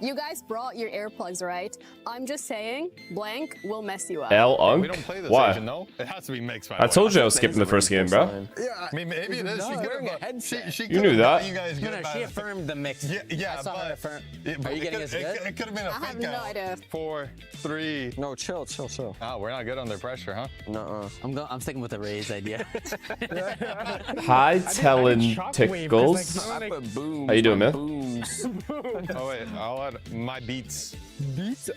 You guys brought your earplugs, right? I'm just saying, blank will mess you up. L-Unk? We don't play this Why? Asian, no? It has to be mixed, by I the way. told you I was skipping the first game, bro. Yeah, I mean, maybe it is. She's wearing a headset. She You knew that. You guys No, she affirmed the mix. Yeah, I saw her affirm. but Are you getting us good? It could have been a I have fake no out. idea. 4, 3. No, chill. Oh, we're not good under pressure, huh? No, I'm sticking with the Rays idea. Hi, Telling Tickles. How you doing, man? Oh wait, I'll add my beats.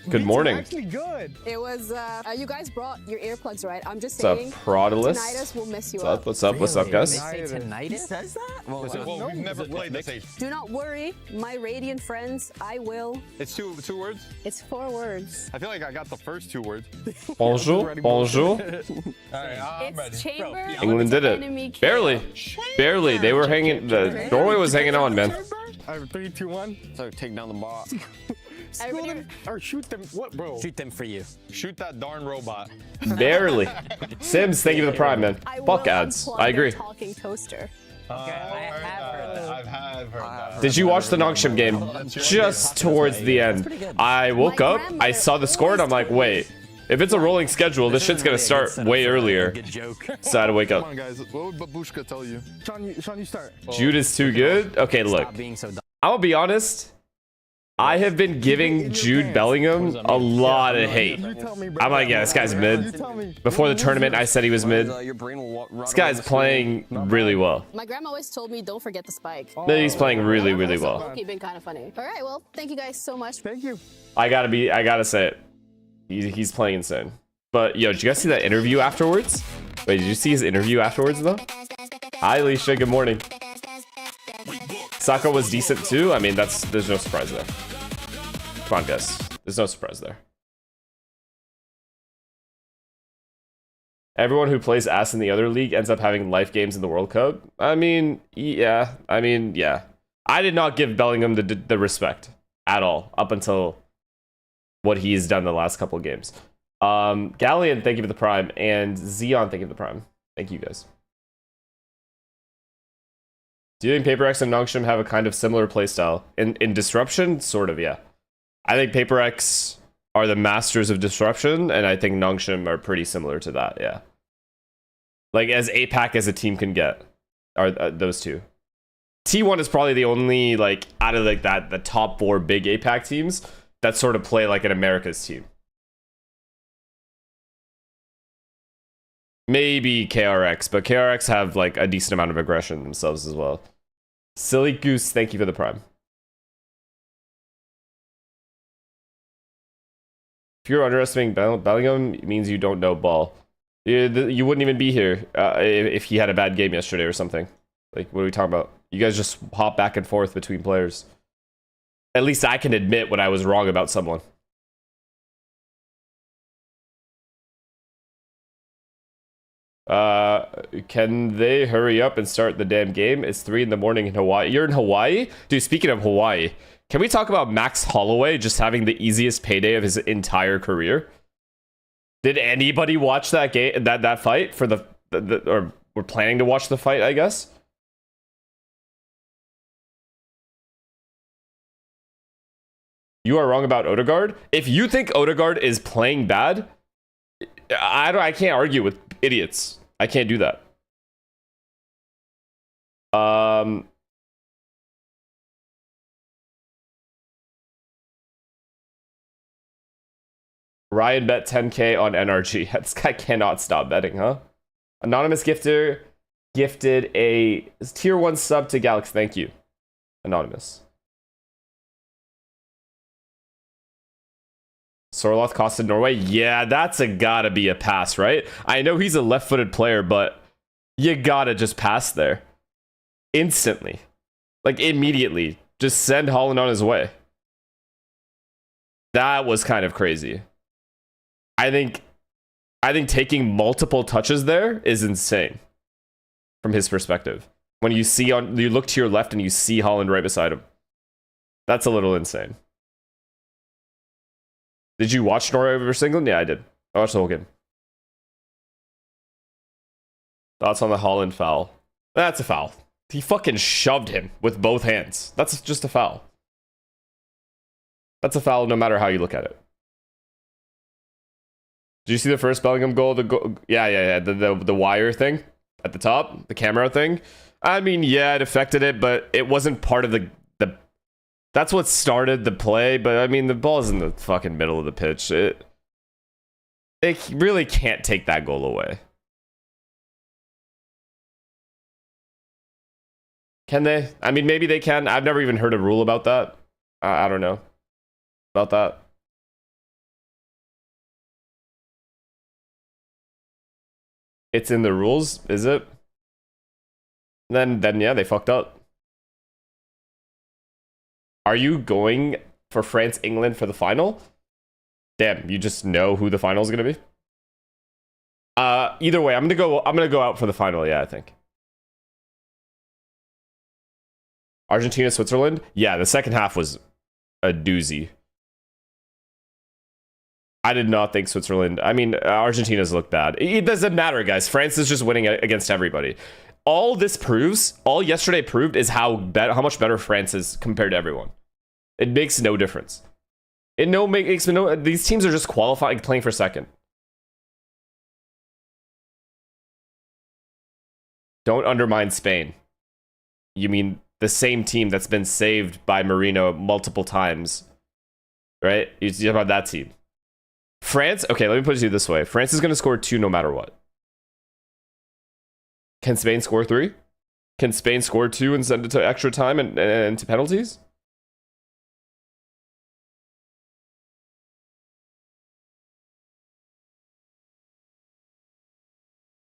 Good morning. Actually good. It was, you guys brought your earplugs, right? I'm just What's saying, up, Prodilus? tinnitus will mess you What's up? up. What's up? What's up, guys? They say tinnitus? He says that? Well, Well, we've never played this Asian. Do not worry, my radiant friends, I will. It's two words. It's 4 words. I feel like I got the first 2 words. Bonjour. Bonjour. All right, I'm ready. It's chamber. England did enemy it. kill. Barely. Barely. They were hanging. Norway was hanging on, man. All right, 3, 2, 1. So take down the ball. School them or shoot them. What, bro? Shoot them for you. Shoot that darn robot. Barely. Sims, thank you for the prime, man. I Fuck will ads. unplug I agree. their talking toaster. I have heard that. I've heard that. Did you watch the Nongshim game? Just towards the end. I woke up, I saw the score, and I'm like, wait. If it's a rolling schedule, this shit's gonna start way earlier. Good joke. So I had to wake Come up. on, guys. What would Babushka tell you? Sean, you start. Jude is too good? Okay, look. Stop being so dumb. I'm gonna be honest. I have been giving Jude Bellingham a lot of hate. You tell me, bro. I'm like, yeah, this guy's You mid. tell me. Before the tournament, I said he was mid. Your brain will run This guy's playing really well. My grandma always told me, don't forget the spike. He's playing really, really well. Okay, been kind of funny. All right, well, thank you guys so much. Thank you. I gotta say it. He's playing insane. But yo, did you guys see that interview afterwards? Wait, did you see his interview afterwards though? Hi, Alicia. Good morning. Saka was decent too. I mean, there's no surprise there. Come on, guys. There's no surprise there. Everyone who plays ass in the other league ends up having life games in the World Cup. I mean, yeah. I did not give Bellingham the respect at all up until what he's done the last couple of games. Galleon, thank you for the prime, and Xeon, thank you for the prime. Thank you guys. Do you think Paper X and Nongshim have a kind of similar playstyle? In Disruption? Sort of, yeah. I think Paper X are the masters of Disruption, and I think Nongshim are pretty similar to that, yeah. Like, as APAC as a team can get, are those two. T1 is probably the only, like, out of, like, the top 4 big APAC teams that sort of play like an America's team. Maybe KRX, but KRX have, like, a decent amount of aggression themselves as well. Silly Goose, thank you for the prime. If you're underestimating Bellingham, it means you don't know ball. You wouldn't even be here if he had a bad game yesterday or something. Like, what are we talking about? You guys just hop back and forth between players. At least I can admit when I was wrong about someone. Can they hurry up and start the damn game? It's 3 in the morning in Hawaii. You're in Hawaii? Dude, speaking of Hawaii, can we talk about Max Holloway just having the easiest payday of his entire career? Did anybody watch that game, that fight for or we're planning to watch the fight, I guess? You are wrong about Odegaard. If you think Odegaard is playing bad, I can't argue with idiots. I can't do that. Ryan bet 10K on NRG. This guy cannot stop betting, huh? Anonymous gifter gifted a tier 1 sub to Galaxy. Thank you, Anonymous. Sorloth costed Norway. Yeah, that's gotta be a pass, right? I know he's a left-footed player, but you gotta just pass there. Instantly. Like, immediately. Just send Holland on his way. That was kind of crazy. I think taking multiple touches there is insane from his perspective. When you look to your left and you see Holland right beside him. That's a little insane. Did you watch Norway versus England? Yeah, I did. I watched the whole game. Thoughts on the Holland foul? That's a foul. He fucking shoved him with both hands. That's just a foul. That's a foul no matter how you look at it. Did you see the first Bellingham goal? Yeah. The wire thing at the top, the camera thing. I mean, yeah, it affected it, but it wasn't part of the. That's what started the play. But I mean, the ball's in the fucking middle of the pitch. It really can't take that goal away. Can they? I mean, maybe they can. I've never even heard a rule about that. I don't know about that. It's in the rules, is it? Then yeah, they fucked up. Are you going for France England for the final? Damn, you just know who the final is gonna be. Either way, I'm gonna go out for the final. Yeah, I think. Argentina, Switzerland. Yeah, the second half was a doozy. I did not think Switzerland. I mean, Argentina's looked bad. It doesn't matter, guys. France is just winning against everybody. All yesterday proved is how much better France is compared to everyone. It makes no difference. These teams are just qualifying, playing for second. Don't undermine Spain. You mean the same team that's been saved by Marino multiple times, right? You talk about that team. France, okay, let me put it to you this way. France is going to score 2 no matter what. Can Spain score 3? Can Spain score 2 and send it to extra time and to penalties?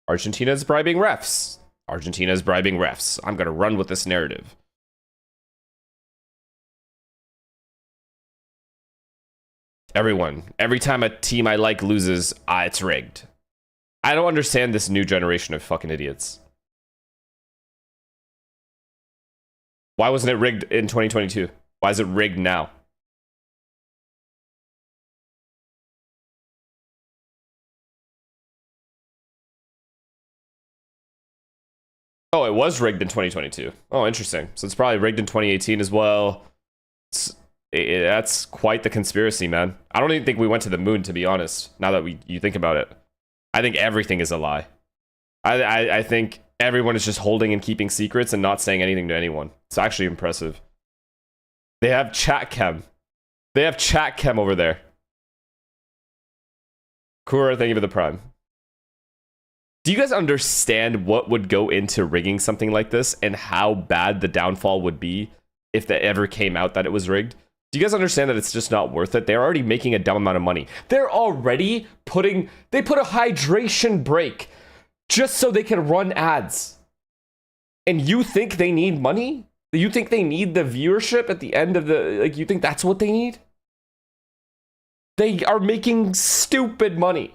Argentina is bribing refs. Argentina is bribing refs. I'm going to run with this narrative. Every time a team I like loses, it's rigged. I don't understand this new generation of fucking idiots. Why wasn't it rigged in 2022? Why is it rigged now? Oh, it was rigged in 2022. Oh, interesting. So it's probably rigged in 2018 as well. That's quite the conspiracy, man. I don't even think we went to the moon, to be honest, now that you think about it. I think everything is a lie. I think everyone is just holding and keeping secrets and not saying anything to anyone. It's actually impressive. They have chat chem. They have chat chem over there. Kura, thank you for the prime. Do you guys understand what would go into rigging something like this and how bad the downfall would be if that ever came out that it was rigged? Do you guys understand that it's just not worth it? They're already making a dumb amount of money. They're already they put a hydration break just so they can run ads. And you think they need money? You think they need the viewership at the end of you think that's what they need? They are making stupid money.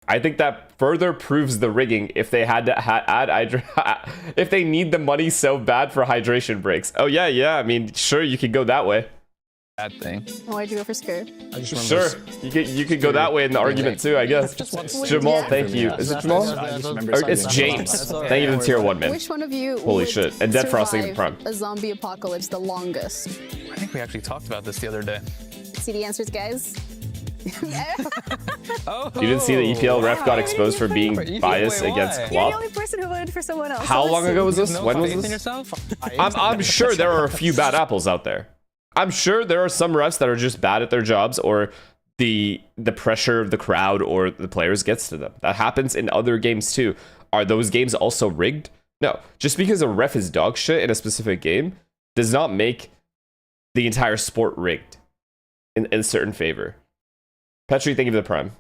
I think that further proves the rigging if they had to add if they need the money so bad for hydration breaks. Oh yeah. I mean, sure, you could go that way. Bad thing. Why'd you go for skirt? Sure, you could go that way in the argument too, I guess. Jamal, thank you. Is it Jamal? Or it's James. Thank you to the tier 1 man. Which one of you Holy would shit. And Dead Frosting in survive prime. a zombie apocalypse the longest? I think we actually talked about this the other day. See the answers, guys? Oh, You didn't see the EPL ref got exposed for being biased against You're the Klopp? only person who voted for someone else. How so long listen. ago was this? No When was faith in this? yourself? I'm sure there are a few bad apples out there. I'm sure there are some refs that are just bad at their jobs, or the pressure of the crowd or the players gets to them. That happens in other games too. Are those games also rigged? No. Just because a ref is dog shit in a specific game does not make the entire sport rigged in a certain favor. Petri, thank you for the prime.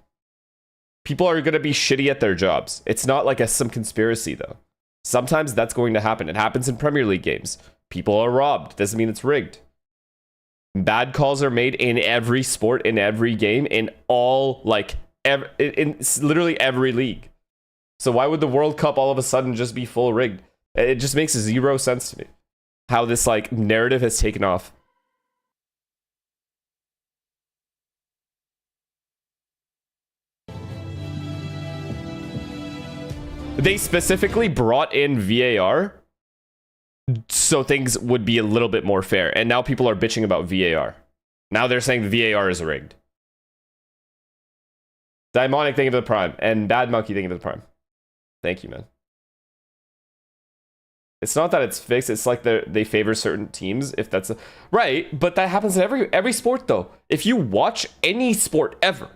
People are going to be shitty at their jobs. It's not like some conspiracy, though. Sometimes that's going to happen. It happens in Premier League games. People are robbed. Doesn't mean it's rigged. Bad calls are made in every sport, in every game, in all, in literally every league. So why would the World Cup all of a sudden just be full rigged? It just makes zero sense to me. How this, narrative has taken off. They specifically brought in VAR so things would be a little bit more fair. And now people are bitching about VAR. Now they're saying the VAR is rigged. Daimonic, thank you for the prime. And Bad Monkey, thank you for the prime. Thank you, man. It's not that it's fixed. It's like they favor certain teams. If that's right, but that happens in every sport, though. If you watch any sport ever,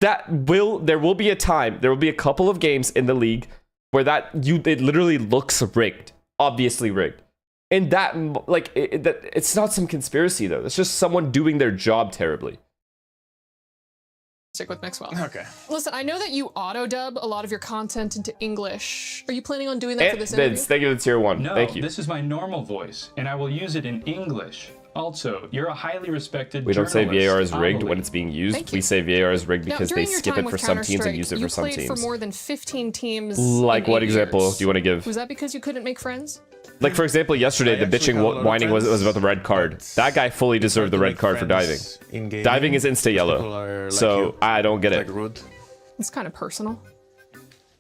there will be a time. There will be a couple of games in the league where it literally looks rigged, obviously rigged, and that like it's not some conspiracy though. It's just someone doing their job terribly. Stick with Mixwell. Okay. Listen, I know that you auto-dub a lot of your content into English. Are you planning on doing that for this interview? Vince, thank you for the tier 1. No, thank you. This is my normal voice, and I will use it in English. Also, you're a highly respected We don't say journalist, VAR is rigged Amelie. when it's being used. Thank you. We say VAR is rigged Now, because they during your skip time it for with some teams and Counter-Strike, use it for some You played for teams. more than 15 teams Like in what 8 example years. do you want to give? Was that because you couldn't make friends? Like, for example, yesterday, the actually bitching, have a lot of whining was friends, about the red card. but That guy fully deserved the hard to red make card for diving. friends in gaming. Diving is insta People yellow. are like So, you. I don't get Like it. rude. It's kind of personal.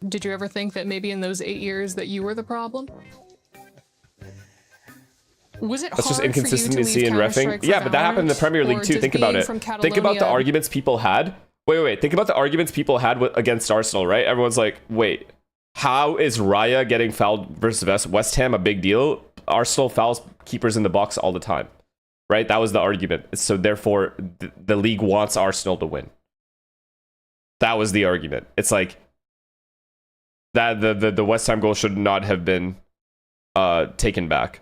Did you ever think that maybe in those 8 years that you were the problem? Was it That's just hard for you to inconsistency leave in refing. Counter-Strike for Yeah, but that happened in the Valorant? Premier League Or too. does Think about being it. from Think about the Catalonia- arguments people had. Wait. Think about the arguments people had against Arsenal, right? Everyone's like, wait, how is Raya getting fouled versus West Ham a big deal? Arsenal fouls keepers in the box all the time, right? That was the argument. So therefore, the league wants Arsenal to win. That was the argument. It's like that the West Ham goal should not have been taken back.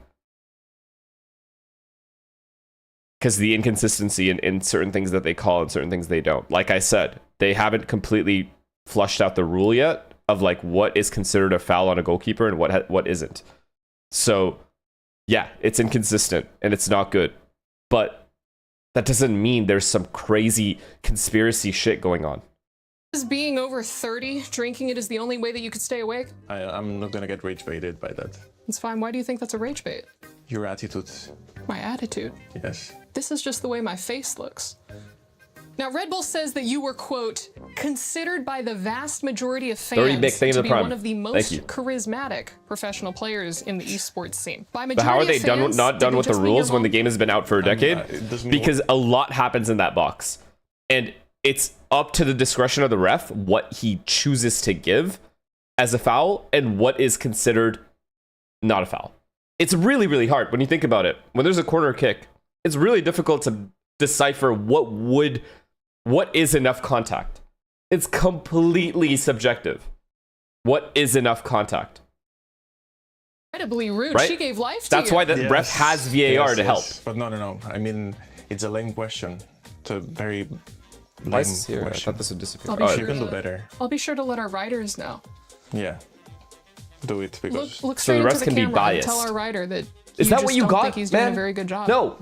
Because the inconsistency in certain things that they call and certain things they don't. Like I said, they haven't completely flushed out the rule yet of like what is considered a foul on a goalkeeper and what isn't. So, yeah, it's inconsistent and it's not good. But that doesn't mean there's some crazy conspiracy shit going on. Is being over 30, drinking it is the only way that you could stay awake? I'm not gonna get rage baited by that. It's fine. Why do you think that's a rage bait? Your attitude. My attitude. Yes. This is just the way my face looks. Now, Red Bull says that you were, quote, considered by the vast majority of Dirty Bick, fans thank you to to be Prime. one of the Thank most you. charismatic professional players in the esports scene. By But how are majority they of fans, not done did it with the just mean rules your when the mom? game has been out for a decade? It doesn't mean Because a lot happens in that box. And it's up to the discretion of the ref what he chooses to give as a foul and what is considered not a foul. It's really, really hard when you think about it. When there's a corner kick, it's really difficult to decipher what is enough contact. It's completely subjective. What is enough contact? Incredibly rude. Right? She gave life to That's you. why the ref has VAR to help. But no. I mean, it's a lame question. It's a very Why is lame this here? I question. thought this would disappear. I'll be Oh, sure You can do to- better. I'll be sure to let our writers know. Yeah. Do it because Look So the straight refs into the can be camera and tell biased. our writer that Is that what just you don't got, think he's man? doing a very good job. No,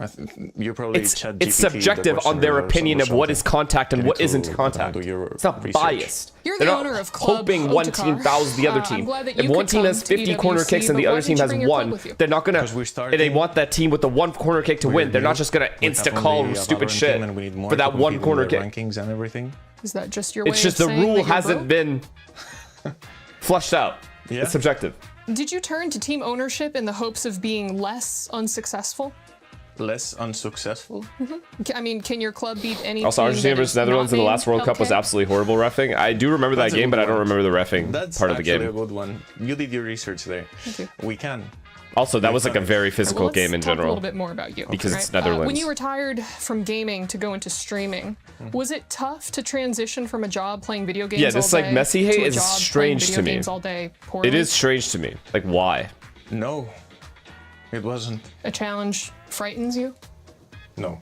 you probably it's ChatGPT subjective the on their question opinion or of what is something. contact and You what need isn't to contact. do your It's not research. biased. You're the They're owner not of Club hoping one Otakar. team fouls the other I'm team. glad that If you one could team come has to 50 corner EWC, kicks and the but other why team didn't you has bring your club one, with you? they're not gonna. Because we're They starting want that team with the one corner kick to We're win. They're not new. just gonna We have insta only call a stupid Valorant shit team and we need more for to that one compete in corner the kick. rankings and everything. Is that just your way It's just of the saying rule that you're hasn't broke? been flushed out. Yeah. It's subjective. Did you turn to team ownership in the hopes of being less unsuccessful? Less unsuccessful. I mean, can your club beat any Also, team Argentina that versus is Netherlands not in the last named World Cup was LK? absolutely horrible refing. I do remember that That's a game, good but I don't one. remember the refing That's part of the actually game. a good one. You did your research there. Thank you. We can. Also, that was like a very Well, physical let's game in talk a general. little bit more about you. Because it's right? Netherlands. When you retired from gaming to go into streaming, was it tough to transition from a job playing video games Yeah, this, all like, day Messi hate to a is job playing strange video to me. games all day poorly? It is strange to me. Like, why? No, it wasn't. A challenge frightens you? No.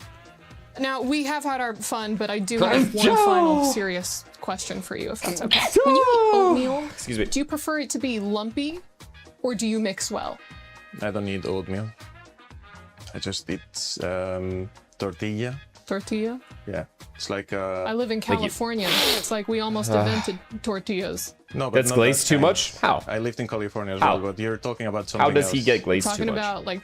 Now, we have had our fun, but I do have one final serious question for you, if that's okay. When you eat oatmeal, Excuse me. do you prefer it to be lumpy, or do you mix well? I don't need oatmeal. I just eat tortilla. Tortilla? Yeah, it's like I live in you. California. It's like we almost invented tortillas. no, but That's not glazed that too kind. much? How? I lived in California as How? well, but you're talking about something How does he else. get glazed too Talking much? about like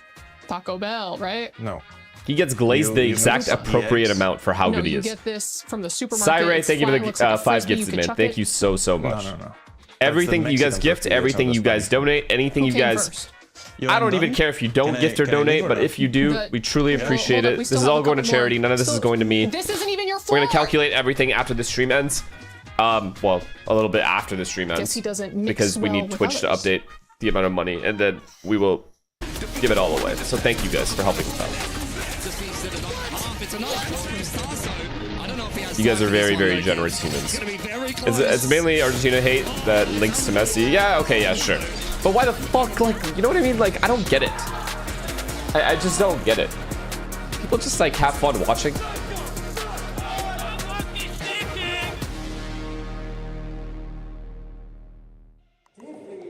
Taco Bell, right? No. He gets glazed You- the you exact notice the appropriate eggs? amount for how No, good he you is. get this from the supermarket. Cyril, It's thank you for flat, the looks like a 5 frisbee, you gifts, can man. chuck Thank it. you so No, much. no, no. Everything you guys Mexican gift, tortillas everything on you the guys donate, anything Who you came guys... first? I don't even care if you don't gift or donate, but if you do, Good. we truly appreciate Hold up, it. we This still is have all a going to couple charity. more. None of this is going to me. This isn't even your We're floor. going to calculate everything after the stream ends. Well, a little bit after the stream ends. Guess he doesn't mix because we well need with Twitch to others. update the amount of money, and then we will give it all away. So thank you guys for helping with that. You guys are very, very generous humans. It's mainly Argentina hate that links to Messi. Yeah, okay, yeah, sure. But why the fuck, like, you know what I mean? Like, I don't get it. I just don't get it. People just, like, have fun watching.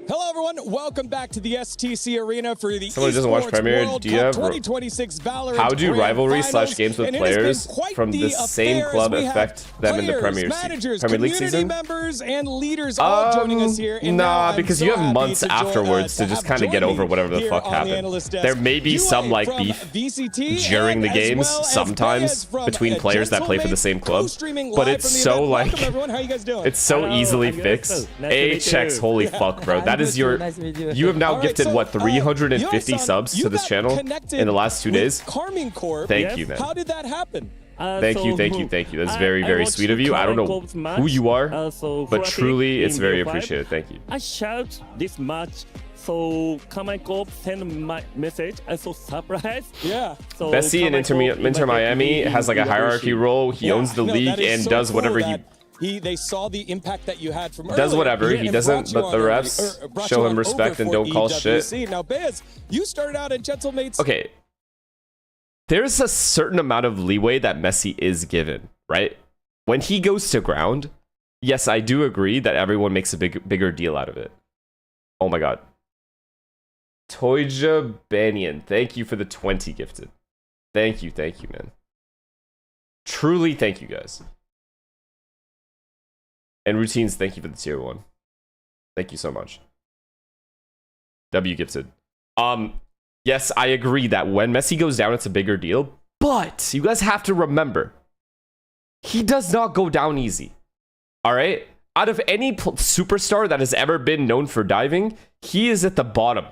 Hello, everyone. Welcome back to the STC Arena for the Someone who doesn't watch Esports Premier, World do you Cup have 2026 Valorant how do Grand rivalry Finals, / games with and it has been players quite from the same affair club as we have affect them in the players, Premier managers, League community season? members, and leaders all joining us here. And now Nah, I'm because so you have happy months to afterwards to have just kind of get joined over me whatever the here fuck on the happened. analyst desk. There may be UA some like from beef VCT during the and games as well as sometimes Baez from between players that play for the same club, co-streaming but live it's from the so event. like Welcome, everyone. How you guys doing? it's so easily fixed. A checks, holy fuck, bro. That is your. You have now All right, gifted so, what 350 Yosan, subs to you this got channel connected in the last 2 with days. Carmine Corp. Thank you, man. How did that happen? Thank you. That's very, very sweet of you. I don't know who you are, but truly, it's very appreciated. Thank you. I shout this much, so Carmine Corp send my message. I'm so surprised. Yeah. So Messi in Inter Miami has like a hierarchy role. He owns the No, league that is and so does whatever cool he that they saw the impact that you had from does earlier whatever he and doesn't brought you let the on refs over- brought show you him on respect over and for don't call shit. EWC. Now, Biz, you started out in Gentlemates. Okay, there's a certain amount of leeway that Messi is given, right? When he goes to ground, yes, I do agree that everyone makes a bigger deal out of it. Oh my god. Toyja Banyan, thank you for the 20 gifted. Thank you, man. Truly, thank you guys. And Routines, thank you for the tier 1. Thank you so much. W gifted. Yes, I agree that when Messi goes down, it's a bigger deal. But you guys have to remember, he does not go down easy. All right? Out of any superstar that has ever been known for diving, he is at the bottom.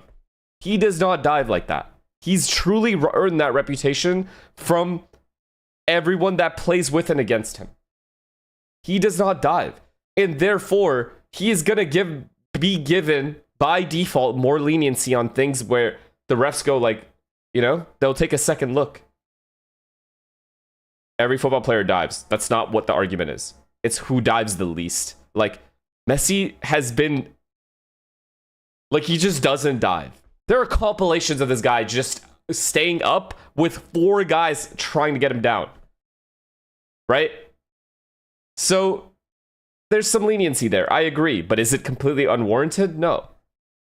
He does not dive like that. He's truly earned that reputation from everyone that plays with and against him. He does not dive. And therefore, he is going to be given, by default, more leniency on things where the refs go like, they'll take a second look. Every football player dives. That's not what the argument is. It's who dives the least. Like, Messi has been... Like, he just doesn't dive. There are compilations of this guy just staying up with 4 guys trying to get him down. Right? So... there's some leniency there. I agree. But is it completely unwarranted? No.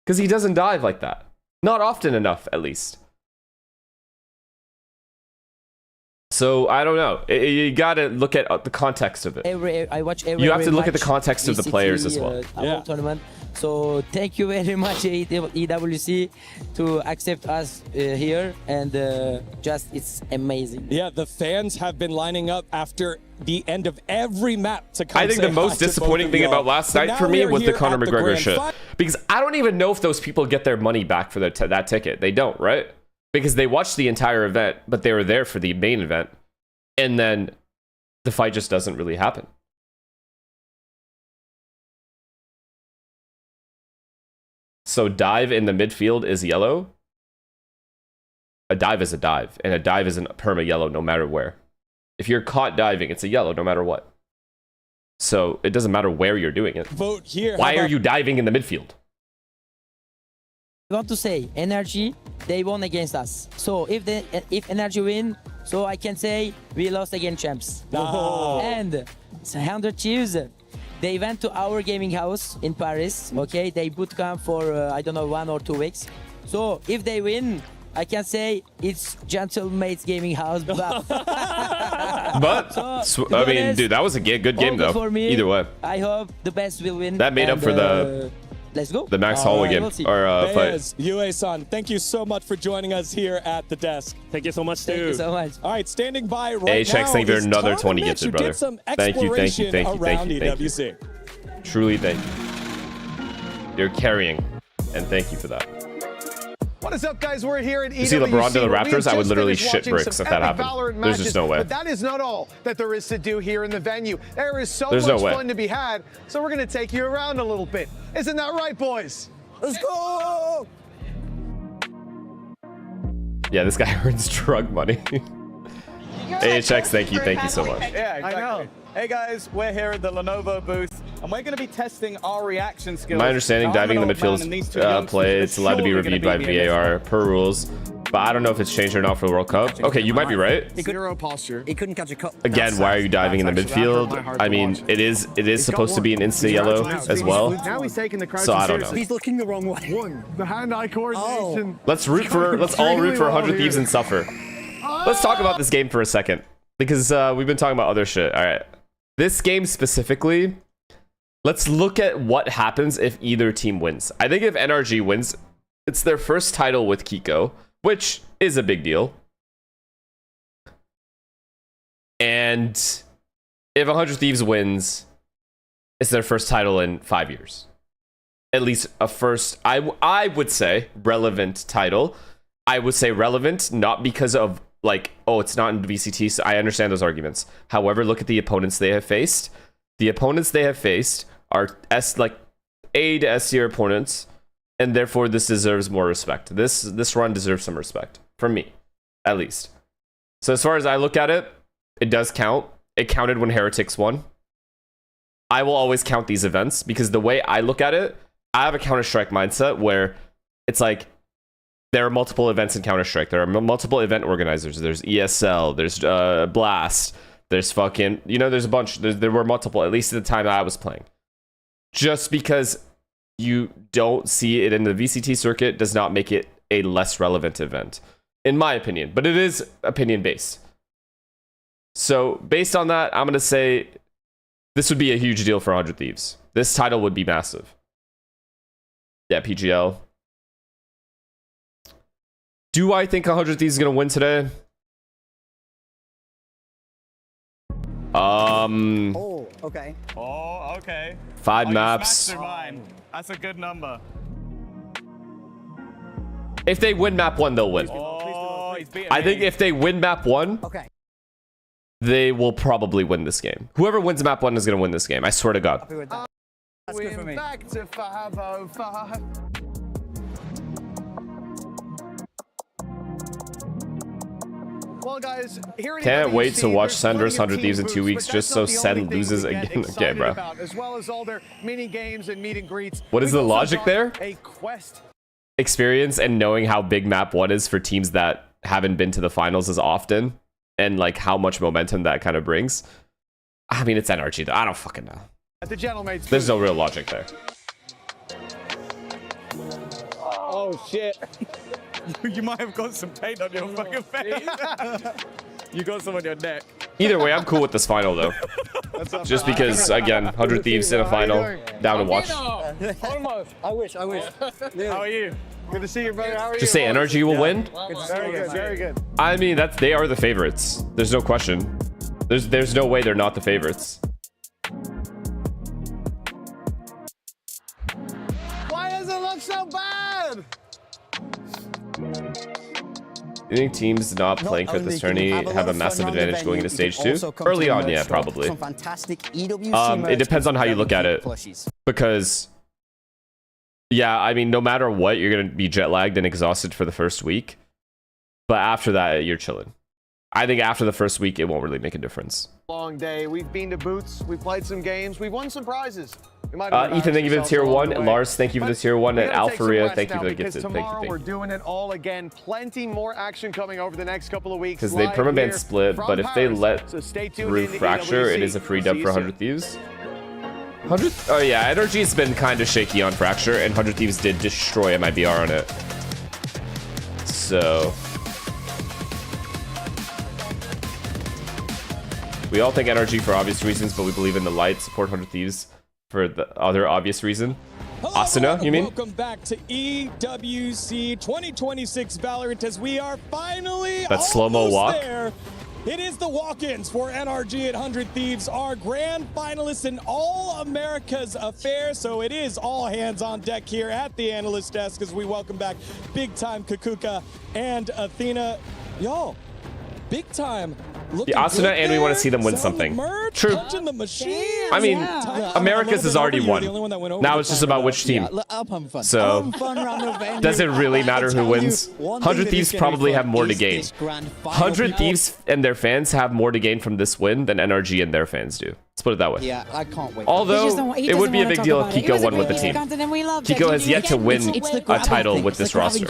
Because he doesn't dive like that. Not often enough, at least. So, I don't know. You gotta look at the context of it. I watch every You have to look at the match, context of the VCT, players as well. Tournament. So thank you very much EWC to accept us here, and it's amazing. Yeah, the fans have been lining up after the end of every map to come. I think the most disappointing thing about last night for me was the Conor McGregor shit. Because I don't even know if those people get their money back for that ticket. They don't, right? Because they watched the entire event, but they were there for the main event. And then the fight just doesn't really happen. So dive in the midfield is yellow. A dive is a dive. And a dive is a perma yellow no matter where. If you're caught diving, it's a yellow no matter what. So it doesn't matter where you're doing it. Vote here. Why are you diving in the midfield? I want to say NRG, they won against us. So if NRG win, so I can say we lost against champs. Oh. And 100 Chiefs, they went to our gaming house in Paris. Okay, they boot camp for I don't know 1 or 2 weeks. So if they win, I can say it's Gentlemates Gaming House. But I mean, dude, that was a good game though. For me, either way, I hope the best will win. That made up for the let's go. The Max Holloway game or fight. UA-san, thank you so much for joining us here at the desk. Thank you so much, Thank you so much. All right, standing by right now. Thank you for another Tom 20 Mitch, gifted, who brother. did some Thank you. exploration around EWC. Truly, thank you. You're carrying, and thank you for that. What is up, guys? We're here at EWC. You see LeBron to the Raptors, I would literally shit bricks bricks if that happened. There's just no way. But that is not all that there is to do here in the venue. There is so There's much no way. fun to be had, so we're going to take you around a little bit. Isn't that right, boys? Let's go! Yeah, this guy earns drug money. AHX, thank you so much. Yeah, exactly. I know. Hey guys, we're here at the Lenovo booth, and we're going to be testing our reaction skills. My understanding, diving in the midfield play, it's allowed to be reviewed by VAR per rules, but I don't know if it's changed or not for the World Cup. Okay, you might be right. Zero posture. He couldn't catch a cup. Again, why are you diving in the midfield? I mean, it is supposed to be an instant yellow as well. Now he's taking the crouch. So I don't know. He's looking the wrong way. The hand-eye coordination. Let's all root for 100 Thieves and suffer. Let's talk about this game for a second, because we've been talking about other shit. All right. This game specifically, let's look at what happens if either team wins. I think if NRG wins, it's their first title with Kiko, which is a big deal. And if 100 Thieves wins, it's their first title in 5 years. At least a first, I would say, relevant title. I would say relevant, not because of like, oh, it's not in VCT, so I understand those arguments. However, look at the opponents they have faced. The opponents they have faced are A to S tier opponents, and therefore this deserves more respect. This run deserves some respect from me, at least. So as far as I look at it, it does count. It counted when Heretics won. I will always count these events because the way I look at it, I have a Counter-Strike mindset where it's like, there are multiple events in Counter-Strike. There are multiple event organizers. There's ESL. There's Blast. There's fucking... You know, there's a bunch. There were multiple, at least at the time I was playing. Just because you don't see it in the VCT circuit does not make it a less relevant event, in my opinion. But it is opinion-based. So, based on that, I'm going to say this would be a huge deal for 100 Thieves. This title would be massive. Yeah, PGL. Do I think 100 Thieves is going to win today? Oh, okay. Oh, okay. 5 maps. That's a good number. If they win map 1, they'll win. Oh, I think if they win map 1, okay, they will probably win this game. Whoever wins map 1 is going to win this game. I swear to God. that's good for me. Back to 505. Well, guys, here at Can't EWC, wait to watch there's Sen plenty versus of 100 team Thieves in 2 booths, weeks but just that's so not the Sen only thing loses we get again. Okay, excited bro. about, as well as all their mini games and meet and greets. What is We've the also logic got there? A quest. Experience and knowing how big map 1 is for teams that haven't been to the finals as often, and like how much momentum that kind of brings. I mean, it's NRG though. I don't fucking know. At the gentleman's There's no real logic there. Oh, shit. You might have got some paint on your fucking face. You got some on your neck. Either way, I'm cool with this final though. Just because, again, 100 Thieves in a final, down to watch. Almost. I wish. How are you? Good to see you, brother. How are you? Just say NRG will win. Very good, very good. I mean, they are the favorites. There's no question. There's no way they're not the favorites. Why does it look so bad? You think teams not playing for this tourney have a massive advantage going into stage 2? Early on, yeah, probably. It depends on how you look at it. Because, yeah, I mean, no matter what, you're going to be jet lagged and exhausted for the first week. But after that, you're chilling. I think after the first week, it won't really make a difference. Long day. We've been to booths. We've played some games. We've won some prizes. Ethan, thank you for the tier 1. Lars, thank you for the tier 1. And Alpharia, thank you for the gifted. Tomorrow we're doing it all again. Plenty more action coming over the next couple of weeks. Because they permaban split, but if they let through Fracture, it is a free dub for 100 Thieves. 100? Oh yeah, NRG's been kind of shaky on Fracture, and 100 Thieves did destroy MIBR on it. So we all think NRG for obvious reasons, but we believe in the light. Support 100 Thieves for the other obvious reason. Asuna, you mean? Welcome back to EWC 2026 Valorant as we are finally that slow-mo walk. there. It is the walk-ins for NRG at 100 Thieves, our grand finalists in All America's affair. So it is all hands on deck here at the analyst desk as we welcome back big time Kakuka and Athena. Y'all, big time. The Asuna, and we want to see them win something. True. I mean, America's has already won. Now it's just about which team. So, does it really matter who wins? 100 Thieves probably have more to gain. 100 Thieves and their fans have more to gain from this win than NRG and their fans do. Let's put it that way. Yeah, I can't wait. Although, it would be a big deal if Kiko won with the team. Kiko has yet to win a title with this roster.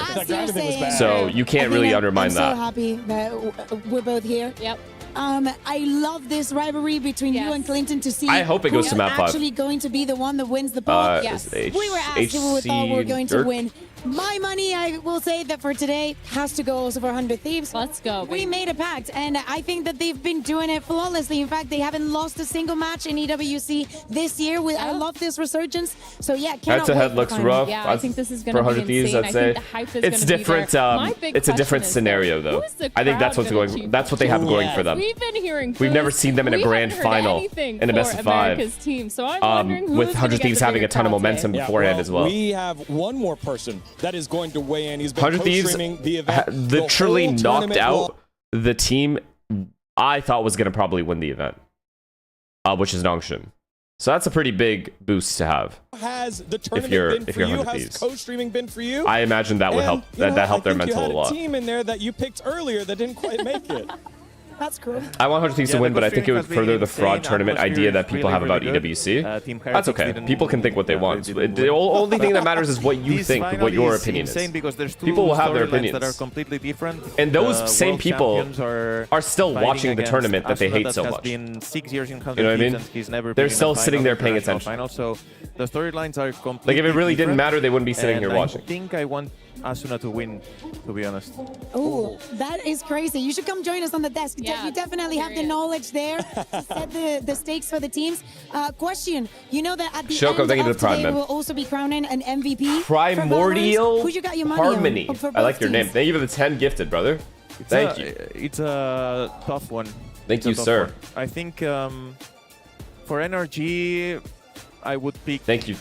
So, you can't really undermine that. I'm so happy that we're both here. Yep. I love this rivalry between you and Clinton to see I hope it goes to map 5. actually going to be the one that wins the poll. Yes. We were asked who we thought we were going to win. My money, I will say that for today, has to go also for 100 Thieves. Let's go. We made a pact, and I think that they've been doing it flawlessly. In fact, they haven't lost a single match in EWC this year. I love this resurgence. So yeah, Head to head looks rough. Yeah, I think this is going to be 100 Thieves, insane. I'd say. I think the hype is It's gonna different. Be there. It's a different scenario, though. I think that's what's going. That's what they have going for them. We've been hearing. We've never seen them in a grand final in a best of 5. Team, so I'm wondering with 100 Thieves having a ton of momentum beforehand as well. We have one more person that is going to weigh in. He's been 100 Thieves the event, literally the knocked out the team I thought was going to probably win the event, which is Nongshim. So that's a pretty big boost to have. Has the if you're 100 Has Thieves. co-streaming been for you? I imagine that would help. That helped their mental a lot. Team in there that you picked earlier that didn't quite make it. That's cool. I want 100 Thieves to win, but I think it would further the fraud tournament idea that people have about EWC. That's okay. People can think what they want. The only thing that matters is what you think, what your opinion is. People will have their opinions. That are completely different. And those same people are still watching the tournament that they hate so much. You know what I mean? They're still sitting there paying attention. So the storylines are completely like if it really didn't matter, they wouldn't be sitting here watching. I think I want Asuna to win, to be honest. Oh, that is crazy. You should come join us on the desk. Yeah, you definitely have the knowledge there to set the stakes for the teams. Question, you know that at the Shoko, end thank you of to the Prime, today, man. we'll also be crowning an MVP. Primordial Who you got your money Harmony. on for I like both your name. teams? Thank you for the 10 gifted, brother. Thank you. It's a tough one. Thank you, sir. I think for NRG, I would pick... Thank you.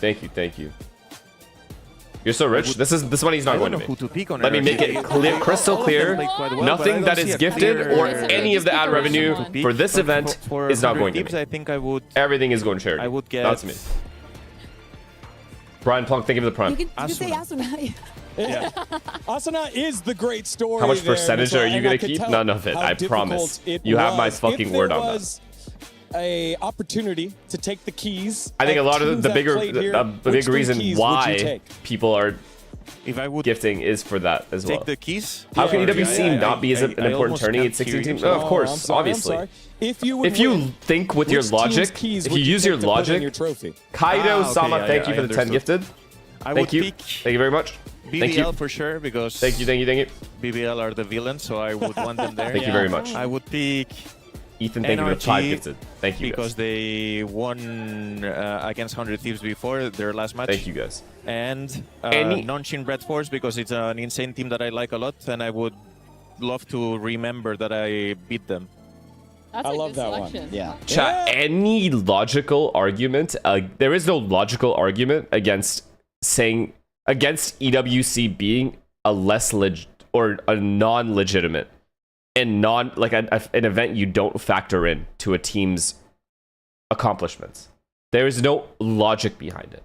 You're so rich. This money's not going to me. Let me make it clear, crystal clear. Nothing that is gifted or any of the ad revenue for this event is not going to me. I think I would. Everything is going to charity. I would get. Not to me. Brian Plunk, thank you for the prime. You can say Asuna. Yeah. Asuna is the great story. How much there, percentage are you going to keep? None of it. I promise. You have my fucking word on that. A opportunity to take the keys. I think a lot of the big reason why people are gifting is for that as well. Take the keys. How can EWC not be an important tourney? It's 16 teams. Of course, obviously. If you think with your logic, if you use your logic, Kaido Sama, thank you for the 10 gifted. Thank you. Thank you very much. Thank you. BBL for sure, because thank you. BBL are the villains, so I would want them there. Thank you very much. I would pick Ethan, thank you for the 5 gifted. Thank you, because they won against 100 Thieves before their last match. Thank you, guys. And Non-Shin Red Force, because it's an insane team that I like a lot, and I would love to remember that I beat them. That's I love that selection. one. Yeah. Chat, any logical argument, there is no logical argument against EWC being a less or a non-legitimate and an event you don't factor in to a team's accomplishments. There is no logic behind it.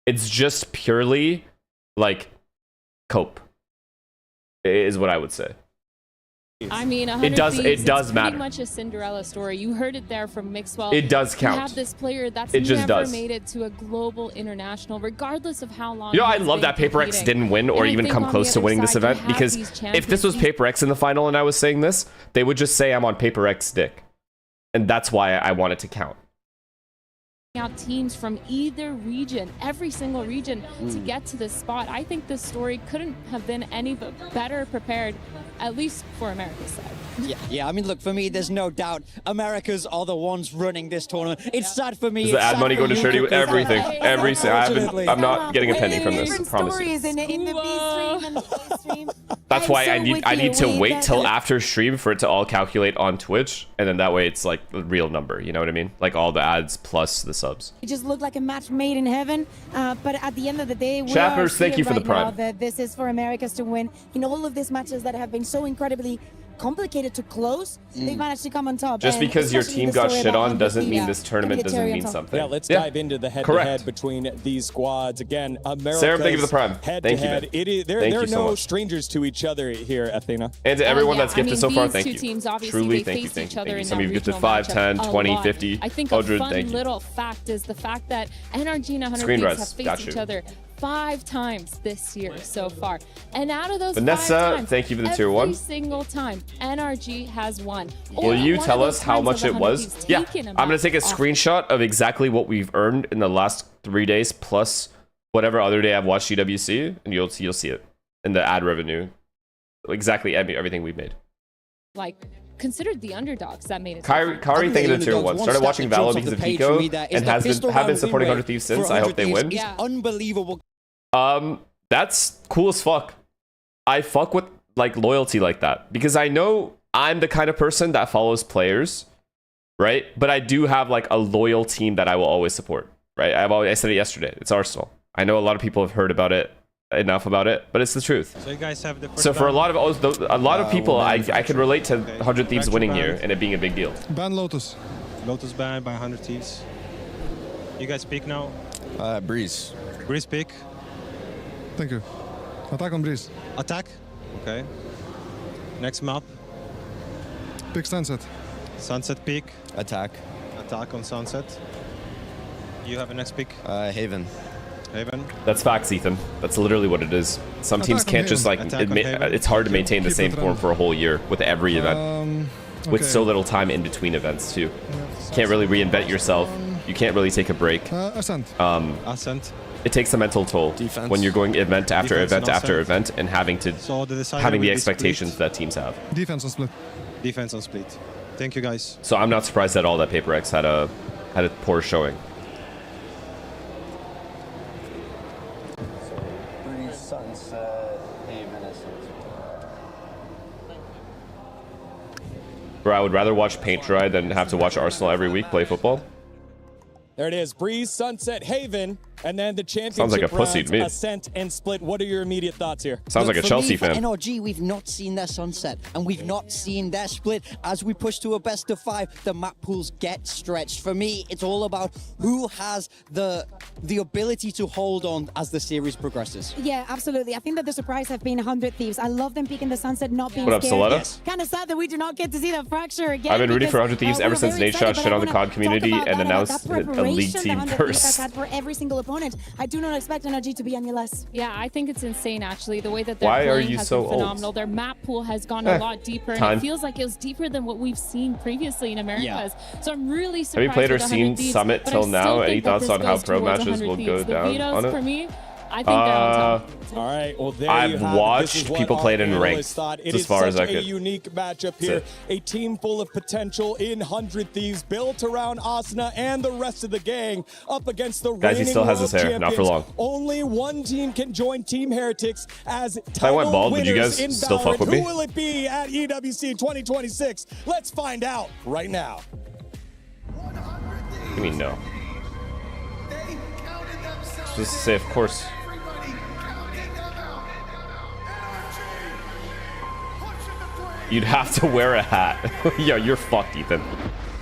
It's just purely like cope is what I would say. I mean, it does matter. Pretty much a Cinderella story. You heard it there from Mixwell. It does count. You have this player that's never made it to a global international, regardless of how long. You know, I love that Paper X didn't win or even come close to winning this event, because if this was Paper X in the final and I was saying this, they would just say I'm on Paper X dick, and that's why I want it to count. Out teams from either region, every single region, to get to this spot. I think this story couldn't have been any better prepared, at least for America's side. Yeah. I mean, look, for me, there's no doubt Americas are the ones running this tournament. It's sad for me. Is the ad money going to charity with everything? I'm not getting a penny from this. I promise you. Stories in the B stream and the A stream. That's why I need to wait till after stream for it to all calculate on Twitch, and then that way it's like the real number. You know what I mean? Like all the ads plus the subs. It just looked like a match made in heaven, but at the end of the day, we Chappers, are thank you seeing for the right now prime. that this is for Americas to win. In all of these matches that have been so incredibly complicated to close, they managed to come on top. Just And because your especially team the got story shit about on doesn't mean Undefeated, this tournament gonna be the doesn't cherry on mean top. something. Yeah, let's dive into the head-to-head between these squads. Again, America's Sarah, thank you for the prime. Thank you, head-to-head. man. There Thank are you so no much. strangers to each other here, Athena. And to everyone that's gifted so far, these thank two you. teams, obviously, Truly, they thank you, faced thank each you, other thank you. in Some that of you gifted regional 5, matchup 10, a 20, lot. 50, I think 100, a fun thank you. little fact is the fact that NRG and 100 Screen Thieves res, have faced got each you. other 5 times this year so far. And out of those Vanessa, 5 times, thank you for the tier 1. every single time, NRG has won. Will you tell us how much it was? Yeah, I'm gonna take a screenshot of exactly what we've earned in the last 3 days plus whatever other day I've watched EWC, and you'll see it in the ad revenue. Exactly everything we've made. Like, considered the underdogs that made it. Kari, thank you for the tier 1. Started watching Valo because of Pico and have been supporting 100 Thieves since. I hope they win. It's unbelievable. That's cool as fuck. I fuck with like loyalty like that because I know I'm the kind of person that follows players, right? But I do have like a loyal team that I will always support, right? I said it yesterday. It's Arsenal. I know a lot of people have heard about it enough about it, but it's the truth. So you guys have the So for a lot of people, I can relate to 100 Thieves winning here and it being a big deal. Ban Lotus. Lotus banned by 100 Thieves. You guys pick now. Breeze. Breeze pick. Thank you. Attack on Breeze. Attack. Okay. Next map. Pick Sunset. Sunset pick. Attack. Attack on Sunset. You have a next pick. Haven. Haven. That's facts, Ethan. That's literally what it is. Some teams can't just like it's hard to maintain the same form for a whole year with every event. With so little time in between events too. Can't really reinvent yourself. You can't really take a break. Ascent. Ascent. It takes a mental toll when you're going event after event after event and having the expectations that teams have. Defense on split. Defense on split. Thank you guys. So I'm not surprised at all that PaperX had a poor showing. Bro, I would rather watch paint dry than have to watch Arsenal every week play football. There it is, Breeze, Sunset, Haven, and then the championship Sounds like a pussy to me. Ascent and Split. What are your immediate thoughts here? Sounds like a Chelsea fan. For NRG, we've not seen their Sunset, and we've not seen their Split. As we push to a best of 5, the map pools get stretched. For me, it's all about who has the ability to hold on as the series progresses. Yeah, absolutely. I think that the surprise have been 100 Thieves. I love them picking the Sunset, not being What up, scared. Soletta? Yes. Kind of sad that we do not get to see that fracture again. I've been rooting for because, 100 Thieves we ever were since very Nate excited, shot but I on the wanna COD community talk about and that announced that a league preparation team that 100 Thieves first. has had for every single opponent. I do not expect NRG to be any less. Yeah, I think it's insane actually. The way that they're Why are playing you has so been old? phenomenal. Their map pool has gone a lot deeper, and Time. it feels like it was deeper than what we've seen previously in Americas. So I'm really surprised. Have you played or with 100 seen Thieves, Summit but I till still now? think Any that thoughts this on how goes pro towards matches 100 will Thieves. go The down Vetoes, on it? for me, I think they're on top. All right, well, there I've you have it. This watched is what people play it our in analysts ranked. thought. It It's as is far as such I a could. unique matchup here. A team full of potential in 100 Thieves, built around Asuna and the rest of the gang, up against the Guys, he reigning still has world his hair, not for champions. long. Only one team can join Team Heretics as If I went title bald, would you winners guys in still fuck Valorant. with me? Who will it be at EWC 2026? Let's find out right now. I mean, no. Just to say, of course. You'd have to wear a hat. Yo, you're fucked, Ethan.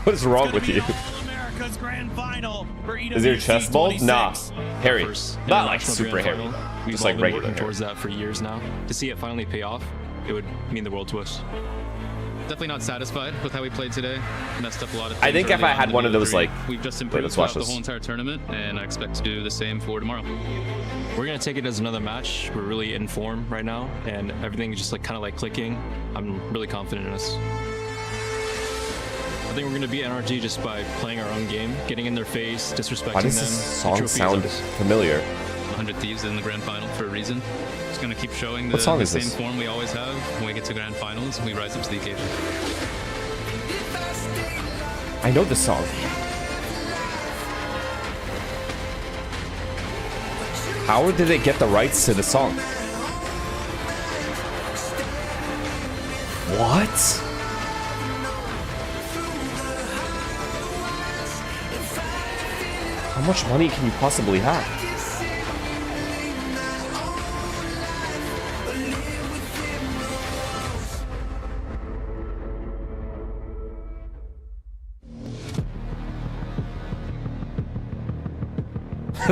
What is wrong with you? America's Grand Final for EWC Is your chest bald? 26. Nah. Hairy. First Not like international super grand hairy. final. We've Just all like been regular working hair. towards that for years now. To see it finally pay off, it would mean the world to us. Definitely not satisfied with how we played today. Messed up a lot of things. I think if early I on had in one the of those, three. like... We've just Wait, improved let's watch throughout the this. whole entire tournament, and I expect to do the same for tomorrow. We're gonna take it as another match. We're really in form right now, and everything is just like kind of like clicking. I'm really confident in us. I think we're gonna beat NRG just by playing our own game, getting in their face, disrespecting Why does them. this The song trophy is sound ours. familiar? 100 Thieves in the grand final for a reason. Just gonna keep showing What the song is same this? form we always have. When we get to grand finals, we rise up to the occasion. I know this song. How did they get the rights to the song? What? How much money can you possibly have?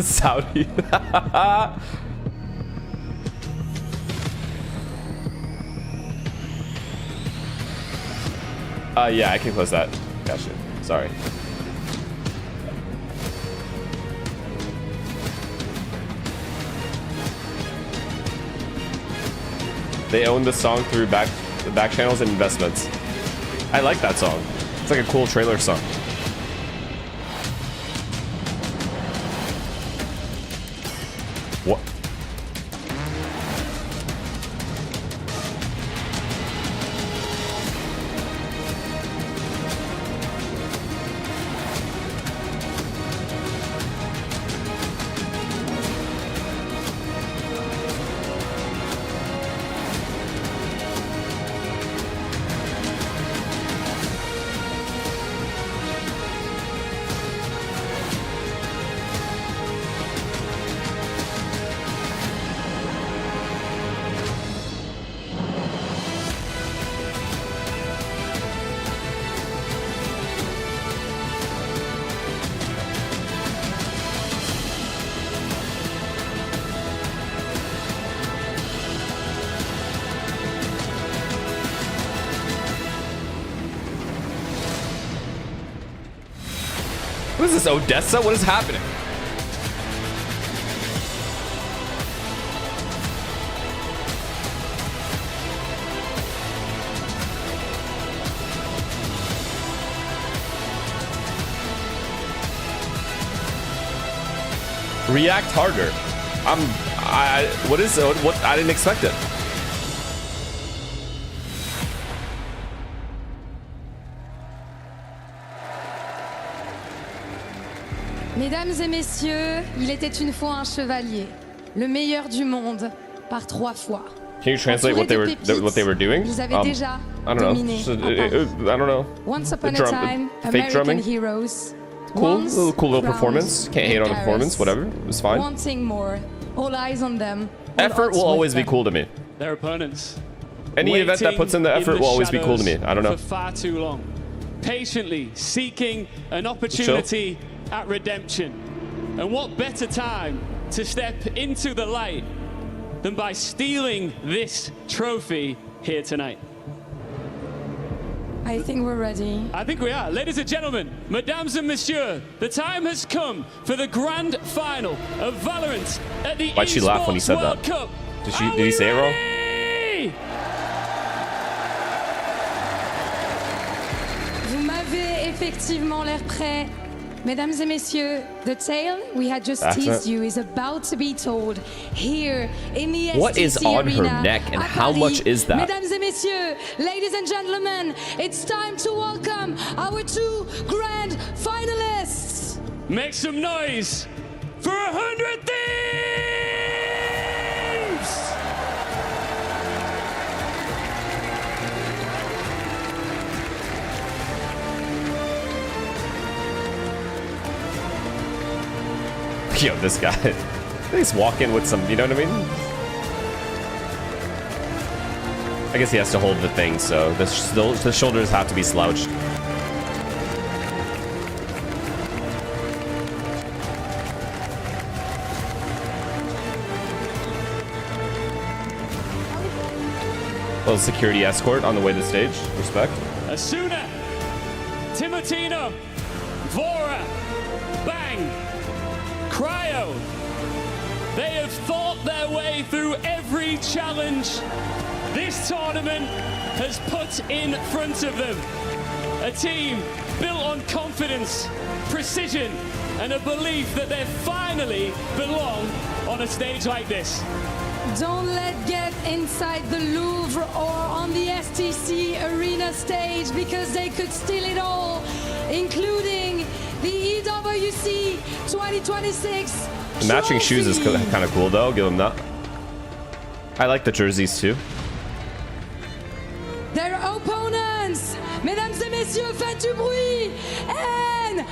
Saudi. Yeah, I can close that. Gotcha. Sorry. They own the song through the back channels and investments. I like that song. It's like a cool trailer song. What? What is this, Odessa? What is happening? React harder. What I didn't expect it. Mesdames et messieurs, il était une fois un chevalier, le meilleur du monde, par 3 fois. Can you translate what they were doing? Ils avaient déjà I don't know. dominé I don't know. Once upon a time, fake American drumming. heroes. Cool, Once cool little crowned performance. Can't hate on the performance. Whatever, it was fine. Wanting more, all eyes on them. all Effort odds will with always be them. cool to me. Their opponents. Any event that puts in the effort will always be cool to me. I don't know. For far too long, patiently seeking an opportunity at redemption. And what better time to step into the light than by stealing this trophy here tonight? I think we're ready. I think we are. Ladies and gentlemen, mesdames and messieurs, the time has come for the grand final of Valorant at the Why'd she laugh when he said World that? Cup. Did he say it wrong? Vous m'avez effectivement l'air prêt. Mesdames et messieurs, the tale we had just teased you is about to be told here in the What STC is on her Arena neck and à how Paris. much is that? Mesdames et messieurs, ladies and gentlemen, it's time to welcome our 2 grand finalists. Make some noise for 100 Thieves! Yo, this guy. He's walking with some, you know what I mean? I guess he has to hold the thing, so the shoulders have to be slouched. Little security escort on the way to the stage. Respect. Asuna, Timotino, Vora, Bang, Cryo. They have thought their way through every challenge this tournament has put in front of them. A team built on confidence, precision, and a belief that they finally belong on a stage like this. Don't let get inside the Louvre or on the STC Arena stage because they could steal it all, including the EWC 2026. The matching shoes is kind of cool, though. I'll give them that. I like the jerseys too. Their messieurs, faites du bruit. NRG.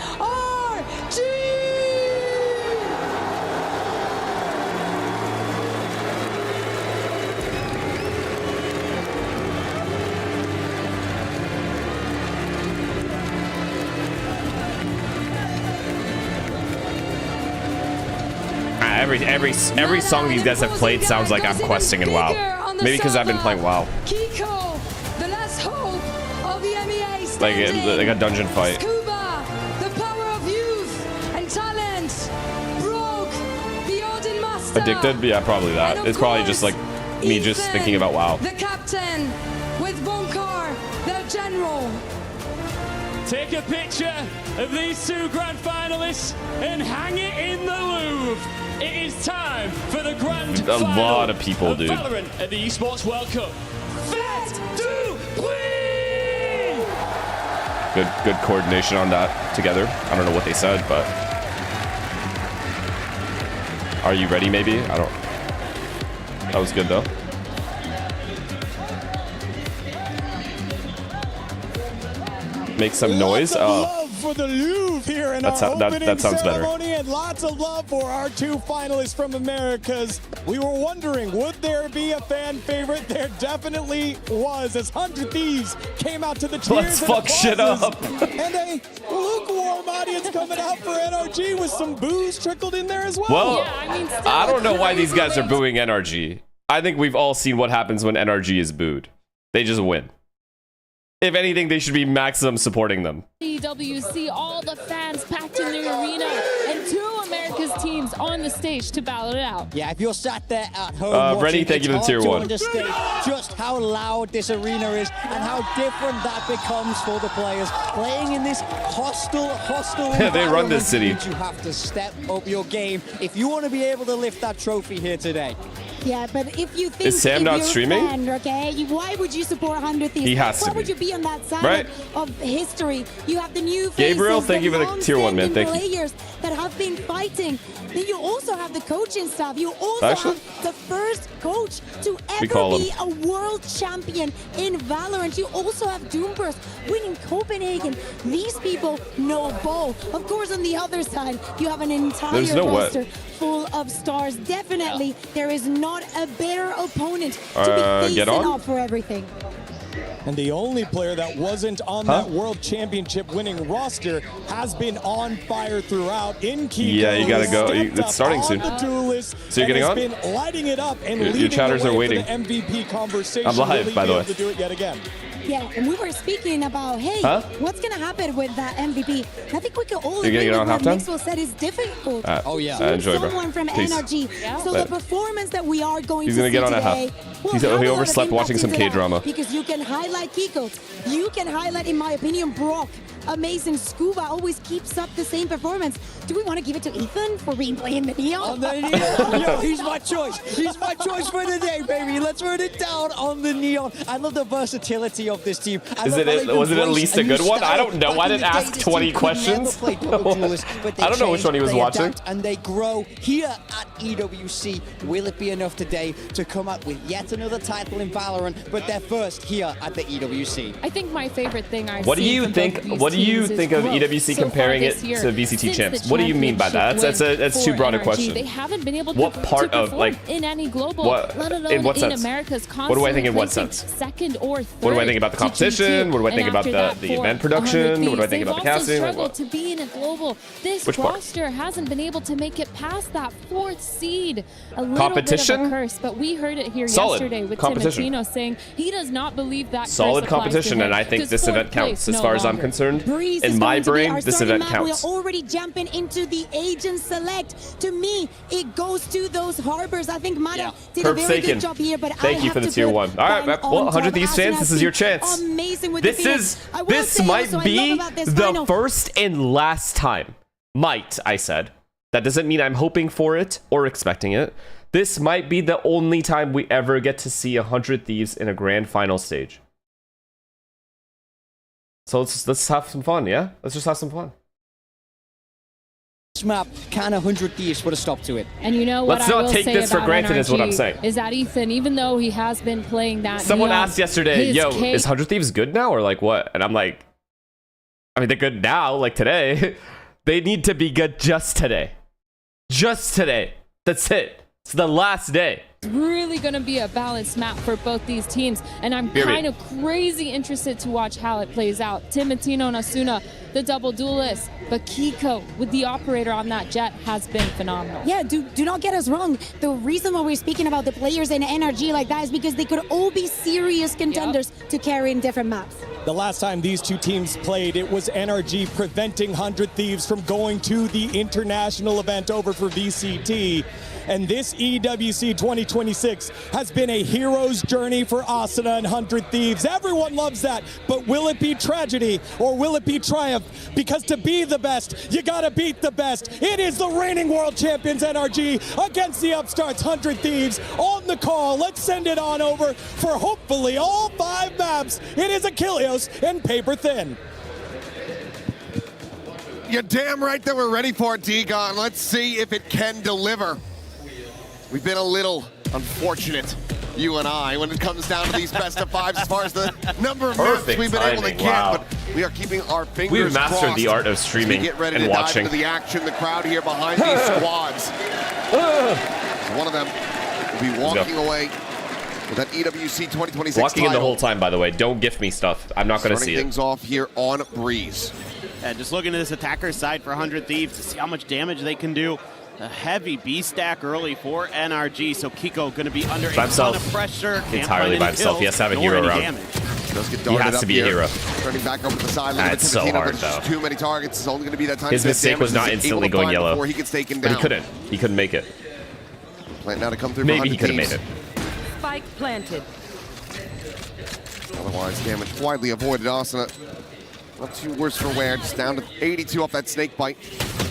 Every song these guys have played sounds like I'm questing in WoW. Maybe because I've been playing WoW. Kiko, the last hope of the MEA Like a dungeon fight. Scuba, the power of youth and talent, broke the Odin Master. Addicted? Yeah, probably that. It's probably just like me just thinking about WoW. The captain with Bonkar, their general. Take a picture of these two grand finalists and hang it in the Louvre. It is time for the grand final. A lot of people, dude. Valorant at the Esports World Cup. Faites du bruit! Good coordination on that together. I don't know what they said, but are you ready? Maybe I don't. That was good though. Make some noise. Love for the Louvre here in That's our that sounds better. ceremony, and lots of love for our two finalists from Americas. We were wondering, would there be a fan favorite? There definitely was, as 100 Thieves came out to the cheers. Let's fuck shit up. And a lukewarm audience coming out for NRG with some boos trickled in there as well. Well, I don't know why these guys are booing NRG. I think we've all seen what happens when NRG is booed. They just win. If anything, they should be maximum supporting them. EWC, all the fans packed in the arena, and two America's teams on the stage to battle it out. Yeah, if you're sat there at home Rennie, watching, thank you for the it's tier hard to one. understate just how loud this arena is and how different that becomes for the players. Playing in this hostile Yeah, they run this city. means you have to step up your game if you want to be able to lift that trophy here today. Yeah, but if you think Is Sam not you're a streaming? fan, okay, why would you support 100 Thieves? He has to Why would be. you be on that side Right. of history? You have the new faces, Gabriel, thank you for the tier one, man. Thank you. players that have been fighting. Then you also have the coaching staff. You also Actually? have the first coach to We ever call be him. a world champion in Valorant. You also have Doomburst winning Copenhagen. These people know ball. Of course, on the other side, you have an entire There's no what. roster full of stars. Definitely, there is not a better opponent to be Get facing on? up for everything. And the only player that wasn't on that World Championship winning roster has been on fire throughout. In Kiko, Yeah, you gotta go. stepped It's starting up soon. on the duelist, So you're and getting has on? been lighting it up and Your leading chatters the are way waiting. for the MVP conversation. I'm live, Will he by be the able way. to do it yet again? Yeah, and we were speaking about, hey, what's going to happen with that MVP? I think we can all You're agree getting it with on what halftime? Mixwell said is difficult. Enjoy, bro. Someone from Peace. NRG. So Later. the performance that we are going He's to gonna see get on at half. today will He have a lot of overslept watching impact some into that, K-drama. Because you can highlight Kiko. You can highlight, in my opinion, Brock. Amazing. Scuba always keeps up the same performance. Do we want to give it to Ethan for replaying the Neon? On the Neon. Yo, he's my choice. He's my choice for the day, baby. Let's run it down on the Neon. I love the versatility of this team. Was it at least a good one? I don't know. I didn't ask 20 questions. I don't know which one he was watching. And they grow here at EWC. Will it be enough today to come up with yet another title in Valorant? But they're first here at the EWC. I think my favorite thing I've What do seen you from think? both these What do you teams is think of growth EWC so comparing far it this year to VCT since champs? the What do you mean by that? championship That's win too for broad a NRG. question. They haven't been able to, What part to of, perform like, in any global, what- let alone in what in sense? America's What do I think in what constantly sense? placing second or third. What do I think about the to competition? G2, What do I think and about after the that, event for production? 100 What do I think Thieves, about the they've also casting? Like struggled what? to be in a global. This Which part? roster hasn't been able to make it past that fourth seed. A little Competition? bit of a curse, but we heard it here Solid. yesterday with Competition. Timotino saying he does not believe that Solid curse applies to competition, him, and I think 'cause this fourth event counts place as no far as I'm longer. concerned. Breeze In is my going to be brain, our this starting event map. counts. We're already jumping into the Agent Select. To me, it goes to those harbors. I think Mada did a very Herb good job here, but Thank I you have for the to tier put 1. All right, Bang well, on 100 top. Thieves Aston fans, has this is your been chance. Amazing with This the finish. is I will this say might also, I be love about this the final. first and last time. Might, I said. That doesn't mean I'm hoping for it or expecting it. This might be the only time we ever get to see 100 Thieves in a grand final stage. So let's have some fun, yeah? Let's just have some fun. This map, can 100 Thieves put a stop to it? And you know what Let's I not will take say this for about granted is what I'm NRG saying. Is that Ethan, even though he has been playing that Someone Neon, asked yesterday, his yo, cake- is 100 Thieves good now or like what? And I'm like, I mean, they're good now, like today. They need to be good just today. Just today. That's it. It's the last day. It's really going to be a balanced map for both these teams, and I'm kind of crazy interested to watch how it plays out. Timotino and Asuna, the double duelists, but Kiko with the operator on that jet has been phenomenal. Yeah, do not get us wrong. The reason why we're speaking about the players in NRG like that is because they could all be serious contenders to carry in different maps. The last time these two teams played, it was NRG preventing 100 Thieves from going to the international event over for VCT. And this EWC 2026 has been a hero's journey for Asuna and 100 Thieves. Everyone loves that, but will it be tragedy or will it be triumph? Because to be the best, you gotta beat the best. It is the reigning world champions NRG against the upstarts 100 Thieves on the call. Let's send it on over for hopefully all 5 maps. It is Achilles and Paper Thin. You're damn right that we're ready for it, D-Gon. Let's see if it can deliver. We've been a little unfortunate, you and I, when it comes down to these best of 5s as far as the number of maps we've been able to get, but we are keeping our fingers We've mastered crossed the art of streaming as we get ready and to watching. dive into the action, the crowd here behind these squads. So one of them will be walking away with that EWC 2026 Walking in the title. whole time, by the way. Don't gift me stuff. I'm not going to see it. Things off here on Breeze. And just looking at this attacker side for 100 Thieves to see how much damage they can do. A heavy B stack early for NRG, so Kiko going to be under a ton of pressure. Entirely by himself. He has to have a hero around. He has to be a hero. Turning back over to the side. That's so hard, though. Too many targets. It's only going to be that time. His mistake was not instantly going yellow. Before he gets taken but down. he couldn't. He couldn't make it. Plant now to come through. Maybe he could have made it. Spike planted. Otherwise, damage widely avoided. Asuna not too worse for wear. Just down to 82 off that snake bite.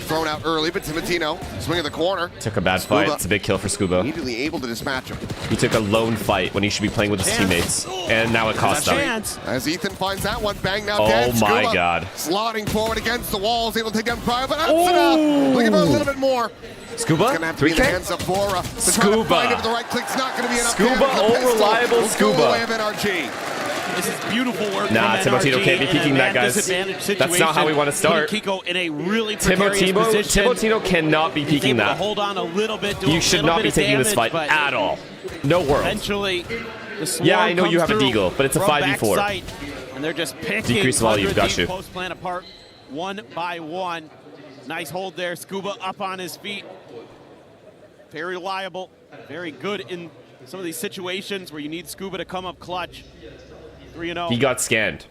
Thrown out early, but Timotino swing in the corner. Took a bad fight. It's a big kill for Scuba. Immediately able to dispatch him. He took a lone fight when he should be playing with his teammates, and now it cost him. As Ethan finds that one, bang now. Oh dead. my Scuba God! Slotting forward against the walls, able to take down Cryo, but Asuna looking for a little bit more. Scuba, it's gonna have to be in the hands of Bora. Scuba. Find him with the right click's not going to be enough. Scuba, unreliable Scuba. Go away of NRG. This is beautiful work. Nah, Timotino can't be peeking that, guys. That's not how we want to start. Kiko in a really precarious position. Timotino cannot be peeking that. Hold on a little bit. You should not be taking this fight at all. No world. Eventually, the swarm yeah, I know you have a comes deagle, but it's a from 5v4. backside, and they're just picking. Decrease volume, got you. Post plan apart, one by one. Nice hold there. Scuba up on his feet. Very reliable, very good in some of these situations where you need Scuba to come up clutch. 3-0. He got scanned.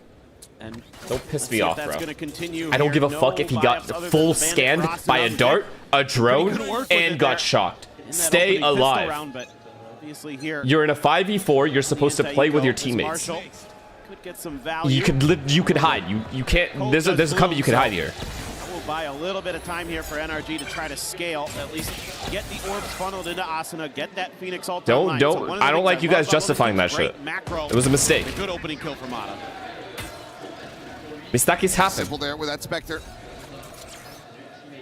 And don't piss me off, bro. Continue I don't give a fuck if he got full scanned by a dart, a drone, and got shocked. Stay alive. You're in a 5v4. You're supposed to play with your teammates. Could get some value. You could hide. You can't. There's a company you can hide here. We'll buy a little bit of time here for NRG to try to scale, at least get the orbs funneled into Asuna, get that Phoenix ult online. I don't like you guys justifying that shit. Macro. It was a mistake. A good opening kill from Mata. Mistakes happen. Simple there with that Spectre.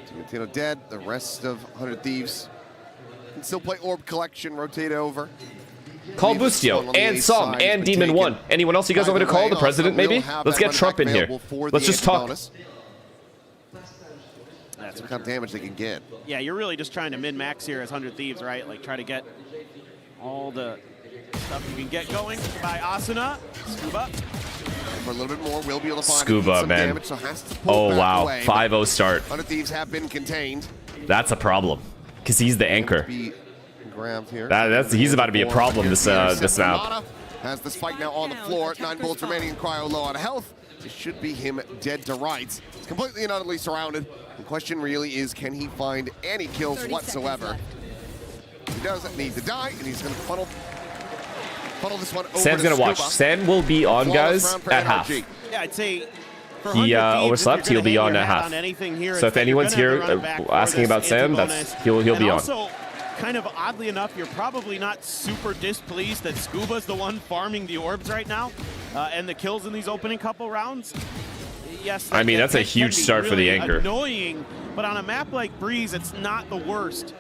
Timotino dead. The rest of 100 Thieves can still play orb collection, rotate over. Call Bustio and Som and Demon 1. Anyone else you guys want me to call? The president, maybe? Let's get Trump in here. Let's just talk. That's what kind of damage they can get. Yeah, you're really just trying to min-max here as 100 Thieves, right? Like, try to get all the stuff you can get going by Asuna. Scuba. For a little bit more, we'll be able to find Scuba, some man. damage, so has to pull back wow. away, 5-0 start. 100 Thieves have been contained. That's a problem, because he's the anchor. Here. He's about to be a problem this map. Has this fight now on the floor. 9 bullets remaining in Cryo, low on health. It should be him dead to rights. He's completely and utterly surrounded. The question really is, can he find any kills whatsoever? He doesn't need to die, and he's going to funnel this one over. Sam's going to watch. Sam will be on, guys, at half. Yeah, I'd say he overslept. He'll be on at half. So if anyone's here asking about Sam, he'll be on. Also, kind of oddly enough, you're probably not super displeased that Scuba's the one farming the orbs right now and the kills in these opening couple rounds. Yes, I mean, that's a huge start for the anchor. Annoying, but on a map like Breeze, it's not the worst.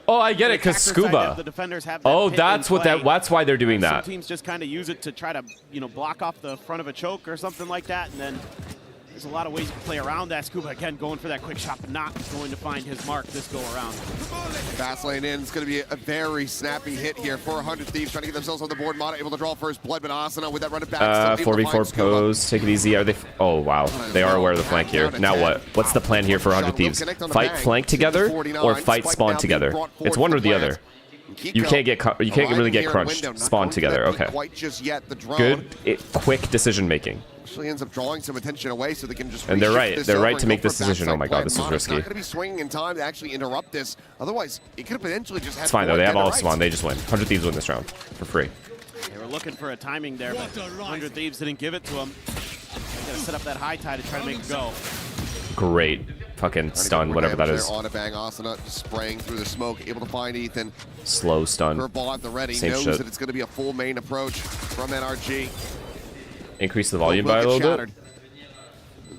Oh, I get it, because Scuba. Oh, that's why they're doing that. Some teams just kind of use it to try to, block off the front of a choke or something like that, and then There's a lot of ways you can play around that. Scuba, again, going for that quick shot, but not going to find his mark this go around. Fast lane in. It's going to be a very snappy hit here for 100 Thieves, trying to get themselves on the board. Mata able to draw first blood, but Asuna with that run it back. 4v4 pose. Take it easy. Are they? Oh, wow. They are aware of the flank here. Now what? What's the plan here for 100 Thieves? Fight flank together or fight spawn together? It's one or the other. You can't really get crunched. Spawn together. Okay. Good. Quick decision making. Actually ends up drawing some attention away, so they can just. And they're right. They're right to make this decision. Oh my god, this is risky. Not going to be swinging in time to actually interrupt this. Otherwise, it could have potentially just had. It's fine though. They have all spawn. They just win. 100 Thieves win this round for free. They were looking for a timing there, but 100 Thieves didn't give it to them. They're gonna set up that high tide to try to make it go. Great. Fucking stun, whatever that is. On a bang, Asuna just spraying through the smoke, able to find Ethan. Slow stun. Furball at the ready, Same knows shit. that it's going to be a full main approach from NRG. Increase the volume by a little bit.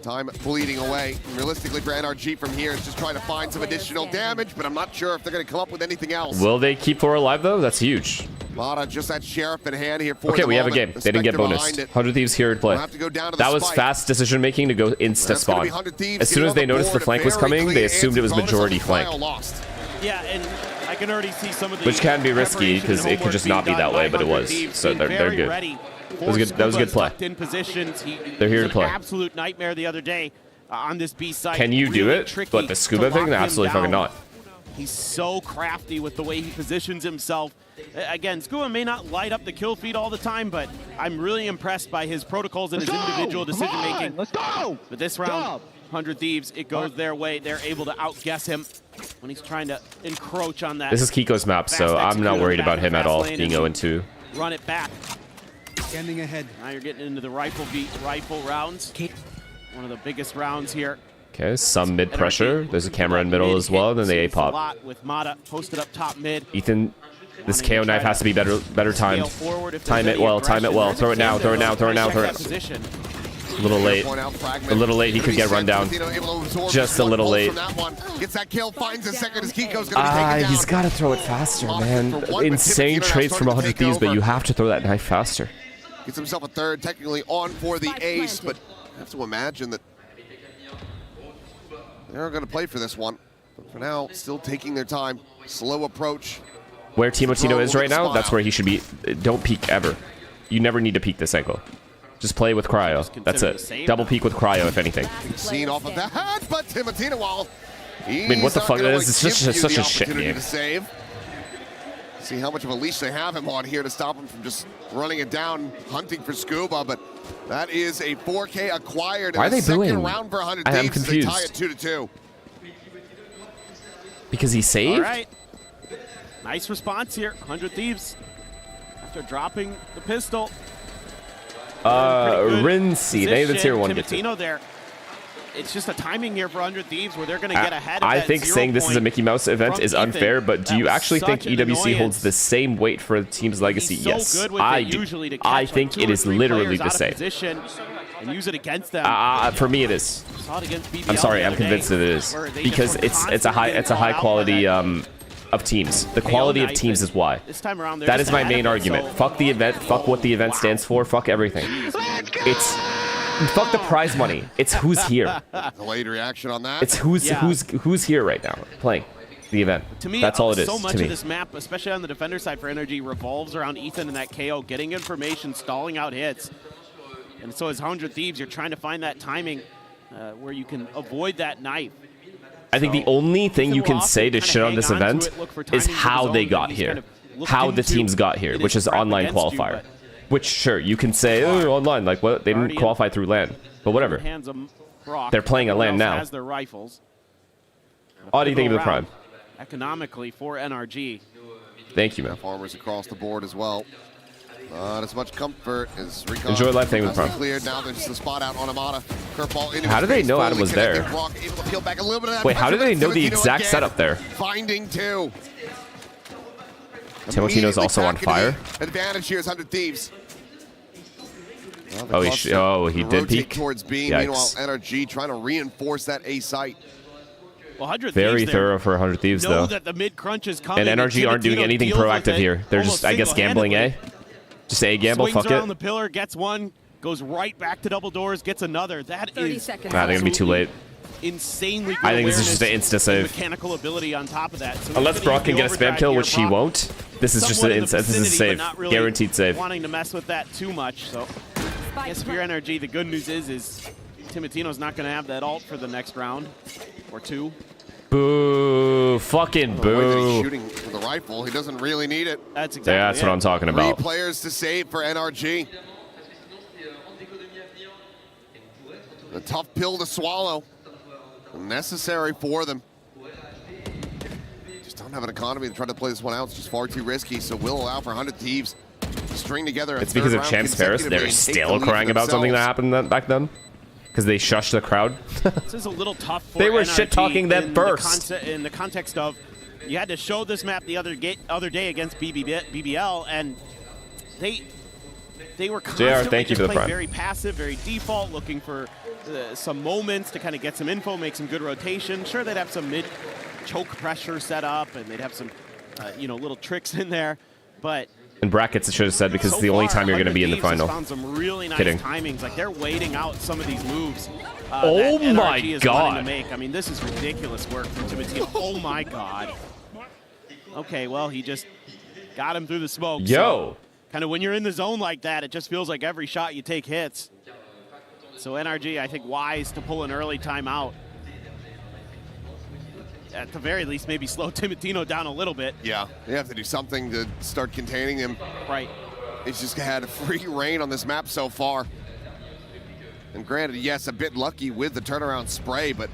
Time bleeding away. Realistically for NRG from here, it's just trying to find some additional damage, but I'm not sure if they're going to come up with anything else. Will they keep 4 alive though? That's huge. Mata just that sheriff in hand here for Okay, the we have a moment. game. They didn't get bonus. 100 Thieves here to play. We'll have to go down to the That was spike. fast decision making to go insta spawn. As soon as they noticed the flank was coming, they assumed it was majority flank. Yeah, and I can already see some of the Which can be risky because it could just not be that way, but it was. So they're good. That was good. That was a good play. In positions. They're here to play. Absolute nightmare the other day on this B site. Can you do it? But the scuba thing? Absolutely fucking not. He's so crafty with the way he positions himself. Again, Scuba may not light up the kill feed all the time, but I'm really impressed by his protocols and his individual decision-making. Let's go! But this round, 100 Thieves, it goes their way. They're able to outguess him when he's trying to encroach on that. This is Kiko's map, so I'm not worried about him at all being 0-2. Run it back. Standing ahead. Now you're getting into the rifle rounds. One of the biggest rounds here. Okay, some mid pressure. There's a camera in middle as well, then the A pop. Lot with Mata posted up top mid. Ethan, this KO knife has to be better timed. Time it well, time it well. Throw it now, throw it now, throw it now, throw it. A little late. A little late, he could get run down. Just a little late. Gets that kill, finds a second as Kiko's gonna be taken down. He's got to throw it faster, man. Insane trades from 100 Thieves, but you have to throw that knife faster. Gets himself a third, technically on for the ace, but I have to imagine that they're going to play for this one. But for now, still taking their time. Slow approach. Where Timotino is right now, that's where he should be. Don't peek ever. You never need to peek this angle. Just play with cryo. That's it. Double peek with cryo, if anything. Seen off of that, but Timotino, while I mean, what the fuck? This is such a shit game. To save. See how much of a leash they have him on here to stop him from just running it down, hunting for Scuba, but that is a 4K acquired in the second round for 100 I am Thieves. confused. They tie it 2-2. Because he saved? All right. Nice response here. 100 Thieves after dropping the pistol. Rincy. They have the tier 1 get Timotino there. It's just a timing here for 100 Thieves where they're going to get ahead of I that think 0 saying this is a Mickey Mouse event is unfair, but do you actually think such an EWC holds the same weight for the team's legacy? He's so Yes, good with I it do. usually to I catch think like it is 2 or 3 literally players the out of same. position and use it against them. For me, it is. Saw it against BBL I'm sorry, the I'm other convinced day, that it is where they because just were it's a high quality of teams. The quality of knife teams it. is why. This time around, they're That just is my ahead main of it, argument. so- Fuck the event. Fuck what the event stands for. Fuck everything. It's fuck the prize money. It's who's here. Delayed reaction on that. It's who's here right now playing the event. To me, that's all it is. so much to me. of this map, especially on the defender side for NRG, revolves around Ethan and that KO, getting information, stalling out hits. And so as 100 Thieves, you're trying to find that timing where you can avoid that knife. I think the only thing you can say to shit on this event is how they got here, how the teams got here, which is online qualifier. Which, sure, you can say, oh, online, like, what? They didn't qualify through LAN. But whatever. They're playing at LAN now. Has their rifles. What do you think of the Prime? Economically for NRG. Thank you, man. Farmers across the board as well. Not as much comfort as Recon. Enjoy life thing with Prime. Cleared now. There's the spot out on Amata. Curveball into How do they know Adam was there? Wait, how do they know the exact setup there? Finding 2. Timotino's also on fire. Advantage here is 100 Thieves. He did peek. Towards B. Yikes. Meanwhile, NRG trying to reinforce that A site. Well, 100 Very Thieves thorough for 100 Thieves, know though. that the mid crunch is coming. And NRG aren't doing anything proactive here. They're just, I guess, gambling A. Just A gamble, Swings fuck around it. the pillar, gets one, goes right back to double doors, gets another. That is seconds. I think it'd be too late. Insanely good I think this is just an insta save. mechanical ability on top of that. So Unless Brock can get a spam kill, which he won't. This is just an insta. This is a save. Really Guaranteed save. Wanting to mess with that too much. So I guess for your NRG, the good news is Timotino's not going to have that ult for the next round or two. Boo. Fucking The way that he's boo. shooting with the rifle, he doesn't really need it. That's exactly Yeah, that's what I'm talking about. 3 players to save for NRG. A tough pill to swallow. Necessary for them. Just don't have an economy to try to play this one out. It's just far too risky, so we'll allow for 100 Thieves to string together. It's because of Champs Paris. They're still crying about something that happened back then. Because they shushed the crowd. This is a little tough for They were NRG shit-talking them first. In the context of, you had to show this map the other day against BBL, and they were constantly thank you just for the playing prime. very passive, very default, looking for some moments to kind of get some info, make some good rotation. Sure, they'd have some mid-choke pressure set up, and they'd have some little tricks in there, but In brackets, it should have said because it's the only time you're going to be in the final. found some really nice Kidding. timings. Like, they're waiting out some of these moves. Oh that my NRG is God. wanting to make. I mean, this is ridiculous work from Timotino. Oh my God. Okay, well, he just got him through the smoke. Yo. So, kind of when you're in the zone like that, it just feels like every shot you take hits. So NRG, I think, wise to pull an early timeout. At the very least, maybe slow Timotino down a little bit. Yeah, they have to do something to start containing him. Right. He's just had a free reign on this map so far. And granted, yes, a bit lucky with the turnaround spray, but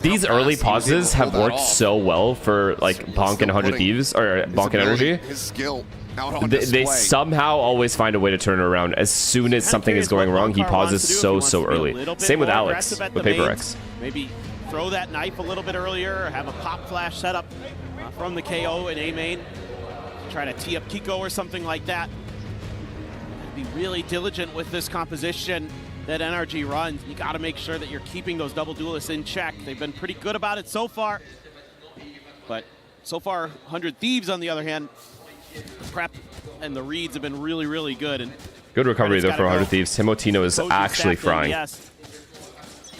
These early pauses have worked so well for like Bonk and 100 Thieves, or Bonk and Energy. His skill out on They display. somehow always find a way to turn it around. As soon as something is going wrong, he pauses so early. Same with Alex, with Paper X. Maybe throw that knife a little bit earlier, or have a pop flash set up from the KO in A main. Try to tee up Kiko or something like that. Be really diligent with this composition that NRG runs. You got to make sure that you're keeping those double duelists in check. They've been pretty good about it so far. But so far, 100 Thieves, on the other hand, the prep and the reads have been really, really good. And Good recovery though for 100 Thieves. Timotino is Koji actually stepped in, frying. Yes.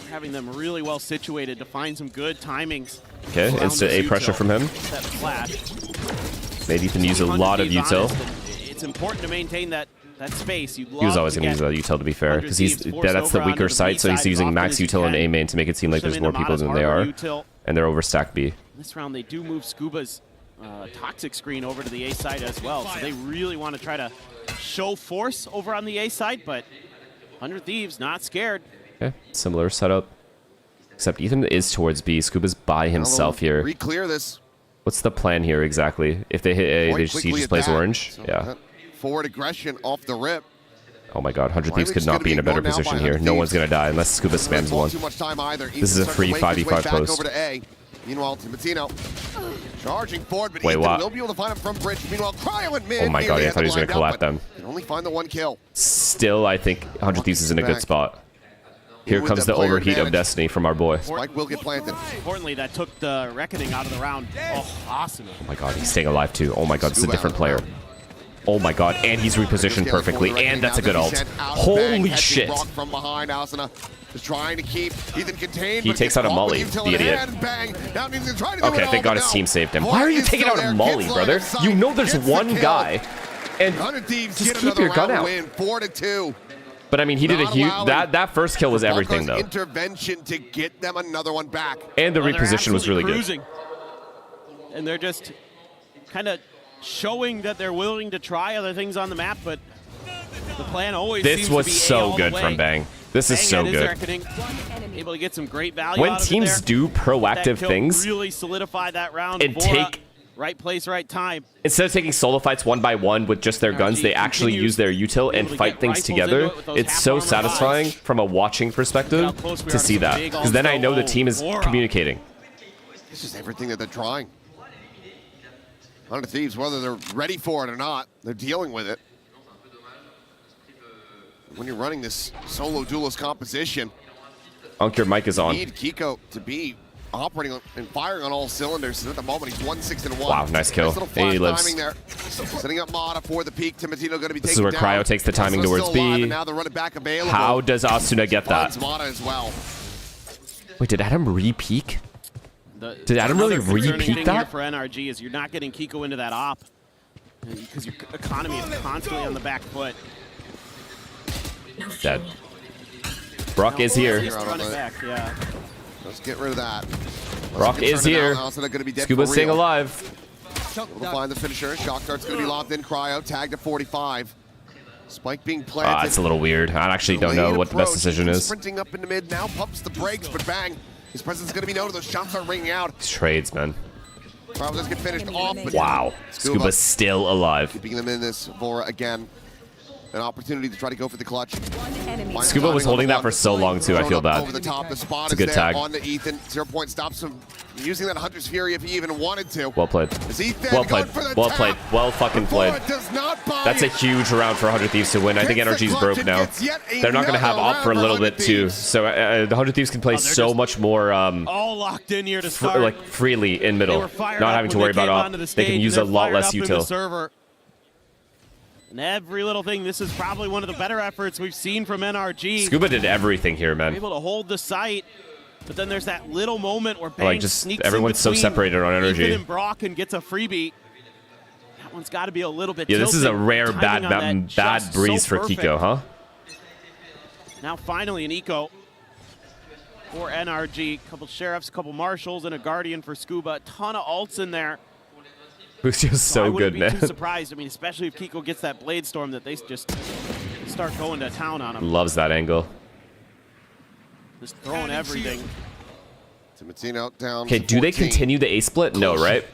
Having them really well situated to find some good timings. Okay, around instant this A pressure util. from him. That flash. Made Ethan use a lot of util. It's important to maintain that space. You'd He was love always to going to get use that util, to be fair, 100 because Thieves forced that's the over weaker onto the side, B so he's side using as max often as util you in can. A main to make it seem like Push there's them more into people modest than they harbor are, util. and they're overstacked B. This round, they do move Scuba's toxic screen over to the A side as well, so they really want to try to show force over on the A side, but 100 Thieves not scared. Okay, similar setup. Except Ethan is towards B. Scuba's by himself here. Re-clear this. What's the plan here exactly? If they hit A, Quite he quickly just at plays that. orange? So Yeah. that forward aggression off the rip. Oh my god, 100 Thieves Wiley's could not gonna be in a better ignored now position by here. 100 No one's Thieves. going to die unless Scuba spams one. Too much time either. This is a free 5v5 post. Over to A. Meanwhile, Timotino charging forward, but Wait, Ethan what? will be able to find him from bridge. Meanwhile, Cryo and mid. Oh my god, nearly I thought he was going had to lined collab up, them. but can only find the one kill. Still, I think 100 Thieves is in a good Back. spot. Here With comes the the player overheat of advantage. destiny from our boy. Spike will get planted. Importantly, that took the Reckoning out of the round. Oh, awesome. Oh my god, he's staying alive too. Oh my god, this is a different player. Oh my god, and he's repositioned perfectly, and that's a good ult. Holy shit. From behind, Asuna is trying to keep Ethan contained. He but takes gets out a caught with Molly, util the in idiot. hand, bang. Now Ethan's gonna try to do Okay, it all, thank god but his no. team saved him. Void Why are you is taking still out there. a Molly, Gets brother? line of sight, You know there's gets the one kill. guy, and 100 Thieves just get keep your another gun round out. win, 4-2. But I mean, he did a Not huge. allowing That first kill was everything Bunker's though, intervention to get them another one back. and the Well, they're reposition was really absolutely good. cruising. And they're just kind of showing that they're willing to try other things on the map, but the plan always This seems was to be A so all the good way. from Bang. This is Bang so had his good. Reckoning, able to get some great value When out of it teams there. do That proactive kill things really solidify that round and Vora, take, right place, right time. instead of taking solo fights one by one with just their guns, they actually use their util and fight things together. It's so satisfying from a watching perspective to see that, because then I know the team is communicating. This is everything that they're trying. 100 Thieves, whether they're ready for it or not, they're dealing with it. When you're running this solo duelist composition, Unk, your mic is you on. need Kiko to be operating and firing on all cylinders. And at the moment, he's 1-6-1. Wow, nice kill. Nice little And he flash lives. timing there. Setting up Mata for the peak. Timotino going to be taken down. This is where Cryo takes the timing Asuna's towards still alive, B. and now the running back available. How does Asuna get that? Finds Mata as well. Wait, did Adam re-peak? Did Adam Another really concerning re-peak thing here that? for NRG is you're not getting Kiko into that op because your economy is constantly on the back foot. Dead. Brock is here. Running back, yeah. Let's get rid of that. Brock is here. Scuba's staying alive. We'll find the finisher. Shock dart's going to be locked in. Cryo tagged at 45. Spike being planted. It's a little weird. I actually don't know what the best decision is. Sprinting up into mid now, pumps the brakes, but bang. His presence is going to be noted. Those shots are ringing out. These trades, man. Cryo does get finished off. But Wow. Scuba's still alive. Keeping them in this. Vora again. An opportunity to try to go for the clutch. Scuba was holding that for so long, too. I feel bad. Over the top. The spot It's a good is there tag. on the Ethan. 0 point stops him using that Hunter's Fury if he even wanted to. Well played. Is Ethan Well played. going for the Well tap? played. Well fucking played. Vora does not buy That's a it. huge round for 100 Thieves to win. I think Gets the NRG's clutch broke and now. gets yet They're not going to have another op for a round little 100 bit too. Thieves. So the 100 Thieves can play so much more All locked in here to start. like freely in middle, were fired not up having to when worry they about came op. onto the They can stage, use and a they're lot fired less up in the util. server. And every little thing, this is probably one of the better efforts we've seen from NRG. Scuba did everything here, They're man. able to hold the site, but then there's that little moment where Bang Like just sneaks everyone's so in between separated on Ethan energy. and Brock and gets a freebie. That one's got to be a little bit Yeah, this is a tilted. rare Timing on that bad just breeze so for perfect. Kiko, huh? Now finally an eco for NRG. Couple sheriffs, couple marshals, and a guardian for Scuba. A ton of alts in there. Who's just I so wouldn't good, be man. too surprised. I mean, especially if Kiko gets that blade storm, that they just start going to town on him. Loves that angle. Just throwing everything. Timotino down. Okay, do they continue the A split? No, right?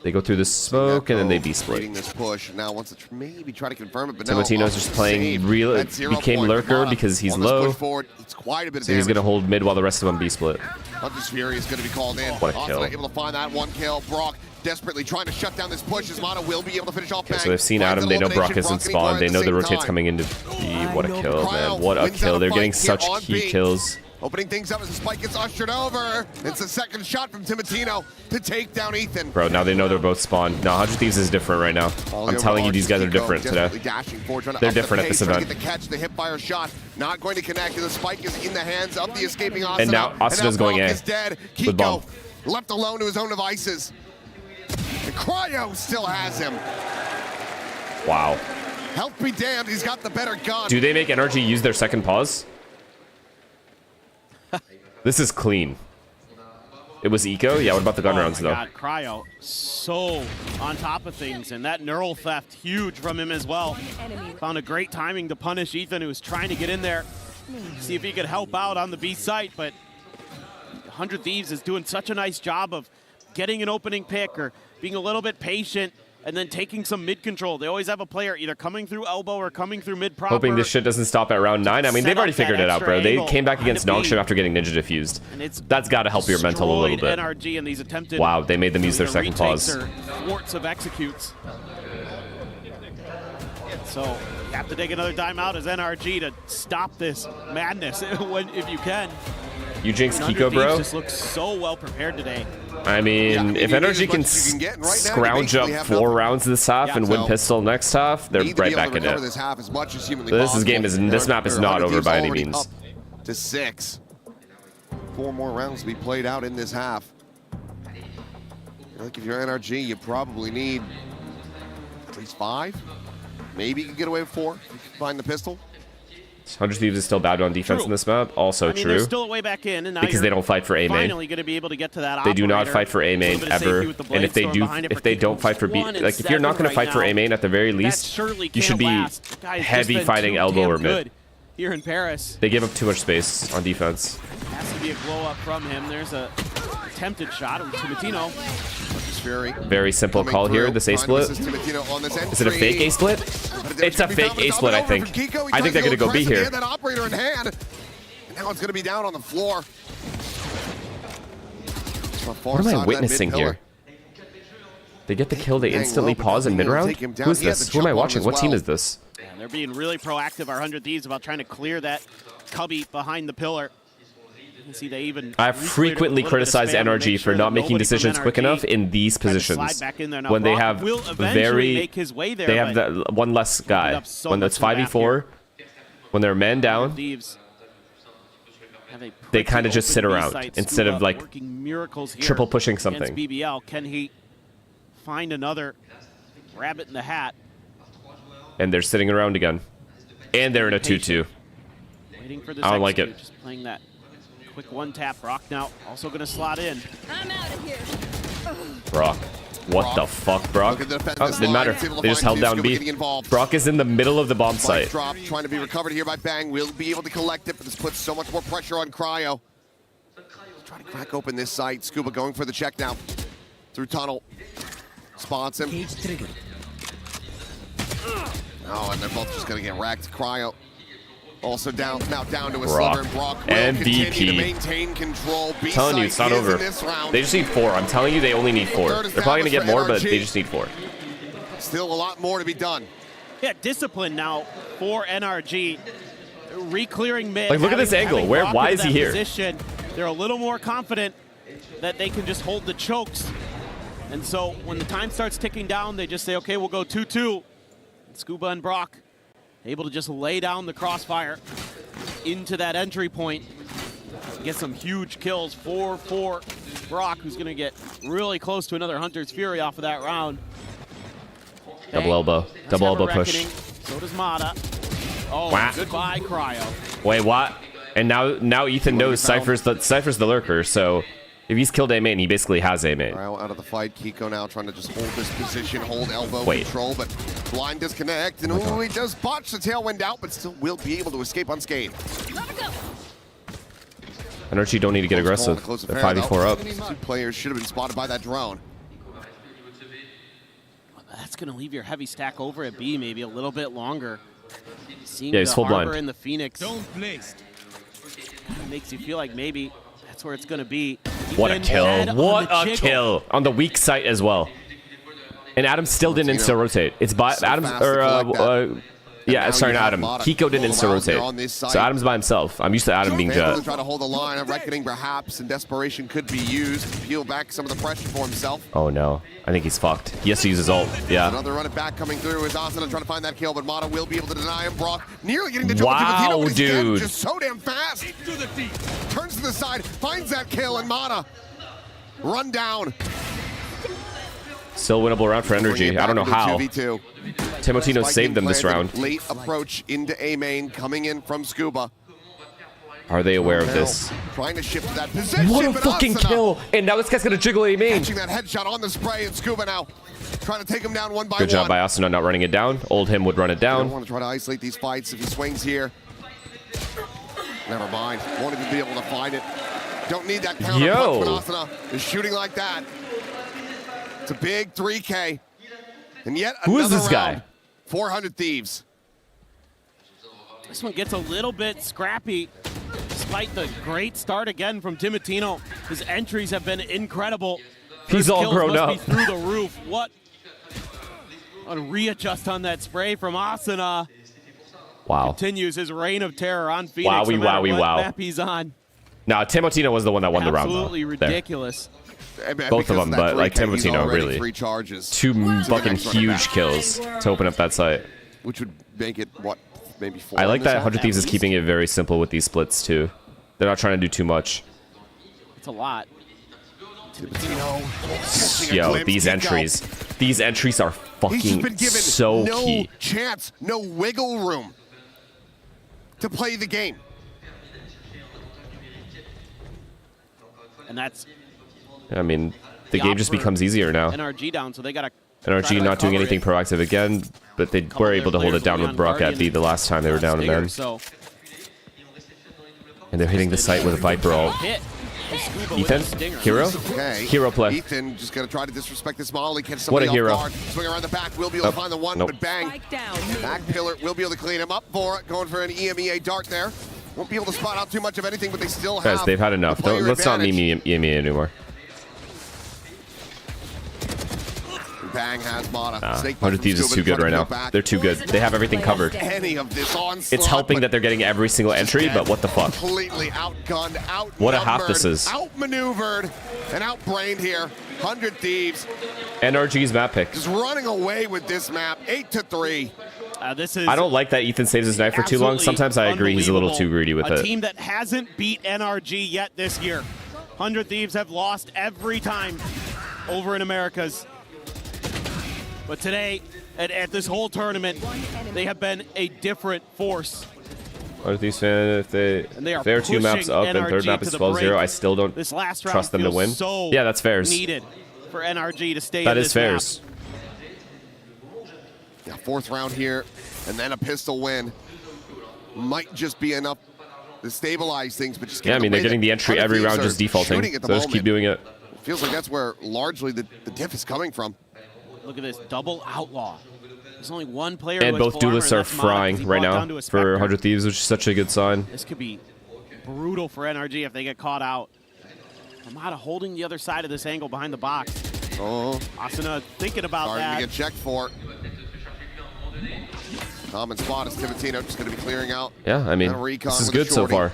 They go through the smoke and then they B split. Leading this push. Now wants to maybe try to confirm it, but no. Timotino's just playing real. That 0 Became point. lurker Mata because he's on this low. push forward. It's quite a bit of So he's damage. gonna hold mid while the rest of them B split. Hunter's Fury is going to be called in. What a Asuna kill. able to find that one kill. Brock desperately trying to shut down this push as Mata will be able to finish off Okay, Bang. so they've seen Finds Adam. an They know Brock elimination. isn't Brock spawned. They getting know going the at the same rotate's time. coming into B. What a kill, man. What a Wins kill. out They're a getting fight such here on key B. kills. Opening things up as the spike gets ushered over. It's the second shot from Timotino to take down Ethan. Bro, now they know they're both spawned. No, 100 Thieves is different right now. I'm telling you, these guys are different today. They're different at this event. Get the catch, the hip fire shot, not going to connect. The spike is in the hands of the escaping Asuna. And now Asuna's going Brock A is dead. with bomb. Kiko left alone to his own devices. And Cryo still has him. Wow. Health be damned, he's got the better gun. Do they make NRG use their second pause? This is clean. It was eco? Yeah, what about the gun rounds, though? God, Cryo so on top of things, and that neural theft huge from him as well. Found a great timing to punish Ethan, who was trying to get in there, see if he could help out on the B site, but 100 Thieves is doing such a nice job of getting an opening pick or being a little bit patient and then taking some mid control. They always have a player either coming through elbow or coming through mid proper. Hoping this shit doesn't stop at round 9. I mean, they've already figured it out, bro. They came back against Nongshim after getting ninja diffused. That's got to help your mental a little bit. NRG and these attempted, Wow, they made them use their second pause. Thwarts of executes. So you have to take another timeout as NRG to stop this madness if you can. You jinx 100 Kiko, bro? Thieves just looks so well prepared today. I mean, if NRG can scrounge up 4 rounds this half and win pistol next half, they're right back in it. This half as much as humanly This possible. this map is not over by any Already means. up to 6. 4 more rounds to be played out in this half. I think if you're NRG, you probably need at least 5. Maybe you can get away with 4 if you can find the pistol. 100 Thieves is still bad on defense in this map. Also I mean, true. they're still a way back in, and now Because they don't fight for A main. Finally going to be able to get to that. They do not operator. fight for A main A little bit of ever. safety with the And if they blade do, storm behind it if for they Kiko. don't fight for B, 1 and like if you're not 7 going to fight for right A main at the very now. least, That surely you should can't be last. Guys, just heavy been fighting too elbow damn or mid. good here in Paris. They give up too much space on defense. Has to be a blow up from him. There's a attempted shot of Timotino. Very simple call here. This A split. Is it a fake A split? It's a fake A split, I think. I think they're going to go B here. That operator in hand. And now it's going to be down on the floor. What am I witnessing here? They get the kill, they instantly pause in mid-round? Who is this? Who am I watching? What team is this? And they're being really proactive, our 100 Thieves, about trying to clear that cubby behind the pillar. See, they even I've frequently criticized NRG for not making decisions quick enough in these positions when they have they have that one less guy. When that's 5v4, when they're man down, they kind of just sit around instead of like triple pushing something. BBL, can he find another rabbit in the hat? And they're sitting around again, and they're in a 2-2. Waiting for this I don't like it. Just playing that quick one tap. Brock now also going to slot in. I'm out of here. Brock. What the fuck, Brock? Oh, didn't matter. They just held down B. Brock is in the middle of the bomb site. Drop trying to be recovered here by Bang. Will be able to collect it, but this puts so much more pressure on Cryo. Trying to crack open this site. Scuba going for the check now. Through tunnel. Spots him. Oh, and they're both just going to get wrecked. Cryo also down to a Brock. Silver, and Brock will MVP. continue to maintain control. I'm telling you, it's not over. They just need 4. I'm telling you, they only need 4. They're probably going to get more, but they just need 4. Still a lot more to be done. Yeah, discipline now for NRG. Re-clearing mid. Like, look at this angle. Why is he here? Position, they're a little more confident that they can just hold the chokes. And so when the time starts ticking down, they just say, okay, we'll go 2-2. Scuba and Brock able to just lay down the crossfire into that entry point. Get some huge kills for Brock, who's going to get really close to another Hunter's Fury off of that round. Double elbow. Double elbow push. So does Mata. Oh, goodbye, Cryo. Wait, what? And now Ethan knows Cypher's the lurker, so if he's killed A-main, he basically has A-main. Cryo out of the fight. Kiko now trying to just hold this position, hold elbow control, but blind disconnect. And he does botch the tailwind out, but still will be able to escape unscathed. NRG don't need to get aggressive. They're 5v4 up. 2 players should have been spotted by that drone. That's going to leave your heavy stack over at B maybe a little bit longer. Seeing Yeah, he's the full Harbor blind. and the Phoenix makes you feel like maybe that's where it's going to be. What a kill. What a kill. On the weak site as well. And Adam still didn't insta-rotate. It's by Adam's, yeah, sorry, not Adam. Kiko didn't insta-rotate. So Adam's by himself. I'm used to Adam being jet. Try to hold the line. A reckoning perhaps and desperation could be used to peel back some of the pressure for himself. Oh no. I think he's fucked. He has to use his ult. Yeah. Another run it back coming through is Asuna trying to find that kill, but Mata will be able to deny him. Brock nearly getting the jump. Wow, dude. Just so damn fast. Turns to the side, finds that kill, and Mata run down. Still winnable round for NRG. I don't know how. Timotino saved them this round. Late approach into A-main coming in from Scuba. Are they aware of this? Trying to shift to that position. What a fucking kill! And now this guy's gonna jiggle A-main. Catching that headshot on the spray, and Scuba now trying to take him down one by one. Good job by Asuna not running it down. Old him would run it down. I want to try to isolate these fights if he swings here. Never mind. Won't even be able to find it. Don't need that counter punch, but Asuna is shooting like that. It's a big 3K. And yet who is this round. guy? 400 Thieves. This one gets a little bit scrappy, despite the great start again from Timotino. His entries have been incredible. He's all grown up. Be through the roof. What a readjust on that spray from Asuna. Wow. Continues his reign of terror on Phoenix. Wowie, no wowie, what wow. map he's on. No, Timotino was the one that won the round, though. Absolutely ridiculous. Both of them, but like Timotino, really. 3 charges. 2 fucking huge kills to open up that site. Which would make it, what, maybe 4? I like that 100 Thieves is keeping it very simple with these splits, too. They're not trying to do too much. It's a lot. Yo, these entries. These entries are fucking so key. No chance, no wiggle room to play the game. And that's... I mean, the game just becomes easier now. NRG down, so they got to... NRG not doing anything proactive again, but they were able to hold it down with Brock at B the last time they were down in them. And they're hitting the site with a Viper ult. Ethan? Hero? Okay. Hero play. Ethan just going to try to disrespect this Molly. What a hero. Swing around the back. Will be able to find the one, but bang. Back pillar will be able to clean him up for it. Going for an EMEA dart there. Won't be able to spot out too much of anything, but they still have. Guys, they've had enough. Let's not meme EMEA anymore. Bang has Mata. 100 Thieves is too good right now. They're too good. They have everything covered. Any of this onslaught, It's helping that they're getting every single entry, but what the fuck? Completely outgunned, outnumbered, What a half this is. outmaneuvered, and outbrained here. 100 Thieves. NRG's map pick. Just running away with this map, 8-3. This is I don't like that Ethan saves his knife for too long. Sometimes I agree he's a little too greedy with a it. team that hasn't beat NRG yet this year. 100 Thieves have lost every time over in Americas. But today, at this whole tournament, they have been a different force. 100 Thieves fan, if they're 2 maps up and third map is 12-0, I still don't This last trust them to round win. feels so Yeah, that's fairs. needed for NRG to stay That in is this map. fairs. Yeah, 4th round here, and then a pistol win. Might just be enough to stabilize things, but just Yeah, I mean, they're getting the entry every round just defaulting. shooting at the So just keep moment. doing it. Feels like that's where largely the diff is coming from. Look at this double outlaw. There's only one player And who has both full armor, duelists and are that's Mata, 'cause frying he right brought now down to a for Spectre. 100 Thieves, which is such a good sign. This could be brutal for NRG if they get caught out. Mata holding the other side of this angle behind the box. Oh. Asuna thinking about Starting that. to get checked for. Common spot is Timotino just going to be clearing out. Yeah, I mean, And a recon this is with a good so shorty. far.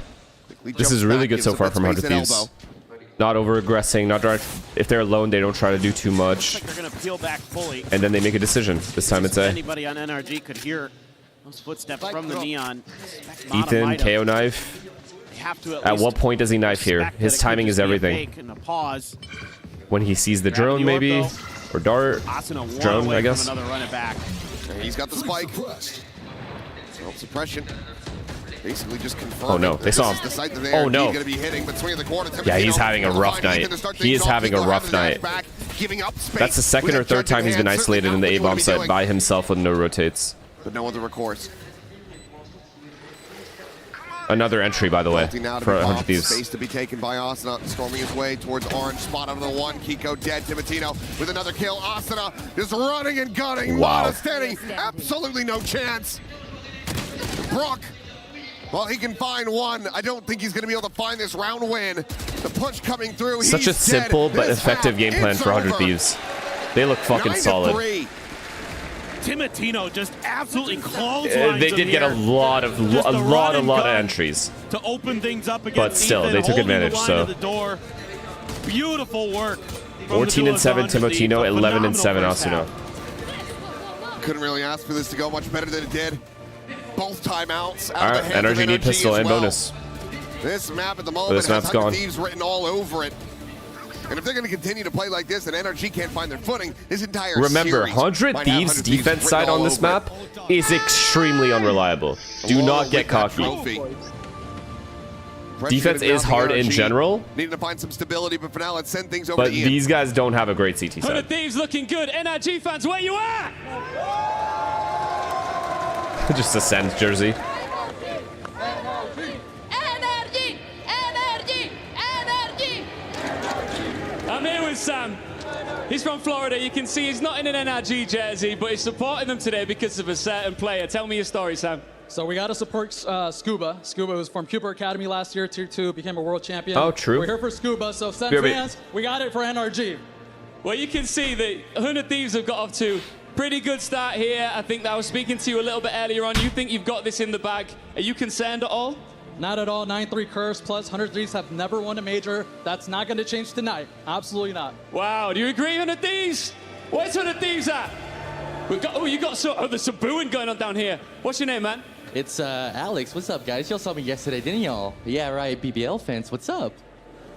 Quickly This jumps is really back, good gives so them far that from space 100 and Thieves. elbow. Not over-aggressing, not trying, if they're alone, they don't try to do too much. They're going to peel back fully. And then they make a decision. This time it's a Anybody on NRG could hear those footsteps from the neon. Mata Ethan, might have. KO knife. They have to At least what point does he knife here? respect that His it could timing just is be a everything. fake and a pause. When he sees the Grab drone, the orb, maybe? though. Or dart? Asuna one Drone, away I guess. from another run it back. And he's got the spike. Self-suppression. Basically just confirmed. Oh no, they saw him. Oh no. Gonna be hitting, but swing of the corner, Yeah, he's Timotino having a able to rough find night. Ethan to start He things is off. having a Kiko rough having his night. back, giving up space That's the second with or that third judging time he's been hand. Certainly isolated in not the what you A-bomb wanna be site doing, by himself with no rotates. but no other recourse. Another entry, by the way, Penalty now to for be 100 popped. Thieves. Space to be taken by Asuna, storming his way towards orange. Spot out of the 1. Kiko dead. Timotino with another kill. Asuna just running and gunning. Wow. Mata standing. Absolutely no chance. Brock, well, he can find one. I don't think he's going to be able to find this round win. The push coming through. Such a He's simple dead. but This effective half, game plan it's for 100 over. Thieves. They look fucking solid. 9-3. Timotino just absolutely clotheslines They him did get a here. lot of Just a run and gun entries. to open things up against But still, Ethan, they took holding advantage, the line so. of the door. Beautiful work. from the 14 and duelist 7 on 100 Thieves. Timotino, A 11 and 7 phenomenal first Asuna. half. Couldn't really ask for this to go much better than it did. Both timeouts out All of right, the hands of NRG need pistol as and well. bonus. This map at the moment This has map's 100 gone. Thieves written all over it. And if they're going to continue to play like this and NRG can't find their footing, this entire Remember, series 100 might have Thieves 100 Thieves defense written side all on this over it. map is extremely unreliable. Do Along not with get that cocky. trophy. Pressure Defense to down is the hard in NRG. general, Needing to find some stability, but for now, let's send things over but to Ian. these guys don't have a great CT 100 side. Thieves looking good. NRG fans, where you at? Just a Sens jersey. NRG! NRG! NRG! I'm here with Sam. He's from Florida. You can see he's not in an NRG jersey, but he's supporting them today because of a certain player. Tell me your story, Sam. So we got to support Scuba. Scuba was from Cooper Academy last year, Tier 2, became a world champion. Oh, true. We're here for Scuba, so Sens Here we- fans, we got it for NRG. Well, you can see that 100 Thieves have got off to pretty good start here. I think that I was speaking to you a little bit earlier on. You think you've got this in the bag. Are you concerned at all? Not at all. 9-3 curse plus 100 Thieves have never won a major. That's not going to change tonight. Absolutely not. Wow, do you agree, 100 Thieves? Where's 100 Thieves at? There's some booing going on down here. What's your name, man? It's Alex. What's up, guys? Y'all saw me yesterday, didn't y'all? Yeah, right. BBL fans. What's up?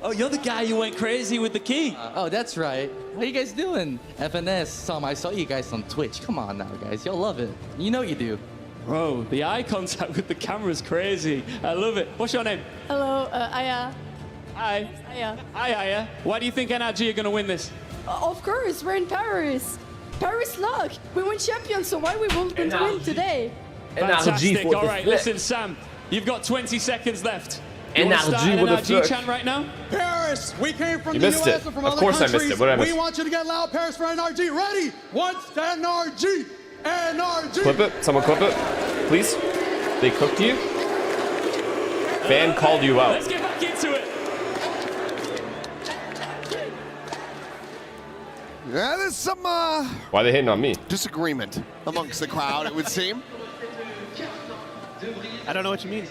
Oh, you're the guy who went crazy with the key. Oh, that's right. How you guys doing? FNS. I saw you guys on Twitch. Come on now, guys. Y'all love it. You know you do. Bro, the eye contact with the camera's crazy. I love it. What's your name? Hello, Aya. Hi. Aya. Hi, Aya. Why do you think NRG are going to win this? Of course, we're in Paris. Paris luck. We win champions, so why we won't win today? Fantastic. All right, listen, Sam. You've got 20 seconds left. You want to start NRG an with a NRG flick. chant right now? Paris, we came from You the missed US it. and from Of other course I countries. missed it. What did I miss? We want you to get loud, Paris, for NRG. Ready? Once NRG. NRG. Clip it. Someone clip it. Please. They cooked you. Fan called you out. Let's get back into it. Yeah, there's some Why are they hitting on me? disagreement amongst the crowd, it would seem. I don't know what you mean.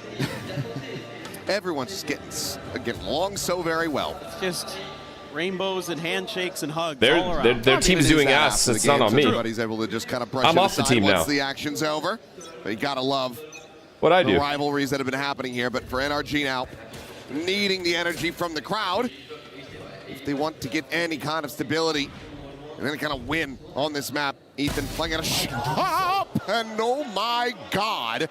Everyone's just getting along so very well. It's just rainbows and handshakes and hugs Their all around. team's doing ass. It's not on me. Everybody's able to just kind of brush I'm it off the aside team once now. the action's over. But you gotta love What I the do. rivalries that have been happening here. But for NRG now, needing the energy from the crowd if they want to get any kind of stability and then kind of win on this map. Ethan playing at a shot, and oh my God,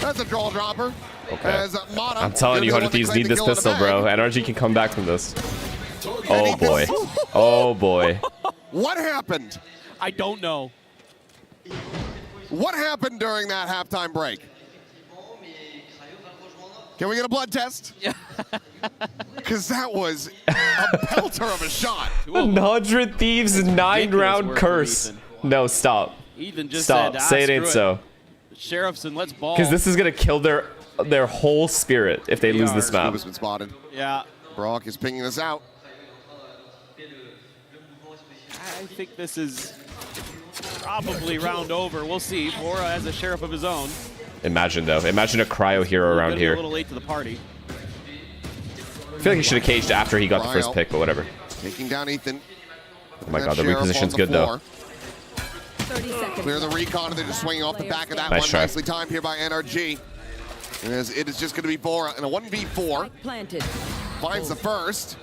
that's a draw dropper. Okay. As Mana, I'm telling you, 100 Thieves need this pistol, bro. NRG can come back from this. Oh boy. Oh boy. What happened? I don't know. What happened during that halftime break? Can we get a blood test? Yeah. Because that was a pelter of a shot. 100 Thieves, 9-round curse. No, stop. Ethan just Stop. said, Say it screw ain't so. Sheriffs and let's ball. Because this is gonna kill their whole spirit if they lose this map. Scuba's been spotted. Yeah. Brock is pinging this out. I think this is probably round over. We'll see. Bora has a sheriff of his own. Imagine though. Imagine a cryo hero around A here. little late to the party. I feel like he should have caged after he got the first pick, but whatever. Taking down Ethan. Oh my God, the reposition's good though. 30 seconds. Clear the recon, and they're just swinging off the back of that Nice one. try. Nicely timed here by NRG. As it is just going to be Bora in a 1v4. Planted. Finds the first.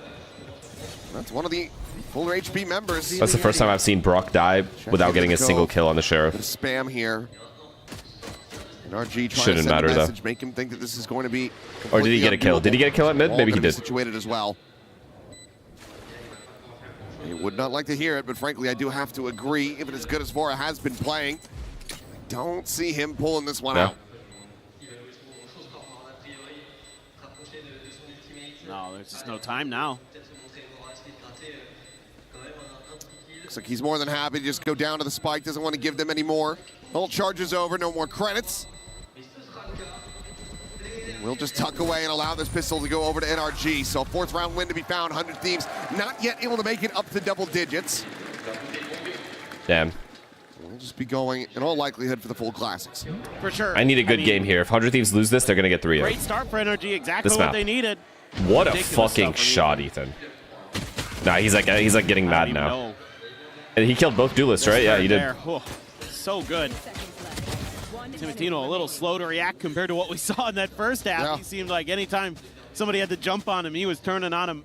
That's one of the fuller HP members. That's the first time I've seen Brock die without getting a single kill on the sheriff. Spam here. NRG trying to Shouldn't send matter a though. message, make him think that this is going to be. Or did he get a kill? Did he get a kill at mid? All Maybe he gonna be did. Situated as well. I would not like to hear it, but frankly, I do have to agree. Even as good as Vora has been playing, don't see him pulling this one out. No, there's just no time now. Looks like he's more than happy to just go down to the spike. Doesn't want to give them any more. Whole charge is over. No more credits. We'll just tuck away and allow this pistol to go over to NRG. So 4th round win to be found. 100 Thieves not yet able to make it up to double digits. Damn. We'll just be going, in all likelihood, for the full classics. For sure. I need a good game here. If 100 Thieves lose this, they're gonna get 3-0. Great start for NRG. Exactly This what map. they needed. What a Ridiculous fucking stuff shot, Ethan. Nah, he's like getting mad now. And he killed both duelists, right? Yeah, he did. There. Oh, so good. Timotino a little slow to react compared to what we saw in that first half. Yeah. He seemed like anytime somebody had to jump on him, he was turning on him.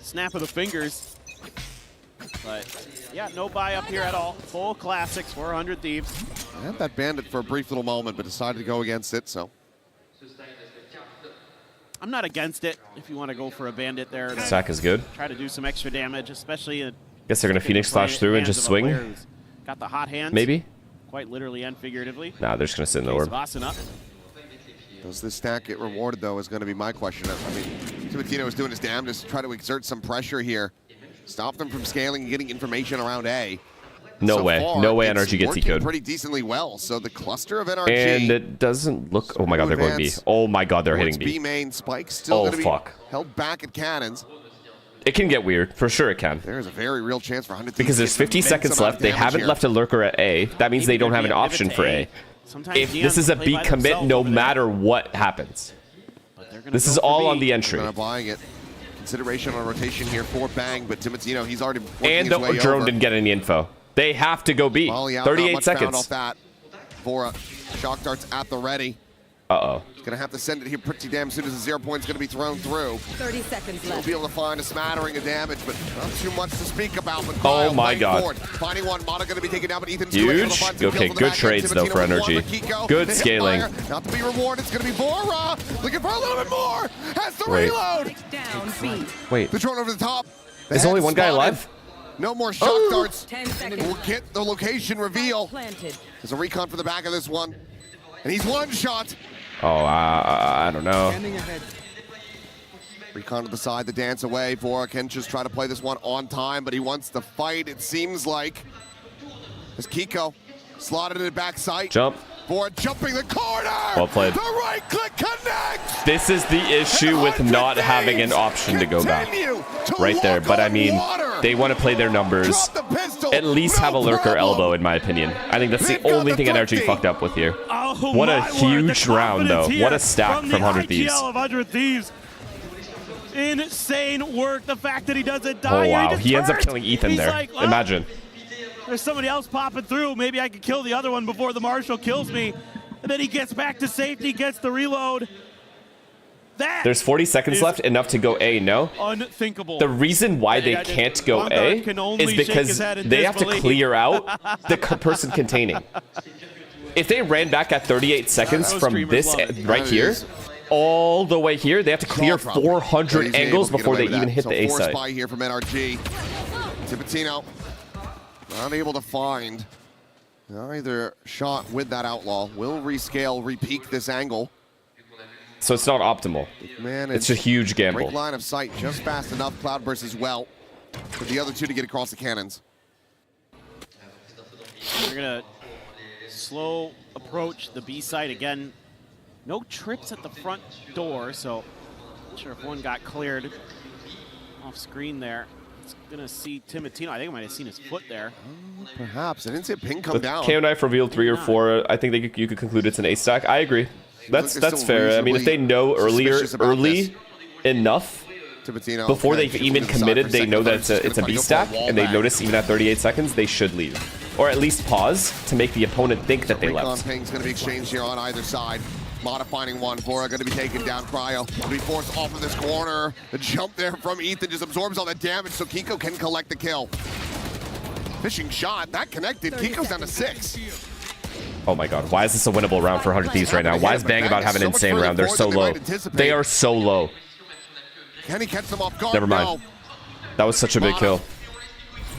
Snap of the fingers. But yeah, no buy up here at all. Full classics for 100 Thieves. I had that bandit for a brief little moment, but decided to go against it, so. I'm not against it if you want to go for a bandit there. to Sack is good. Try to do some extra damage, especially in Guess they're gonna Phoenix slash through and just swing. Got the hot hands. Maybe? Quite literally and figuratively. Nah, they're just gonna sit in the Okay, orb. Bossing up. Does this stack get rewarded, though, is going to be my question. I mean, Timotino is doing his damnedest to try to exert some pressure here. Stop them from scaling and getting information around A. No So way. far, No way it's NRG gets working E-code. pretty decently well. So the cluster of NRG. And it doesn't look... Oh my God, they're going B. Oh my God, they're hitting B B. main spike still Oh, going to be fuck. held back at cannons. It can get weird. For sure it can. There's a very real chance for 100 Thieves Because to there's get 50 some seconds amount left. of They damage haven't here. left a lurker at A. That means they don't have an option for A. If this is a B commit, no matter what happens. This is all on the entry. They're buying it. Consideration on rotation here for Bang, but Timotino, he's already working And his the way drone over. didn't get any info. They have to go B. Molly out, not 38 much found seconds. off that. Vora, shock darts at the ready. Uh-oh. He's going to have to send it here pretty damn soon as the 0 point's going to be thrown through. 30 seconds He'll left. be able to find a smattering of damage, but not too much to speak about. But Oh Cryo my playing God. forward. Finding one, Mana going to be taken down, but Ethan's still able to Huge. find some Okay, kills on the good back trades end. though for Timotino with one, NRG. but Kiko, Good the hip scaling. fire, not to be rewarded. It's going to be Vora. Looking for a little bit more. Has to Wait. reload. Down B. Wait. The drone over the top. There's only one guy alive? No more shock darts. 10 seconds. We'll get the location reveal. Planted. There's a recon for the back of this one. And he's one shot. Oh, I don't know. Recon to the side, the dance away. Vora can just try to play this one on time, but he wants to fight, it seems like. As Kiko slotted in the back sight. Jump. Vora jumping the corner. Well played. The right click connects. This is the issue with not having an option to go back. Continue to Right there. walk But I on mean, water. They want to play their numbers. At least have a lurker elbow, in my opinion. I think that's the only thing NRG fucked up with here. Oh, what a huge round, though. What a stack from 100 Thieves. Of 100 Thieves. Insane work. The fact that he doesn't die. Oh, wow. He ends up killing Ethan He's there. like, oh, Imagine. There's somebody else popping through. Maybe I could kill the other one before the Marshal kills me. And then he gets back to safety, gets the reload. There's 40 seconds left, enough to go A, no? Unthinkable. The reason why they can't go A is because they have to clear out the person containing. If they ran back at 38 seconds from this right here, all the way here, they have to clear 400 angles before they even hit the A side. Spy here from NRG. Tipitino not able to find either shot with that outlaw. Will rescale, repeak this angle. So it's not optimal. Man, it's a huge gamble. Great line of sight, just fast enough. Cloudburst as well for the other two to get across the cannons. We're gonna slow approach the B site again. No trips at the front door, so not sure if one got cleared off screen there. It's gonna see Timotino. I think I might have seen his foot there. Perhaps. I didn't see a ping come down. KO Knife revealed 3 or 4. I think you could conclude it's an A stack. I agree. That's fair. I mean, if they know early enough before they've even committed, they know that it's a B stack, and they notice even at 38 seconds, they should leave. Or at least pause to make the opponent think that they left. Ping's going to be exchanged here on either side. Modifying one. Bora going to be taken down. Cryo will be forced off of this corner. The jump there from Ethan just absorbs all that damage, so Kiko can collect the kill. Fishing shot. That connected. Kiko's down to 6. Oh my god, why is this a winnable round for 100 Thieves right now? Why is Bang about having an insane round? They're so low. They are so low. Can he catch them off guard? Never mind. That was such a big kill.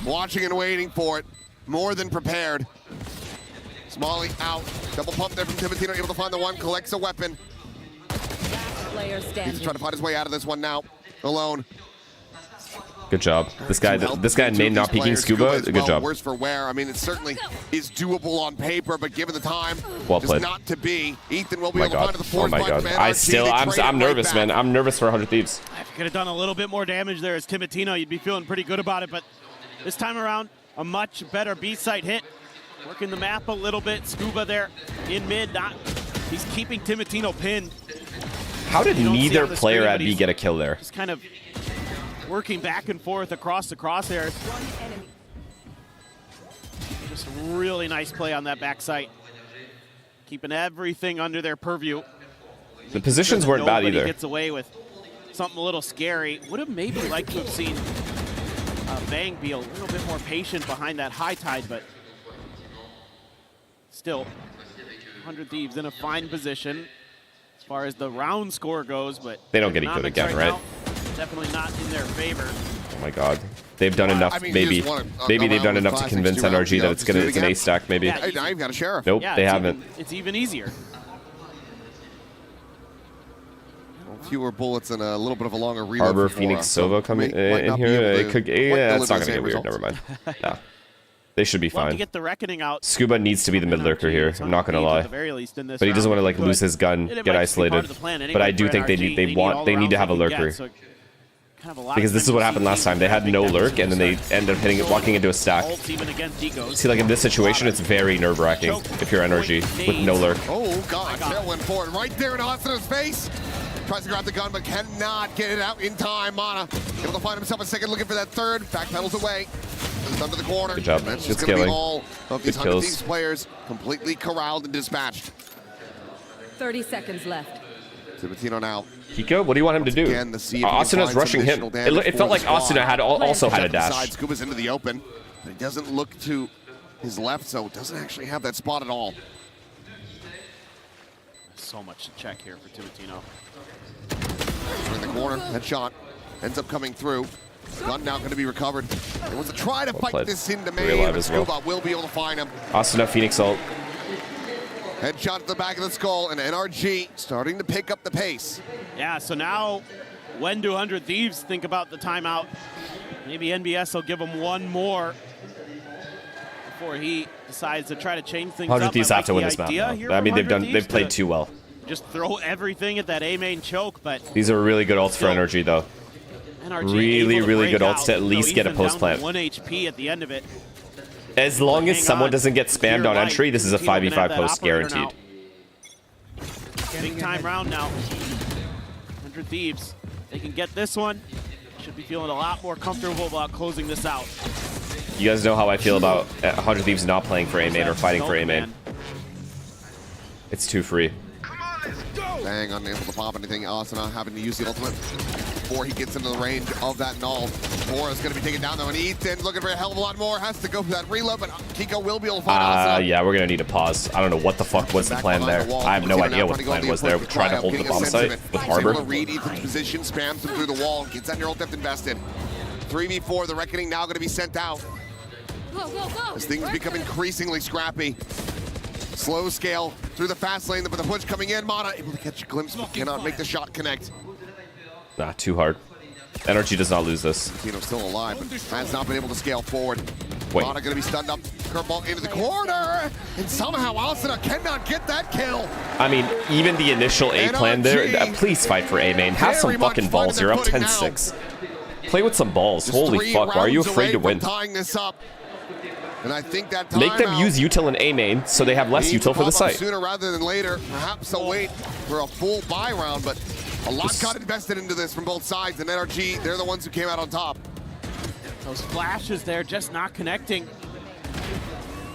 Watching and waiting for it. More than prepared. Smalley out. Double pump there from Timotino, able to find the one, collects a weapon. He's just trying to find his way out of this one now. Alone. Good job. This guy named not peeking Scuba. Good job. Worse for wear. I mean, it certainly is doable on paper, but given the time, well played. Not to be. Ethan will be able to find the fourth. Oh my god. I'm nervous, man. I'm nervous for 100 Thieves. If you could have done a little bit more damage there as Timotino, you'd be feeling pretty good about it, but this time around, a much better B-site hit. Working the map a little bit. Scuba there in mid. He's keeping Timotino pinned. How did neither player at B get a kill there? Just kind of working back and forth across the crosshairs. Just a really nice play on that back site. Keeping everything under their purview. The positions weren't bad either. Gets away with something a little scary. Would have maybe liked to have seen Bang be a little bit more patient behind that high tide, but still, 100 Thieves in a fine position as far as the round score goes, but they don't get it good again, right? Now, definitely not in their favor. Oh my god. They've done enough, I mean, maybe they've done enough to convince NRG that it's an A stack, maybe. Yeah, now you've got a sheriff. Nope, yeah, they haven't. It's even easier. Fewer bullets and a little bit of a longer reload. Harbor, Phoenix, Sova coming in here. It could, yeah, it's not going to get weird. Never mind. No. They should be fine. To get the reckoning out. Scuba needs to be the mid lurker here. I'm not going to lie. But he doesn't want to like lose his gun, get isolated. But I do think they need to have a lurker. Because this is what happened last time. They had no lurk, and then they end up walking into a stack. See, like in this situation, it's very nerve-wracking if you're NRG with no lurk. Oh god, tailwind forward right there in Austin's face. Tries to grab the gun, but cannot get it out in time. Mana able to find himself a second, looking for that third. Back pedals away. Under the corner. Good job. That's Good just going to be scaling. all of these Good 100 kills. Thieves players completely corralled and dispatched. 30 seconds left. Timotino now. Kiko, what do you want him to do? Again, Asuna wasrushing him. It felt like Asuna also had a dash. Scuba's into the open, but he doesn't look to his left, so doesn't actually have that spot at all. So much to check here for Timotino. In the corner, headshot ends up coming through. Gun now going to be recovered. He wants to try to fight this into May, but Scuba will be able to find him. Asuna, Phoenix ult. Headshot to the back of the skull, and NRG starting to pick up the pace. Yeah, so now when do 100 Thieves think about the timeout? Maybe NBS will give him one more before he decides to try to change things 100 up. Thieves have to win this map. I mean, they've played too well. Just throw everything at that A main choke, but these are really good ults for NRG though. really, really good ults to at least get a post plant. 1 HP at the end of it. As long as someone doesn't get spammed on entry, this is a 5v5 post guaranteed. Big time round now. 100 Thieves. They can get this one. Should be feeling a lot more comfortable about closing this out. You guys know how I feel about 100 Thieves not playing for A main or fighting for A main. It's too free. Bang, unable to pop anything. Asuna having to use the ultimate before he gets into the range of that null. Bora's going to be taken down though, and Aiden looking for a hell of a lot more. Has to go for that reload, but Kiko will be able to find Asuna. Yeah, we're going to need to pause. I don't know what the fuck was the plan there. I have no idea what the plan was there. We're trying to hold the bomb site with Harbor. Able to read Ethan's position, spams him through the wall, gets that neural depth invested. 3v4, the Reckoning now going to be sent out. As things become increasingly scrappy. Slow scale through the fast lane, but the push coming in. Mana able to catch a glimpse, but cannot make the shot connect. Nah, too hard. NRG does not lose this. Tino's still alive, but has not been able to scale forward. Wait. Mana gonna be stunned up. Curveball into the corner, and somehow Asuna cannot get that kill. I mean, even the initial A plan there, please fight for A main. Have some fucking balls. You're up 10-6. Play with some balls. Just Holy fuck, why are you afraid to win? Tying this up. And I think that Make them use util in A main so they have less util for the site. Sooner rather than later. Perhaps they'll wait for a full buy round, but a lot got invested into this from both sides. And NRG, they're the ones who came out on top. Those flashes there just not connecting.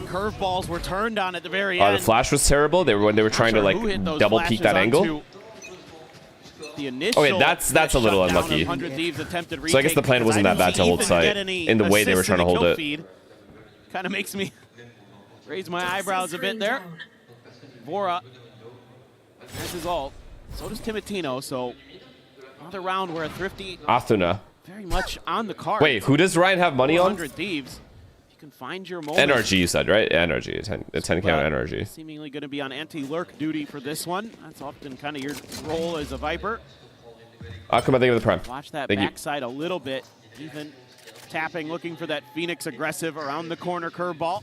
Curveballs were turned on at the very end. The flash was terrible. They were when they were trying to like double peek that angle. Okay, that's a little unlucky. So I guess the plan wasn't that bad to hold site in the way they were trying to hold it. Kind of makes me raise my eyebrows a bit there. Vora has his ult. So does Timotino. So another round where a Thrifty Athuna very much on the card. Wait, who does Ryan have money on? 100 Thieves. You can find your moment. NRG, you said, right? NRG. 10 count NRG. Seemingly going to be on anti-lurk duty for this one. That's often kind of your role as a Viper. I'll come, I think, with the prime. Watch that Thank backside a little bit. Even tapping, looking for that Phoenix aggressive around the corner curveball.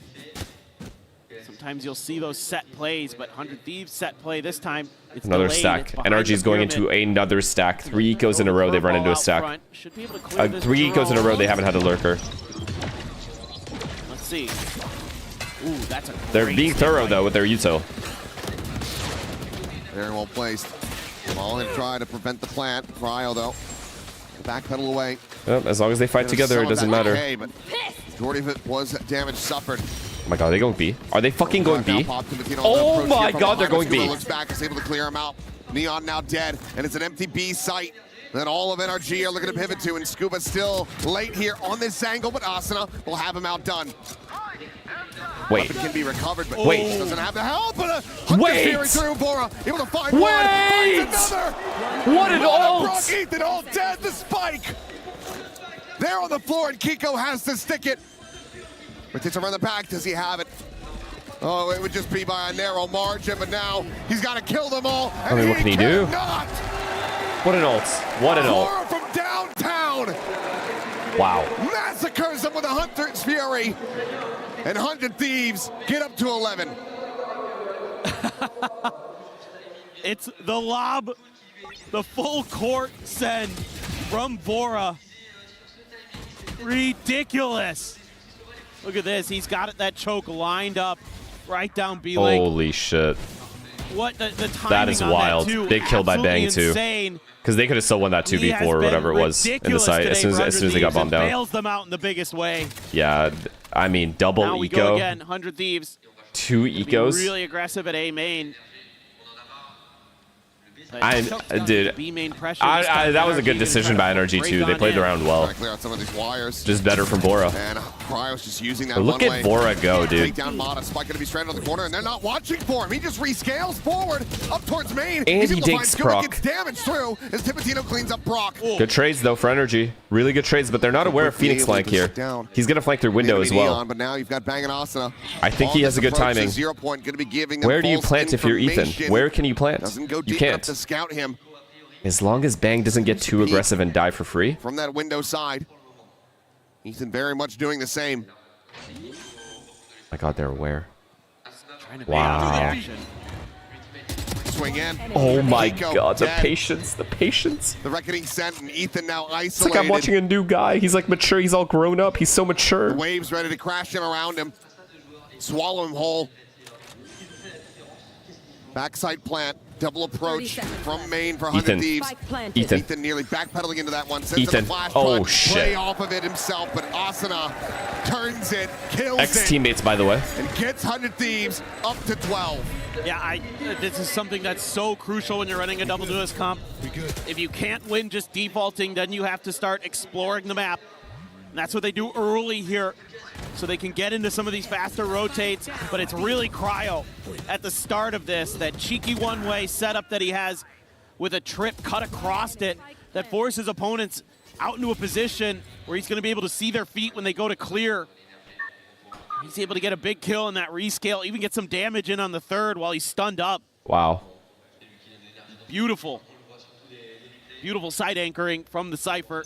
Sometimes you'll see those set plays, but 100 Thieves set play this time. It's another delayed. stack. NRG is going into another stack. 3 ecos in a row, they've run into a stack. 3 ecos in a row, they haven't had a lurker. Let's see. Ooh, that's a They're being thorough, though, with their util. Very well placed. All in try to prevent the plant. Cryo, though. Backpedal away. Yep, as long as they fight together, it doesn't matter. Okay, but majority of it was damage suffered. Oh my god, are they going B? Are they fucking going B? Oh my god, they're going B. Looks back, is able to clear him out. Neon now dead, and it's an empty B site that all of NRG are looking to pivot to, and Scuba still late here on this angle, but Asuna will have him outdone. Wait. Weapon can be recovered, but Wait. doesn't have the help. But Wait. Through Bora, able to find Wait. one. Finds another. What an ult. Brock Ethan all dead. The spike. They're on the floor, and Kiko has to stick it. But it's around the back. Does he have it? Oh, it would just be by a narrow margin, but now he's got to kill them all. I mean, what can he do? What an ult. What an ult. Bora from downtown. Wow. Massacres them with a Hunter's Fury. And 100 Thieves get up to 11. It's the lob, the full court send from Bora. Ridiculous. Look at this. He's got that choke lined up right down B lane. Holy shit. What the timing That is on wild. That too, Big kill by Bang, insane. too. Because they could have still won that 2v4 or whatever it was in the site as soon as they got bombed down. Bails them out in the biggest way. Yeah, I mean, double now we eco. go again. 100 Thieves. 2 ecos. Really aggressive at A main. Dude, that was a good decision by NRG too. They played the round well. Clear out some of these wires. Just better from Bora. And Cryo's just using that Look at Bora go, dude. Take down Mata. Spike gonna be stranded on the corner, and they're not watching for him. He just rescales forward up towards main. And He's he able to digs find Brock. Gets damage through as Tipitino cleans up Brock. Good trades though for NRG. Really good trades, but they're not aware of Phoenix flank here. He's gonna flank through window as well. But now you've got Bang and Asuna. I think he has a good timing. 0 point, gonna be giving them Where do you false plant if you're Ethan? information. Where can you plant? Doesn't go You deep enough can't. to scout him. As long as Bang doesn't get too aggressive and die for free. From that window side. Ethan very much doing the same. My god, they're aware. Trying to wow. swing in. Oh my Pico god, the dead. patience, the patience. The Reckoning sent, and Ethan now It's isolated. like I'm watching a new guy. He's like mature, he's all grown up, he's so mature. The waves ready to crash in around him. Swallow him whole. Backside plant. Double approach from main for 100 Ethan. Thieves. Ethan. Ethan nearly backpedaling into that one. Sends Ethan. it a flash Oh, punch, shit. Play off of it himself, but Asuna turns it, kills it, Ex-teammates, by the way. and gets 100 Thieves up to 12. Yeah, this is something that's so crucial when you're running a double duelist comp. If you can't win just defaulting, then you have to start exploring the map. And that's what they do early here, so they can get into some of these faster rotates. But it's really Cryo at the start of this, that cheeky one-way setup that he has with a trip cut across it that forces opponents out into a position where he's going to be able to see their feet when they go to clear. He's able to get a big kill in that rescale, even get some damage in on the third while he's stunned up. Wow. Beautiful. Beautiful side anchoring from the Cypher.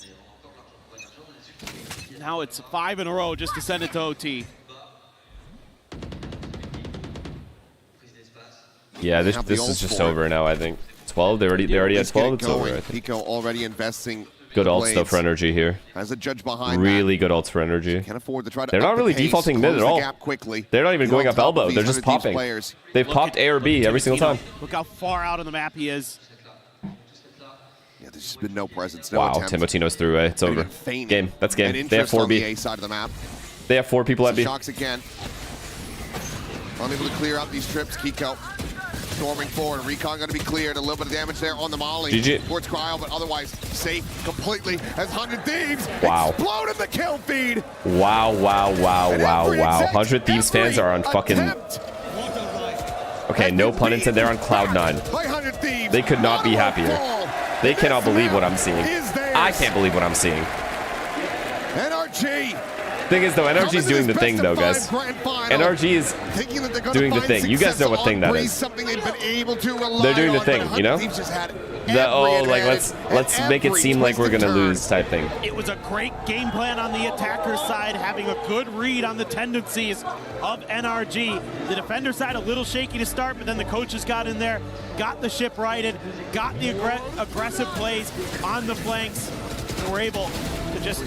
Now it's 5 in a row just to send it to OT. Yeah, this is just over now, I think. 12? They already had 12? It's over, I think. Pico already investing. Good ults though for NRG here. As a judge behind really good ults for NRG. Can't afford to try to They're not really defaulting mid at all. They're not even going up elbow. They're just popping. They've popped A or B every single time. Look how far out on the map he is. Yeah, there's just been no presence, no Wow, attempt. Timotino's through A. It's over. Game. That's game. They have 4 on the B. A side of the map. They have 4 people at B. Shocks again. Unable to clear out these trips. Kiko storming forward. Recon going to be cleared. A little bit of damage there on the molly. GG. Towards Cryo, but otherwise safe completely as 100 Thieves exploded the kill feed. Wow, wow, wow, wow, wow. 100 Thieves fans are on fucking... Okay, no pun intended. They're on cloud 9. They could not be happier. They cannot believe what I'm seeing. I can't believe what I'm seeing. NRG. Thing is, though, NRG is doing the thing, though, guys. NRG is doing the thing. You guys know what thing that is. They're doing the thing, you know? Let's make it seem like we're gonna lose type thing. It was a great game plan on the attacker side, having a good read on the tendencies of NRG. The defender side a little shaky to start, but then the coaches got in there, got the ship righted, got the aggressive plays on the flanks, and were able to just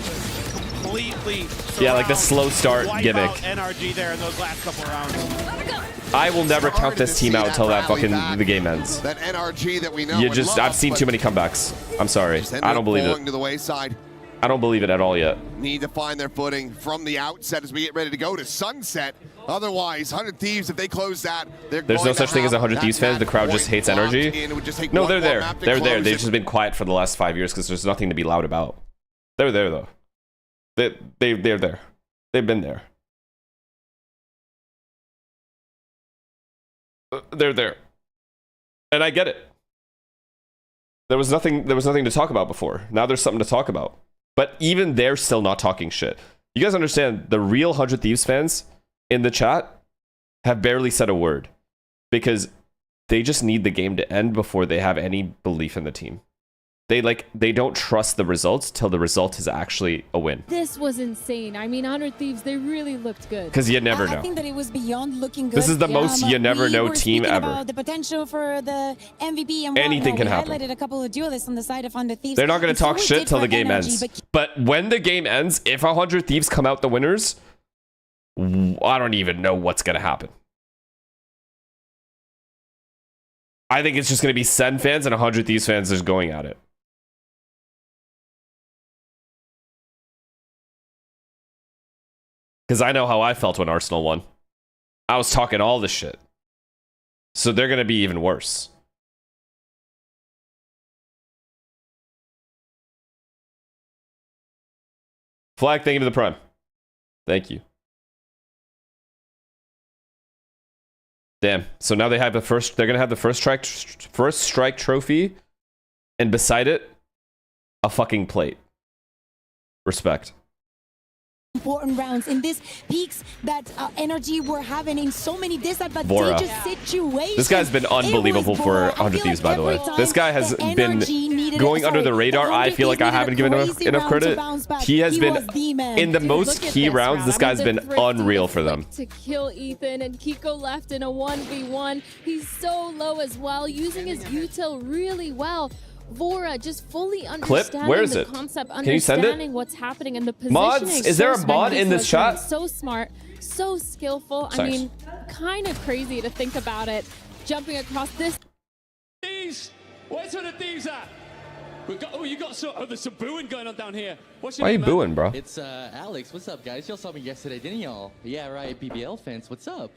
completely like the slow start gimmick. NRG there in those last couple rounds. I will never count this team out until that fucking the game ends. That NRG that we know. I've seen too many comebacks. I'm sorry. I don't believe it. To the wayside. I don't believe it at all yet. Need to find their footing from the outset as we get ready to go to sunset. Otherwise, 100 Thieves, if they close that, there's no such thing as 100 Thieves fans. The crowd just hates NRG. No, they're there. They're there. They've just been quiet for the last 5 years because there's nothing to be loud about. They're there though. They're there. They've been there. They're there. And I get it. There was nothing to talk about before. Now there's something to talk about. But even they're still not talking shit. You guys understand, the real 100 Thieves fans in the chat have barely said a word because they just need the game to end before they have any belief in the team. They don't trust the results till the result is actually a win. This was insane. I mean, 100 Thieves, they really looked good. Because you never know. I think that it was beyond looking good. This is the most you never know team ever. About the potential for the MVP and anything can happen. Highlighted a couple of duelists on the side of 100 Thieves. They're not going to talk shit till the game ends. But when the game ends, if 100 Thieves come out the winners, I don't even know what's going to happen. I think it's just going to be Sen fans and 100 Thieves fans just going at it. Because I know how I felt when Arsenal won. I was talking all this shit. So they're going to be even worse. Flag, thank you to the Prime. Thank you. Damn. So now they have the first. They're going to have the first strike trophy. And beside it, a fucking plate. Respect. important rounds in these peaks that NRG were having in so many disadvantageous situations. This guy's been unbelievable for 100 Thieves, by the way. This guy has been going under the radar. I feel like I haven't given him enough credit. He has been in the most key rounds. This guy's been unreal for them. To kill Ethan, and Kiko left in a 1v1. He's so low as well, using his util really well. Vora just fully understanding Where is the it? concept, Can you send it? understanding what's happening in the positioning. Mods, is there a mod in this chat? So smart, so skillful. I mean, kind of crazy to think about it. Jumping across this. Thieves, where's the thieves at? We've got, there's some booing going on down here. What's your Why are you name, man? booing, bro? It's Alex. What's up, guys? Y'all saw me yesterday, didn't y'all? Yeah, right. BBL fans. What's up?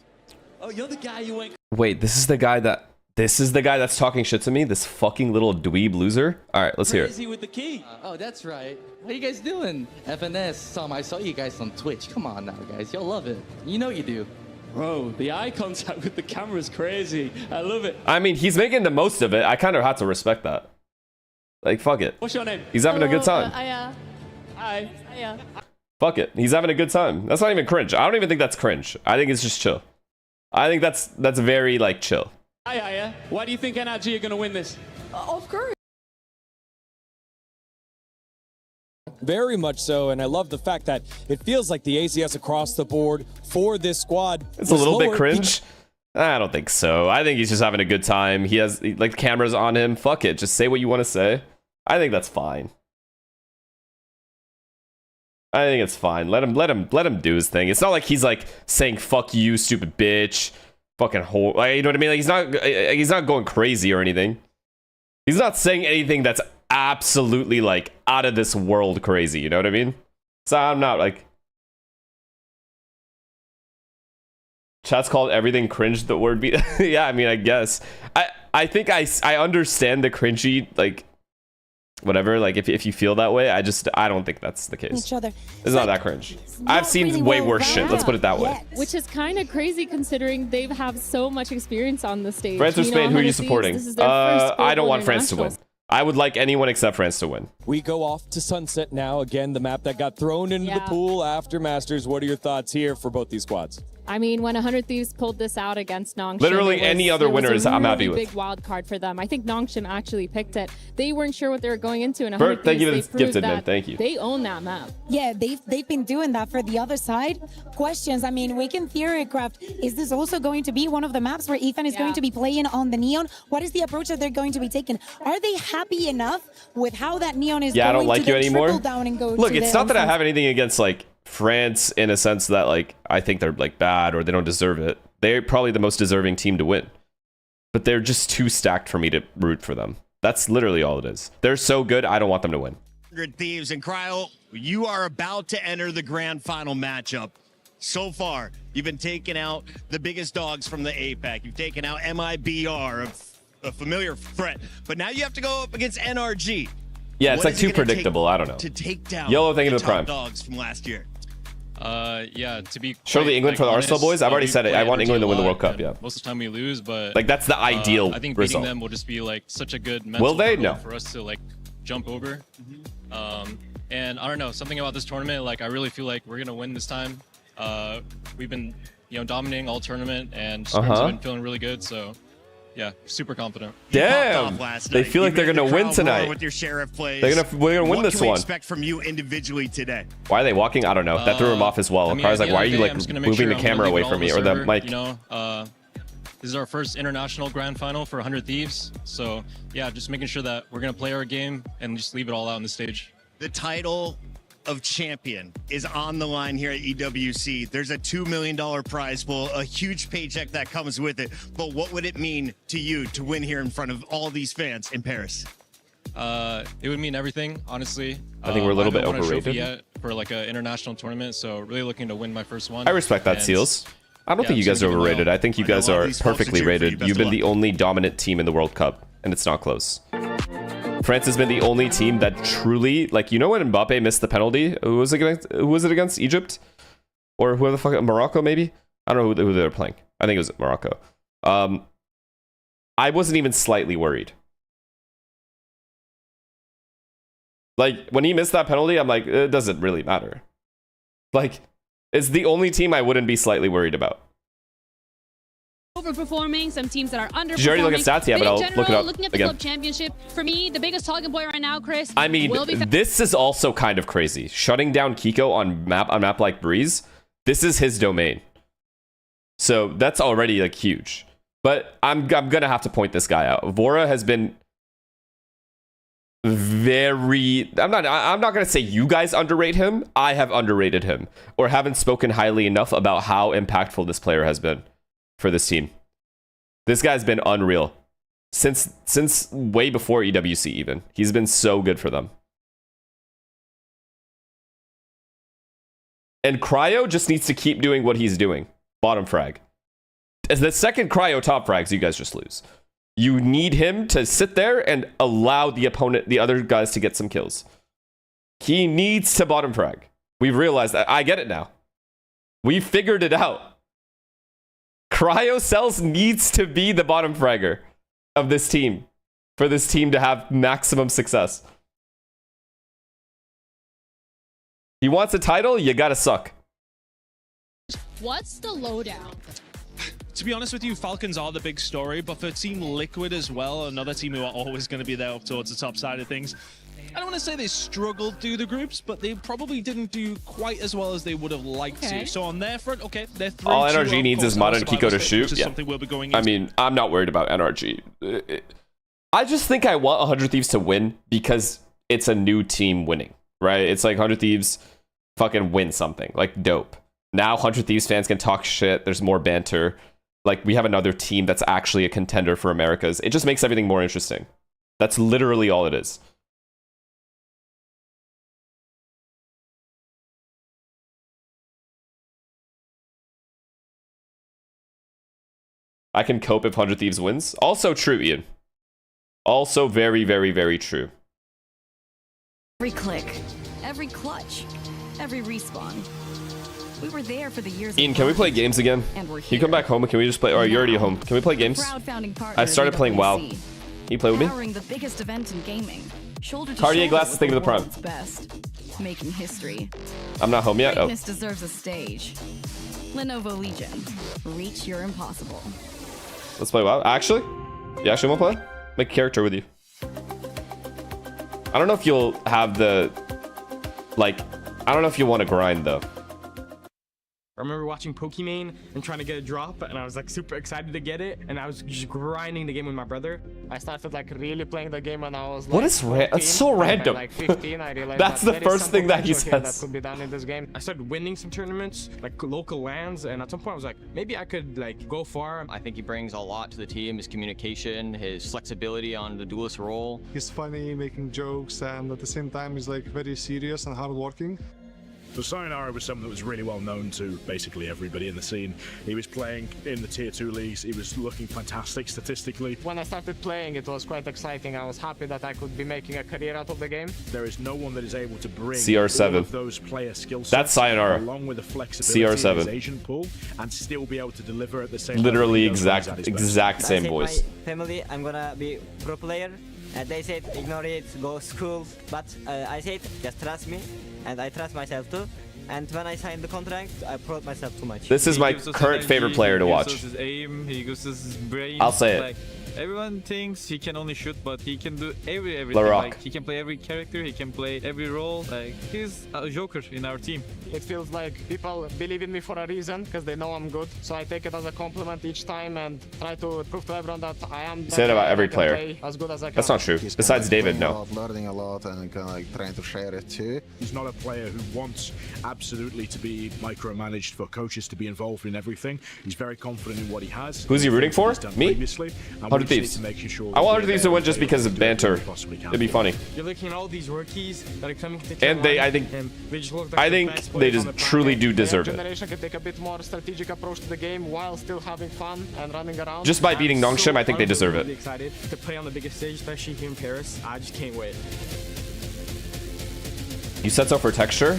Oh, you're the guy you went. Wait, this is the guy that's talking shit to me? This fucking little dweeb loser? All right, let's hear it. Crazy with the key. Oh, that's right. How you guys doing? FNS, I saw you guys on Twitch. Come on now, guys. Y'all love it. You know you do. Bro, the eye contact with the camera is crazy. I love it. I mean, he's making the most of it. I kind of had to respect that. Like, fuck it. What's your name? He's having a good time. Hi. Fuck it. He's having a good time. That's not even cringe. I don't even think that's cringe. I think it's just chill. I think that's very, like, chill. Hi. Why do you think NRG are going to win this? Of course. Very much so, and I love the fact that it feels like the ACS across the board for this squad. It's a little bit cringe. I don't think so. I think he's just having a good time. He has like cameras on him. Fuck it. Just say what you want to say. I think that's fine. I think it's fine. Let him do his thing. It's not like he's like saying "fuck you, stupid bitch," fucking whore. Like, you know what I mean? Like he's not going crazy or anything. He's not saying anything that's absolutely like out of this world crazy. You know what I mean? So I'm not like. Chat's called everything cringe the word be. Yeah, I mean, I guess. I think I understand the cringy, like, whatever, like, if you feel that way. I don't think that's the case. Each other. It's not that cringe. I've seen really way well worse shit. Let's put it that way. Which is kind of crazy considering they have so much experience on the stage. France or Spain, who are you supporting? I don't want France to win. internationals. I would like anyone except France to win. We go off to Sunset now. Again, the map that got thrown into the pool after Masters. What are your thoughts here for both these squads? I mean, when 100 Thieves pulled this out against Nongshim, Literally any other winner is I'm happy with. Big wild card for them. I think Nongshim actually picked it. They weren't sure what they were going into, and 100 Bert, thank you Thieves, for they the proved gifted, man. that Thank you. They own that map. Yeah, they've been doing that for the other side. Questions. I mean, we can theorycraft. Is this also going to be one of the maps where Ethan is going to be playing on the Neon? What is the approach that they're going to be taking? Are they happy enough with how that Neon is going I don't like to you anymore. trickle down and go Look, to it's the not that I offense? have anything against like France in a sense that like I think they're like bad or they don't deserve it. They're probably the most deserving team to win. But they're just too stacked for me to root for them. That's literally all it is. They're so good, I don't want them to win. 100 Thieves and Cryo, you are about to enter the grand final matchup. So far, you've been taking out the biggest dogs from the APAC. You've taken out MIBR, a familiar threat. But now you have to go up against NRG. Yeah, it's What like is it too gonna predictable. take I don't know. To take down Yellow, thank you the to the top prime. dogs from last year. Yeah, to be Surely quite, England for the honest, Arsenal boys? I've already we said it. play I want NRG England to win the a World lot, Cup, yeah. Most of the time we lose, but like that's the ideal I think result. beating them will just be like such a good mental Will they? hurdle No. for us to like jump over. And I don't know, something about this tournament, like I really feel like we're gonna win this time. We've been, dominating all tournament, and scrims have been feeling really good. So, yeah, super confident. Damn, they feel like they're gonna win tonight. With your sheriff plays. We're gonna win this What can we one. expect from you individually today? Why are they walking? I don't know. That threw him off as well. I mean, Car's at like, the why are end you of the day, like I'm just gonna make moving sure the I'm camera gonna away leave it from all me on or the server, mic? This is our first international grand final for 100 Thieves. So, yeah, just making sure that we're gonna play our game and just leave it all out on the stage. The title of champion is on the line here at EWC. There's a $2 million prize pool, a huge paycheck that comes with it. But what would it mean to you to win here in front of all these fans in Paris? It would mean everything, honestly. I think we're a little bit I haven't won a trophy overrated. yet for like an international tournament, so really looking to win my first one. I respect that, And, Seals. I don't yeah, think you I'm guys are doing well. overrated. I think you I know guys a lot of are these folks are perfectly cheering for you. rated. Best You've of been the luck. only dominant team in the World Cup, and it's not close. France has been the only team that truly, like, you know when Mbappe missed the penalty? Who was it against Egypt? Or who the fuck, Morocco maybe? I don't know who they were playing. I think it was Morocco. I wasn't even slightly worried. Like, when he missed that penalty, I'm like, it doesn't really matter. Like, it's the only team I wouldn't be slightly worried about. Overperforming, some teams that are underperforming. Did you already look at stats? Yeah, but I'll general, look it up looking at the again. club championship, for me, the biggest talking point right now, Chris. I mean, this is also kind of crazy. Shutting down Kiko on map like Breeze, this is his domain. So that's already like huge. But I'm gonna have to point this guy out. Vora has been very. I'm not gonna say you guys underrate him. I have underrated him, or haven't spoken highly enough about how impactful this player has been for this team. This guy's been unreal since way before EWC even. He's been so good for them. And Cryo just needs to keep doing what he's doing. Bottom frag. As the second Cryo top frags, you guys just lose. You need him to sit there and allow the opponent, the other guys, to get some kills. He needs to bottom frag. We've realized that. I get it now. We figured it out. Cryo Cells needs to be the bottom fragger of this team for this team to have maximum success. He wants a title, you gotta suck. What's the lowdown? To be honest with you, Falcons are the big story, but for Team Liquid as well, another team who are always going to be there up towards the top side of things, I don't want to say they struggled through the groups, but they probably didn't do quite as well as they would have liked to. So on their front, okay, they're through. All NRG needs is Mod and Kiko to shoot. Yeah. Something we'll be going I mean, I'm not worried about NRG. I just think I want 100 Thieves to win because it's a new team winning, right? It's like 100 Thieves fucking win something, like dope. Now 100 Thieves fans can talk shit. There's more banter. Like, we have another team that's actually a contender for Americas. It just makes everything more interesting. That's literally all it is. I can cope if 100 Thieves wins. Also true, Ian. Also very, very, very true. Every click, every clutch, every respawn. We were there for the years. Ian, can we play games again? And we're Can you come back home and can we just play? Or you're already home. Can we play games? I started playing WoW. Can you play with me? Powering the biggest event in gaming. Shoulder to Cartier shoulder glasses, with think of the prime. world's best. Making history. I'm not home yet. Oh. Greatness deserves a stage. Lenovo Legion. Reach your impossible. Let's play WoW. Actually? You actually want to play? Make a character with you. I don't know if you'll have the... Like, I don't know if you want to grind, though. I remember watching Pokimane and trying to get a drop, and I was like super excited to get it, and I was just grinding the game with my brother. I started like really playing the game when I was like, What is It's so random. Like 15, I realized That's that the there is first some thing that he potential here says. that could be done in this game. I started winning some tournaments, like local lands, and at some point I was like, maybe I could like go far. I think he brings a lot to the team, his communication, his flexibility on the duelist role. He's funny, making jokes, and at the same time he's like very serious and hardworking. So Sayonara was someone that was really well known to basically everybody in the scene. He was playing in the tier 2 leagues. He was looking fantastic statistically. When I started playing, it was quite exciting. I was happy that I could be making a career out of the game. There is no one that is able to bring CR7. all of those player skill sets That's Sayonara. along with the flexibility CR7. of his Asian pool and still be able to deliver at the same Literally level he does when he's at his exact best. same voice. Family, I'm gonna be pro player. They said ignore it, go school. But I said just trust me, and I trust myself too. And when I signed the contract, I brought myself too much. This is my current favorite player to watch. His aim, he uses his brain. I'll say it. Like, everyone thinks he can only shoot, but he can do everything. LaRock. Like, he can play every character, he can play every role. Like, he's a joker in our team. It feels like people believe in me for a reason because they know I'm good. So I take it as a compliment each time and try to prove to everyone that I am. Say that about every player. As good as I can. That's not true. Besides David, no. Learning a lot and kind of like trying to share it too. He's not a player who wants absolutely to be micromanaged, for coaches to be involved in everything. He's very confident in what he has. Who's he rooting for? Me? 100 Thieves. I want 100 Thieves to win just because of banter. It'd be funny. You're looking at all these rookies that are coming to the And they, I think they just truly do deserve it. Generation can take a bit more strategic approach to the game while still having fun and running around. Just by beating Nongshim, I think they deserve really it. Excited to play on the biggest stage, especially here in Paris. I just can't wait. You said so for Texture?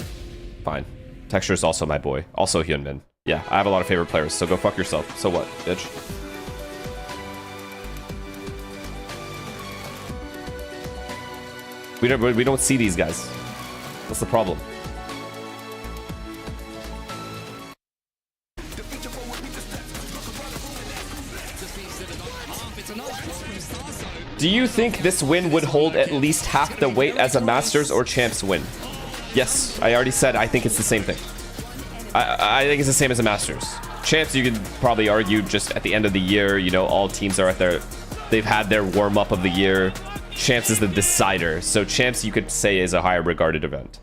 Fine. Texture is also my boy. Also Hyunmin. Yeah, I have a lot of favorite players, so go fuck yourself. So what, bitch? We don't see these guys. That's the problem. Do you think this win would hold at least half the weight as a Masters or Champs win? Yes, I already said I think it's the same thing. I think it's the same as a Masters. Champs, you could probably argue just at the end of the year, you know, all teams are at they've had their warm-up of the year. Champs is the decider. So Champs, you could say, is a higher regarded event.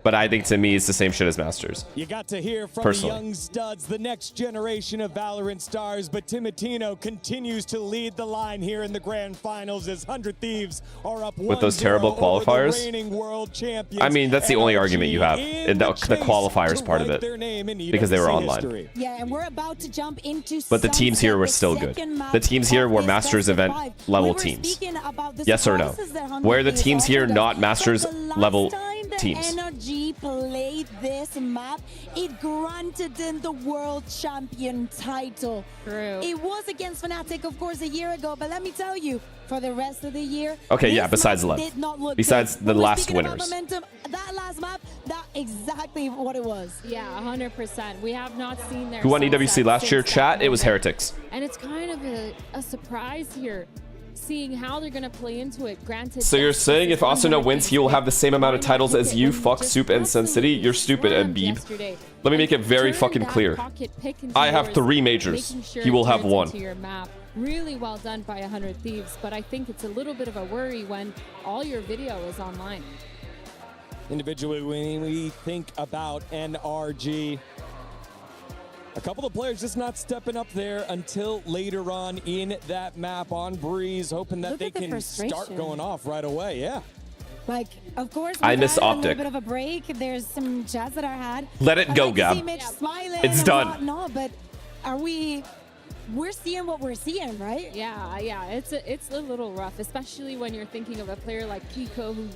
But I think to me, it's the same shit as Masters. You got to hear from the young studs, the next generation of Valorant stars, but Timotino continues to lead the line here in the Grand Finals as 100 Thieves are up 1-0 with those terrible qualifiers. over the reigning world champions. I mean, that's the only NRG argument you have. in The chase qualifiers part of write it. their name in Because they were EWC online. history. Yeah, and we're about to jump into But the teams here were still good. The teams here were Masters event level teams. Yes or no? Were the teams here not Masters level teams? NRG played this map, it granted them the world champion title. True. It was against Fnatic, of course, a year ago, but let me tell you, for the rest of the year, Okay, yeah, this besides map Lev. did not look Besides good. the When we're last speaking about winners. momentum, that last map, that exactly what it was. Yeah, 100%. We have not seen their Who won sunset EWC last year? since that Chat, it was moment. Heretics. And it's kind of a surprise here, seeing how they're going to play into it. Granted, So you're saying if Asuna wins, he will have the same amount of titles as you, fuck, Soup, and Sun City? You're stupid, and Beeb. Let me make it very fucking clear. I have 3 majors. He will have 1. Your map. Really well done by 100 Thieves, but I think it's a little bit of a worry when all your video is online. Individually, when we think about NRG, a couple of players just not stepping up there until later on in that map on Breeze, hoping that Look they at the can start frustration. going off right away. Yeah. Like, of course, I we've miss had Optic. a little bit of a break. There's some chats that are had. Let it I go, like to see Gab. Mitch smiling It's and done. No, but are we're seeing what we're seeing, right? Yeah, it's a little rough, especially when you're thinking of a player like Kiko who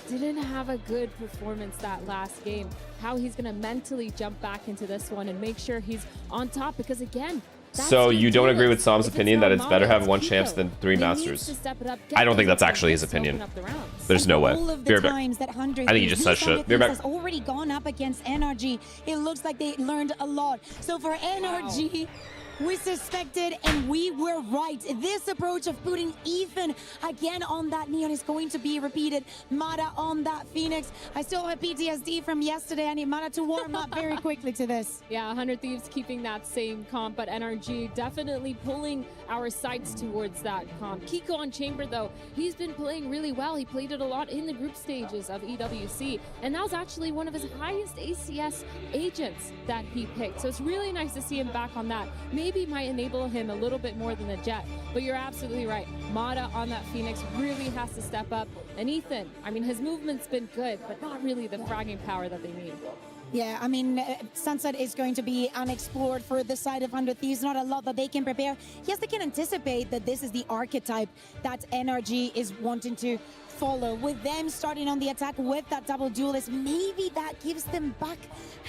didn't have a good performance that last game. How he's going to mentally jump back into this one and make sure he's on top, because again, that's So what you don't agree with Sam's If it's opinion not that it's better to Mara, have 1 it's champs Kiko. than 3 He needs Masters? to step it up, I don't get think that's those actually his points to open opinion. up the rounds. There's no way. All of Be the right back. times that 100 I think you just said shit. Be right back. has already gone up against NRG. It looks like they learned a lot. So for NRG, we suspected and we were right. This approach of putting Ethan again on that Neon is going to be repeated. Mara on that Phoenix. I still have PTSD from yesterday. I need Mara to warm up very quickly to this. Yeah, 100 Thieves keeping that same comp, but NRG definitely pulling our sights towards that comp. Kiko on Chamber, though, he's been playing really well. He played it a lot in the group stages of EWC, and that was actually one of his highest ACS agents that he picked. So it's really nice to see him back on that. Maybe might enable him a little bit more than the Jet, but you're absolutely right. Mata on that Phoenix really has to step up. And Ethan, I mean, his movement's been good, but not really the fragging power that they need. Yeah, I mean, Sunset is going to be unexplored for the side of 100 Thieves. Not a lot that they can prepare. Yes, they can anticipate that this is the archetype that NRG is wanting to follow. With them starting on the attack with that double duelist, maybe that gives them back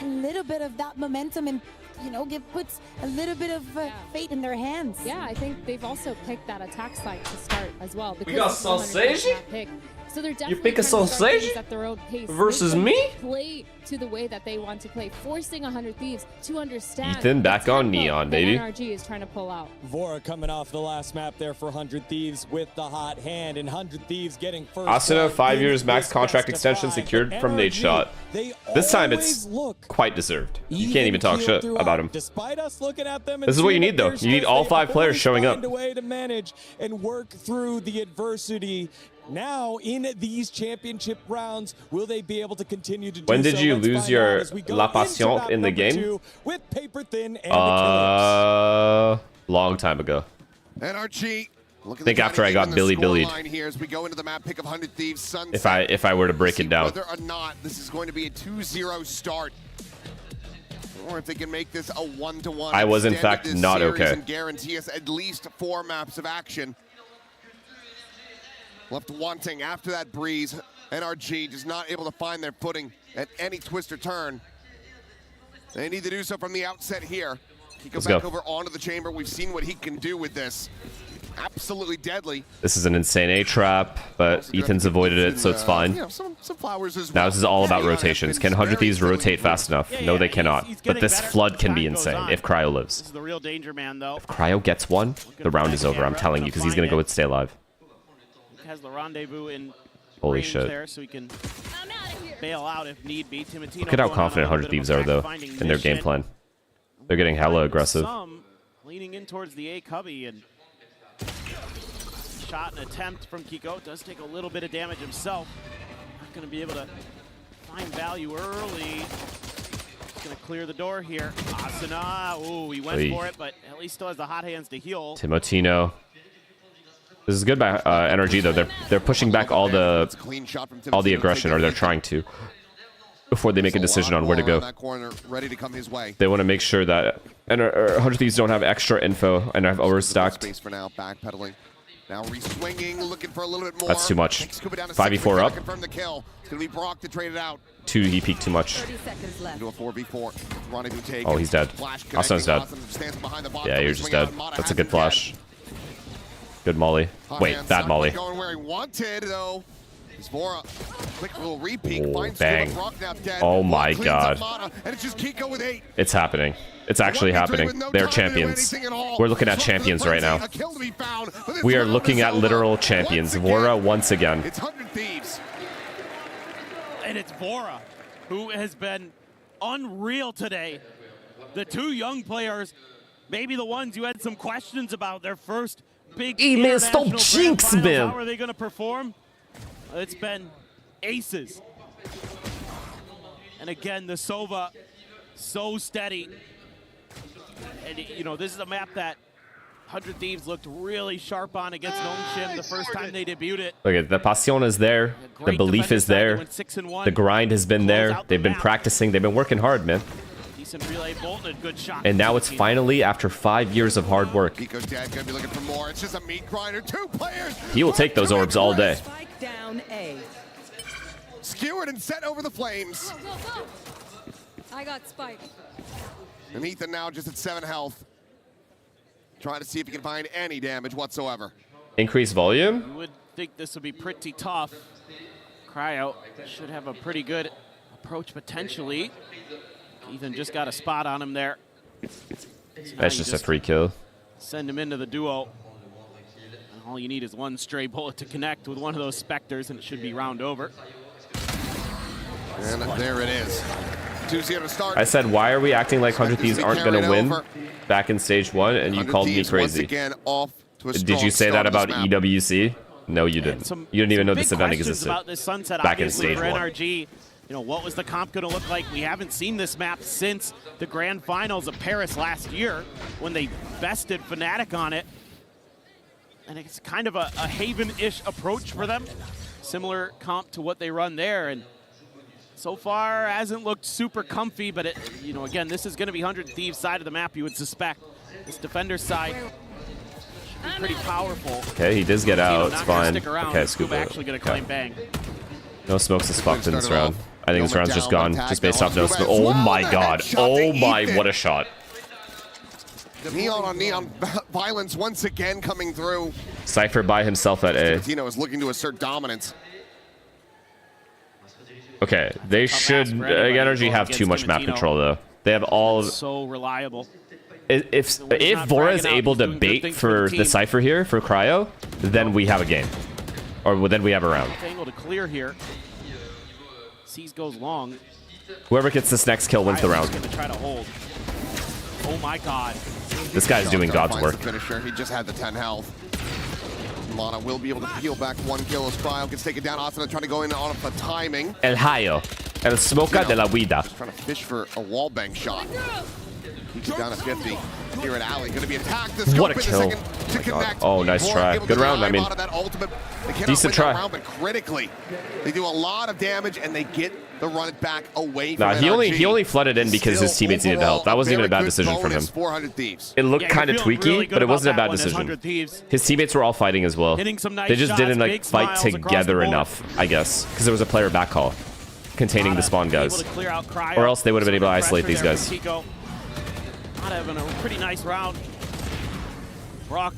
a little bit of that momentum and, you know, puts a little bit of fate in their hands. Yeah, I think they've also picked that attack side to start as well. We got it's 100% sausage? that pick. So they're definitely pick a trying to start sausage things at their own pace. versus Make them me? Play to the way that they want to play, forcing 100 Thieves to understand. Ethan the back on tempo Neon, that baby. NRG is trying to pull out. Vora coming off the last map there for 100 Thieves with the hot hand, and 100 Thieves getting first. Asuna, blood 5 in years max this contract best of extension 5. secured But from Nate NRG, Shot. they This time always it's look quite deserved. You can't even talk shit throughout. about him. Despite us looking at them, This is what you need, though. You need all 5 players showing up. Find a way to manage and work through the adversity. Now, in these championship rounds, will they be able to continue to do When did so? you Let's lose find your out as we go La into Passion map in the number game? 2 with Paper Thin and the Killers. Long time ago. NRG. Look at Think the after I got timing and the Billy score Billied. line here as we go into the map pick of 100 Thieves Sunset. If I were to break See it down. whether or not this is going to be a 2-0 start, or if they can make this a 1-1. I was, in extend fact, this not series okay. And guarantee us at least 4 maps of action. Left wanting after that Breeze. NRG just not able to find their footing at any twist or turn. They need to do so from the outset here. He goes Let's back go. over onto the chamber. We've seen what he can do with this. absolutely deadly. This is an insane A trap, but Ethan's avoided it, so it's fine. You know, some flowers as Now well. this is all about Yeah, rotations. Can 100 Thieves rotate fast enough? No, they cannot. But this flood can be insane if Cryo lives. This is the real danger man, though. If Cryo gets one, the round is over, I'm telling you, because he's going to go and stay alive. Has the rendezvous in Holy range shit. there, so he can bail out if need be. Timotino Look at how going on confident a little 100 bit of Thieves a are, though, fact-finding in their game mission. plan. They're getting hella aggressive. Some leaning in towards the A cubby, and shot and attempt from Kiko. Does take a little bit of damage himself. Not going to be able to find value early. Going to clear the door here. Asuna, ooh, he went for it, but at least still has the hot hands to heal. Timotino. This is good by NRG, though. They're pushing back all the aggression, or they're trying to, before they make a decision on where to go. They want to make sure that 100 Thieves don't have extra info and have overstacked. Space for now, backpedaling. Now re-swinging, looking for a little bit more. That's too much. 5v4 up. Confirm the kill. It's going to be Brock to trade it out. 2, he peeked too much. 30 seconds left. Do a 4v4. Rendezvous take. Oh, he's dead. Asa's dead. Yeah, you're just dead. That's a good flash. Good molly. Wait, bad molly. Going where he wanted, though. Vora, quick little repeat. Oh, Finds bang. Brock now dead. Oh my Cleans god. up Mana, and it's just Kiko with 8. It's happening. It's actually happening. They're champions. We're looking at champions right now. We are looking at literal champions. Vora once again. It's 100 Thieves. And it's Vora, who has been unreal today. The two young players, maybe the ones you had some questions about, their first big international grand finals. How are they going to perform? It's been aces. And again, the Sova, so steady. And, you know, this is a map that 100 Thieves looked really sharp on against Nongshim the first time they debuted it. Look at the passion is there. The belief is there. The grind has been there. They've been practicing. They've been working hard, man. Decent relay, Bolton, good shot. And now it's finally after 5 years of hard work. Kiko's dead, gonna be looking for more. It's just a meat grinder. 2 players. He will take those orbs all day. Down A. Skewered and set over the flames. I got Spike. And Ethan now just at 7 health. Trying to see if he can find any damage whatsoever. Increase volume? You would think this would be pretty tough. Cryo should have a pretty good approach potentially. Ethan just got a spot on him there. So That's just a free kill. Send him into the duo. And all you need is one stray bullet to connect with one of those Spectres, and it should be round over. And there it is. 2-0 to start. I said, why are we acting like 100 Thieves aren't going to win back in stage 1, and you called me crazy. Again, off to a Did you say that about EWC? No, you didn't. You didn't even know this event Big questions existed about this Sunset, back in obviously, stage for 1. NRG. You know, what was the comp going to look like? We haven't seen this map since the Grand Finals of Paris last year when they bested Fnatic on it. And it's kind of a Haven-ish approach for them. Similar comp to what they run there. And so far hasn't looked super comfy, but you know, again, this is going to be 100 Thieves side of the map, you would suspect. This defender side should be pretty powerful. Okay, he does get out. It's fine. Stick around. Okay, scuba. Actually going to claim bang. No smokes is fucked in this round. I think this round's just gone, just based off no smoke. Oh my god. Oh my, what a shot. Neon on neon violence once again coming through. Cypher by himself at A. Tino is looking to assert dominance. Okay, they should, NRG have too much map control though. They have all. So reliable. If Vora is able to bait for the Cypher here, for Cryo, then we have a game. Or then we have a round. Angle to clear here. Seas goes long. Whoever gets this next kill wins the round. Going to try to hold. Oh my god. This guy's doing God's work. Finisher. He just had the 10 health. Mana will be able to peel back 1 kill as Cryo gets taken down. Asuna trying to go in on the timing. El Hayo. El Smoka de la Vida. Just trying to fish for a wallbang shot. He's down to 50. Here at Alley, going to be attacked. What a kill. Oh, nice try. Good round, I mean. Decent try. Around, but critically, they do a lot of damage and they get the run it back away from Nah, NRG. he only flooded in because his teammates needed help. That wasn't even a bad decision from him. It looked kind of tweaky, really but it wasn't a about bad that one as decision. 100 Thieves. His teammates were all fighting as well. Hitting some nice They just didn't shots, like big fight smiles across together the board. enough, I guess, because there was a player backhaul containing the spawn guys, Able to clear out Cryo. or else they would have been able to Some isolate these pressure guys. there for Kiko. Not having a pretty nice round. Brock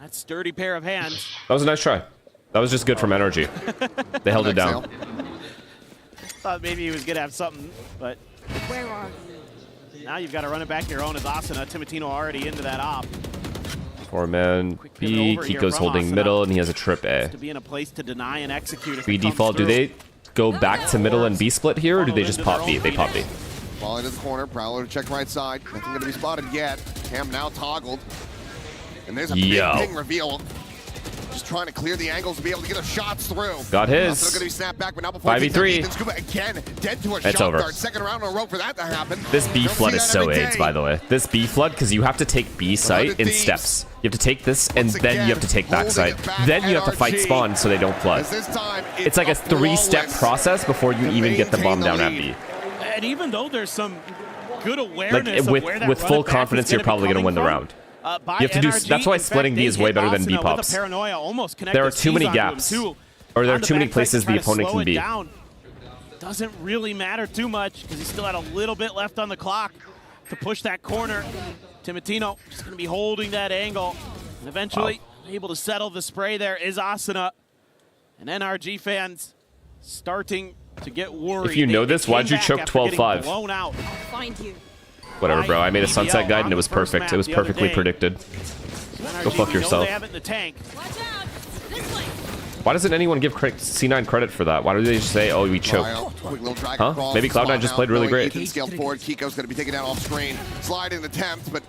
That sturdy pair of hands. That was a nice try. That was just good from NRG. They held it down. Thought maybe he was going to have something, but Where are you? now you've got to run it back your own as Asuna. Timotino already into that op. 4-man B. Kiko's holding middle, and he has a trip A. To be in a place to deny and execute. B default, do they go back to middle and B split here, or do they just pop B? They pop B. Ball into the corner. Prowler to check right side. Nothing going to be spotted yet. Cam now toggled. And there's a big ping reveal. Just trying to clear the angles to be able to get the shots through. Got his. Still going to be snapped back, but now before 5v3. Ethan Scuba again, dead to a It's shot over. dart. Second round in a row for that to happen. This B Don't flood see is that so every AIDS, day. by the way. This B flood, because you have to take B site in steps. You have to take this, and then you have to take back site. Then you have to fight spawn so they don't flood. It's like a 3-step process before you even get the bomb down at B. And even though there's some good awareness Like, of where that with run full it back confidence, is you're gonna be probably going to coming win the from, round. by You have to do. NRG. That's why In fact, splitting B they is way hit better than Asuna B with a pops. paranoia, almost There are connected too many skis onto him, gaps, too. or there are On the too many backside to places try the to opponent slow can it be. down. Doesn't really matter too much because he's still had a little bit left on the clock to push that corner. Timotino just going to be holding that angle. And eventually able to settle the spray there is Asuna. And NRG fans starting to get worried. If you know They this, came why'd you back choke after 12-5? getting blown out. Find you. Whatever, bro. I made a sunset BBL guide and it on was the first perfect. map It was the other perfectly day. predicted. NRG, Go fuck we know yourself. They have it in the tank. Why doesn't anyone give C9 credit for that? Why do they just say, "Oh, we choked"? Quick little drag Huh? across. Maybe Cloud9 just played really great. Ethan scaled forward. Kiko's going to be taken down off screen. Sliding attempt, but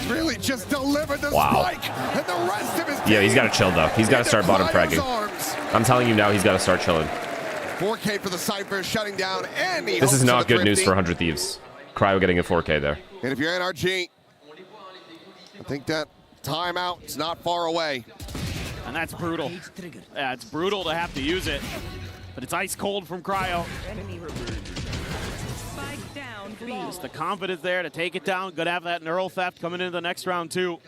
really just delivered the spike. And the rest of his Yeah, he's got to team chill though. He's got to start bottom Cryo's fragging. arms. I'm telling you now, he's got to start chilling. 4K for the Cypher, shutting down any This is hopes not of the good news Thrifty. for 100 Thieves. Cryo getting a 4K there. And if you're NRG, I think that timeout is not far away. And that's brutal. Yeah, it's brutal to have to use it. But it's ice cold from Cryo. Just the confidence there to take it down. Good to have that neural theft coming into the next round, too.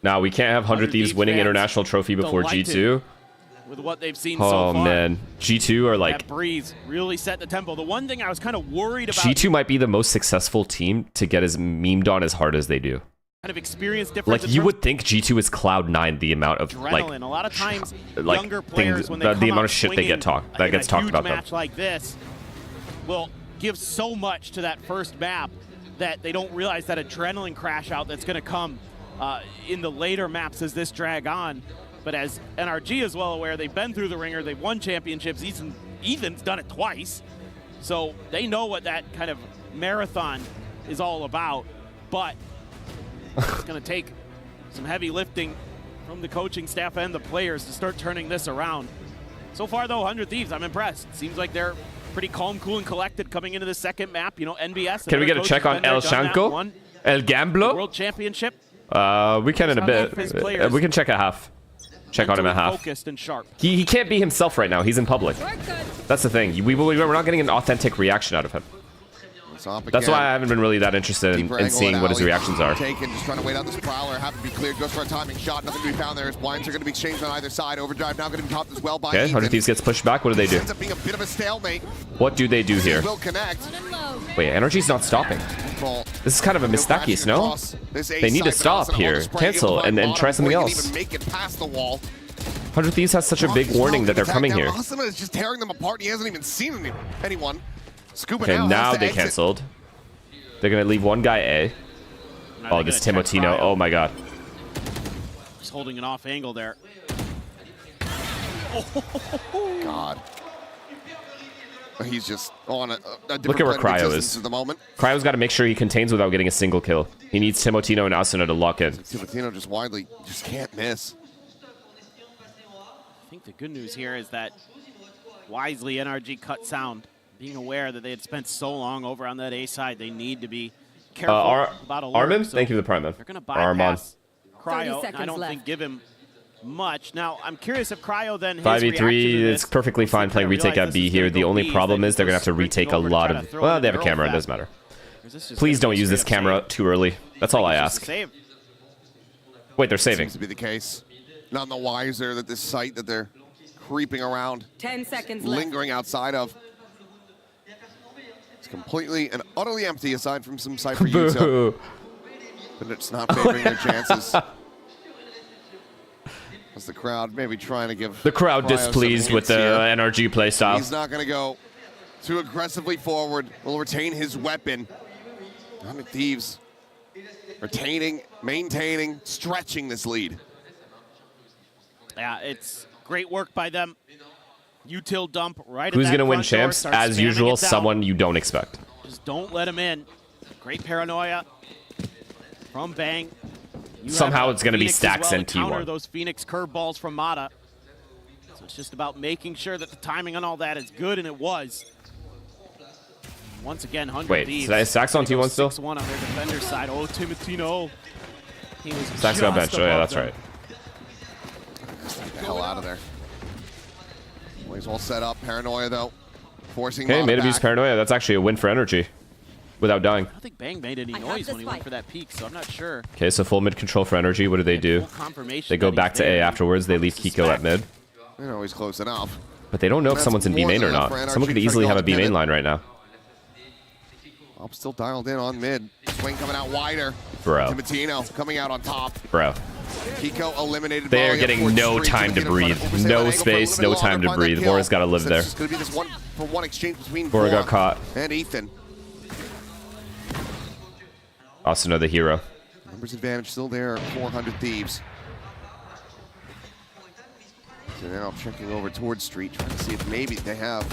Now, we can't have 100 Thieves winning fans international trophy before delighted G2. With what they've seen so Oh, far. man. G2 are That like... breeze really set the tempo. The one thing I was kind of worried about, G2 might be the most successful team to get as memed on as hard as they do. kind of experience difference. Like, in you terms would think G2 is Cloud9, the amount of, of like... adrenaline. A lot of times, like, younger players, things, when they the come amount out of shit they swinging get talked that in gets a talked huge about them. match like this will give so much to that first map that they don't realize that adrenaline crash out that's going to come in the later maps as this drag on. But as NRG is well aware, they've been through the ringer, they've won championships. Ethan's done it twice, so they know what that kind of marathon is all about. But it's going to take some heavy lifting from the coaching staff and the players to start turning this around. So far, though, 100 Thieves, I'm impressed. Seems like they're pretty calm, cool, and collected coming into the second map. You know, NBS. Can we get a check on El Shanko? El Gamblo? World Championship. We can in a bit. His players We can check a half. Check on him at half. Focused and sharp. He can't be himself right now. He's in public. That's the thing. We're not getting an authentic reaction out of him. That's why I haven't been really that interested in seeing what his reactions are. Taken, just trying to wait out this Prowler. Have to be cleared. Goes for a timing shot. Nothing to be found there. His blinds are going to be exchanged on either side. Overdrive now going to be popped as well by Okay, 100 Ethan. Thieves gets pushed back. What do they do? Ends up being a bit of a stalemate. What do they do here? Will connect. Wait, NRG's not stopping. This is kind of a mistakis, no? They need to stop here. Cancel and try something else. Even make it past the wall. 100 Thieves has such a big warning that they're coming here. Asuna is just tearing them apart. He hasn't even seen anyone. Scuba Okay, now has to they exit. canceled. They're going to leave one guy A. Oh, this Timotino. Oh, my God. Just holding an off angle there. God. He's just on a different Look at where plane of Cryo existence is. at the moment. Cryo's got to make sure he contains without getting a single kill. He needs Timotino and Asuna to lock in. Timotino just widely just can't miss. I think the good news here is that wisely NRG cut sound, being aware that they had spent so long over on that A side, they need to be careful about alert. Armin, So thank you for the prime, man. they're going to Armon. bypass Cryo. 30 I don't seconds think give him much. Now, I'm curious if Cryo then his reaction to 5v3, this, it's perfectly fine playing retake at B here. The only problem is they're going to have to retake a lot of... Well, they have a camera, it doesn't matter. Please don't use this camera too early. That's all I ask. Save. Wait, they're saving. Seems to be the case. None the wiser that this site that they're creeping around, 10 seconds left. lingering outside of. It's completely and utterly empty aside from some Cypher Utah. But it's not favoring their chances. As the crowd maybe trying to give The crowd Cryo displeased some with the hints here. NRG playstyle. He's not going to go too aggressively forward. Will retain his weapon. 100 Thieves retaining, maintaining, stretching this lead. Yeah, it's great work by them. Util dump right. Who's going to win champs? As usual, someone you don't expect. Just don't let him in. Great paranoia from Bang. Somehow it's going to be Phoenix Stacks as well and to counter T1. those Phoenix curveballs from Mata. So it's just about making sure that the timing on all that is good, and it was. Once again, 100 Wait, Thieves. Stacks on T1 still? 6-1 on their defender side. Oh, Timotino. He was Stacks got benched. Oh, yeah, that's right. Get the hell out of there. Well, he's all set up. Paranoia, though. Forcing Okay, Mata made him back. use Paranoia. That's actually a win for NRG. Without dying. I don't think Bang made any noise when he went for that peak, so I'm not sure. Okay, so full mid control for NRG. What do they do? They go back to A afterwards. They leave Kiko at mid. You know, he's close enough. But they don't know if That's someone's in B more main or than enough not. for NRG Someone could to try to easily go have a on B main pivot. line right now. I'm still dialed in on mid. Swing coming out wider. Bro. Timotino coming out on top. Bro. Kiko eliminated. They are Molly up getting towards no street. time to Timotino trying breathe. oversave No that angle for a space, little no bit time longer, to find that breathe. kill. Vora's got to live So there. It's going to be this 1-for-1 exchange between Vora got caught. and Ethan. Also another hero. Numbers advantage still there. 400 Thieves. So now checking over towards Street, trying to see if maybe they have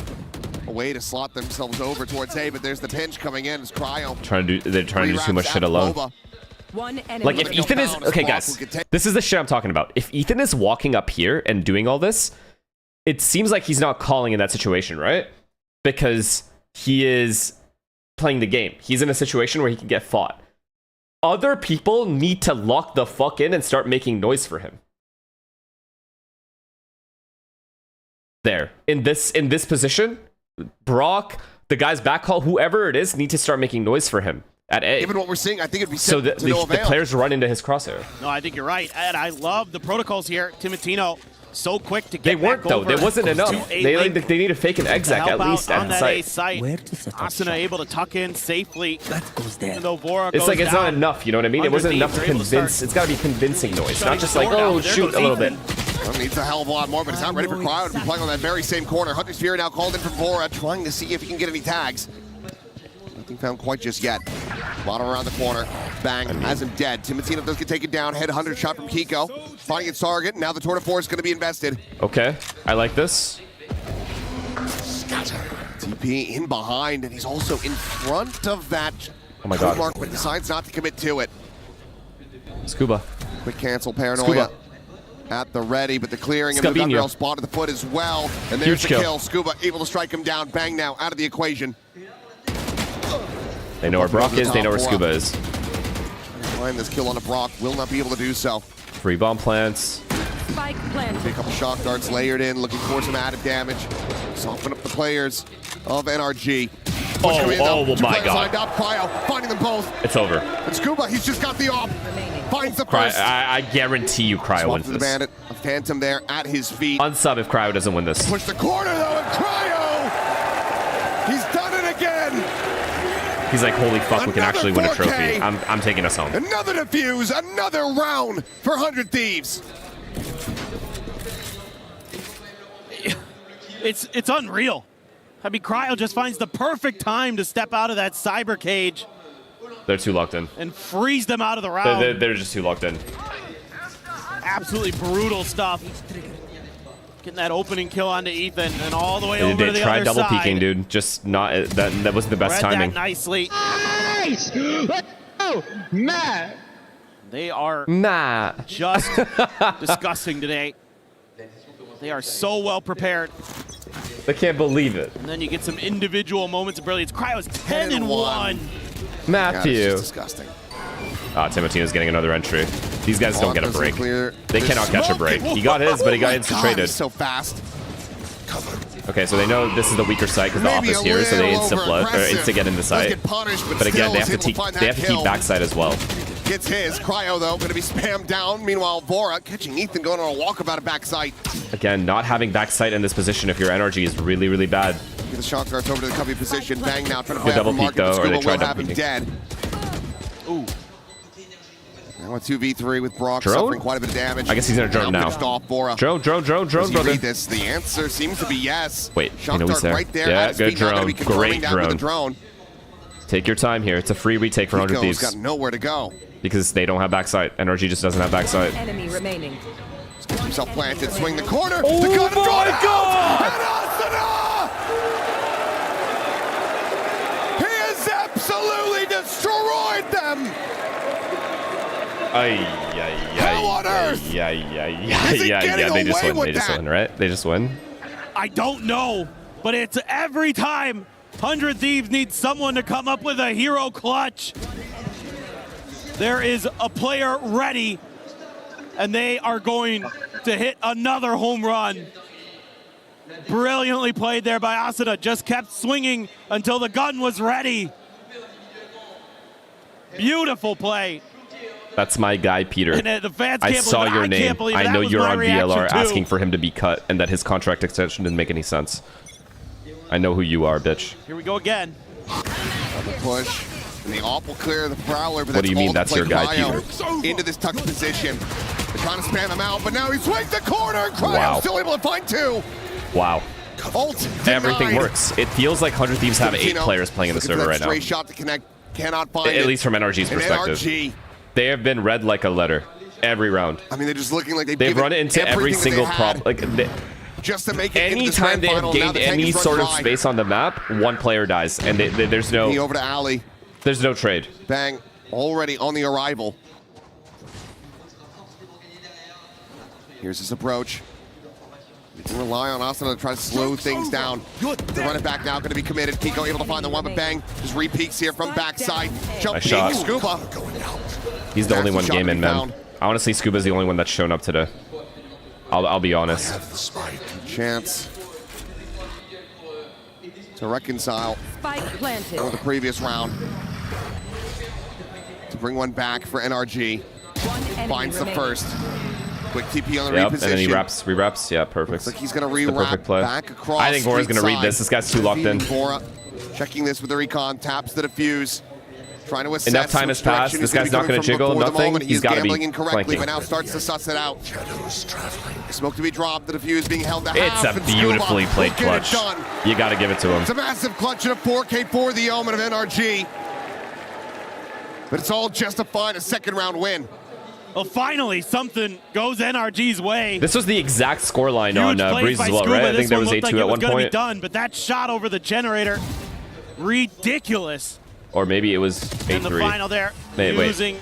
a way to slot themselves over towards A, but there's the pinch coming in. It's Cryo. They're trying to do too much shit alone. Like if Ethan is okay, guys, this is the shit I'm talking about. If Ethan is walking up here and doing all this, it seems like he's not calling in that situation, right? Because he is playing the game. He's in a situation where he can get fought. Other people need to lock the fuck in and start making noise for him. There, in this position, Brock, the guy's back call, whoever it is, need to start making noise for him at A. Given what we're seeing, I think it'd be So to no the avail. players run into his crosshair. No, I think you're right. And I love the protocols here. Timotino, so quick to get They weren't back though. over there wasn't enough. to A They link need to fake an to exec help at out least on at that site. A site. Asuna able to tuck in safely. Even though Vora It's goes like it's not down. enough. You know what I mean? It wasn't enough to convince. It's got to be convincing noise, not just like oh shoot a little bit. Well, needs a hell of a lot more, but it's not ready for Cryo to be playing on that very same corner. Hunter's Fury now called in from Vora, trying to see if he can get any tags. Nothing found quite just yet. Bottom around the corner. Bang, has him dead. Timotino does get taken down. Headhunter shot from Kiko. Finding its target. Now the Tour de Force is going to be invested. Okay, I like this. TP in behind, and he's also in front of that Oh my god. mark, but decides not to commit to it. Scuba. Quick cancel, Paranoia. Scuba. At the ready, but the clearing and the Scabinho. gunbarrel spot at the foot as well. And there's Huge the kill. kill. Scuba able to strike him down. Bang now out of the equation. They know where Brock is. They know where Scuba is. Find this kill on a Brock. Will not be able to do so. Free bomb plants. Spike planted. A couple shock darts layered in, looking for some added damage. Soften up the players of NRG. Oh my god. Lined up. Cryo finding them both. It's over. And Scuba, he's just got the op. Finds the Cryo, first. I guarantee you Cryo Swap wins to the this. bandit. A Phantom there at his feet. Unsub if Cryo doesn't win this. Push the corner though, and Cryo! He's done it again! He's like, holy fuck, we can Another actually win a 4K. trophy. I'm taking us home. Another defuse, another round for 100 Thieves. It's unreal. I mean, Cryo just finds the perfect time to step out of that cyber cage They're too locked in. and freeze them out of the round. They're just too locked in. Absolutely brutal stuff. Getting that opening kill onto Ethan and all the way over to They the tried other double side. peeking, dude. Just not that wasn't the best Read timing. that nicely. Nice! Oh, Matt! They are Matt. just disgusting today. They are so well prepared. I can't believe it. And then you get some individual moments of brilliance. Cryo's 10-1. Matthew. God, it's just disgusting. Timotino's getting another entry. These guys don't get a doesn't break. clear. They cannot catch a break. He got his, but he got instant God, traded. he's so fast. Okay, so they know this is the weaker side because the Maybe off is a here, so they little instant flood or over-aggressive. instant get into Does side. get punished, but But again, still they is have to able to find they that have to keep kill. backside as well. Gets his. Cryo, though, going to be spammed down. Meanwhile, Vora catching Ethan going on a walkabout at backside. Again, not having backside in this position if your NRG is really, really bad. Get the shock darts over to the cubby position. Bang now, trying to They play out double for peek Market, but though, or they Scuba tried will have double him peeking. dead. Ooh. Now a 2v3 with Brock Drone? suffering quite a bit of damage. I guess he's gonna drone now. Off Bora. Drone, Does he brother. read this? The answer seems to be yes. Wait, I Shock know he's dart there. right there. Yeah, at his good feet, now gonna be drone. confirming Great down with the drone. drone. Take your time here. It's a free retake for 100 Pico's Thieves. got nowhere to go. Because they don't have backside. NRG just doesn't have backside. Enemy remaining. He's got himself planted, swing the corner. Oh the gun my God! And Asuna! He has absolutely destroyed them. How on earth? Yeah. Is he getting They just away win. with They just that? win, right? They just win. I don't know, but it's every time 100 Thieves needs someone to come up with a hero clutch. There is a player ready, and they are going to hit another home run. Brilliantly played there by Asuna. Just kept swinging until the gun was ready. Beautiful play. That's my guy, Peter. And, the fans I can't saw believe it. your I name. can't believe it. I That know was you're my on reaction, VLR too. asking for him to be cut and that his contract extension didn't make any sense. I know who you are, bitch. Here we go again. Another push. And the awful clear of the Prowler. But What do you mean that's your guy, Cryo Peter? into this tucked position. They're trying to spam him out, but now he swings the corner, and Cryo Wow. still able to find two. Wow. Ult Everything denied. works. It feels like 100 Thieves have 8 Scaventino players playing in the looking for server that right now. Stray shot to connect, cannot find it. At least from NRG's And perspective. NRG, They have been read like a letter every round. I mean, they're just looking like They've run into every single problem. Like, just to make it into this anytime grand they have final. Now gained the tank any is run sort of dry. space on the map, one player dies, and there's He no over to Ali. there's no trade. Bang, already on the arrival. Here's his approach. You can rely on Asuna to try to slow things down. The run it back now, going to be committed. Pico able to find the one, but Bang just re-peeks here from backside. Jump Nice shot. Scuba. He's the only one Shot to gaming, be man. found. Honestly, Scuba's the only one that's shown up today. I'll be honest. Chance to reconcile Spike planted. with the previous round. To bring one back for NRG. Finds the first. Quick TP on the Yep, reposition. and then he re-wraps. Yeah, perfect. Looks like he's going to It's the perfect re-wrap play. back across. I think Vora's street going to read side. this. This guy's too locked in. Vora checking this with the recon, taps the defuse. Trying to assess Enough time has which direction passed. he's This guy's gonna not be going to coming from jiggle, before the nothing. moment. He's got to be gambling incorrectly, flanking. but now starts to suss it out. Smoke to be dropped. The defuse being held to It's half. a and beautifully Scuba played will get it clutch. done. You got to give it to him. It's a massive clutch and a 4K for the Omen of NRG. But it's all just to find a second round win. Well, finally, something goes NRG's way. This was the exact scoreline on Huge plays Breeze by as well, Scuba. right? I This think there one was looked 8-2 like it at was one gonna be point. done, but that shot over the generator, ridiculous. Or maybe it was In the 8-3. final there, Wait. using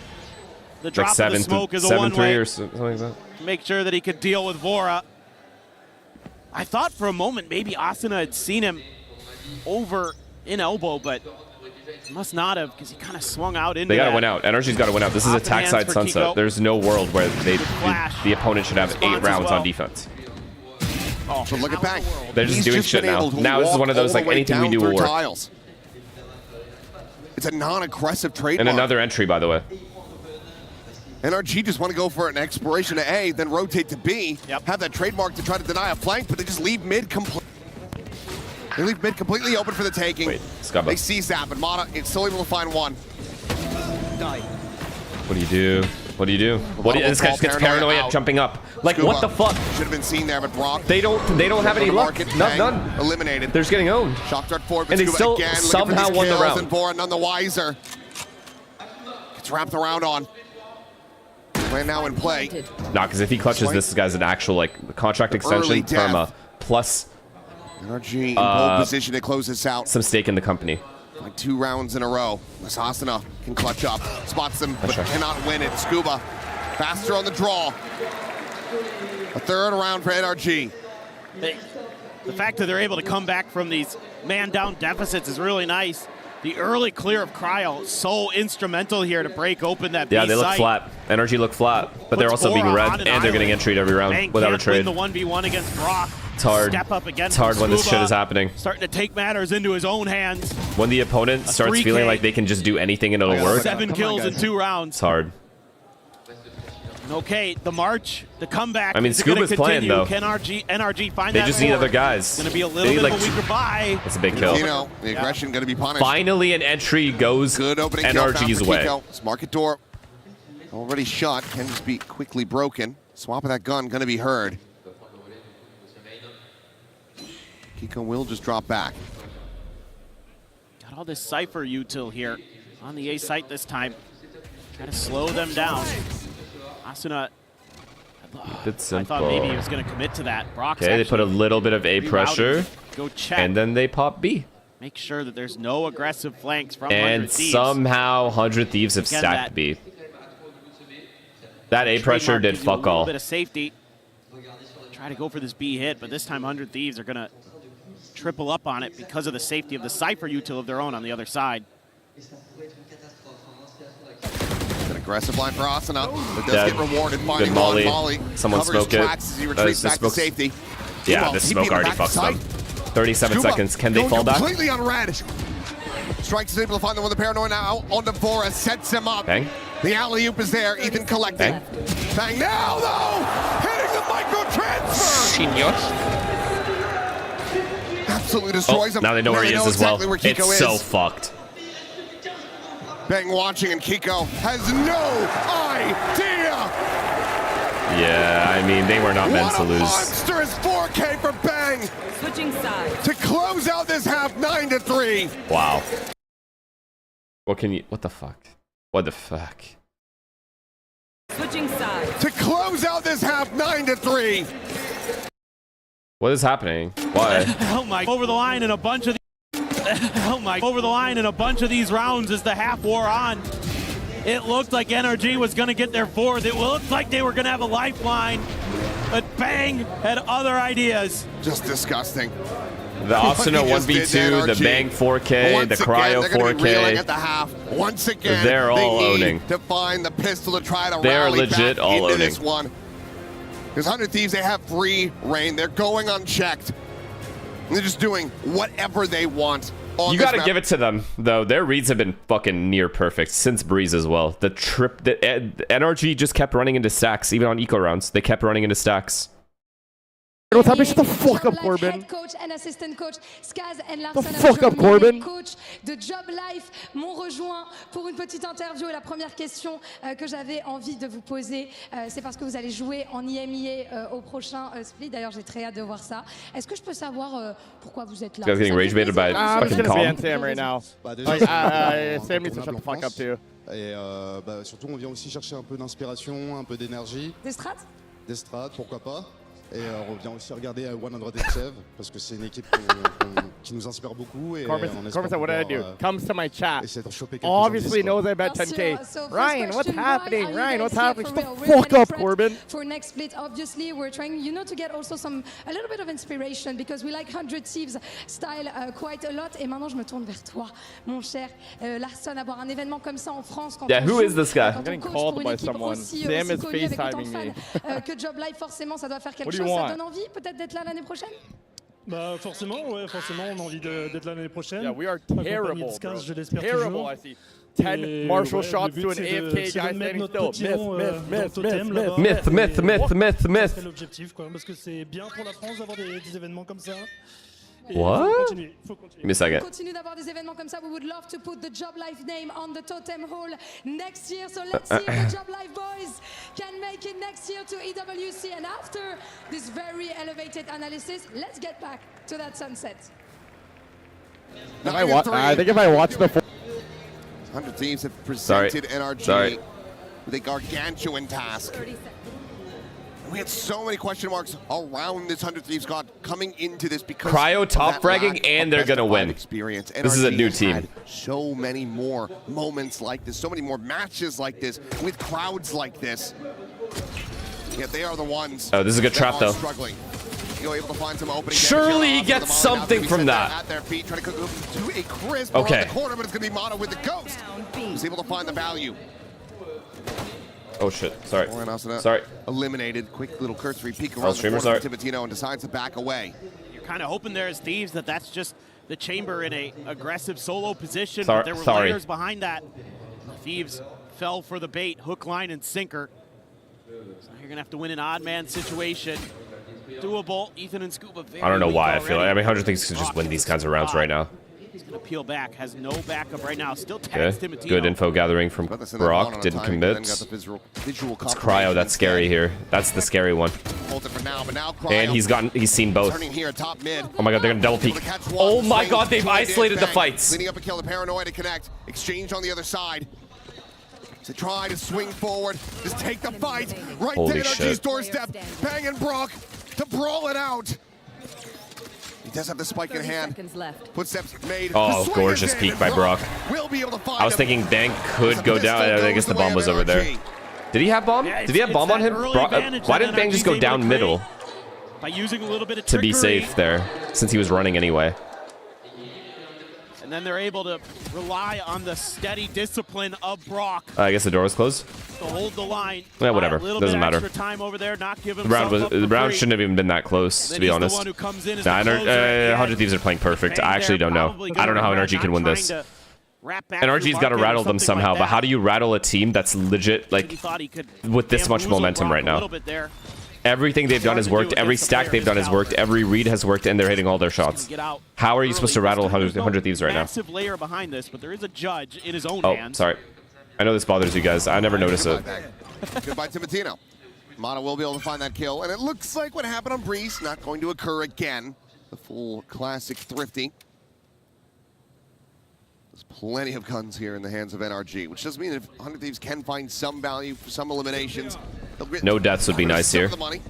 the drop Like of the smoke as a 7-3 one-way or something like that. to make sure that he could deal with Vora. I thought for a moment maybe Asuna had seen him over in elbow, but must not have, because he kind of swung out into They got to that. win out. NRG's got to win out. This is Off a the tack hands side for sunset. Kiko. There's no world where flash. the opponent should have 8 Response as rounds well. on defense. Oh, but look at Bang. They're just He's doing just shit been now. able to Now this is walk one of those, all the like, way anything we down do will through work. tiles. It's a non-aggressive trademark. And another entry, by the way. NRG just want to go for an exploration to A, then rotate to B, have that trademark to try to deny a flank, but they just leave mid completely. They leave mid completely open for the taking. Wait, Scubba. They see Zap, and Mata is still able to find one. What do you do? What do you do? This guy just gets paranoia out. jumping up. Like, Scuba what the fuck? Should have been seen there, but Brock. They don't have any luck. None. Eliminated. They're just getting owned. Shock dart forward, but And they Scuba still again, looking for somehow these won the kills, round. And Vora none the wiser. Gets wrapped around on. Plan now in play. Nah, because if he clutches this guy's an actual, like, contract Early extension, death. perma, plus NRG in pole position to close this out. some stake in the company. Like 2 rounds in a row. Asuna can clutch up, spots them, but Sure. cannot win it. Scuba, faster on the draw. A third round for NRG. The fact that they're able to come back from these man-down deficits is really nice. The early clear of Cryo, so instrumental here to break open that Yeah, B they look site. flat. NRG look flat, but they're Puts also being Vora red, on and an they're getting island. entryed every round Bang without a can't trade. win the 1v1 against Brock. It's hard. Step up again. It's hard from when this Scuba, shit is happening. Starting to take matters into his own hands. When the opponent starts 3K. feeling like they can just do anything and it'll work, 7 kills in 2 rounds. it's hard. Okay, the march, the comeback. I mean, is gonna Scuba's playing, continue. though. Can NRG find They that just need four? other guys. It's going to be a They little need, bit like, of a weaker buy. That's a big kill. You know, the aggression going to be punished. Finally, an entry goes Good opening kill found NRG's for way. Kiko. Let's mark it door. Already shot, can just be quickly broken. Swap of that gun gonna be heard. Kiko will just drop back. Got all this Cypher util here on the A site this time. Try to slow them down. Asuna, It's I simple. thought maybe he was going to commit to that. Brock's Okay, they put a actually little bit of A rerouted. pressure, Go check. and then they pop B. Make sure that there's no aggressive flanks from 100 And Thieves. somehow 100 Thieves have Again, stacked that- B. That A pressure Trademark did gives you a fuck little all. bit of safety. Try to go for this B hit, but this time 100 Thieves are going to triple up on it because of the safety of the Cypher util of their own on the other side. An aggressive line for Asuna, but does Dead. get rewarded Good finding Molly. one Molly. Someone Covers smoke it. tracks as he retreats back to smokes- safety. Yeah, Well, this he'd smoke be in the already back fucks side. them. 37 Scuba seconds. Can they going fall back? completely on red. Strikes is able to find the one with the paranoid now. Onto Vora, sets him up. Bang. The alley-oop is there. Ethan collecting. Bang. Bang now, though! Hitting the micro-transfer! Absolutely destroys him. Now they know where he is as well. exactly where Kiko It's is. so fucked. Bang watching, and Kiko has no idea. Yeah, I mean, they were not meant to What a lose. monstrous 4K for Bang Switching sides. to close out this half 9-3. Wow. What can you... What the fuck? What the fuck? Switching sides. To close out this half 9-3. What is happening? Why? Oh my! Over the line in a bunch of. Oh my! Over the line in a bunch of these rounds as the half wore on. It looked like NRG was going to get their fourth. It looked like they were going to have a lifeline, but Bang had other ideas. Just disgusting. The Asuna What he just did 1v2, to the NRG. Bang 4K, Once the again, Cryo they're gonna be reeling 4K. at the half. Once again, They're all they need owning. to find the pistol to try to They're rally legit back all into owning. this one. Because 100 Thieves, they have free reign. They're going unchecked. And they're just doing whatever they want. You gotta give it to them, though. Their reads have been fucking near perfect since Breeze as well. The NRG just kept running into stacks, even on eco rounds. They kept running into stacks. What's happening? Shut the fuck up, Corbin. Head coach and assistant coach Skaz and The Larson. fuck up, Corbin. Coach de Job Life m'ont rejoint pour une petite interview. Et la première question que j'avais envie de vous poser, c'est parce que vous allez jouer en IMIA au prochain split. D'ailleurs, j'ai très hâte de voir ça. Est-ce que je peux savoir pourquoi vous êtes là? This guy's getting rage baited by I'm fucking just gonna ban Calm. Sam right now. Sam needs to shut the fuck up too. Et surtout, on vient aussi chercher un peu d'inspiration, un peu d'énergie. Des strats? Des strats, pourquoi pas. Et on vient aussi regarder 187 parce que c'est une équipe qui nous inspire beaucoup. Et Corbin on said, what did I do? Comes to my chat. essayer d'en choper quelques Obviously indices, quoi. knows I bet 10K. Ryan, what's happening? Ryan, what's happening? Shut the Really fuck up, prepped Corbin. For next split, obviously, we're trying, to get also a little bit of inspiration because we like 100 Thieves style quite a lot. Et maintenant, je me tourne vers toi, mon cher Larson, avoir un événement comme ça en France. Quand Yeah, on who joue, is this guy? quand on I'm getting coach called pour une by équipe someone. aussi Sam is connue avec autant de FaceTiming fans me. que Job Life, forcément, ça doit faire quelque What do you chose. Ça want? donne envie peut-être d'être là l'année prochaine? Bah forcément, on a envie d'être là l'année prochaine. Yeah, we are Accompagné terrible, de Skaz, bro. je l'espère Terrible. toujours. I see 10 Et Marshall ouais, shots le but, to an c'est de- AFK c'est de guy mettre standing notre still. petit rond, dans le totem, là-bas. Myth, myth, myth, myth, myth. C'est l'objectif, quoi, parce que c'est bien pour la France d'avoir des événements comme ça. Et What? Give me a second. On continue d'avoir des événements comme ça. We would love to put the Job Life name on the totem hole next year. So let's see if the Job Life boys can make it next year to EWC. And after this very elevated analysis, let's get back to that sunset. I think if I watch the 100 Thieves have presented NRG with a gargantuan task. We had so many question marks around this 100 Thieves squad coming into this because Cryo of top that fragging, lack and of they're gonna best-of-5 win. Experience. This is a NRG new has team. had so many more moments like this, so many more matches like this, with crowds like this. Yet they are the ones. Oh, this is a good that trap, are though. Struggling. You're able to find some opening. Surely he damage gets something from that. At their feet, trying to cook to a crisp Okay. around the corner, but it's going to be Mono with the ghost. He's able to find the value. Oh shit, sorry. Warren Asuna Sorry. eliminated. Quick little cursory peek Oh, around the streamer, corner sorry. of Tivatino and decides to back away. You're kind of hoping there as Thieves that's just the Chamber in a aggressive solo position. Sorry- But there were sorry. layers behind that. Thieves fell for the bait, hook, line, and sinker. So you're gonna have to win an odd man situation. Doable. Ethan and Scuba. Very I don't know weak why I feel like. already. 100 Thieves could just win these kinds of rounds right now. He's going to peel back. Has no backup right now. Still tags Okay. Timatino. Good info gathering from Brock. Didn't commit. It's Cryo. That's scary here. That's the scary one. And he's seen both. Oh my god, they're gonna double peek. Oh my god, they've isolated the fights. Cleaning up a kill, the paranoia to connect. Exchange on the other side. To try to swing forward, just take the fight right Holy to NRG's shit. doorstep. Bang and Brock to brawl it out. He does have the spike in hand. Footsteps made. Oh, gorgeous peek by Brock. Will be able to find I was thinking Dank could go down. I guess the bomb was over there. Did he have bomb? Did he have bomb on him? Why didn't Bang just go down middle By using a little bit of to be trickery. safe there, since he was running anyway? And then they're able to rely on the steady discipline of Brock I guess the door was closed. to hold the line. Yeah, whatever. A little Doesn't bit matter. extra time over there, not give The round himself up for round free. shouldn't have even been that close, Then to be he's the honest. one who comes in as Nah, the closer at the end. 100 Thieves are playing perfect. I actually don't know. Probably I don't know how gonna NRG can win not this. trying to wrap back through NRG's got to market or rattle them something like somehow, but that. how do you rattle a team that's legit, like, He thought he could with this much bamboozle momentum Brock right a now? little bit there. Everything they've done has worked. Every stack they've done has worked. Every read has worked, and they're hitting all their shots. Get out How are you supposed to rattle There's 100 Thieves right now? Massive layer behind this, but there is a judge in his own Oh, hands. sorry. I know this bothers you guys. I never notice it. Goodbye, Timatino. Mata will be able to find that kill, and it looks like what happened on Breeze not going to occur again. The full classic Thrifty. There's plenty of guns here in the hands of NRG, which does mean if 100 Thieves can find some value for some eliminations, they'll get No deaths would be nice some here. of the money,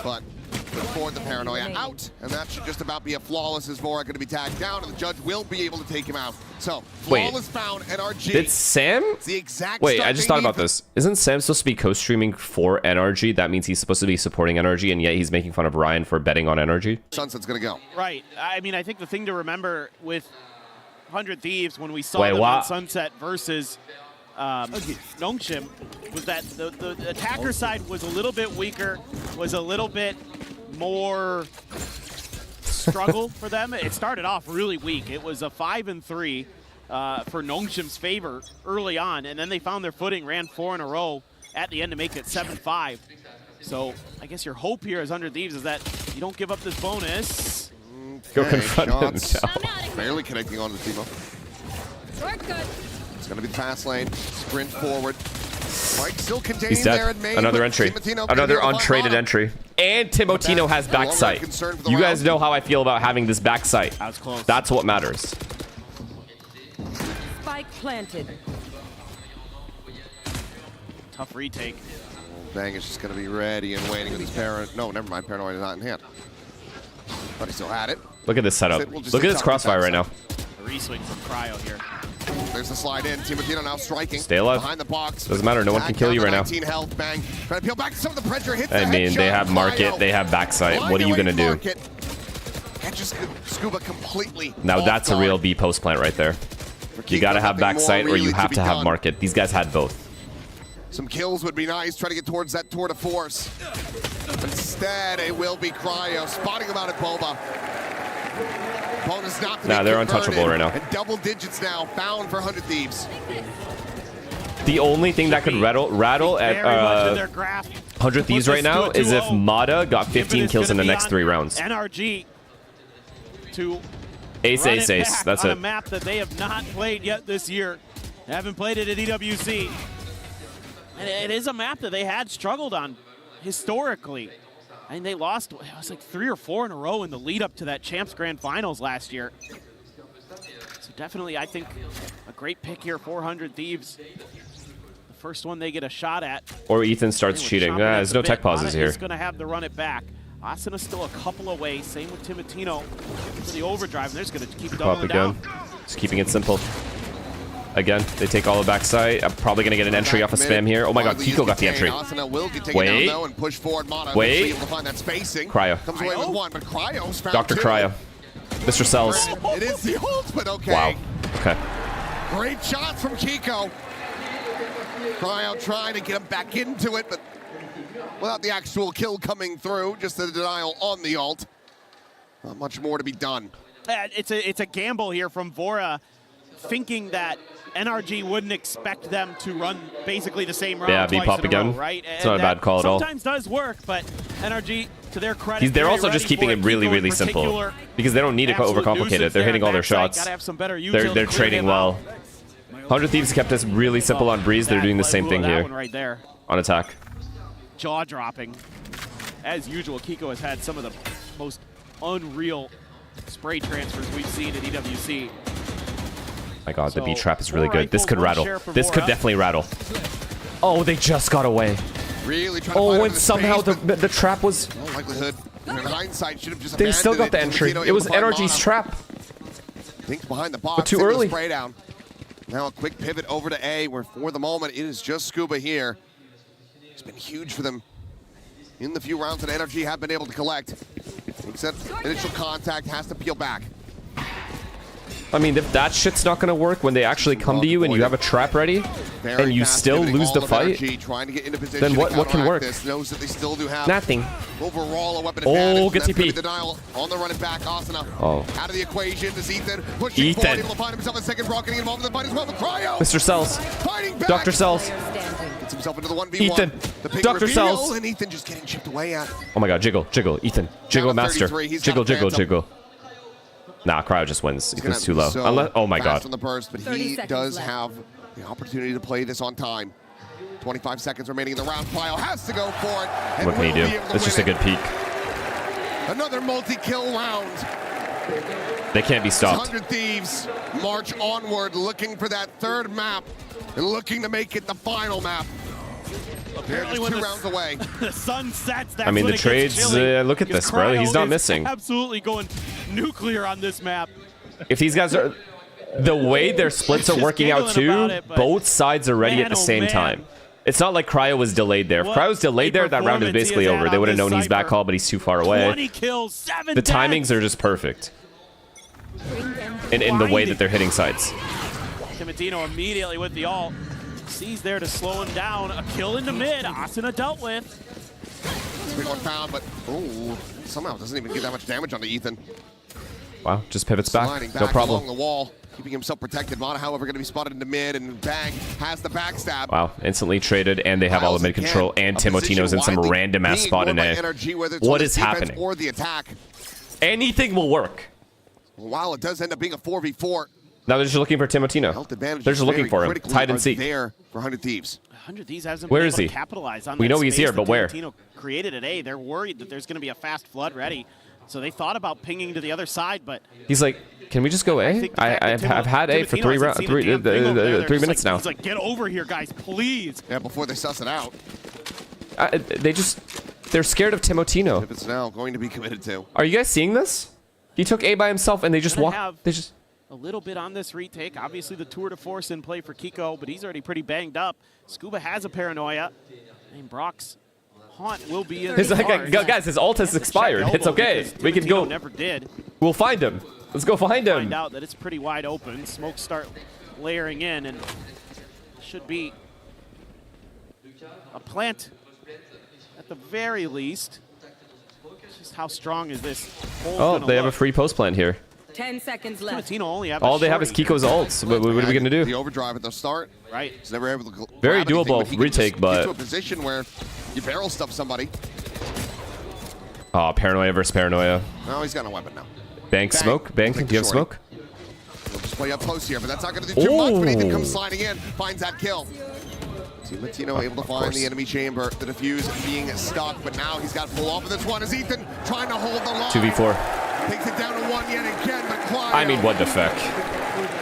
but can afford the paranoia out, and that should just about be a flawless as Vora going to be tagged down, and the judge will be able to take him out. So, Wait. flawless found, NRG. Did Sam? It's the exact Wait, stuff I just they thought need about this. Isn't Sam supposed to be co-streaming for NRG? That means he's supposed to be supporting NRG, and yet he's making fun of Ryan for betting on NRG? Sunset's going to go. Right. I mean, I think the thing to remember with 100 Thieves when we saw Wait, them what? on Sunset versus Nongshim was that the attacker side was a little bit weaker, was a little bit more struggle for them. It started off really weak. It was a 5-3 for Nongshim's favor early on, and then they found their footing, ran 4 in a row at the end to make it 7-5. So I guess your hope here as 100 Thieves is that you don't give up this bonus. Go confront him. Shots. Barely connecting on the Timo. It's going to be the fast lane. Sprint forward. Mike still contained He's there dead. in main. Another but entry. Timotino Another gonna be able to find untraded bottom. entry. And Timotino has no longer backside. concerned for the You guys round. know how I feel about having this backside. That was close. That's what matters. Spike planted. Tough retake. Bang is just going to be ready and waiting with his parent. No, never mind. Paranoid is not in hand. But he still had it. Look at this setup. We'll just Look say at this tough crossfire right now. defense. The reswing from Cryo here. There's the slide in. Timotino now striking. Stay alive. Behind the box. Doesn't matter. No one can Back kill down you to right now. 19 health. Bang. Trying to peel back some of the pressure. Hits I the mean, they headshot. have market. Cryo They have backside. What are you going to do? Catches Scuba completely. Now off that's a guard. real B post plant right there. For You got to Kiko, have nothing backside more or you really have be to have done. market. These guys had both. Some kills would be nice. Try to get towards that tour de force. Instead, it will be Cryo spotting him out at Boba. Bonus not to Nah, be they're converted. untouchable right now. And double digits now found for 100 Thieves. The only thing that could rattle at Very much in their grasp. 100 Thieves Put right this to now a is if 2-0. Mata got 15 It's kills in gonna the be next on 3 rounds. NRG to Ace, run ace, it ace. back That's on it. a map that they have not played yet this year. They haven't played it at EWC. And it is a map that they had struggled on historically. I mean, they lost, it was like 3 or 4 in a row in the lead up to that Champs Grand Finals last year. So definitely, I think, a great pick here, 400 Thieves. The first one they get a shot at. Or Ethan starts cheating. Nah, there's no tech pauses here. He's going to have to run it back. Asana's still a couple away. Same with Timotino for the overdrive. And they're just going to keep Pop doubling again. down. Just keeping it simple. Again, they take all the backside. I'm probably going to get an entry off of spam here. Oh my god, Kiko got the entry. Asana will get taken down though and push forward. Mata Wait. able to find that spacing. Cryo. Comes away with one, but Cryo's found Dr. two. Cryo. Mr. Cells. It is the ult, but okay. Wow. Okay. Great shots from Kiko. Cryo trying to get him back into it, but without the actual kill coming through, just the denial on the ult. Not much more to be done. It's a gamble here from Vora, thinking that NRG wouldn't expect them to run basically the same round Yeah, twice B-pop in a row, again. right? It's not a bad call at all. Sometimes does work, but NRG, to their credit, They're also very just ready keeping for it really, Kiko in really simple particular. because they don't need to Absolute overcomplicate it. nuisance They're there hitting in all their backside. shots. Gotta have some better They're util to clear trading him well. out. 100 Thieves kept us really simple on Breeze. They're doing the same thing That here one right there. on attack. Jaw dropping. As usual, Kiko has had some of the most unreal spray transfers we've seen at EWC. My God, the So, B trap is really four good. This rifles, could one rattle. share for This could Vora. definitely rattle. Oh, they just got away. Really trying to find Oh, him and in somehow space, the trap was... but no likelihood. In hindsight, should have just They still got abandoned the entry. Timotino It was able to find NRG's Mana. trap. Thinks behind the box. But too into the early. Spray down. Now a quick pivot over to A, where for the moment it is just Scuba here. It's been huge for them in the few rounds that NRG have been able to collect. Except initial contact has to peel back. I mean, if that shit's not gonna work when they actually come to you and you have a trap ready Very and you fast still pivoting lose all the of fight, NRG, trying to get into position then to what can counteract work? This. Knows that they still do have Nothing. overall a weapon Oh, advantage. gets That's gonna TP. be denial on the run it back. Asuna Oh. out of the equation. This Ethan pushing Ethan. forward, able to find himself a second Brock, getting involved in the fight as well. But Cryo Mr. Cells. fighting back. Dr. Cells. Gets himself into the 1v1. Ethan. The big Dr. reveal, Cells. and Ethan just getting chipped away at. Oh my God, jiggle, jiggle, Ethan. Jiggle Down to master. 33, he's Jiggle, got a jiggle, phantom. jiggle. Nah, Cryo just wins. He's gonna Ethan's too be low. so Unless, oh my fast God. on the burst, but 30 he seconds does left. have the opportunity to play this on time. 25 seconds remaining in the round. Cryo has to go for it. And What can he will do? be able to That's just a win good peek. it. Another multi-kill round. They can't be stopped. 100 Thieves march onward, looking for that third map and looking to make it the final map. Apparently, They're when just 2 the rounds away. The sun sets. That's I mean, when the it gets trades, chilly, look at because this, bro. He's Cryo not is missing. Absolutely going nuclear on this map. If these guys are... The way their splits are Just working out giggling about too, it, but both sides are ready man, at the oh same man. time. It's not like Cryo was delayed there. If What Cryo was delayed there, a that round is performance he basically has over. had They on would have this known he's back Cypher. call, but he's too far away. 20 kills, 7 The deaths. timings are just perfect. In the way that they're hitting sides. Timotino immediately with the ult. Sees there to slow him down. A kill into mid. Asuna dealt with. Big one found, but oh, somehow doesn't even get that much damage onto Ethan. Wow, just pivots back. Sliding No back problem. along the wall, keeping himself protected. Mana, however, going to be spotted into mid, and Bang has the backstab. Wow, instantly traded, and they have all the mid control, and Timotino's in some random ass spot in A. What is happening? Or the attack. Anything will work. While it does end up being a 4v4, Now they're just looking for Timotino. health advantage They're just looking for him. critically Hide and are seek. there for 100 Thieves. 100 Thieves hasn't Where been is able he? to capitalize on We that know he's space here, that but where? Timotino created at A. They're worried that there's going to be a fast flood ready. So they thought about pinging to the other side, but He's like, can we just go A? think the fact that I've had A for Timotino hasn't seen a damn thing over there, they're 3 just minutes now. He's like, get over here, guys, please. Yeah, before they suss it out. They're scared of Timotino. If it's now going to be committed to. Are you guys seeing this? He took A by himself, and they just Gonna walk. have They just. a little bit on this retake. Obviously, the tour de force in play for Kiko, but he's already pretty banged up. Scuba has a paranoia. And Brock's haunt will be in It's the like, cards. guys, his ult has expired. It's okay. We can go. Never did. We'll find him. Let's go find him. Find out that it's pretty wide open. Smokes start layering in, and should be a plant at the very least. Just how strong is this? Oh, they have a free post plant here. 10 seconds left. Timotino only have All a they have is shorty. Kiko's ults. What are we gonna do? The overdrive at the start. Right. He's never able to Very grab anything, doable but he can retake, just but- get to a position where you barrel stuff somebody. Oh, paranoia versus paranoia. No, he's got no weapon now. Bank smoke. Bank. Take Do you have the shorty. smoke? He'll just play up close here, but that's not going to do too much. But Ethan Oh. comes sliding in, finds that kill. Timotino able to find course. the enemy chamber, the defuse being stuck, but now he's got full off of this one. Is Ethan trying to hold the line? 2v4. Takes it down to one yet again, but Cryo I mean, what the fuck?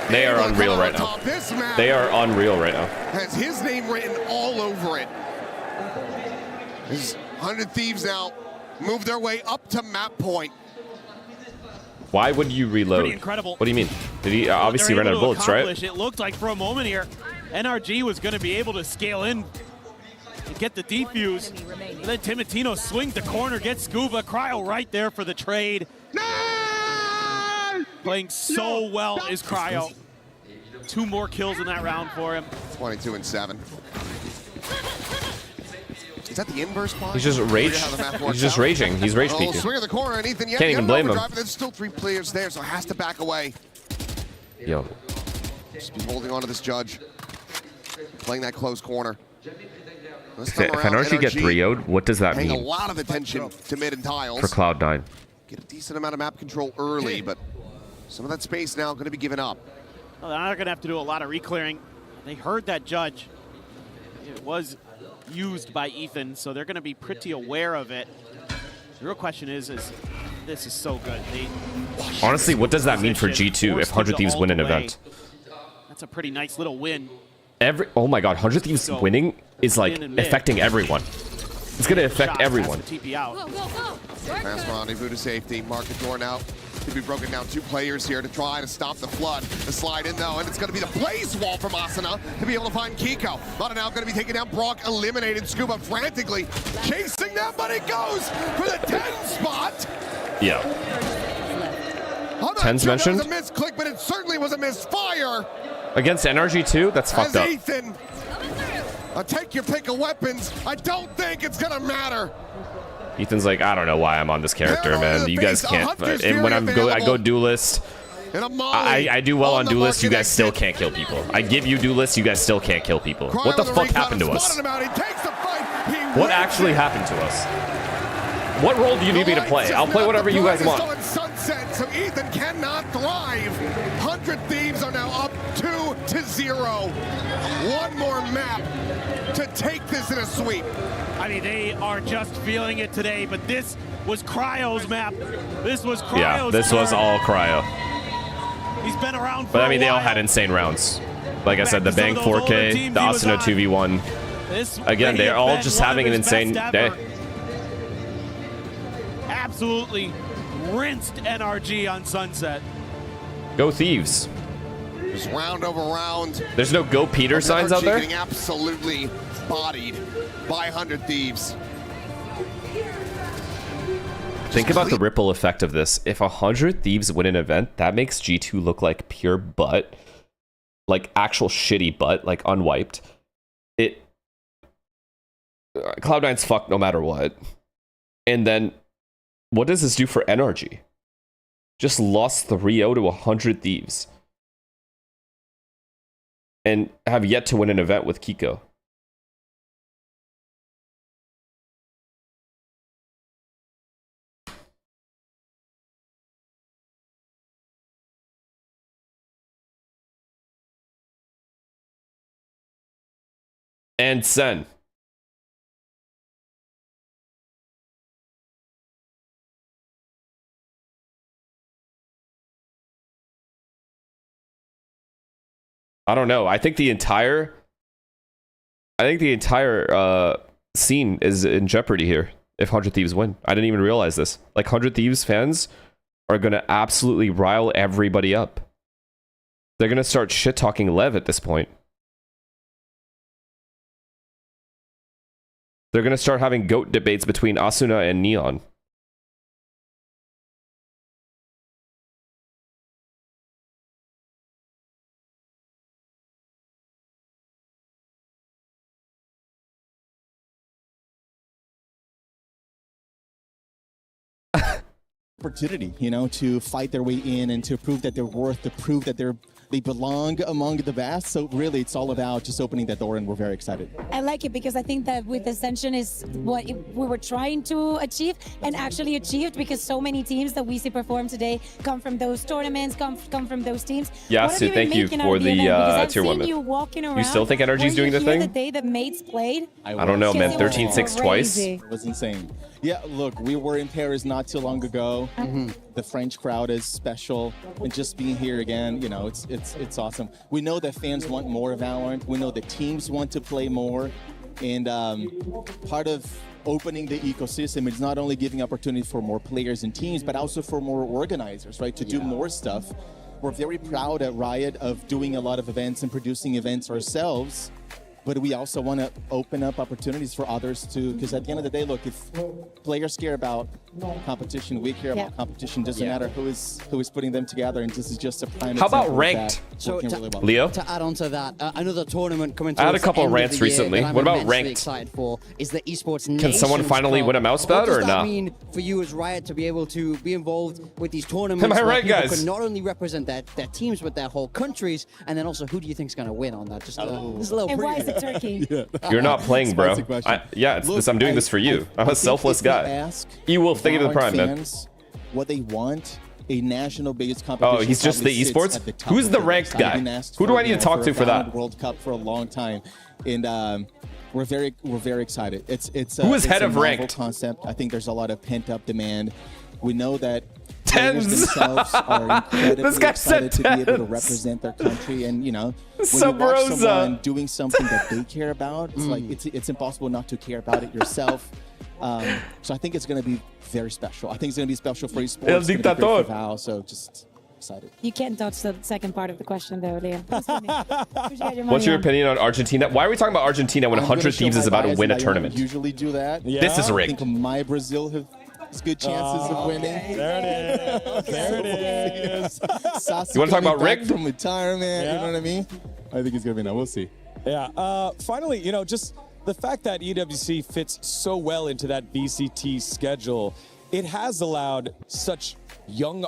They are unreal right now. This map They are unreal right now. has his name written all over it. His 100 Thieves now move their way up to map point. Why would you reload? Pretty incredible. What do you mean? Did he obviously They're run out able of to bullets, right? accomplish. It looked like for a moment here, NRG was going to be able to scale in and get the defuse. And then Timotino swings the corner, gets Scuba. Cryo right there for the trade. Playing so well is Cryo. 2 more kills in that round for him. 22 and 7. Is that the inverse spot? He's just rage. He's just raging. He's rage Oh, peeking. swing of the corner, and Ethan yet Can't even blame him. overdrive, but There's still 3 players there, so has to back away. Yo. Just be holding on to this judge. Playing that close corner. If NRG get 3-0'd, what does that paying mean? a lot of attention to mid and tiles. For Cloud9. Get a decent amount of map control early, but some of that space now going to be given up. Well, they're going to have to do a lot of re-clearing. They heard that judge. It was used by Ethan, so they're going to be pretty aware of it. The real question is this is so good. Honestly, what does that mean for G2 if 100 Thieves win an event? That's a pretty nice little win. Oh my god, 100 Thieves winning is like affecting everyone. It's going to affect everyone. Fast rendezvous to safety. Market door now to be broken down. 2 players here to try to stop the flood. The slide in though, and it's going to be the blaze wall from Asuna to be able to find Kiko. Mata now going to be taking down Brock, eliminated. Scuba frantically chasing them, but it goes for the 10 spot. Yeah. 10's mentioned. It was a misclick, but it certainly was a misfire. Against NRG too? That's fucked up. Ethan, take your pick of weapons. I don't think it's going to matter. Ethan's like, I don't know why I'm on this character, man. You guys can't. And when I go duelist, I do well on duelist. You guys still can't kill people. I give you duelist, you guys still can't kill people. What the fuck happened to us? What actually happened to us? What role do you need me to play? I'll play whatever you guys want. Sunset, so Ethan cannot thrive. 100 Thieves are now up 2-0. One more map to take this in a sweep. I mean, they are just feeling it today, but this was Cryo's map. This was Cryo's Yeah, this was all Cryo. He's been around for But I mean, a they all while. had insane rounds. Like I said, the Bang 4K, the Asuna 2v1. Again, they're all just having an insane day. Absolutely rinsed NRG on Sunset. Go Thieves. Just round over round. There's no Go Peter signs out there? Getting absolutely bodied by 100 Thieves. Think about the ripple effect of this. If 100 Thieves win an event, that makes G2 look like pure butt. Like actual shitty butt, like unwiped. Cloud9's fucked no matter what. And then, what does this do for NRG? Just lost 3-0 to 100 Thieves. And have yet to win an event with Kiko. And Sen. I don't know. I think the entire scene is in jeopardy here if 100 Thieves win. I didn't even realize this. Like 100 Thieves fans are going to absolutely rile everybody up. They're going to start shit talking Lev at this point. They're going to start having GOAT debates between Asuna and Neon. Opportunity, you know, to fight their way in and to prove that they're worth, to prove that they belong among the best. So really, it's all about just opening that door, and we're very excited. I like it because I think that with Ascension is what we were trying to achieve and actually achieved, because so many teams that we see perform today come from those tournaments, come from those teams. Yeah, so thank you for the tier 1. You still think NRG's doing the thing? The day that mates played. I don't know, man. 13-6 twice. It was insane. Yeah, look, we were in Paris not too long ago. The French crowd is special, and just being here again, you know, it's awesome. We know that fans want more Valorant. We know that teams want to play more, and part of opening the ecosystem is not only giving opportunities for more players and teams, but also for more organizers, right, to do more stuff. We're very proud at Riot of doing a lot of events and producing events ourselves. But we also want to open up opportunities for others to, because at the end of the day, look, if players care about competition, we care about competition. Doesn't matter who is putting them together, and this is just a prime How example about ranked? So really well. Leo? To add on to that, another tournament coming I had a towards couple the of end rants of the year recently. that I'm What about immensely ranked? excited for is the esports Can someone Nations finally Cup. win a mouse pad or What does that not? mean for you as Riot to be able to be involved with these tournaments? Am I where right, people guys? can not only represent their teams but their whole countries, and then also who do you think is going to win on that? Just a little And why is preview. it Turkey. You're not playing, bro. Spicy question. I'm doing this for you. I'm a selfless guy. E-Wolf, thank you for the prime, man. What they want, a national-based competition. Oh, he's just the esports? Who's the ranked guy? Who do I need to talk to for that? World Cup for a long time, and we're very excited. It's who is head a of novel ranked concept. I think there's a lot of pent-up demand. We know that Tens themselves are incredibly This guy excited said to be able to tens. represent their country, and when you watch Sabrosa. someone doing something that they care about, it's like it's impossible not to care about it yourself. So I think it's going to be very special. I think it's going to be special for esports. El It's gonna be great Dictador. for Val, so just excited. You can't touch the second part of the question, though, Leo. What's your opinion on Argentina? Why are we talking about Argentina when 100 Thieves is about to win a tournament? Usually do that. This is rigged. I think my Brazil has good chances of winning. There it is. There it is. You want to talk about rigged? From retirement, you know what I mean? I think it's going to be now. We'll see. Yeah. Finally, just the fact that EWC fits so well into that VCT schedule, it has allowed such young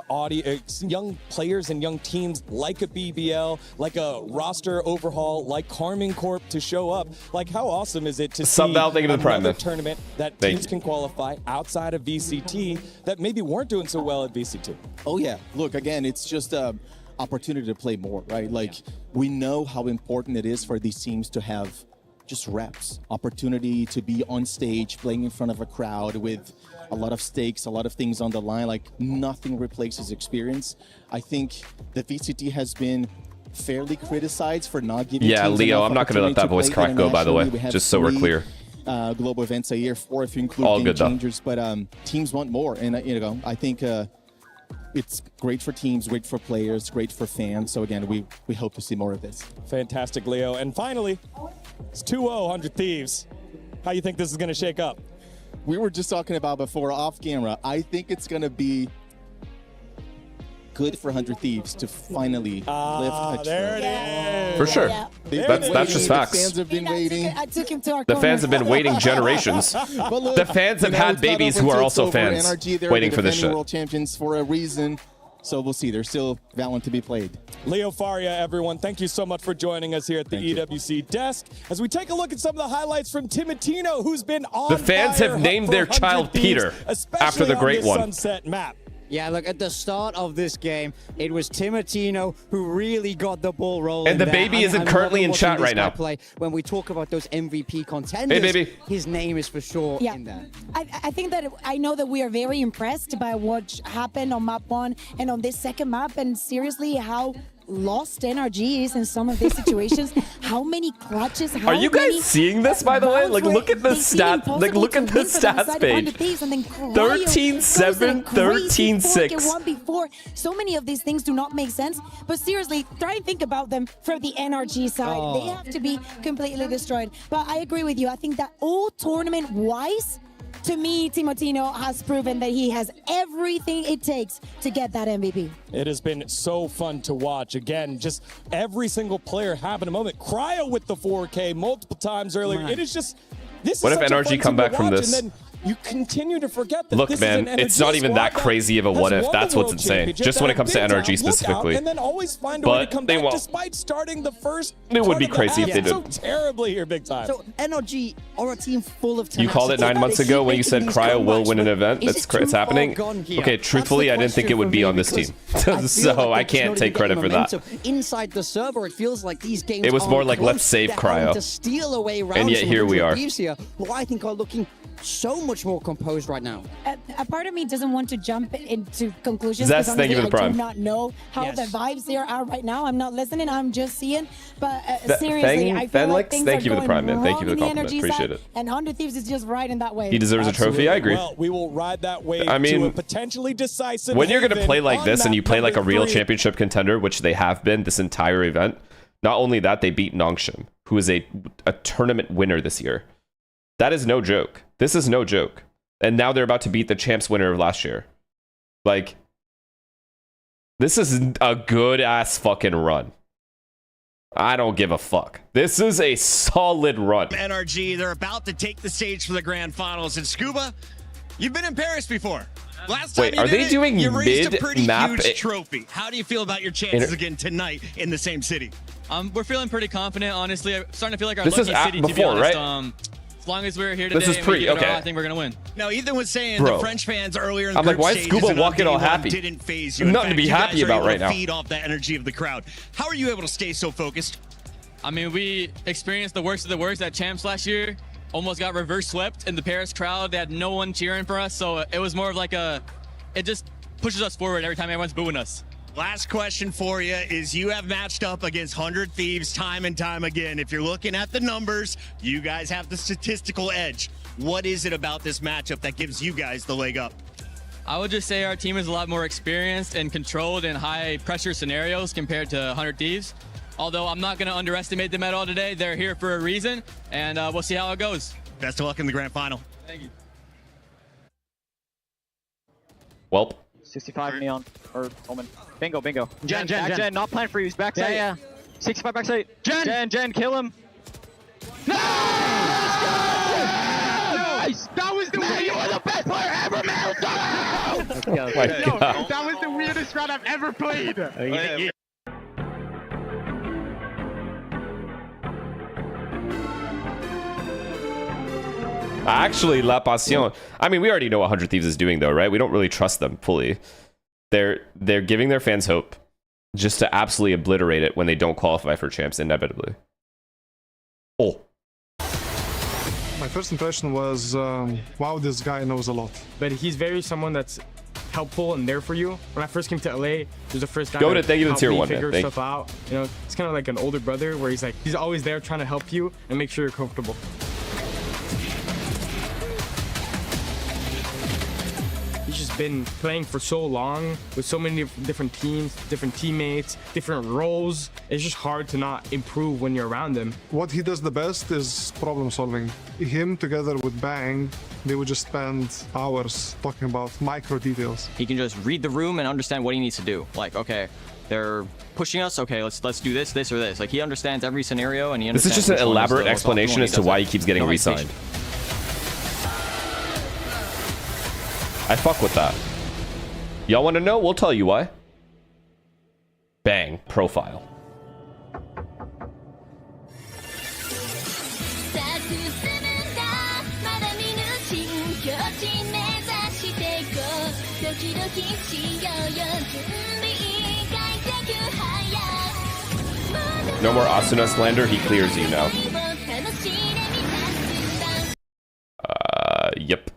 players and young teams like a BBL, like a roster overhaul, like Carmine Corp to show up. Like, how awesome is it to see another tournament that teams can qualify outside of VCT that maybe weren't doing so well at VCT? Oh, yeah. Look, again, it's just a opportunity to play more, right? Like, we know how important it is for these teams to have just reps, opportunity to be on stage, playing in front of a crowd with a lot of stakes, a lot of things on the line. Like, nothing replaces experience. I think the VCT has been fairly criticized for not giving teams Leo, enough I'm not going to let that voice opportunity crack to go, by the way, play just so we're clear. Global events a year, 4 if you include All game good, though. changers, but teams want more, and I think it's great for teams, great for players, great for fans. So again, we hope to see more of this. Fantastic, Leo. And finally, it's 2-0 100 Thieves. How you think this is going to shake up? We were just talking about before off camera. I think it's going to be good for 100 Thieves to finally lift a there it is. For sure. That's just facts. The fans have been waiting. I took him to our The fans have been waiting generations. Look, The fans have had babies who are also fans NRG, they're waiting the for this defending shit. world champions for a reason. So we'll see. There's still Valorant to be played. Leo Faria, everyone, thank you so much for joining us here at the EWC desk as we take a look at some of the highlights from Timotino, who's been on The fans fire have named for their 100 child Thieves, Peter after the especially great on this one. Sunset map. Yeah, look, at the start of this game, it was Timotino who really got the ball rolling. And the there. baby isn't currently in chat right now. Play. When we talk about those MVP contenders, Hey, baby. his name is for sure in there. I think that I know that we are very impressed by what happened on map 1 and on this second map, and seriously how lost NRG is in some of these situations. How many clutches? Are you guys seeing this, by the way? Like, look at the stat. Like, look at the stats page. 13-7, 13-6. Before. So many of these things do not make sense. But seriously, try and think about them from the NRG side. They have to be completely destroyed. But I agree with you. I think that all tournament-wise, to me, Timotino has proven that he has everything it takes to get that MVP. It has been so fun to watch. Again, just every single player having a moment. Cryo with the 4K multiple times earlier. It is just, this What is if such a NRG fun come team to back from watch, this? And then you continue to forget that Look, this man, is an it's NRG not even that squad crazy of a has what if. won That's the what's World insane. Championship, Just when it that comes to big NRG time specifically. lookout, and then always find a way to But come they back won't. despite starting the first It would part be of the crazy if half they so did. terribly here, big time. So NRG are a team full of You called it 9 months ago when you said Cryo will win an event. It's happening. Okay, truthfully, I didn't think it would be on this team. So I can't take credit for that. Inside the server, it feels like these games It was more like, let's close. save They're having Cryo. to steal away rounds And yet from here we 100 are. Thieves here, who I think are looking so much more composed right now. A part of me doesn't want to jump into conclusions. Zest, because thank you for the honestly, prime. I do not know how the vibes there are right now. I'm not listening. I'm just seeing. But seriously, Feng- I feel like Fenlix, things thank are you for the going prime, man. Thank wrong you for the in compliment. NRG Appreciate side, it. And 100 Thieves is just riding that way. He deserves a trophy. I agree. Well, we will ride that wave I mean, to a potentially decisive when you're going to haven play like on this and map you play like a number real 3. championship contender, which they have been this entire event, not only that, they beat Nongshim, who is a tournament winner this year. That is no joke. This is no joke. And now they're about to beat the champs winner of last year. Like, this is a good ass fucking run. I don't give a fuck. This is a solid run. NRG, they're about to take the stage for the grand finals. And Scuba, you've been in Paris before. Last time Wait, you are did they it, doing you raised a pretty mid-map huge trophy. How do you feel about your chances again tonight in the same city? We're feeling pretty confident, honestly. I'm starting to feel like our This is lucky city, to be before, honest. right? As long as we're here today, This is and we pre, give it our okay. all, I think we're gonna win. Now, Ethan was saying Bro. the French fans earlier in the I'm like, group why is stages Scuba and on walking all day one happy? didn't phase you. In Nothing to fact, be you guys happy are about able right to now. Feed off the energy of the crowd. How are you able to stay so focused? I mean, we experienced the worst of the worst at Champs last year. Almost got reverse swept in the Paris crowd. They had no one cheering for us, so it was more of like it just pushes us forward every time everyone's booing us. Last question for you is you have matched up against 100 Thieves time and time again. If you're looking at the numbers, you guys have the statistical edge. What is it about this matchup that gives you guys the leg up? I would just say our team is a lot more experienced and controlled in high pressure scenarios compared to 100 Thieves. Although I'm not going to underestimate them at all today. They're here for a reason, and we'll see how it goes. Best of luck in the grand final. Thank you. Welp. 65 Neon, or Omen. Bingo, bingo. Jen, Jen, not plan for you. Backside. Yeah. 65 backside. Jen, kill him. Nice! That was the weirdest. You were the best player ever, man! Let's go. My No, God. that was the weirdest round I've ever played. Actually, La Passion. I mean, we already know what 100 Thieves is doing, though, right? We don't really trust them fully. They're giving their fans hope just to absolutely obliterate it when they don't qualify for champs inevitably. Oh. My first impression was, wow, this guy knows a lot. But he's very someone that's helpful and there for you. When I first came to LA, he was the first guy Go to that thank you to helped tier me 1, man. figure Thank stuff out. You know, it's kind of like an older brother where he's always there trying to help you and make sure you're comfortable. He's just been playing for so long with so many different teams, different teammates, different roles. It's just hard to not improve when you're around him. What he does the best is problem solving. Him together with Bang, they would just spend hours talking about micro details. He can just read the room and understand what he needs to do. Like, okay, they're pushing us. Okay, let's do this, this, or this. Like, he understands every scenario, and he This is understands just an which one is elaborate the most optimal explanation when as he to does why it. he keeps getting No re-signed. hesitation. I fuck with that. Y'all want to know? We'll tell you why. Bang. Profile. No more Asuna slander. He clears you now. Yep.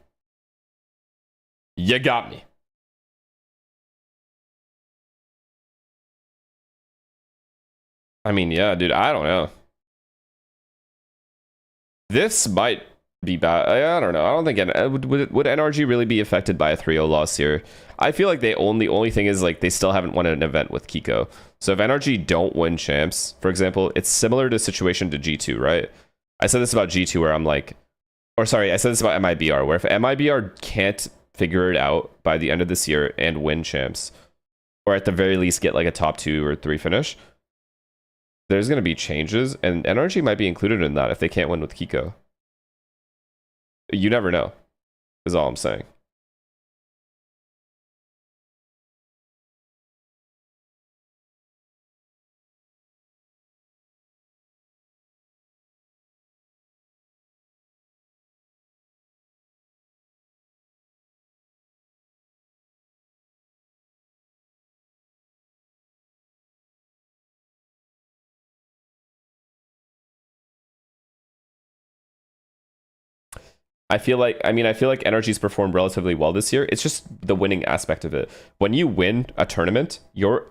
You got me. I mean, yeah, dude, I don't know. This might be bad. I don't know. I don't think would NRG really be affected by a 3-0 loss here. I feel like the only thing is like they still haven't won an event with Kiko. So if NRG don't win champs, for example, it's similar to situation to G2, right? I said this about G2 where I'm like, or sorry, I said this about MIBR, where if MIBR can't figure it out by the end of this year and win champs, or at the very least get like a top 2 or 3 finish, there's going to be changes, and NRG might be included in that if they can't win with Kiko. You never know, is all I'm saying. I feel like NRG's performed relatively well this year. It's just the winning aspect of it. When you win a tournament, your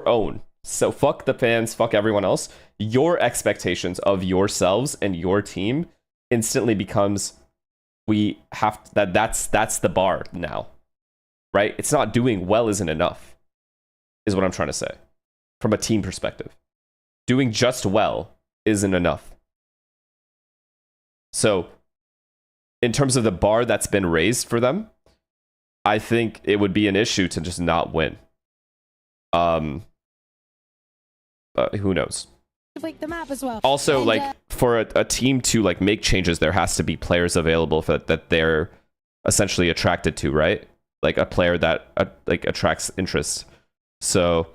own. So fuck the fans, fuck everyone else. Your expectations of yourselves and your team instantly becomes that's the bar now. Right? It's not doing well isn't enough, is what I'm trying to say. From a team perspective. Doing just well isn't enough. So in terms of the bar that's been raised for them, I think it would be an issue to just not win. Who knows? Like the map as well. Also, And, like for a team to like make changes, there has to be players available that they're essentially attracted to, right? Like a player that like attracts interest. So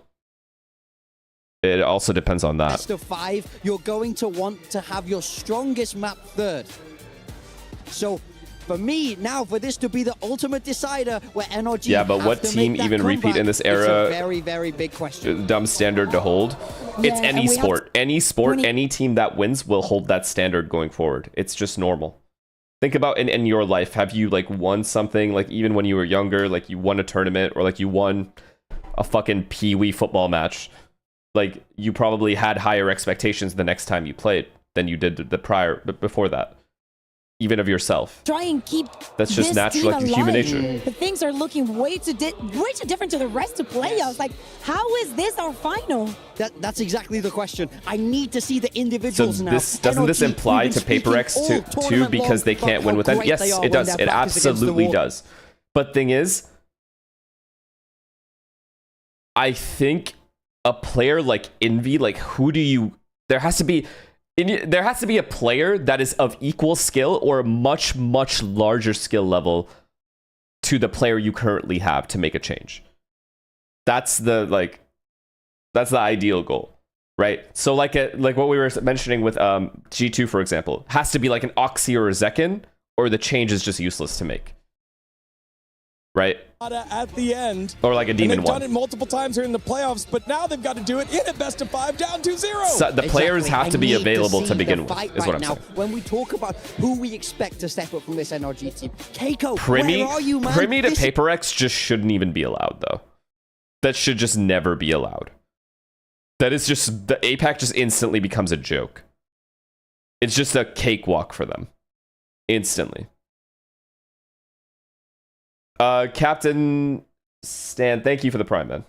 It also depends on that. Best of 5, you're going to want to have your strongest map third. So for me, now for this to be the ultimate decider where NRG Yeah, but what team even repeat in this era? It's a very, very big question. Dumb standard to hold. It's Yeah, any and we have sport. Any sport, any team that wins will hold that standard going forward. It's just normal. Think about in your life, have you like won something, like even when you were younger, like you won a tournament or like you won a fucking pee-wee football match? Like you probably had higher expectations the next time you played than you did before that. Even of yourself. Try and keep That's just this natural, team like human alive. nature. But things are looking way too different to the rest of playoffs. Like, how is this our final? That's exactly the question. I need to see the So individuals now. this doesn't this NRG, imply we've to been Paper X speaking too all tournament because long they can't about win with how them? great Yes, they are it when does. their It back is against the absolutely wall. does. But thing is, I think a player like Envy, like who do you? There has to be a player that is of equal skill or a much, much larger skill level to the player you currently have to make a change. That's the ideal goal, right? So like what we were mentioning with G2, for example, has to be like an Oxy or a Zekin, or the change is just useless to make, right? At the end, Or like a and Demon they've done one. it multiple times here in the playoffs, but now they've got to do it in a best of 5 down 2-0. So the players Exactly. have to I be need available see to the begin with, fight is what right I'm now. saying. When we talk about who we expect to step up from this NRG team, Keiko, Primy, where are you, man? Primy to This- Paper X just shouldn't even be allowed, though. That should just never be allowed. That is just, the APAC just instantly becomes a joke. It's just a cakewalk for them. Instantly. Captain Stan, thank you for the Prime, man.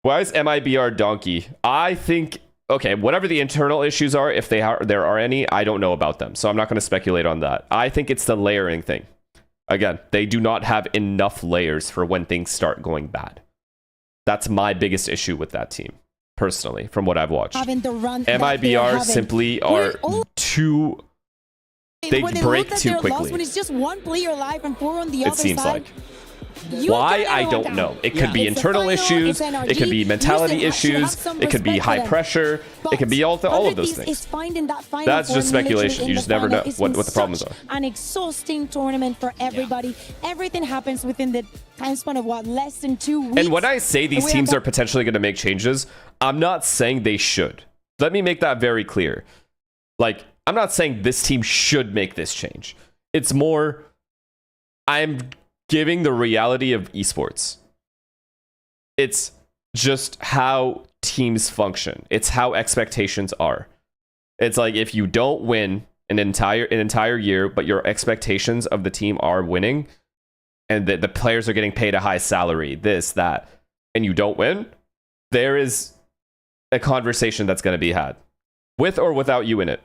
Why is MIBR donkey? I think, okay, whatever the internal issues are, if there are any, I don't know about them. So I'm not going to speculate on that. I think it's the layering thing. Again, they do not have enough layers for when things start going bad. That's my biggest issue with that team, personally, from what I've watched. Having the run that they're MIBR having. simply are too... They When break look at too their loss, quickly. when it's just one player alive and 4 on the It other seems side. like. You Why? turn I everyone don't down. know. It could be It's the internal final, issues. it's NRG. It could be mentality You should have issues. some It could be respect high for them. pressure. It could be all of 100 those Thieves things. is finding that final That's form just speculation. literally You in just the never final. know It's what been the problems such are. An exhausting tournament for everybody. Everything happens within the time span of what, less than 2 weeks. And when I say these We teams have are potentially going to make changes, I'm not saying they should. Let me make that very clear. Like, I'm not saying this team should make this change. It's more, I'm giving the reality of esports. It's just how teams function. It's how expectations are. It's like if you don't win an entire year, but your expectations of the team are winning, and the players are getting paid a high salary, this, that, and you don't win, there is a conversation that's going to be had, with or without you in it.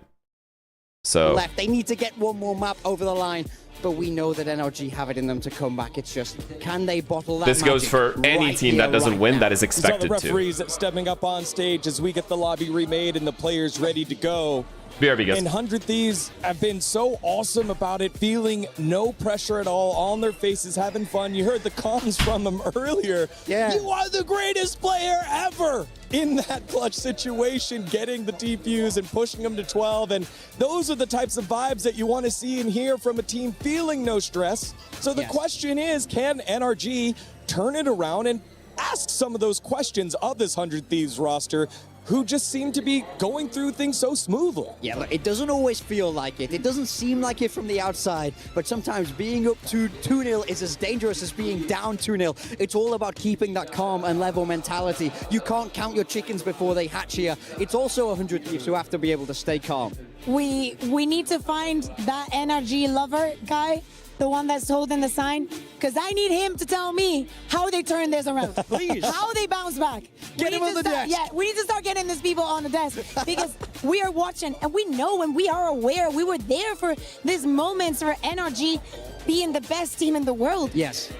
So left. They need to get one more map over the line, but we know that NRG have it in them to come back. It's just, can they bottle that this goes magic for any right team here, that doesn't right win now? that is These are expected the to. referees stepping up on stage as we get the lobby remade and the players ready to go. BRB guys. And 100 Thieves have been so awesome about it, feeling no pressure at all, on their faces, having fun. You heard the comms from them earlier. Yeah. You are the greatest player ever in that clutch situation, getting the defuse and pushing them to 12. And those are the types of vibes that you want to see and hear from a team feeling no stress. So the question is, can NRG turn it around and ask some of those questions of this 100 Thieves roster, who just seem to be going through things so smoothly? Yeah, look, it doesn't always feel like it. It doesn't seem like it from the outside, but sometimes being up to 2-0 is as dangerous as being down 2-0. It's all about keeping that calm and level mentality. You can't count your chickens before they hatch here. It's also 100 Thieves who have to be able to stay calm. We need to find that NRG lover guy, the one that's holding the sign, because I need him to tell me how they turn this around. Please. How they bounce back. Get him on the desk. Yeah, we need to start getting these people on the desk because we are watching and we know and we are aware. We were there for these moments for NRG being the best team in the world. Yes.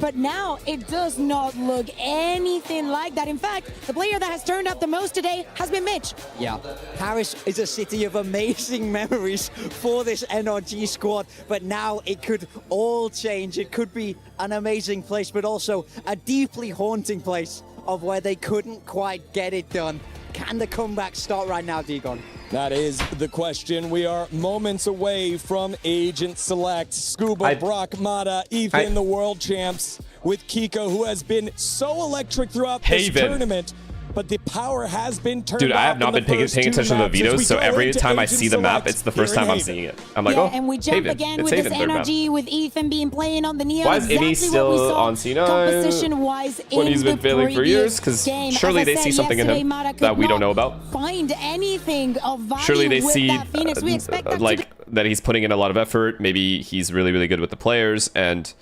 but now it does not look anything like that. In fact, the player that has turned up the most today has been Mitch. Yeah, Paris is a city of amazing memories for this NRG squad, but now it could all change. It could be an amazing place, but also a deeply haunting place of where they couldn't quite get it done. Can the comeback start right now, Degon? That is the question. We are moments away from Agent Select. Scuba, Brock, Mata, Ethan, the world champs, with Kiko, who has been so electric throughout this tournament. But the power has been turned Dude, I have off not been paying attention to the vetoes, so every time I see the map, it's the first time I'm seeing it. I'm like, oh, and we jump Haven. again It's with Haven, this third map. energy with Ethan being playing on the Neon. Why is exactly Amy still what we saw on C9 competition-wise when in he's been the failing for years? previous Because game. surely As I they see said something in yesterday, him Mata could that we don't not know about. Find anything of value Surely they with see that Phoenix. We expect that like that he's putting in a lot of effort. Maybe he's really, really good with the players and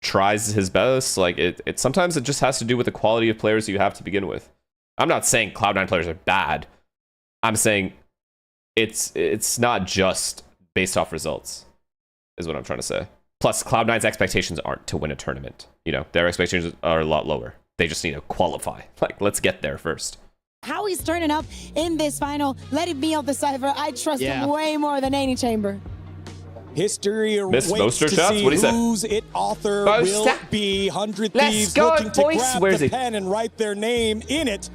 tries his best. Like it sometimes it just has to do with the quality of players you have to begin with. I'm not saying Cloud9 players are bad. I'm saying it's not just based off results, is what I'm trying to say. Plus, Cloud9's expectations aren't to win a tournament. You know, their expectations are a lot lower. They just need to qualify. Like, let's get there first. How he's turning up in this final, let it be on the Cypher. I trust him way more than any chamber. History Miss waits Moster to shots? see What do you say? whose it author Moster? will be. 100 Let's Thieves go, looking to boys. grab Where's the he? pen and write their name in it.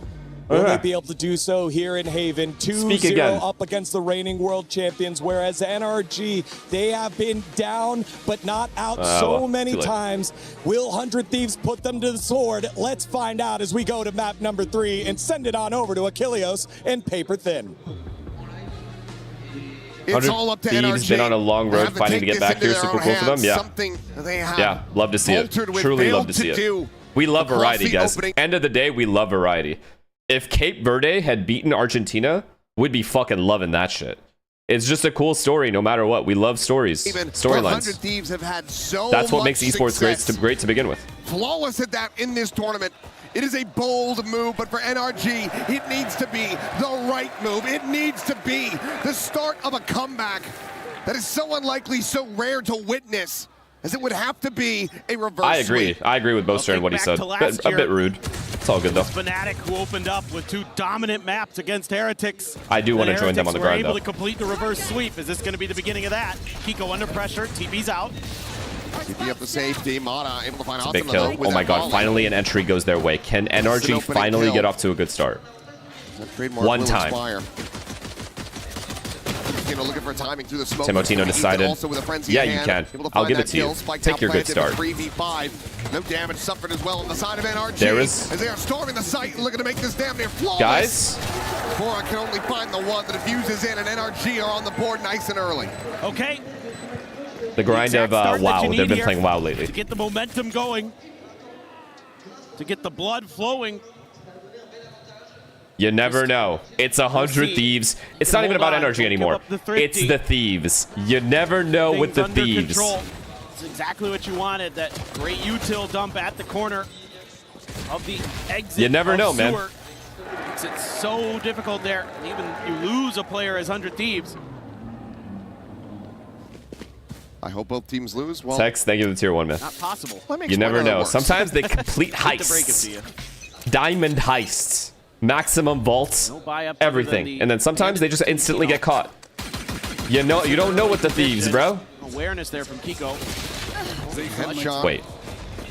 Will they be able to do so here in Haven? 2-0 up against the reigning world champions, whereas NRG, they have been down but not out so many times. Will 100 Thieves put them to the sword? Let's find out as we go to map number 3 and send it on over to Achilleos and Paper Thin. It's all up to Thieves NRG. been on a long road fighting to get back here. Super cool for them. Yeah. Something they have Yeah, love to see it. faltered with, Truly love failed to see do it. We love across variety, the guys. opening. End of the day, we love variety. If Cape Verde had beaten Argentina, we'd be fucking loving that shit. It's just a cool story no matter what. We love stories, Even 100 storylines. Thieves have had so That's what much makes esports success. great to begin with. Flawless at that in this tournament. It is a bold move, but for NRG, it needs to be the right move. It needs to be the start of a comeback that is so unlikely, so rare to witness, as it would have to be a reverse I agree. sweep. I agree with Boaster and what he back said. to last A year. bit rude. It's all good though. Fnatic, who opened up with 2 dominant maps against Heretics. I do want to join them on the grind able though. to complete the reverse sweep. Is this going to be the beginning of that? Kiko under pressure. TP's out. TP up the safety. Mata able to find It's a big Optima, kill. though, with Oh my that god, volley. finally an entry goes their way. Can It's an NRG opening finally kill. get off to a good start? That trademark One will time. expire. Looking for timing through the smoke. Timotino decided, Also with a frenzy yeah, in you hand, can. able to I'll find give that it to you. kill. Spike Take top your good planted, start. 3v5. No damage suffered as well on the side of NRG. There is- as they are storming the site and looking to make this damn near flawless. Guys? Bora can only find the one that diffuses in, and NRG are on the board nice and early. Okay. The grind of start that WoW. you They've need been here playing WoW lately. to get the momentum going, to get the blood flowing. You never know. It's 100 Thieves. It's not even about NRG anymore. It's the Thieves. You never know with the Things under Thieves. control. It's exactly what you wanted. That great util dump at the corner of the exit. You never of know, man. sewer. It's so difficult there. Even you lose a player as 100 Thieves. I hope both teams lose. Well, Tex, thank you to the tier 1, man. Not possible. You never know. Sometimes they complete Hate to break it to heists. you. Diamond heists. Maximum vaults. No buy-ups other than Everything. the And then sometimes they just instantly get caught. You know, you don't know with the Thieves, bro. Awareness there from Kiko. Headshot. Wait.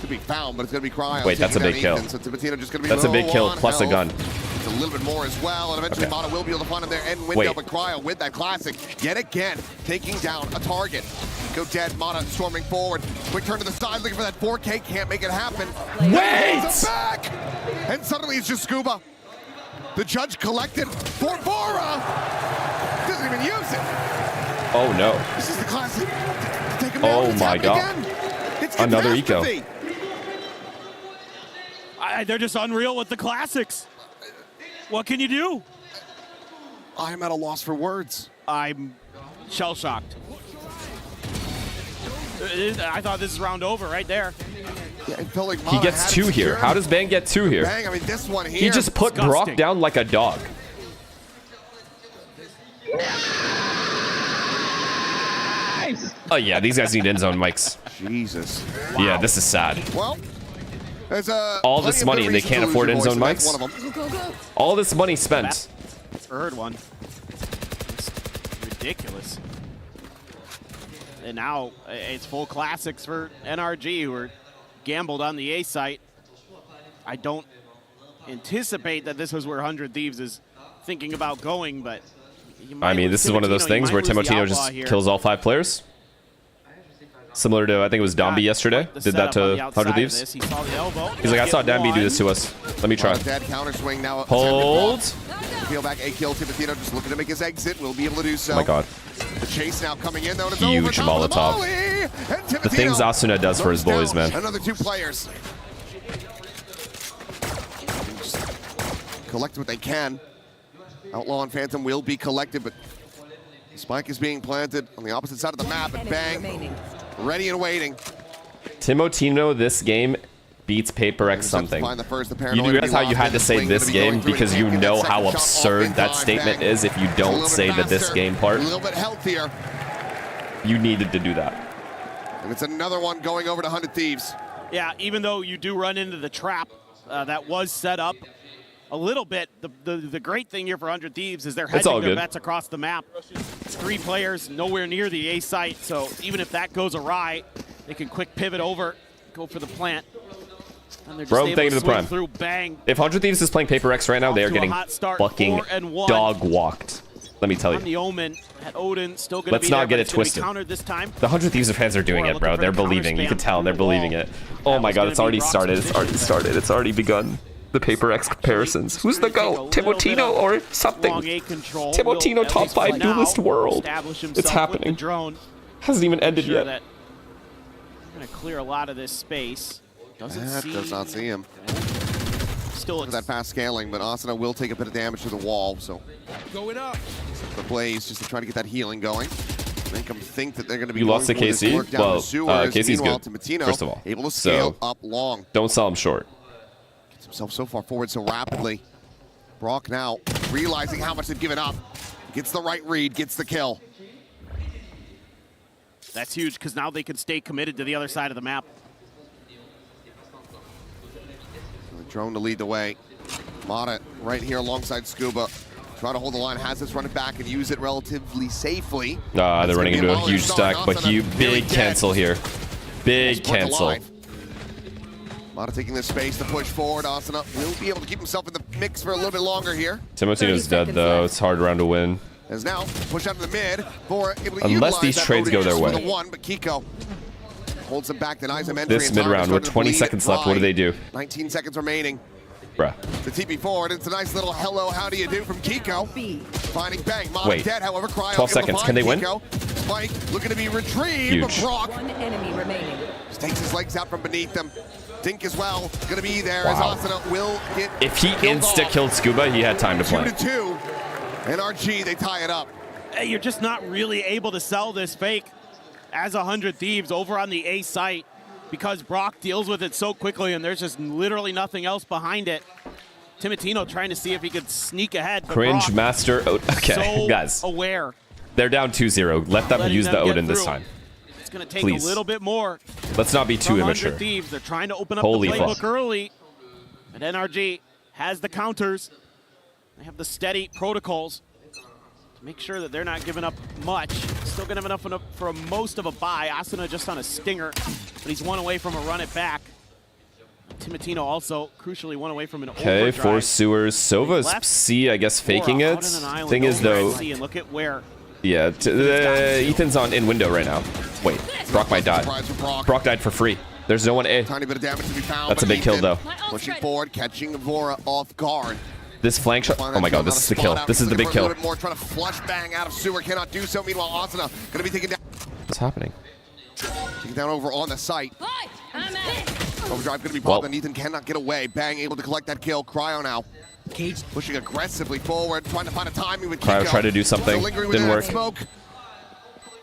Could be found, but it's going to be Cryo. Wait, that's a taking big down kill. Ethan, so Timotino just going to be That's a big low kill on plus a health. gun. It's a little bit more as well, and eventually Okay. Mata will be able to find him there end window, Wait. but Cryo with that classic, yet again, taking down a target. Go dead, Mata storming forward. Quick turn to the side, looking for that 4K, can't make it happen. Wait! It's back! And suddenly it's just Scuba. The judge collected for Bora. Doesn't even use it. Oh no. This is the classic. Take him down. Oh It's my happened god. again. It's Another eco. catastrophe. They're just unreal with the classics. What can you do? I'm at a loss for words. I'm shell-shocked. I thought this is round over right there. Yeah, it felt like He Mata gets had 2 it here. secured. How does Bang get 2 here? Bang, I mean, this one here. He just put Brock Disgusting. down like a dog. Oh yeah, these guys need end zone mics. Jesus. Yeah, this is sad. Well, There's all this money and they can't afford end zone mics. All this money spent. Third one. It's ridiculous. And now it's full classics for NRG, who are gambled on the A site. I don't anticipate that this was where 100 Thieves is thinking about going, but I mean, this is one of those things where Timotino just kills all 5 players. Similar to, I think it was Domby yesterday. Did that to 100 Thieves. He's like, I saw Domby do this to us. Let me try. Dead counter swing now. Hold. Peel back a kill. Timotino just looking to make his exit. Will be able to do so. Oh my god. The chase now coming in though. Huge Molotov. The things Asuna does for his boys, man. Another 2 players. Just collect what they can. Outlaw and Phantom will be collected, but Spike is being planted on the opposite side of the map, and bang, ready and waiting. Timotino this game beats Paper X something. You realize how you had to say this game because you know how absurd that statement is if you don't say the this game part. A little bit healthier. You needed to do that. And it's another one going over to 100 Thieves. Yeah, even though you do run into the trap that was set up a little bit, the great thing here for 100 Thieves is they're hedging their bets across the map. It's 3 players nowhere near the A site, so even if that goes awry, they can quick pivot over, go for the plant. And they're just able to swing through, bang. If 100 Thieves is playing Paper X right now, they are getting fucking dog walked. Let me tell you. On the Omen at Odin, still gonna Let's be not there, get but it it's gonna be twisted. countered this time. The 100 Thieves fans are doing it, bro. They're believing. You can tell they're believing it. Oh my god, it's already started. It's already started. It's already begun. The Paper X comparisons. Who's the GOAT? Timotino or something? Timotino top 5 duelist world. It's happening. Hasn't even ended yet. That we're gonna clear a lot of this space. Does not see him. Still that fast scaling, but Asuna will take a bit of damage to the wall, so going up. The Blaze just to try to get that healing going. Make them think that they're going to be. You lost to KC? Well, KC's good. Timotino, first of all, able to scale up long. Don't sell him short. Gets himself so far forward so rapidly. Brock now realizing how much they've given up. Gets the right read, gets the kill. That's huge because now they can stay committed to the other side of the map. The drone to lead the way. Mata right here alongside Scuba. Try to hold the line, has this run it back and use it relatively safely. They're running into a huge stack, but big cancel here. Big cancel. Mata taking this space to push forward. Asuna will be able to keep himself in the mix for a little bit longer here. Timotino's dead though. It's hard round to win. As now push out to the mid for able to unless these trades go their way. The one, but Kiko holds him back, denies him entry. This mid round with 20 seconds left, what do they do? 19 seconds remaining. Bruh. The TP forward, it's a nice little hello, how do you do from Kiko. Finding bang, Mata dead, however, Cryo 12 seconds, can they win? Spike looking to be retrieved. Huge. Brock One enemy remaining. just takes his legs out from beneath him. Dink as well, gonna be there as Asuna will get. If he insta-killed Scuba, he had time to play. 2-2. NRG, they tie it up. Hey, you're just not really able to sell this fake as 100 Thieves over on the A site because Brock deals with it so quickly and there's just literally nothing else behind it. Timotino trying to see if he could sneak ahead. Cringe Brock, master. Okay, so guys. Aware. They're down 2-0. Let them use the Odin this time. It's going to take Please. a little bit more. Let's not be too immature. Thieves. They're trying to open up Holy the playbook fuck. early. And NRG has the counters. They have the steady protocols to make sure that they're not giving up much. Still going to have enough for most of a buy. Asuna just on a stinger, but he's one away from a run it back. Timotino also crucially one away from an Okay, 4 sewers. Sova's C, I guess, faking it. Thing is, though, and look at where. yeah, Ethan's in window right now. Wait, Brock might die. Brock died for free. There's no one A. Tiny bit of damage to be found. That's a big kill, though. Pushing forward, catching Vora off guard. This flank shot. Oh my god, this is the kill. This is the big kill. More trying to flush bang out of sewer, cannot do so. Meanwhile, Asuna gonna be taken down. What's happening? Taken down over on the site. Overdrive gonna be popped, and Ethan cannot get away. Bang able to collect that kill. Cryo now. Cage pushing aggressively forward, trying to find a timing with Kiko. Cryo tried to do something. Didn't work. Smoke.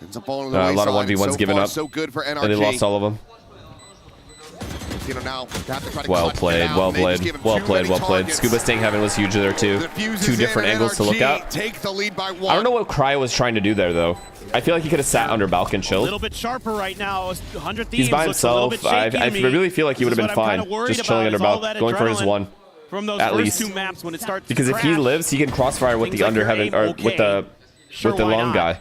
Ends up falling A lot of 1v1s given up. So good for NRG. And they lost all of them. You know, now they have to try to Well clutch it played, out. well They just played, gave him well too played, many well played. targets. Scuba staying heaven was huge there too. Diffuses Two different in, angles to look NRG at. Take the lead by 1. I don't know what Cryo was trying to do there though. I feel like he could have sat under Balk and A chilled. little bit sharper right now. 100 Thieves He's by looks a little himself. bit shaky I to me. really feel like he would have This been is what I'm fine. kinda worried Just chilling about under is all Balk, that going for his adrenaline one. From those At first least. 2 maps when it starts Because to if he crash, lives, he can crossfire with things the like under your heaven aim, or okay. with the Why long not? guy.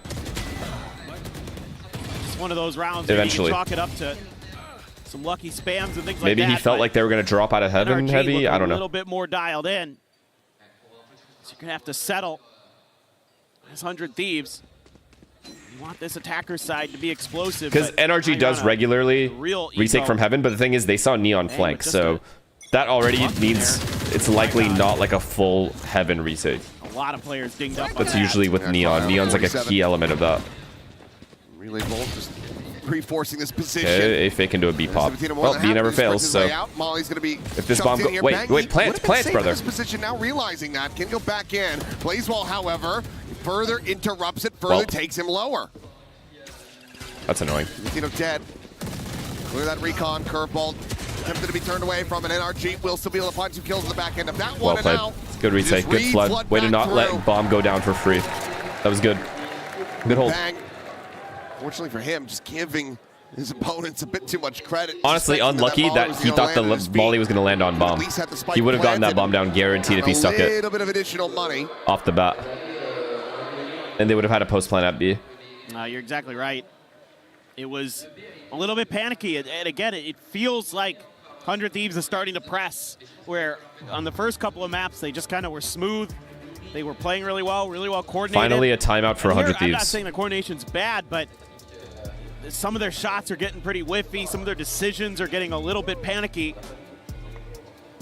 It's one of those rounds where Eventually. you can chalk it up to some lucky spams and things Maybe like that. he felt but like they were going to drop out of heaven NRG heavy. looking I don't a know. little bit more dialed in. So you're going to have to settle as 100 Thieves. You want this attacker side to be explosive. Because but NRG you're does on a regularly real retake ego. from heaven, but the thing is they saw Neon flank, just so that already means it's likely not like a full heaven retake. A lot of players dinged up. That's on usually with Neon. Neon's like a 47. key element of that. Relay Bolt just reinforcing this position. Okay, A fake into a B pop. 17 more Well, than B half never of this fails, sprint so his way out. Molly's gonna be if this chucked bomb in go here. wait, Bang, wait, he plants, would've been plants, safe in brother. this position now, realizing that can go back in. Blaiswell, however, further interrupts it, further Well. takes him lower. That's annoying. Dead. Clear that recon curveball. Attempted to be turned away from an NRG. Will still be able to find 2 kills in the back end of that one. Well played. And now, Good retake. Good flood. Way to not let bomb go down for free. That was good. Good hold. Bang. Fortunately for him, just giving his opponents a bit too much credit. Honestly, Expecting unlucky volley that was he gonna thought the land at his feet. volley was going to land on bomb. least had the spike He would have gotten that planted. bomb down guaranteed if he stuck A it little bit of additional money. off the bat. And they would have had a post plan at B. You're exactly right. It was a little bit panicky. And again, it feels like 100 Thieves is starting to press, where on the first couple of maps, they just kind of were smooth. They were playing really well coordinated. Finally a timeout for And 100 here, I'm not Thieves. saying the coordination's bad, but some of their shots are getting pretty whiffy. Some of their decisions are getting a little bit panicky.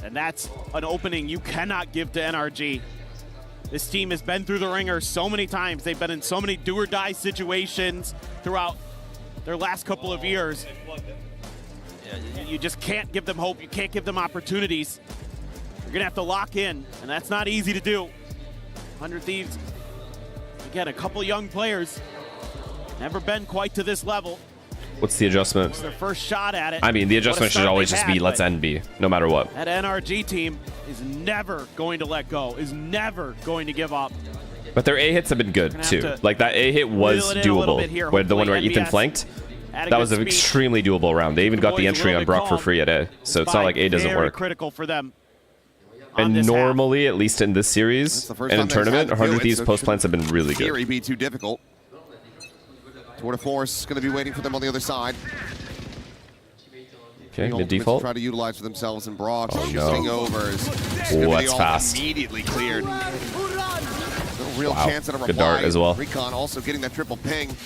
And that's an opening you cannot give to NRG. This team has been through the ringer so many times. They've been in so many do-or-die situations throughout their last couple of years. You just can't give them hope. You can't give them opportunities. You're going to have to lock in, and that's not easy to do. 100 Thieves, again, a couple young players. Never been quite to this level. What's the adjustment? It's their first shot at it. I mean, the What a adjustment should start always they've just had, be let's but end B, no matter what. That NRG team is never going to let go, is never going to give up. But their A hits have been good Gonna have too. to Like that A hit was reel it in a little doable. bit here, Where the one where hopefully. Ethan NBS flanked, at a that good was an speed. extremely doable round. They even got the boys a entry little on bit Brock for calm. free at A, so it's not like A doesn't Very work. critical for them. on And this half. normally, at least in this series the first and in time they've tournament, had to do 100 it, Thieves so it post plants have been really good. Theory be too difficult. Tour de Force is going to be waiting for them on the other side. Okay, The mid ultimates to default. try to utilize for themselves and Brock. Oh, Just no. getting overs. Oh, that's fast. Immediately cleared. No real Wow. chance at a reply. Good dart as well. Recon also getting that triple ping.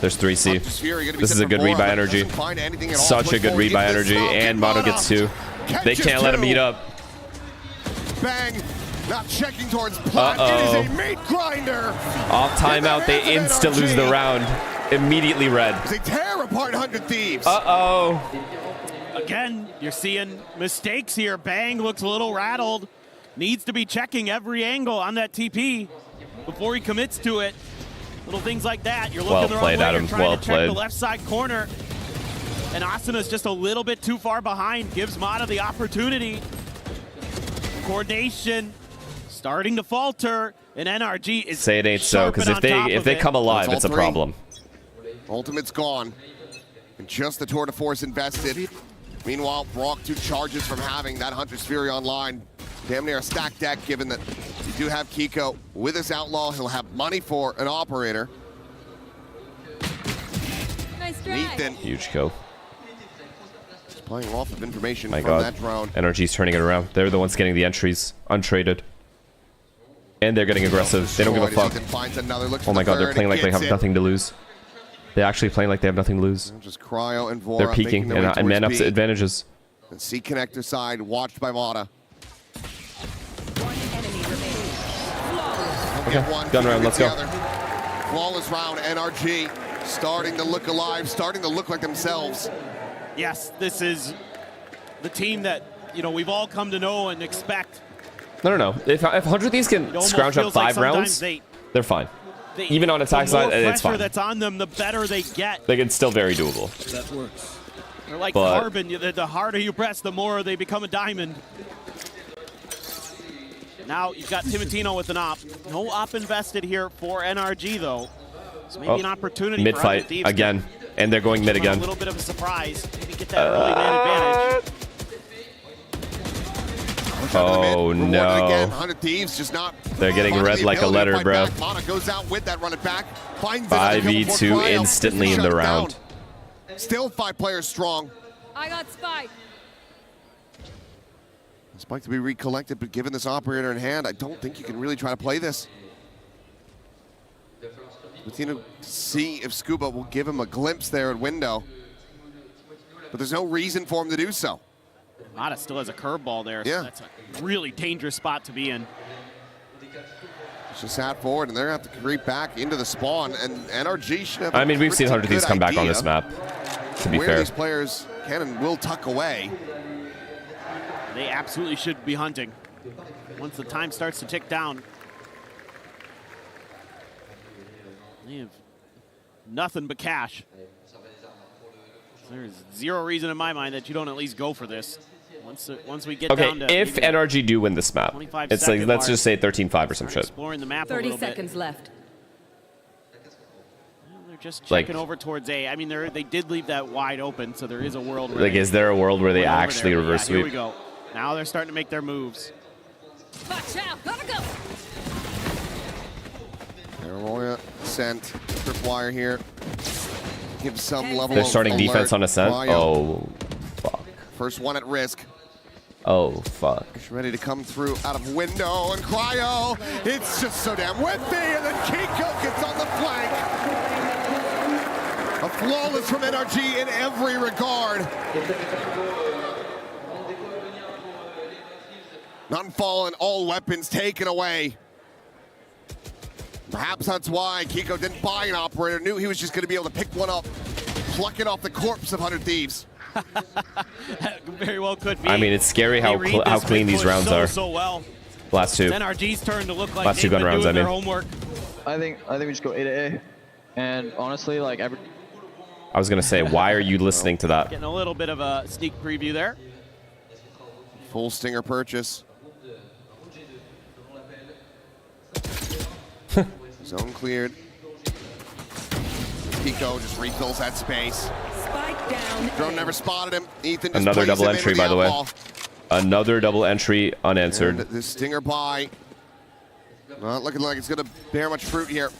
There's 3C. Fury gonna be This is set a good for read by Bora, Energy. doesn't find anything at all. Such a good read by Gets Energy, this and up, Mono gets 2. They Catches can't let him 2. eat up. Bang. Not checking towards plat. It is a meat grinder. Off timeout, they insta lose the round. Immediately red. They tear apart 100 Thieves. Uh-oh. Again, you're seeing mistakes here. Bang looks a little rattled. Needs to be checking every angle on that TP before he commits to it. Little things like that. You're looking Well the wrong played, way. Adam. You're trying Well to check played. the left side corner. And Asana's just a little bit too far behind. Gives Mata the opportunity. Coordination starting to falter. And NRG is Say it ain't so, sharp because and if on top they of it. come alive, That's it's all a three. problem. Ultimate's gone. And just the Tour de Force invested. Meanwhile, Brock 2 charges from having that Hunter's Fury online. Damn near a stack deck, given that you do have Kiko with his Outlaw. He'll have money for an operator. Nice Ethan Huge kill. is playing off of information My from God. that drone. NRG's turning it around. They're the ones getting the entries, untraded. And they're getting aggressive. They don't give a fuck. Ethan finds another look for Oh my the God, they're third. playing like they Gets have it. nothing to lose. They're actually playing like they have nothing to lose. Just Cryo and Vora They're peeking, making their way and man towards up's B. advantages. And C connector side, watched by Mata. Okay, gun round, let's go. Flawless round, NRG starting to look alive, starting to look like themselves. Yes, this is the team that, you know, we've all come to know and expect. No. If 100 of these can almost scrounge up feels like 5 rounds, sometimes they're fine. Even on attack the more side, it's pressure fine. that's on them, the better they get. Like, it's still very doable. That works. They're like but carbon. The harder you press, the more they become a diamond. Now you've got Timotino with an op. No op invested here for NRG, though. So maybe an opportunity mid for fight Thieves again, and they're going mid to again. a little bit of a surprise. Maybe get that early man advantage. Oh no. Again, 100 Thieves just not. They're getting read like a letter, bro. Mana goes out with that run it back. 5v2 instantly in the round. Still 5 players strong. I got Spike. Spike to be recollected, but given this operator in hand, I don't think you can really try to play this. Martino, see if Scuba will give him a glimpse there at window. But there's no reason for him to do so. Mata still has a curveball there. Yeah. So that's a really dangerous spot to be in. Just sat forward, and they're going to have to creep back into the spawn, and NRG should have. I mean, we've seen 100 Thieves come back on this map, to be where fair. These players can and will tuck away. They absolutely should be hunting once the time starts to tick down. They have nothing but cash. There's zero reason in my mind that you don't at least go for this. Once we get down to if NRG do win this map, 25 it's like, second let's mark. just say 13-5 or some shit. Exploring the map 30 a little seconds bit. left. They're just Like- checking over towards A. I mean, they did leave that wide open, so there is a world where Like, is there a world where they actually reverse Here sweep? we go. Now they're starting to make their moves. Watch out. Gotta go. Aurora sent tripwire here. Give some level They're of starting alert. defense on ascent. Cryo. Oh, fuck. First one at risk. Oh, fuck. He's ready to come through out of window, and Cryo, it's just so damn whiffy, and then Kiko gets on the flank. A flawless from NRG in every regard. None fallen, all weapons taken away. Perhaps that's why Kiko didn't buy an operator, knew he was just going to be able to pick one up, pluck it off the corpse of 100 Thieves. Very well could be. I mean, it's scary how clean these rounds are. So well. Last two. It's NRG's turn to look like Last two they've gun been rounds, doing I their mean. homework. I think we just go A to A. And honestly, like every. I was gonna say, why are you listening to that? Getting a little bit of a sneak preview there. Full stinger purchase. Zone cleared. Kiko just refills that space. Spike down. Drone never spotted him. Ethan just Another plays double him entry, into by the way. outlaw. Another double entry unanswered. And the stinger buy. Not looking like it's going to bear much fruit here.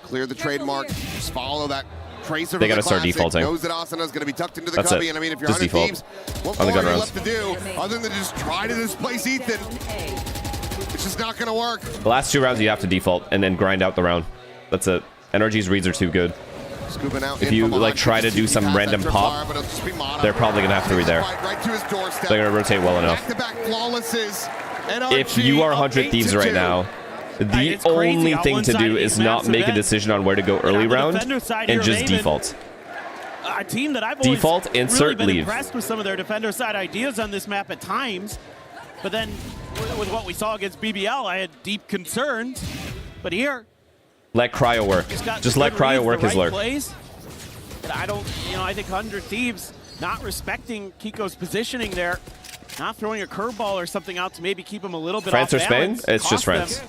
Clear the trademark. Just follow that tracer. They got gotta start defaulting. Knows that Asana's going to be tucked into the That's cubby. it. And I mean, if you're Just 100 default. Thieves, what On the more gun are you rounds. left to do other than just try to displace Ethan? It's just not going to work. The last two rounds you have to default and then grind out the round. That's it. NRG's reads are too good. Scooping out If in you from like behind, try to do he some has random that pop, tripwire, but it'll just be Mana. they're probably gonna have to read there. Right to his doorstep. They're gonna rotate well enough. Back-to-back flawlesses. NRG If you are 100 up Thieves 8-2. right now, the It's crazy only how thing to do one-sided is these not maps make a have been. decision on where to go early on the round defender side and here just of Aiden, default. A team that I've always Default, really insert, been leave. impressed with some of their defender side ideas on this map at times. But then with what we saw against BBL, I had deep concerns. But here, Let Cryo work. Just let good Cryo reads, work the his right lurk. plays. And I think 100 Thieves not respecting Kiko's positioning there, not throwing a curveball or something out to maybe keep him a little bit France off or Spain? balance, It's cost just them. France.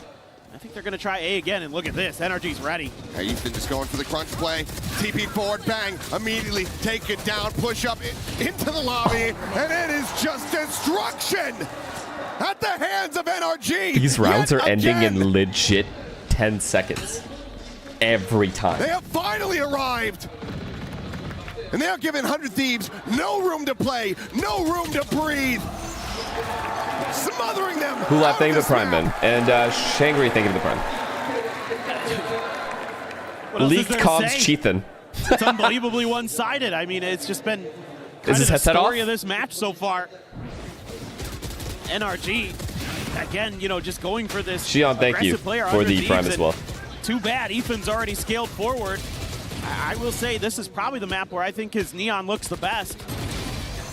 I think they're going to try A again, and look at this. NRG's ready. Hey, Ethan just going for the crunch play. TP forward, bang, immediately take it down, push up into the lobby, and it is just destruction at the hands of NRG. These rounds Yet are ending again. in legit 10 seconds. Every time. They have finally arrived. And they are giving 100 Thieves no room to play, no room to breathe. Smothering them. Hulap, thank you for the Prime, man. And Shangri, thank you for the Prime. What else is Leaked there to comms say? cheating. It's unbelievably one-sided. I mean, it's just been kind his of the headset story off? of this match so far. NRG, again, just going for this Shion, thank you aggressive player, for 100 the Thieves, Prime as and well. Too bad, Ethan's already scaled forward. I will say this is probably the map where I think his Neon looks the best.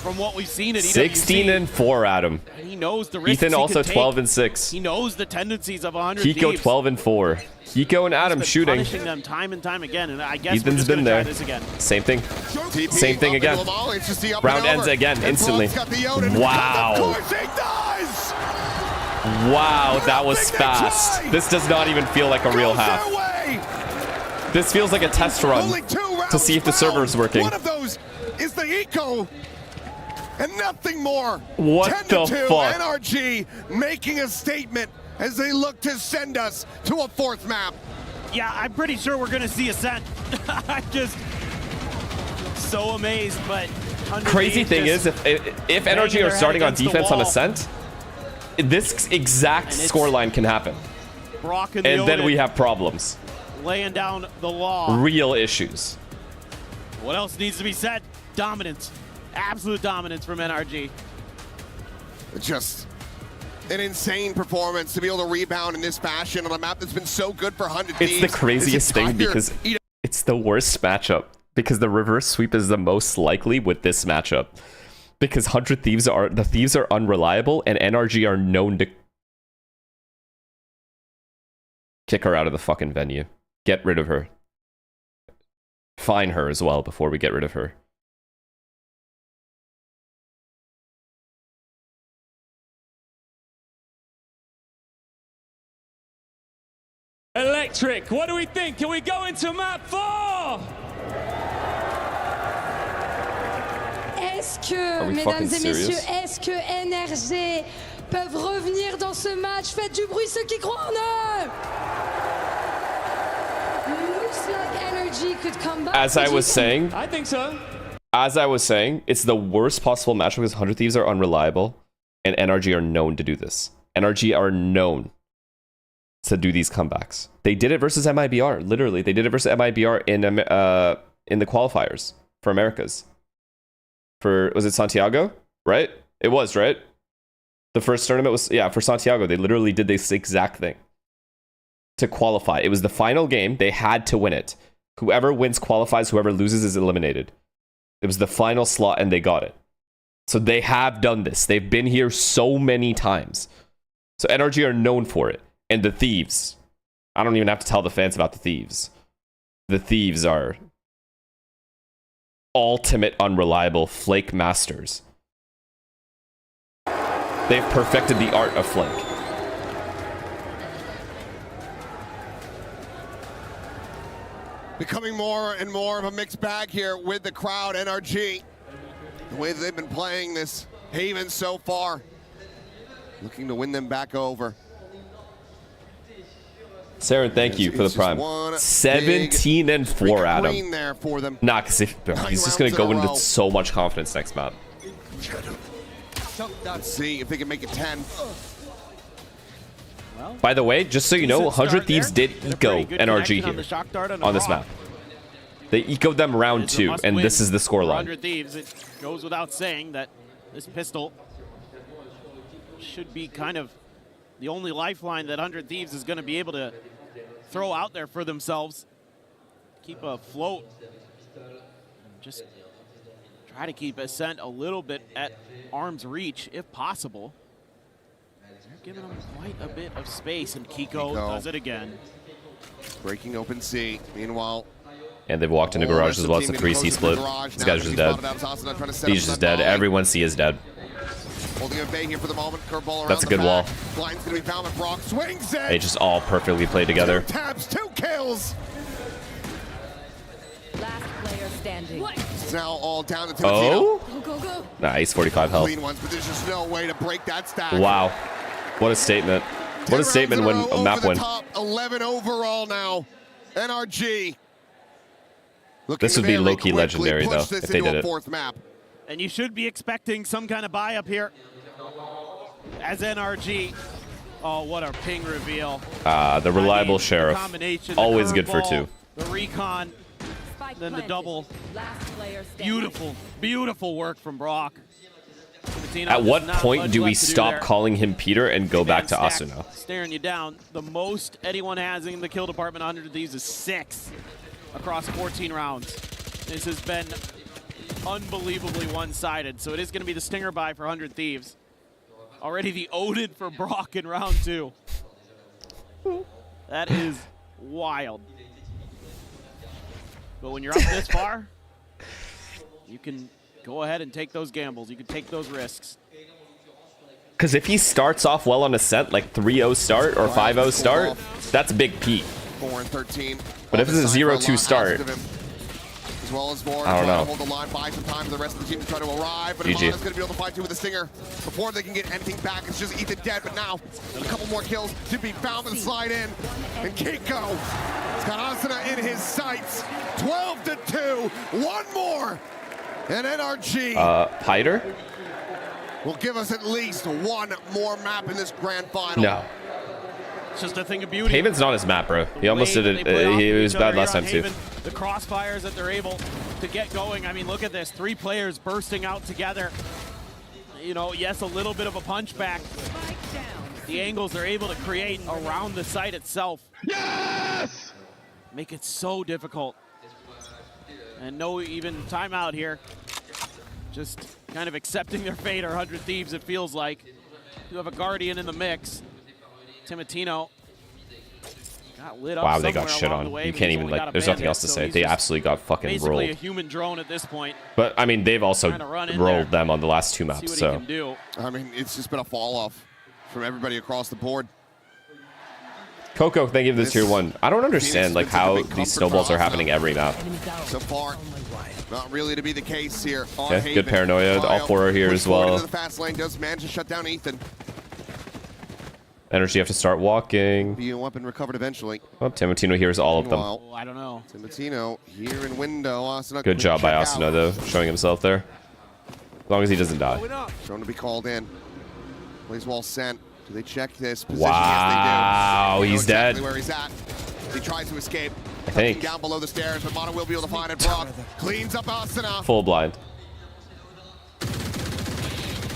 from what we've seen at EWC. 16 and 4, Adam. And he knows the risks Ethan he also can 12 take. and 6. He knows the tendencies of 100 Hiko Thieves. 12 and 4. Hiko and Adam He's been shooting. punishing them time and time again, and I guess we're Ethan's just been gonna there. try this again. Same thing. TP Same thing up into again. a molly. It's just the up Round and ends over. again And instantly. Blunt's got the Aiden. Wow. Of course he does! Wow, that was fast. This does not even feel like a real half. This feels like a test run to see if the server is working. One of those is the eco, and nothing more. What 10 to the 2, fuck? NRG making a statement as they look to send us to a 4th map. Yeah, I'm pretty sure we're gonna see Ascent. I'm just so amazed, but Crazy thing is, if NRG are starting on defense on Ascent, this exact scoreline can happen. Brock and then Aiden we have problems. laying down the law. Real issues. What else needs to be said? Dominance. Absolute dominance from NRG. Just an insane performance to be able to rebound in this fashion on a map that's been so good for 100 Thieves. It's the craziest thing because it's the worst matchup. Because the reverse sweep is the most likely with this matchup. Because 100 Thieves are unreliable and NRG are known to kick her out of the fucking venue. Get rid of her. Fine her as well before we get rid of her. Electric, what do we think? Can we go into map 4? Est-ce que, Are we mesdames fucking et messieurs, serious? est-ce que NRG peuvent revenir dans ce match? Faites du bruit ceux qui croient en eux! Looks like NRG could come back. As I was saying, I think so. As I was saying, it's the worst possible matchup because 100 Thieves are unreliable and NRG are known to do this. NRG are known to do these comebacks. They did it versus MIBR, literally. They did it versus MIBR in the qualifiers for Americas. Was it Santiago? Right? It was, right? The first tournament was, yeah, for Santiago. They literally did this exact thing to qualify. It was the final game. They had to win it. Whoever wins qualifies, whoever loses is eliminated. It was the final slot and they got it. So they have done this. They've been here so many times. So NRG are known for it. And the Thieves, I don't even have to tell the fans about the Thieves. The Thieves are ultimate unreliable flake masters. They've perfected the art of flake. Becoming more and more of a mixed bag here with the crowd, NRG. The way that they've been playing this Haven so far. Looking to win them back over. Saren, thank you for the prime. 17 and 4, Adam. There for them. Nah, because he's just going to go into so much confidence next map. Let's see if they can make it 10. By the way, just so you know, 100 Thieves did eco NRG here on this map. They ecoed them round 2, and this is the scoreline. 100 Thieves, it goes without saying that this pistol should be kind of the only lifeline that 100 Thieves is going to be able to throw out there for themselves. Keep afloat. Just try to keep Ascent a little bit at arm's reach, if possible. They're giving them quite a bit of space, and Kiko does it again. Breaking open C. Meanwhile, And they've walked into garage as well. It's a 3C split. This guy's just dead. He's just dead. Everyone C is dead. Holding a bay here for the moment. Curveball around That's a good wall. Blind's gonna be found, but Brock swings it. They just all perfectly play together. 2 taps, 2 kills. Last player standing. It's now all down to Timotino. Oh? Go, go, go. Nice, 45 health. Clean ones, but there's just no way to break that stack. Wow. What a statement. What a statement when a map win. Top 11 overall now. NRG. This would be low-key legendary, though, if they did it. 4th map. And you should be expecting some kind of buy up here as NRG. Oh, what a ping reveal. The reliable sheriff. Always good for 2. The recon, then the double. Beautiful, beautiful work from Brock. At what point do we stop calling him Peter and go back to Asuna? Staring you down. The most anyone has in the kill department 100 of these is 6 across 14 rounds. This has been unbelievably one-sided. So it is going to be the stinger buy for 100 Thieves. Already the Aiden for Brock in round 2. That is wild. But when you're up this far, you can go ahead and take those gambles. You can take those risks. Because if he starts off well on a set, like 3-0 start or 5-0 start, that's big peak. 4 and 13. But if it's a 0-2 start, as well as Vora I don't know. Hold the line, buy some time for the rest of the team to try to arrive. But GG. Imana's going to be able to fight too with the stinger before they can get anything back. It's just Ethan dead, but now a couple more kills to be found and slide in. And Keiko has got Asuna in his sights. 12-2. One more. And NRG Hyder? will give us at least one more map in this grand final. No. It's just a thing of beauty. Haven's not his map, bro. He almost did it. He was bad last time, too. The crossfires that they're able to get going. I mean, look at this. 3 players bursting out together. You know, yes, a little bit of a punch back. The angles they're able to create around the site itself. Yes! Make it so difficult. And no even timeout here. Just kind of accepting their fate, or 100 Thieves, it feels like. You have a Guardian in the mix. Timotino got lit up. Wow, they got somewhere shit along on. the way, You but can't he's even, only like, got a there's nothing bandit, else to so say. he's They just absolutely got fucking basically a rolled. human drone at this point. But, I mean, they've also Trying to run in rolled there. them on the last 2 maps, See what so. he can do. I mean, it's just been a fall off from everybody across the board. Coco, thank you for the tier 1. I don't understand, like, how these snowballs are happening every map. So far, not really to be the case here. On Okay, good Haven. paranoia. All 4 are here Push as forward well. into the fast lane, does manage to shut down Ethan. NRG have to start walking. Be a weapon recovered eventually. Oh, Timotino hears all of them. Meanwhile, I don't know. Timotino here in window. Asuna Good job by Asuna, though, showing himself there. As long as he doesn't die. Shown to be called in. Plays wall sent. Do they check this position? Wow, Yes, they do. They know he's exactly dead. where he's at. He tries to escape. I think. Down below the stairs, but Mono will be able to find it. Brock cleans up Asuna. Full blind.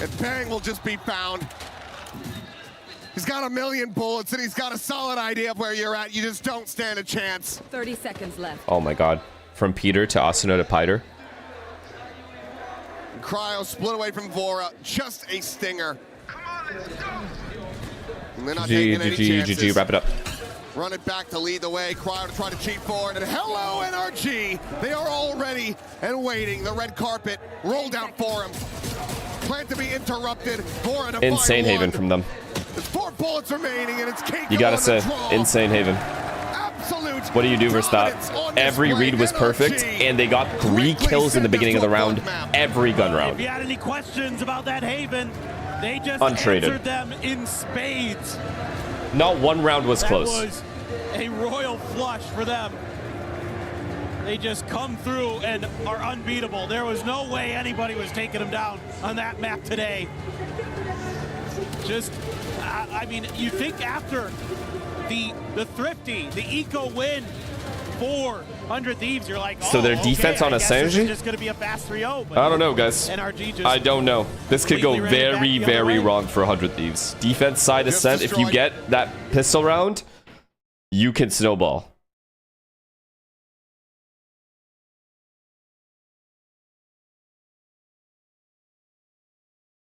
And Bang will just be found. He's got 1,000,000 bullets, and he's got a solid idea of where you're at. You just don't stand a chance. 30 seconds left. Oh my god. From Peter to Asuna to Piter. Cryo split away from Vora. Just a stinger. And they're not taking any chances. GG, wrap it up. Run it back to lead the way. Cryo to try to cheat forward. And hello, NRG. They are all ready and waiting. The red carpet rolled out for him. Plan to be interrupted. Vora to Insane find Haven one. from them. There's 4 bullets remaining, and it's Keiko You gotta on say, the draw. insane Haven. Absolute What do you do versus that? Every read was perfect, and they got 3 kills in the beginning of the round, every gun If round. you had any questions about that Haven, they just Untraded. answered them in spades. Not one round was close. That was a royal flush for them. They just come through and are unbeatable. There was no way anybody was taking them down on that map today. Just, I mean, you think after the Thrifty, the eco win for 100 Thieves, you're like, oh, So their okay, defense on I guess this Asanji? is just going to be a fast 3-0. But I don't know, guys. NRG just I don't know. This could go completely ran it back very, the other very way. wrong for 100 Thieves. Defense side Just ascent, if you destroyed. get that pistol round, you can snowball.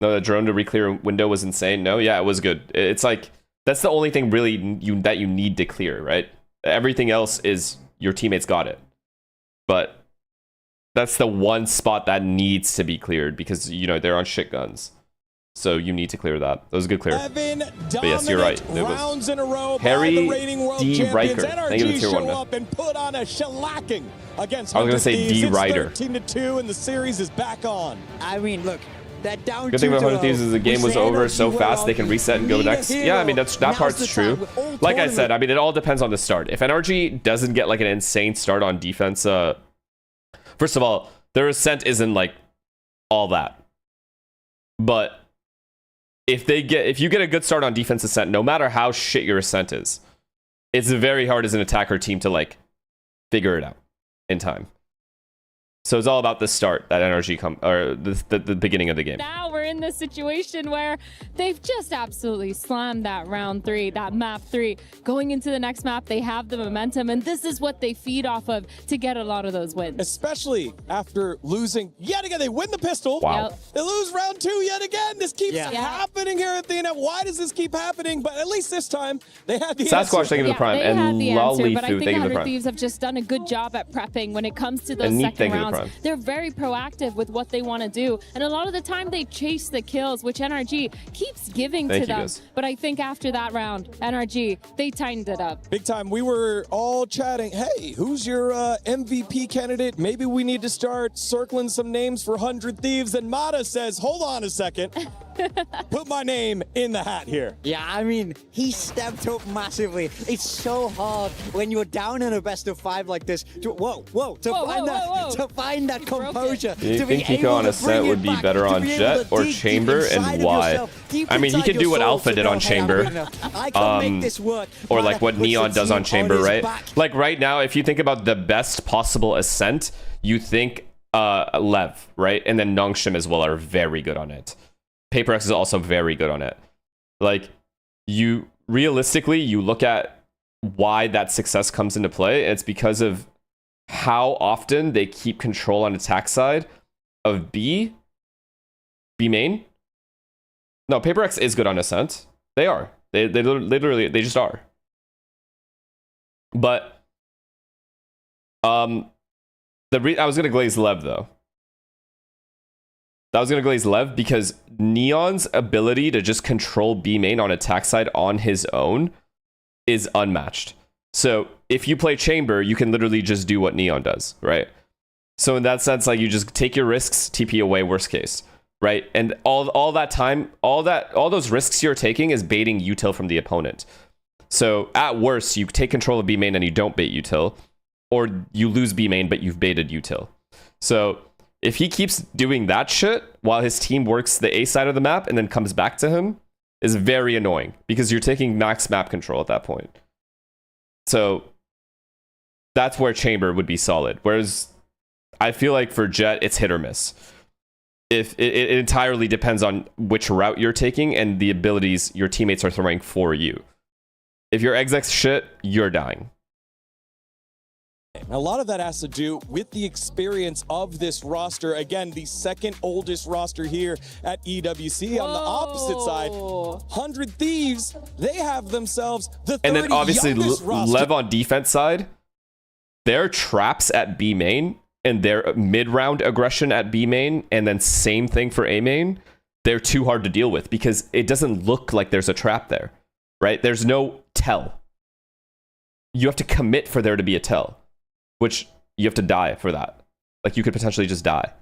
No, the drone to re-clear window was insane. No, yeah, it was good. It's like, that's the only thing really that you need to clear, right? Everything else is your teammates got it. But that's the one spot that needs to be cleared because, you know, they're on shit guns. So you need to clear that. That was a good clear. 11 But yes, you're right. It was rounds in a row Harry by the reigning world D. champions. Riker. NRG Thank you for the tier show 1, man. up and put on a shellacking against I was gonna 100 say Thieves. D. It's Ryder. 13-2, and the series is back on. I mean, look, that down. Good thing about 100 Thieves is the game was over so fast they can reset and go next. Yeah, I mean, that part's true. Like I said, I mean, it all depends on the start. If NRG doesn't get like an insane start on defense, first of all, their ascent isn't like all that. But if you get a good start on defense ascent, no matter how shit your ascent is, it's very hard as an attacker team to like figure it out in time. So it's all about the start, that NRG or the beginning of the game. Now we're in this situation where they've just absolutely slammed that round 3, that map 3. Going into the next map, they have the momentum, and this is what they feed off of to get a lot of those wins. Especially after losing yet again. They win the pistol. Wow. Yep. They lose round 2 yet again. This keeps happening here at the end. Why does this keep happening? But at least this time, they had the Sasquatch, answer. thank you for the prime. They And had the answer, but I Lalifu, think thank you for the 100 prime. Thieves have just done a good job at prepping when it comes to those And Neat, second thank you for the rounds. prime. They're very proactive with what they want to do, and a lot of the time they chase the kills, which NRG keeps giving Thank to you, them. guys. But I think after that round, NRG, they tightened it up. Big time. We were all chatting, hey, who's your MVP candidate? Maybe we need to start circling some names for 100 Thieves. And Mata says, hold on a second. Put my name in the hat here. Yeah, I mean, he stepped up massively. It's so hard when you're down in a best of 5 like this. To find that composure. Do you to be think Kiko able on to Ascent bring would it be back, better to on be able Jet to or dig Chamber, deep and inside of why? yourself, deep I mean, he inside can your do what soul Alpha to did know, on hey, I'm Chamber. good enough. I can make this work. Or like what Puts the Neon does team on Chamber, his right? back. Like right now, if you think about the best possible Ascent, you think Lev, right? And then Nongshim as well are very good on it. PaperX is also very good on it. Like, you realistically, you look at why that success comes into play, it's because of how often they keep control on attack side of B main. No, PaperX is good on Ascent. They are. They literally, they just are. But I was gonna glaze Lev though. I was gonna glaze Lev because Neon's ability to just control B main on attack side on his own is unmatched. So if you play Chamber, you can literally just do what Neon does, right? So in that sense, like, you just take your risks, TP away, worst case, right? And all that time, all those risks you're taking is baiting util from the opponent. So at worst, you take control of B main and you don't bait util, or you lose B main but you've baited util. So if he keeps doing that shit while his team works the A side of the map and then comes back to him, is very annoying because you're taking max map control at that point. So that's where Chamber would be solid. Whereas I feel like for Jet, it's hit or miss. If it entirely depends on which route you're taking and the abilities your teammates are throwing for you. If your exec's shit, you're dying. A lot of that has to do with the experience of this roster. Again, the second oldest roster here at EWC. Whoa. On the opposite side, 100 Thieves, they have themselves the 30 And then obviously roster. Lev on defense side, their traps at B main and their mid-round aggression at B main, and then same thing for A main, they're too hard to deal with because it doesn't look like there's a trap there, right? There's no tell. You have to commit for there to be a tell, which you have to die for that. Like, you could potentially just die.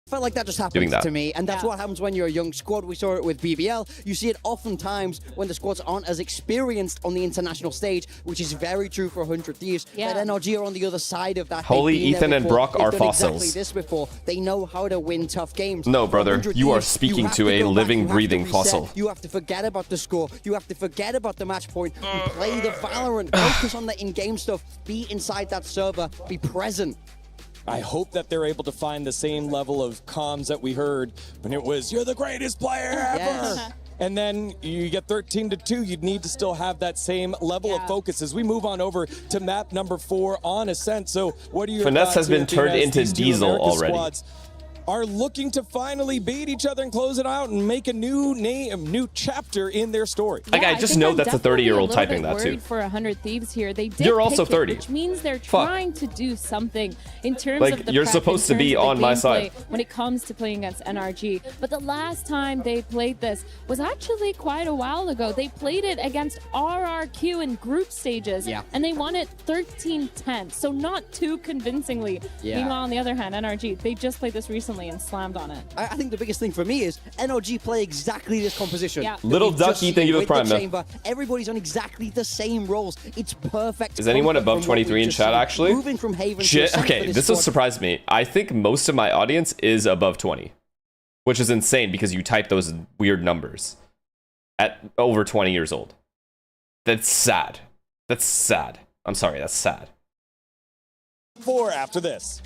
Felt like that just happened to me, and that's what happens when you're a young squad. We saw it with BBL. You see it oftentimes when the squads aren't as experienced on the international stage, which is very true for 100 Thieves. But NRG are on the other side of that. Holy Ethan and Brock are fossils. Exactly this before. They know how to win tough games. No, brother, you are speaking to a living, breathing fossil. You have to forget about the score. You have to forget about the match point. And play the Valorant. Focus on the in-game stuff. Be inside that server. Be present. I hope that they're able to find the same level of comms that we heard when it was, you're the greatest player ever. Yes. And then you get 13-2, you'd need to still have that same level of focus as we move on over to map number 4 on Ascent. So what are your Finesse has been turned into Diesel already. Squads are looking to finally beat each other and close it out and make a new new chapter in their story. Like, I just know that's a 30-year-old typing that too. For 100 Thieves here, they did. You're also pick it, 30, which means they're trying to do something in terms like, of the you're prep, supposed to in be terms of on the my gameplay side when it comes to playing against NRG. But the last time they played this was actually quite a while ago. They played it against RRQ in group stages, and they won it 13-10. So not too convincingly. Meanwhile, on the other hand, NRG, they just played this recently and slammed on it. I think the biggest thing for me is NRG play exactly this composition. Little Ducky, thank you for the prime, man. Chamber. Everybody's on exactly the same roles. It's perfect. Is anyone above 23 in chat, actually? Moving from Haven Shit, to okay, this will surprise me. I think most of my audience is above 20, which is insane because you type those weird numbers at over 20 years old. That's sad. That's sad. I'm sorry, that's sad. 4 after this.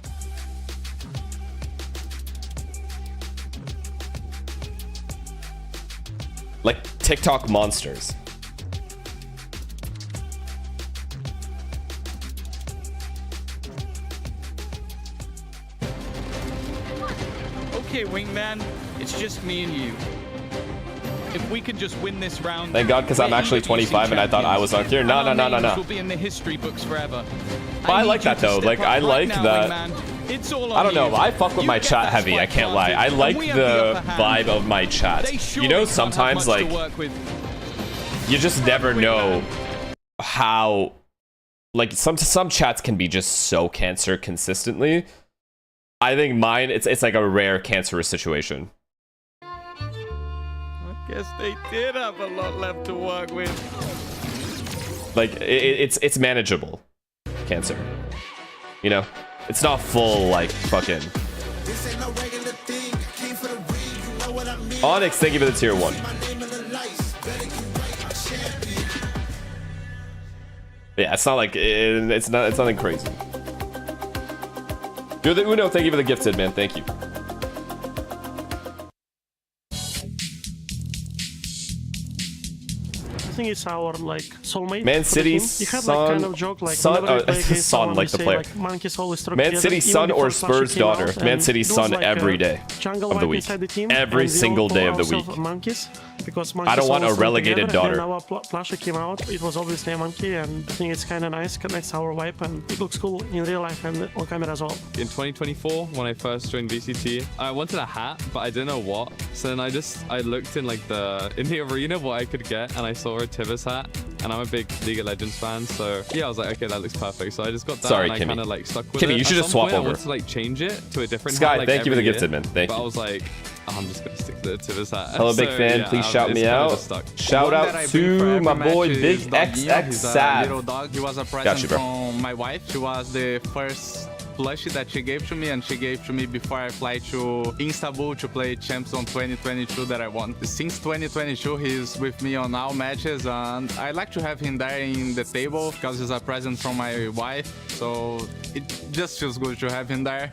Like TikTok monsters. Okay, wingman, it's just me and you. If we could just win this round, Thank God, because I'm actually 25 and I thought I was on here. No. Will be in the history books forever. I like that though. Like I like that. It's all on I don't know. you. I fuck with my chat heavy. I can't lie. I like the vibe of my chat. You know, sometimes like you just never know how. Like some chats can be just so cancer consistently. I think mine, it's like a rare cancerous situation. I guess they did have a lot left to work with. Like it's manageable cancer. You know, it's not full like fucking. Onyx, thank you for the tier 1. Yeah, it's not like it's nothing crazy. You're the Uno, thank you for the gifted, man. Thank you. I think it's our like soulmate. Man City, you had like kind of joke like son, son like the player. Like, monkeys always Man City, son or Spurs daughter. Man City, son like every day of the week. Every single day of the week. Monkeys, because I don't want a relegated daughter. When our plushie came out, it was obviously a monkey, and I think it's kind of nice, connects our vibe, and it looks cool in real life and on camera as well. In 2024, when I first joined VCT, I wanted a hat, but I didn't know what. So then I looked in like in the arena what I could get, and I saw a Tivus hat, and I'm a big League of Legends fan, so yeah, I was like, okay, that looks perfect. So I just got that, and I kind of like stuck with it. Kimmy, you should just swap over. I wanted to like change it to a different Sky, hat, like, thank you for the every gifted, year, man. Thank but you. I was like, oh, I'm just gonna stick to the Tivus hat. Hello, big fan. Yeah, Please shout me out. Shout out to my boy Big XX Sad. Little dog. He was a present from my wife. She was the first plushie that she gave to me, and she gave to me before I fly to Istanbul to play Champs on 2022 that I won. Since 2022, he's with me on all matches, and I like to have him there in the table because he's a present from my wife, so it just feels good to have him there.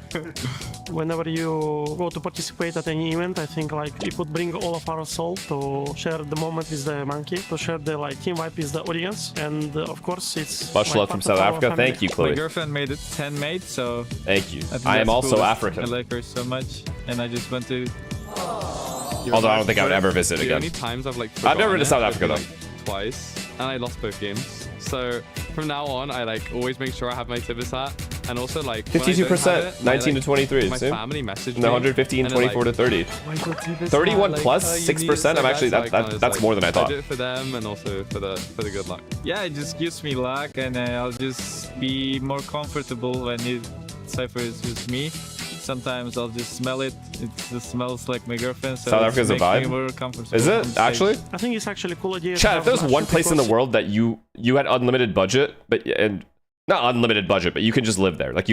Whenever you go to participate at any event, I think like it would bring all of our soul to share the moment with the monkey, to share the like team vibe with the audience, and of course it's much love from South Africa. Thank you, Chloe. My girlfriend made it 10 mates, so thank you. I am also African. I like her so much, and I just went to. Although I don't think I would ever visit again. The only times I've never been to South Africa though. Like, twice, and I lost both games. So from now on, I like always make sure I have my Tivus hat, and also like 52%, 19 to 23. My family messaged me. 115, 24 to 30. 31 plus 6%. I'm actually that's more than I thought. I do it for them and also for the good luck. Yeah, it just gives me luck, and I'll just be more comfortable when it ciphers with me. Sometimes I'll just smell it. It just smells like my girlfriend. So South Africa's a vibe. Is it actually? I think it's actually a cool idea. Chad, if there's one place in the world that you had unlimited budget, and not unlimited budget, but you can just live there. Like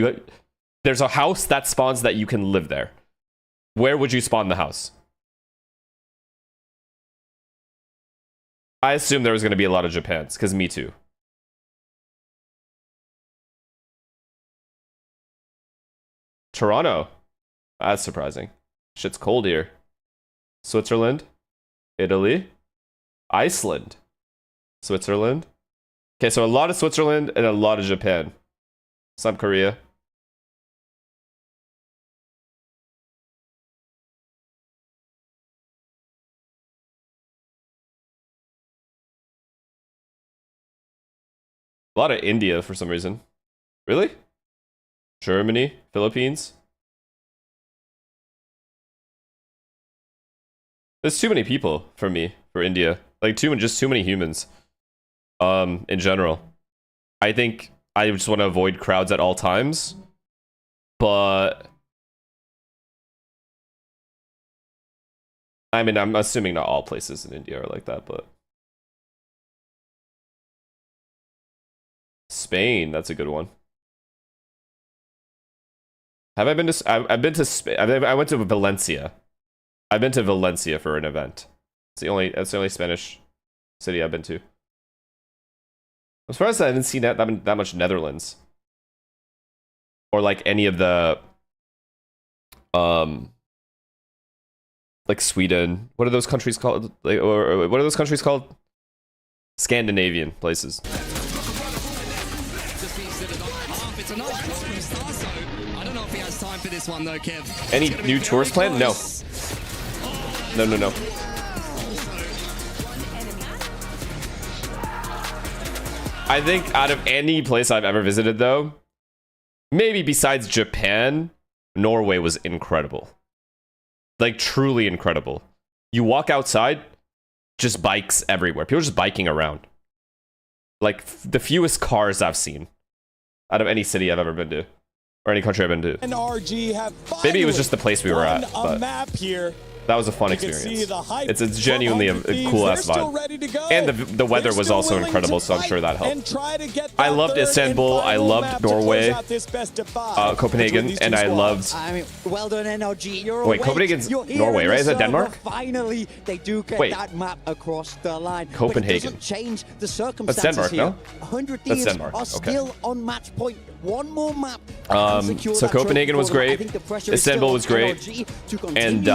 there's a house that spawns that you can live there. Where would you spawn the house? I assume there was going to be a lot of Japans, because me too. Toronto. That's surprising. Shit's cold here. Switzerland. Italy. Iceland. Switzerland. Okay, so a lot of Switzerland and a lot of Japan. Some Korea. A lot of India for some reason. Really? Germany, Philippines. There's too many people for me, for India. Like just too many humans. In general. I think I just want to avoid crowds at all times. But I mean, I'm assuming not all places in India are like that, but Spain, that's a good one. Have I been to? I've been to Spain. I went to Valencia. I've been to Valencia for an event. That's the only Spanish city I've been to. I'm surprised I didn't see that much Netherlands, or like any of the like Sweden. What are those countries called? Like, or what are those countries called? Scandinavian places. I don't know if he has time for this one though, Kev. Any new tours planned? No. No. I think out of any place I've ever visited, though, maybe besides Japan, Norway was incredible. Like, truly incredible. You walk outside, just bikes everywhere. People just biking around. Like, the fewest cars I've seen out of any city I've ever been to. Or any country I've been to. NRG have Maybe it was just the place we were at. a But map here. that was a fun experience. It's genuinely a cool ass vibe. And the weather was also incredible, so I'm sure that helped. I loved Istanbul, I loved Norway, Copenhagen, and I loved... I mean, well done, NRG. You're Wait, awake. Copenhagen's You're here Norway, in right? the Is that server. Denmark? Finally, they do get Wait. that map across the line. Copenhagen. But it doesn't change the circumstances Denmark, here. no? 100 That's Thieves Denmark, are okay. still on match point. One more map. So Copenhagen was great. Istanbul was great. And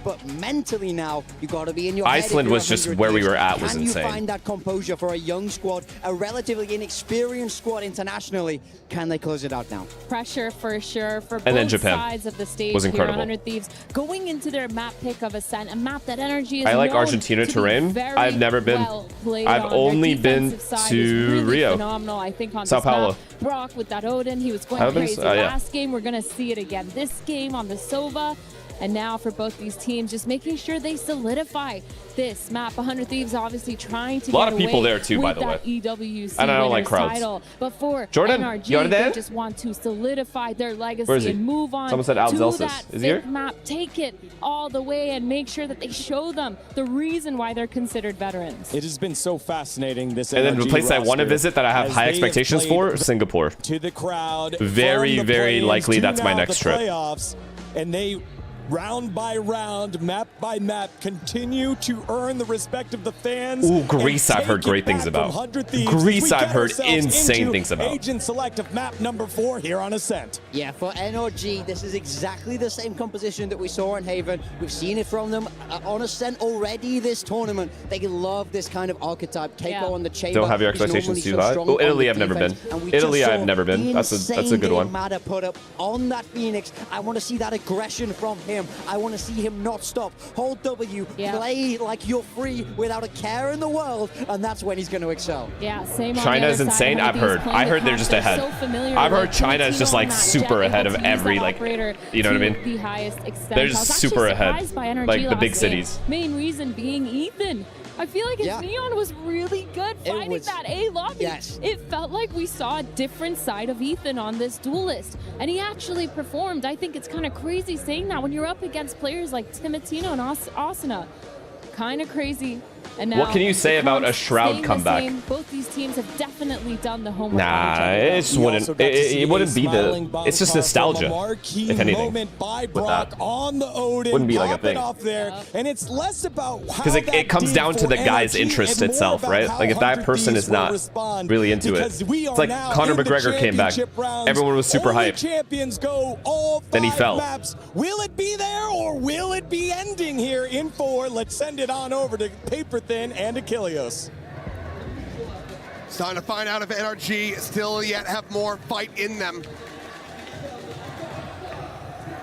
but mentally now, you got to be in your Iceland head was just where we were at was Can insane. you find that composure for a young squad, a relatively inexperienced squad internationally? Can they close it out now? Pressure for sure for And then both Japan sides of the stage was here on incredible. 100 Thieves. Going into their map pick of Ascent, a map that NRG is I like known Argentina to be terrain. very I've never been. well played I've on. Their only been defensive side to is really Rio. phenomenal, I think, on Sao this Paulo. map. Brock with that Odin, he was going Haven't been- crazy yeah. last game. We're going to see it again this game on the Sova. And now for both these teams, just making sure they solidify this map. 100 Thieves obviously trying to A lot get of people away there too, with by the that way. EWC And I don't like winners crowds. title. But for Jordan, NRG, you are there? they just want to solidify their legacy Where is he? and move on Someone said Al to Zelsis. that Is he here? fifth map. Take it all the way and make sure that they show them the reason why they're considered veterans. It has been so fascinating, this And then the NRG place I want to roster, visit that I have as high they expectations played for, Singapore. to the crowd. Very, from the very play-ins likely to that's my now next the trip. Playoffs, and they round by round, map by map, continue to earn the respect of the fans. Ooh, Greece I've heard great things about. Greece I've heard insane things about. Agent select of map number 4 here on Ascent. Yeah, for NRG, this is exactly the same composition that we saw in Haven. We've seen it from them on Ascent already this tournament. They love this kind of archetype. Keiko on the chamber. Don't have your expectations too high. Oh, Italy I've never been. Italy I've never been. That's a good one. Mada put up on that Phoenix. I want to see that aggression from him. I want to see him not stop. Hold W, play like you're free without a care in the world, and that's when he's going to excel. Yeah, same on China the is other side. insane. I've heard. I heard they're just ahead. I've heard China is just like super ahead of every like. You know what I mean? The highest extent. They're just super ahead. Like the big cities. Main reason being Ethan. I feel like his Neon was really good fighting that A lobby. Yes. It felt like we saw a different side of Ethan on this duelist, and he actually performed. I think it's kind of crazy saying that when you're up against players like Timotino and Asuna. Kind of crazy. And now What can you say about a Shroud staying the comeback? same. Both these teams have definitely done the homework. Nah, it just wouldn't. It wouldn't be the. It's just nostalgia, if anything. By With Brock that, on the Odin, wouldn't be like a popping thing. off there, and it's less about how Because it comes down to the guy's interest itself, right? Like if that person is not really into it, it's like Conor McGregor came back. Everyone was super hyped. Champions go all Then he 5 fell. maps. Will it be there or will it be ending here in 4? Let's send it on over to Paper Thin and Achilles. It's time to find out if NRG still yet have more fight in them.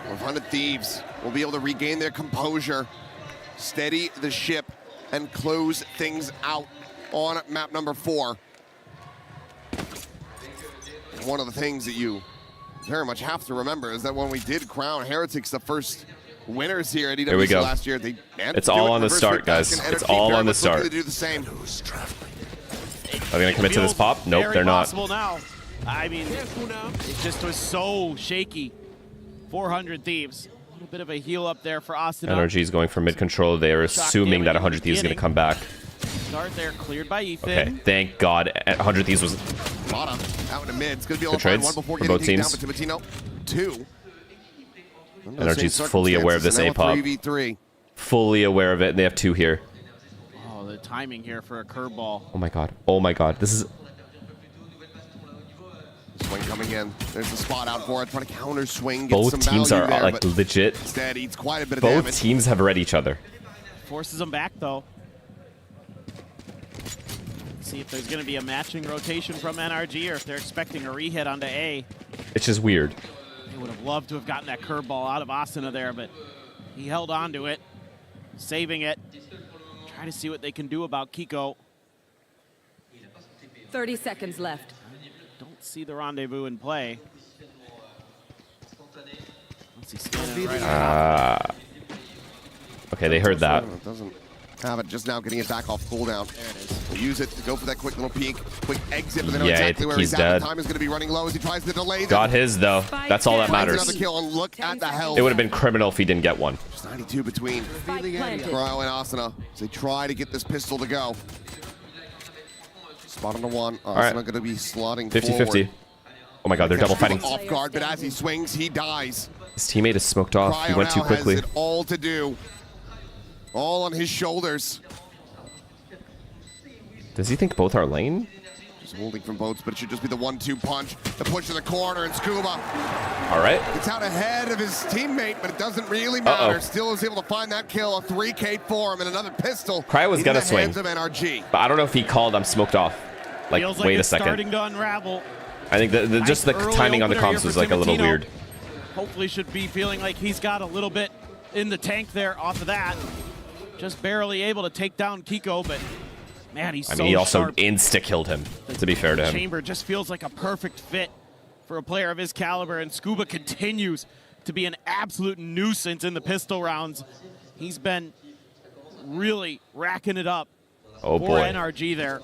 100 Thieves will be able to regain their composure, steady the ship, and close things out on map number 4. One of the things that you very much have to remember is that when we did crown Heretics the first winners here at Here we EWC go. last year, they It's all on the start, guys. It's all on the start. To do the same. Are they gonna commit to this pop? Nope, Very they're not. possible now. I mean, it just was so shaky. 400 Thieves. A little bit of a heal up there for Austin. NRG is going for mid control. They are assuming that 100 Thieves is gonna come back. Start there, cleared by Ethan. Okay, thank God. 100 Thieves was. Bottom out in the mid. It's gonna be Good all fine. trades One before for getting both taken teams. down by Timotino. 2. NRG's fully aware of this Same A-pop. 3v3. Fully aware of it, and they have 2 here. Oh, the timing here for a curveball. Oh my God. Oh my God. This is. Swing coming again. There's a spot out for it, trying to counter swing. Both teams are there, like legit. Instead, eats quite a bit of Both damage. teams have read each other. Forces them back, though. See if there's going to be a matching rotation from NRG or if they're expecting a re-hit onto A. It's just weird. They would have loved to have gotten that curveball out of Asuna there, but he held on to it, saving it. Try to see what they can do about Kiko. 30 seconds left. Don't see the rendezvous in play. Let's see, standing right on. Okay, they heard that. Doesn't have it, just now getting it back off cooldown. There it is. We'll use it to go for that quick little peek, quick exit, but they know Yeah, I exactly think where he's he's dead. at. The time is going to be running low as he tries to delay them. Got his, though. That's all that Finds matters. another kill, and look at the health. It would have been criminal if he didn't get one. Just 92 between Cryo and Asuna as they try to get this pistol to go. Spot on one. Asuna right. going to be slotting 50-50. forward. Oh my god, they're double fighting. Off guard, but as he swings, he dies. His teammate is smoked off. He Cryo went too now quickly. has it all to do. All on his shoulders. Does he think both are lane? Just holding from boats, but it should just be the 1-2 punch. The push to the corner, and Scuba All right. gets out ahead of his teammate, but it doesn't really matter. Uh-oh. Still is able to find that kill, a 3K for him, and another pistol. Cryo was in gonna the swing. hands of NRG. But I don't know if he called I'm smoked off. Like, Feels like wait a it's second. starting to unravel. I think just the Early timing on the opener here comms for was like a little Timotino. weird. Hopefully should be feeling like he's got a little bit in the tank there off of that. Just barely able to take down Kiko, but man, he's I so mean, he also sharp. insta-killed him, to be fair to him. Chamber just feels like a perfect fit for a player of his caliber, and Scuba continues to be an absolute nuisance in the pistol rounds. He's been really racking it up Oh for boy. NRG there.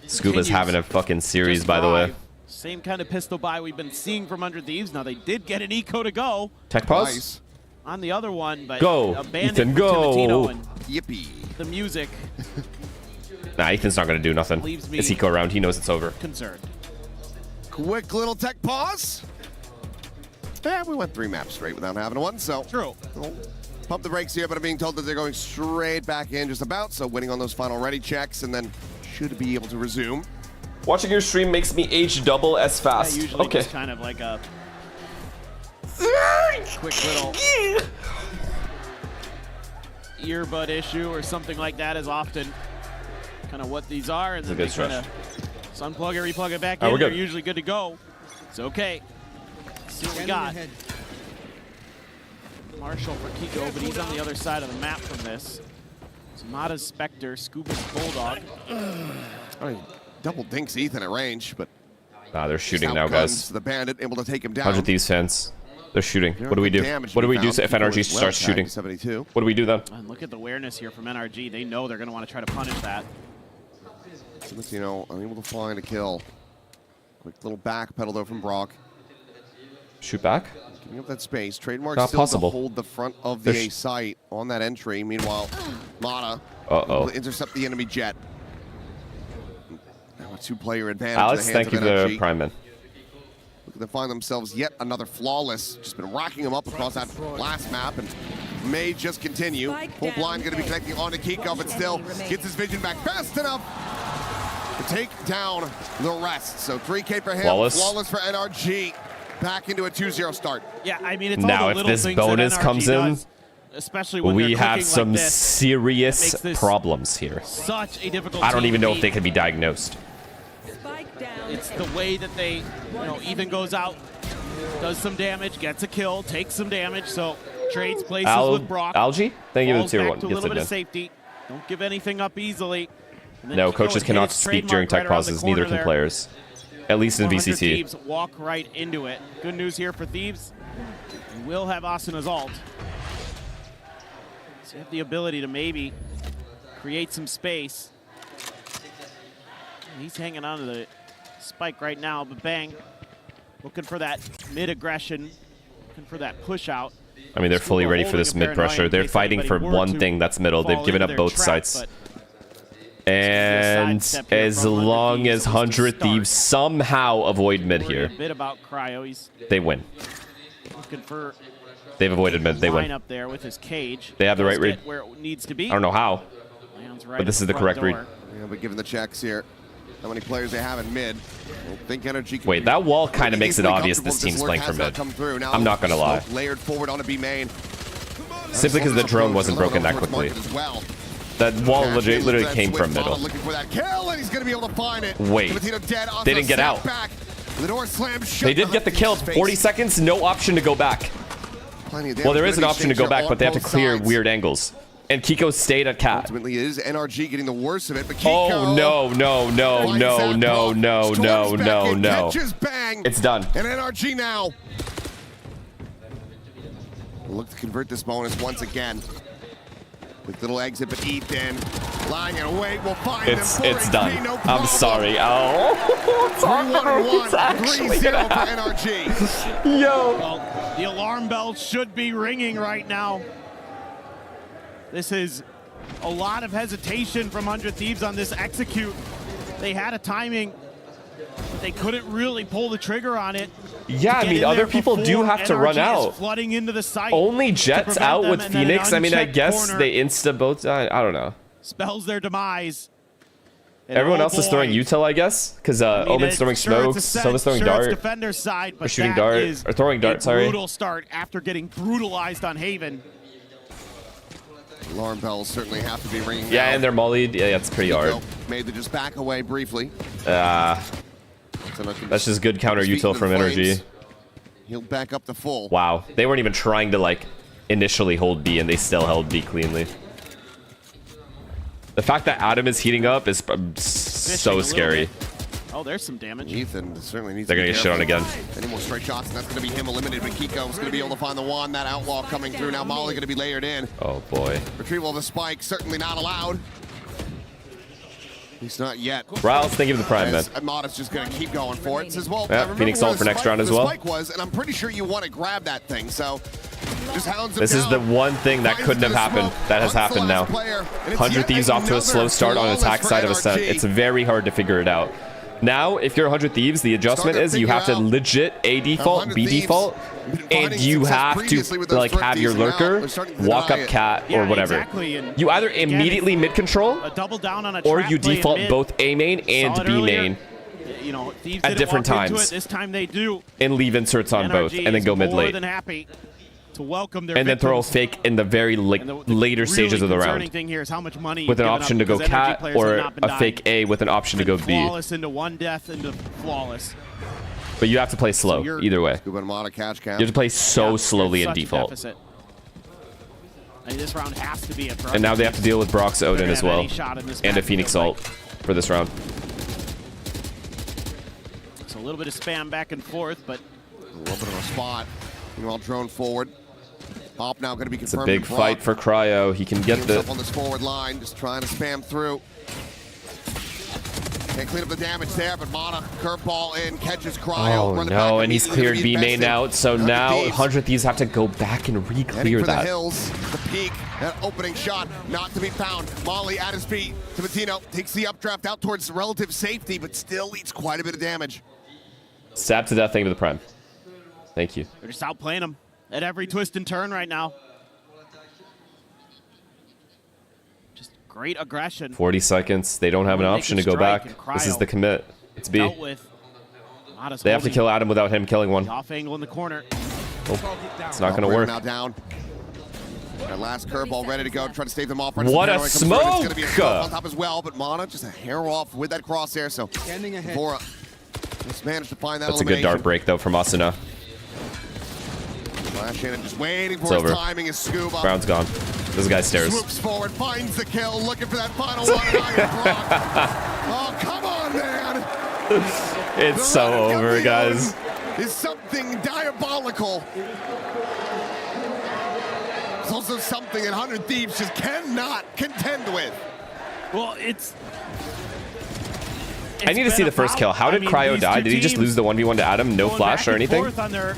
Scuba's Continues having a fucking series, to by the way. thrive. Same kind of pistol buy we've been seeing from Under Thieves. Now they did get an eco to go. Tech pause? On the other one, but Go, abandoned Ethan, for go. Timotino, and Yippee. the music Nah, Ethan's not going to do nothing. Leaves me It's eco round. He knows it's over. concerned. Quick little tech pause. Yeah, we went 3 maps straight without having one, so. True. We'll pump the brakes here, but I'm being told that they're going straight back in just about, so winning on those final ready checks, and then should be able to resume. Watching your stream makes me age double as fast. Yeah, usually Okay. just kind of like a quick little earbud issue or something like that is often kind of what these are, and then It's a they good kind of unplug it, replug it back All right, in. we're They're good. usually good to go. It's okay. Let's see what we got. Marshall for Kiko, but he's on the other side of the map from this. It's Mata's Spectre, Scuba's Bulldog. I mean, double dinks Ethan at range, but Nah, they're shooting out now, comes guys. the bandit, able to take him down. 100 Thieves fans. They're shooting. What do we do? Damage What do we do found. if Kiko NRG is well starts tagged shooting? to 72. What do we do then? And look at the awareness here from NRG. They know they're going to want to try to punish that. Timotino unable to find a kill. Quick little back pedal though from Brock. Shoot back? Giving up that space. Trademark Not still possible. to hold the front of the There's- A site on that entry. Meanwhile, Mata Uh-oh. able to intercept the enemy jet. Now a 2-player advantage. Alex, in the hands thank you of for NRG. the Prime Man. Looking to find themselves yet another flawless. Just been racking them up across that last map and may just continue. Full blind going to be connecting onto Kiko, but still gets his vision back fast enough to take down the rest. So 3K for him, flawless for NRG. Back into a 2-0 start. Yeah, I mean, it's Now, all the if little this things bonus that NRG comes in, does, especially when we they're have clicking some like this, serious that makes this problems here. Such a difficult I don't team even to know if beat. they could be diagnosed. It's the way that they, Ethan goes out, does some damage, gets a kill, takes some damage, so trades places with Brock. Algae? Thank you for the falls tier back 1. to a Yes, little I bit of did. safety. Don't give anything up easily. And then No, Kiko coaches would hit cannot his speak during trademark tech right around the pauses. Neither corner can there. players. At least in 400 VCT. Thieves walk right into it. Good news here for Thieves. You will have Asuna's ult. So you have the ability to maybe create some space. He's hanging on to the spike right now, but Bang looking for that mid-aggression, looking for that push-out. I mean, they're fully ready for this mid pressure. They're fighting for one thing that's middle. They've given up both sites. And as long as 100 Thieves somehow avoid mid here, A bit about Cryo. He's they win. looking for They've avoided mid. They line win. up there with his cage. They have the right Does read. get where it needs to be. I don't know how, Lands right but this at is the front correct read. door. Yeah, but given the checks here, how many players they have in mid. I think NRG can Wait, that wall kind of makes it obvious this team's playing for mid. I'm not gonna lie. Layered forward onto B main. Simply because the drone wasn't broken that quickly. That wall literally came from middle. Looking for that kill, and he's going to be able to find it. Wait, they didn't get out. The door slammed shut. They did get the kill. 40 seconds, no option to go back. Well, there is an option to go back, but they have to clear weird angles. And Kiko stayed at cat. Ultimately, it is NRG getting the worst of it, but Kiko... Oh, no. It's done. And NRG now will look to convert this bonus once again. With little exit, but Ethan lying in wait, we'll find him. It's done. No I'm sorry. Oh, it's actually 3-0 for NRG. Yo. Well, the alarm bell should be ringing right now. This is a lot of hesitation from 100 Thieves on this execute. They had a timing, but they couldn't really pull the trigger on it. Yeah, I mean, other people do have to run out. Flooding into the site. Only Jet's out with Phoenix. I mean, I guess they insta both. I don't know. Spells their demise. And everyone else is throwing util, I guess, because Omen's throwing smokes, Sova's throwing dart, defender's side, but or shooting dart, or throwing dart. Sorry. Brutal start after getting brutalized on Haven. Alarm bells certainly have to be ringing. Yeah, now. and they're mollied. Yeah, it's pretty hard. Made to just back away briefly. That's just good counter util from NRG. He'll back up to full. Wow, they weren't even trying to like initially hold B, and they still held B cleanly. The fact that Adam is heating up is so scary. Oh, there's some damage. Ethan certainly needs. They're gonna get shit on again. Any more straight shots, and that's gonna be him eliminated. But Kiko's gonna be able to find the one. That outlaw coming through now. Molly gonna be layered in. Oh boy. Retrieval of the spike certainly not allowed. He's not yet. Riles, thank you to the prime, man. Amada's just going to keep going for it. Says, well, yeah, Phoenix ult for next round as well. Spike was, and I'm pretty sure you want to grab that thing, so just hounds him This is the one thing that couldn't have happened. That has happened now. 100 Thieves off to a slow start on attack side of Ascent. It's very hard to figure it out. Now, if you're 100 Thieves, the adjustment is you have to legit A default, B default, and you have to like have your lurker walk up cat or whatever. Exactly. You either immediately mid control or you default both A main and B main at different times this time they do. and leave inserts on both and then go mid late. To welcome their and then throw a fake in the very later stages of the round thing here is how much money with an option to go cat or a fake A with an option to go B. Flawless into one death into flawless. But you have to play slow either way. You have to play so slowly in default. And this round has to be it. And now they have to deal with Brock's Odin as well and a Phoenix ult for this round. So a little bit of spam back and forth, but a little bit of a spot. Meanwhile, drone forward. Pop now going to be confirmed. It's a big fight for Cryo. He can get the on this forward line, just trying to spam through. Can't clean up the damage there, but Mana curveball in, catches Cryo. Oh no, and he's cleared B main out, so now 100 Thieves have to go back and re-clear that. The hills, the peak, that opening shot, not to be found. Molly at his feet. Timatino takes the updraft out towards relative safety, but still eats quite a bit of damage. Stab to death, thank you to the prime. Thank you. They're just outplaying him at every twist and turn right now. Just great aggression. 40 seconds. They don't have an option to go back. This is the commit. It's B. They have to kill Adam without him killing one. Off angle in the corner. Oh, it's not going to work. Now down. That last curveball ready to go. Try to stave them off. What a smoke! It's going to be a smoke on top as well, but Mana just a hair off with that crosshair. So Vora just managed to find that. That's a good dart break though from Asuna. Flash in and just waiting for his timing. His scuba. Round's gone. This guy stares. Swoops forward, finds the kill, looking for that final one. Oh, come on, man! It's so over, guys. Is something diabolical. It's also something that 100 Thieves just cannot contend with. Well, it's I need to see the first kill. How did Cryo die? Did he just lose the 1v1 to Adam? No flash or anything? On their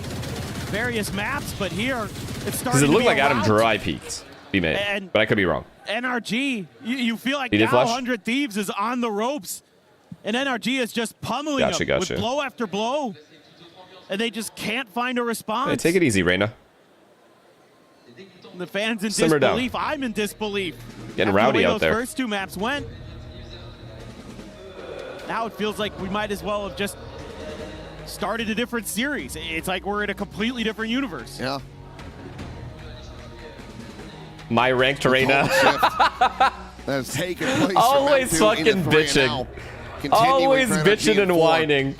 various maps, but here it's starting. Because it looked like Adam dry peeked. Be made, but I could be wrong. NRG, you feel like now 100 Thieves is on the ropes, and NRG is just pummeling them with blow after blow, and they just can't find a response. Hey, take it easy, Reyna. The fans in Simmer disbelief. down. I'm in disbelief. Getting rowdy out those there. First two maps went. now it feels like we might as well have just started a different series. It's like we're in a completely different universe. Yeah. My ranked arena. That has taken place. Always fucking bitching. Always bitching and whining.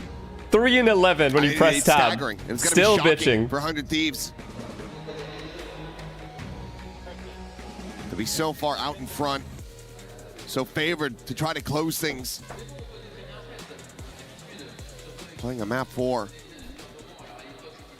3-11 when you press tab. Staggering. It's Still be bitching. For 100 Thieves. To be so far out in front. So favored to try to close things. Playing a map 4.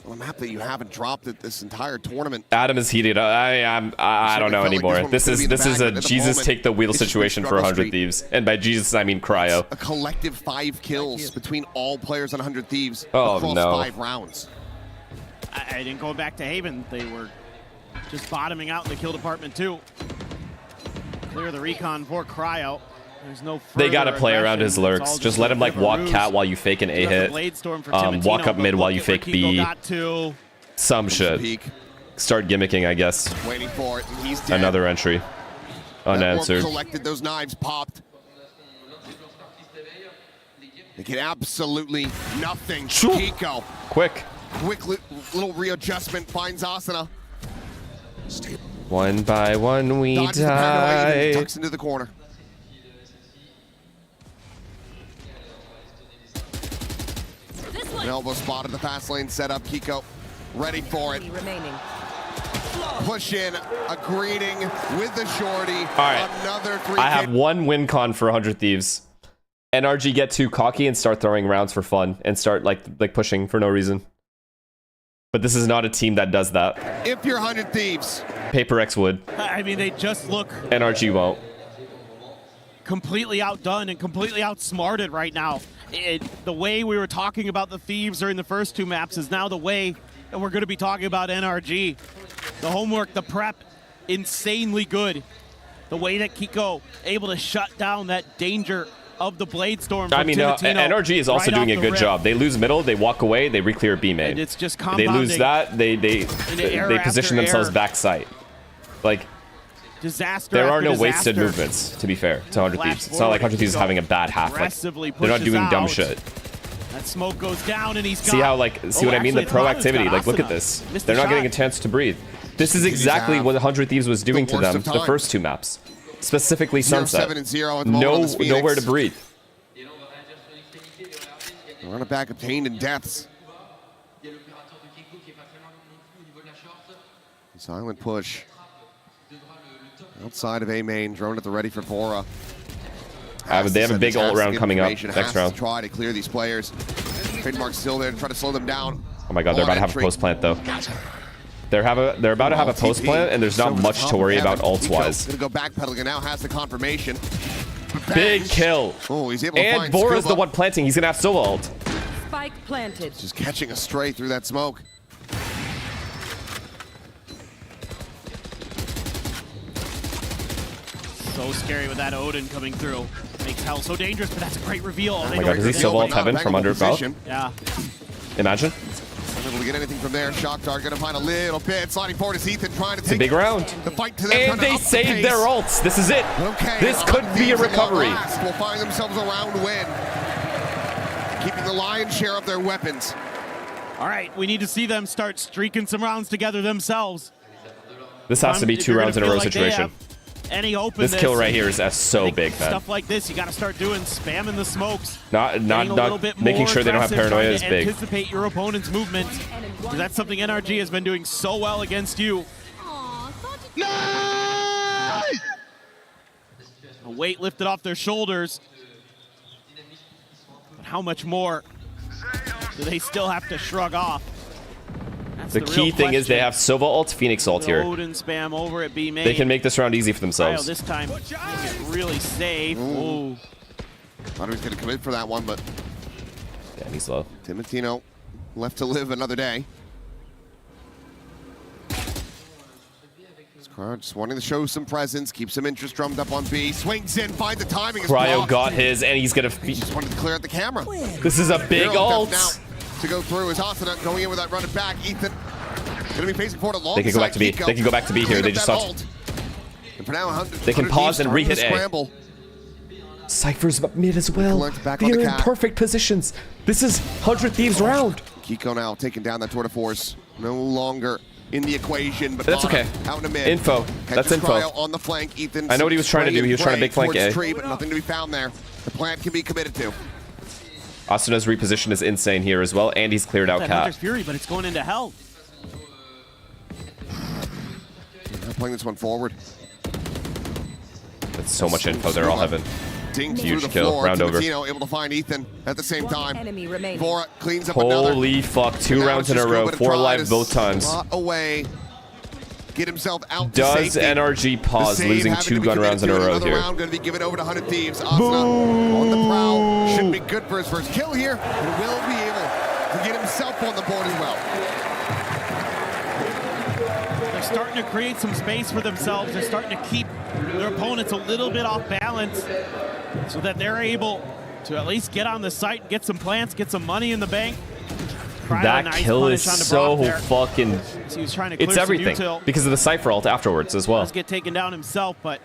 Well, a map that you haven't dropped it this entire tournament. Adam is heated. I don't know anymore. Like this is a Jesus moment, take the wheel it's just situation been for 100 struggle Thieves, and by Jesus I mean Cryo. A collective 5 kills between all players on 100 Thieves Oh, across no. 5 rounds. I didn't go back to Haven. They were just bottoming out in the kill department too. Clear the recon for Cryo. There's no They gotta play aggression. around his lurks. Just let him like walk cat while you fake an A hit. Walk up mid while you fake B. Some shit. Start gimmicking, I guess. Waiting for it, and he's dead. Another entry. Unanswered. Collected, those knives popped. They get absolutely nothing. Kiko. Quick. Quick little readjustment finds Asuna. One by one we Dodges the paranoid and die. tucks into the corner. An elbow spot in the fast lane set up. Kiko ready for it. Push in, a greeting with the shorty. All right. Another 3 I have one win con for 100 Thieves. NRG get too cocky and start throwing rounds for fun and start like pushing for no reason. But this is not a team that does that. If you're 100 Thieves. Paper X would. I mean, they just look NRG won't. completely outdone and completely outsmarted right now. The way we were talking about the Thieves during the first 2 maps is now the way that we're going to be talking about NRG. The homework, the prep, insanely good. The way that Kiko able to shut down that danger of the Blade Storm from I mean, Timotino NRG is also right doing off a the good rip. job. They lose middle, they walk away, they re-clear B main. And it's just They lose compounding that, they error position after themselves error. back site. Like, Disaster there are after no wasted disaster. movements, to be fair, to 100 Flash Thieves. It's not like 100 Thieves is forward, having a bad half. Like, aggressively they're not pushes doing dumb out. shit. That smoke goes down and he's See got... how, like, see what I mean? The actually, Toronto's proactivity. got Like, look at Asuna. this. Missed They're the not getting a shot. chance to breathe. This is exactly what 100 Thieves was doing to worst them of the times. first 2 maps. Specifically 0-7 Sunset. and 0 at the moment on this Phoenix. Nowhere to breathe. Run it back obtained in deaths. Silent push. Outside of A main, drone at the ready for Bora. They have a big ult round coming up next round. Try to clear these players. Trademark's still there to try to slow them down. Oh my god, they're about to have a post plant though. They're about to have a post plant, and there's not much to worry about ults wise. Gonna go backpedaling and now has the confirmation. Big kill. Oh, he's able to And find Bora's Scuba. the one planting. He's gonna have solo ult. Spike planted. Just catching a stray through that smoke. So scary with that Odin coming through. Makes hell so dangerous, but that's a great reveal. Oh my god, does he solo ult heaven from under both? Yeah. Imagine. Unable to get anything from there. Shock Dart gonna find a little bit. Sliding forward is Ethan trying to It's a take big round. the fight to them. And trying to they up the saved pace. their ults. This is it. Okay, This could be a Thieves at long recovery. last will find themselves a round win. Keeping the lion's share of their weapons. All right, we need to see them start streaking some rounds together themselves. This has to be If 2 you're rounds in gonna a row feel like they situation. have Any openness. This kill right here is so big, man. Stuff like this, you got to start doing, spamming the smokes. Not making sure they don't have paranoia is big. Anticipate your opponent's movement. Because that's something NRG has been doing so well against you. Nice! A weight lifted off their shoulders. But how much more do they still have to shrug off? That's The key thing is they have Sova ult, Phoenix ult here. Odin spam over at B main. They can make this round easy for themselves. This time, get really safe. Ooh. Thought he was going to commit for that one, but yeah, he's low. Timotino left to live another day. Crowd just wanting to show some presence, keep some interest drummed up on B. Swings in, finds the timing. Cryo got his, and he's gonna. He just wanted to clear out the camera. This is a big ult. Now to go through is Asuna going in with that run it back. Ethan gonna be facing forward alongside They can go back to B. Kiko. They can go back to B here. They just Clean up stopped. that ult. And for now, 100, They can 100 pause Thieves and re-hit starting to A. scramble. Cypher's up mid as well. Back on They're the in cat. perfect positions. This is 100 Thieves round. Kiko now taking down that tour de force. No longer in the equation, but That's okay. Out in the mid. Info. That's info. Cryo on the flank. Ethan. I know what he was trying to do. He was trying to big flank A. Tree, but nothing to be found there. The plant can be committed to. Asuna's reposition is insane here as well, and he's cleared out That Cat. Hunter's Fury, but it's going into hell. They're playing this one forward. That's so much info. They're all heaven. Ding through Huge the kill. floor. Round over. Timatino able to find Ethan at the same time. Enemy remaining. Vora cleans up another. Holy fuck. 2 Now rounds in it's a just row. Scuba to 4 try live to both times. slot away. Get himself out to Does safety. NRG pause, The save losing having 2 to be gun committed rounds in to a row another here? round going to be given over to 100 Thieves. Asuna on the prowl. Should be good for his first kill here, and will be able to get himself on the board as well. They're starting to create some space for themselves. They're starting to keep their opponents a little bit off balance so that they're able to at least get on the site and get some plants, get some money in the bank. That Nice kill is punish on the so Brock there. fucking... So he was trying to clear It's some everything util. because of the Cypher ult afterwards as well. Does get taken down himself, but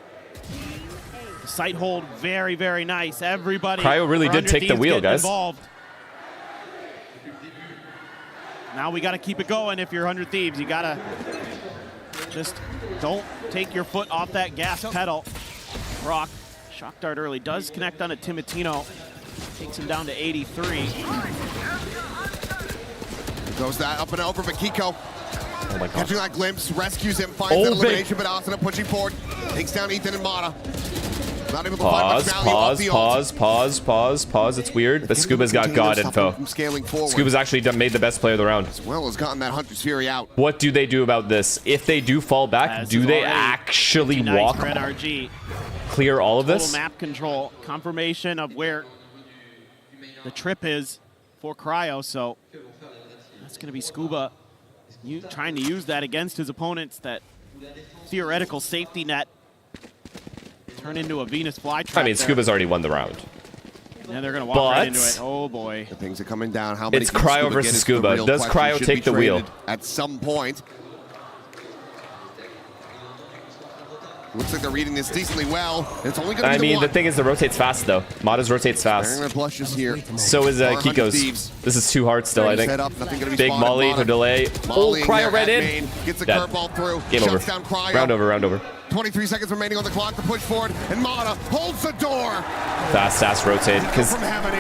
the site hold very, very nice. Everybody Cryo really did 100 take the Thieves wheel, getting guys. Involved. Now we got to keep it going. If you're 100 Thieves, you got to just don't take your foot off that gas pedal. Brock, shock dart early, does connect on a Timatino. Takes him down to 83. Goes that up and over, but Kiko Oh my god. catching that glimpse, rescues him, finds that big. elimination, but Asuna pushing forward, takes down Ethan and Mata. Not able to find much value off the ult. Pause. It's weird. But Scuba's got God info. From scaling forward. Scuba's actually made the best play of the round. As well as gotten that Hunter's Fury out. What do they do about this? If they do fall back, do they actually Nice walk for NRG. clear all of Total this? map control, confirmation of where the trip is for Cryo, so that's going to be Scuba trying to use that against his opponents, that theoretical safety net turn into a Venus flytrap. I mean, Scuba's already won the round. And they're going to walk right into it. Oh boy. The things are coming down. How many It's can Cryo Scuba versus get is Scuba. the real Does question. Cryo Should take be the wheel? traded at some point. Looks like they're reading this decently well. It's only going to be I mean, one. the thing is, it rotates fast, though. Mata's rotates fast. Sparing the blushes here. So is 400 Kiko's. Thieves. This is too hard still, I think. Set up, nothing gonna be Big spotted. Molly Mata to delay. Oh, volleying Cryo there right at in. main. Gets the Dead. curveball through. Game Shuts over. down Cryo. Round over. 23 seconds remaining on the clock to push forward, and Mata holds the door. Fast ass rotate. Because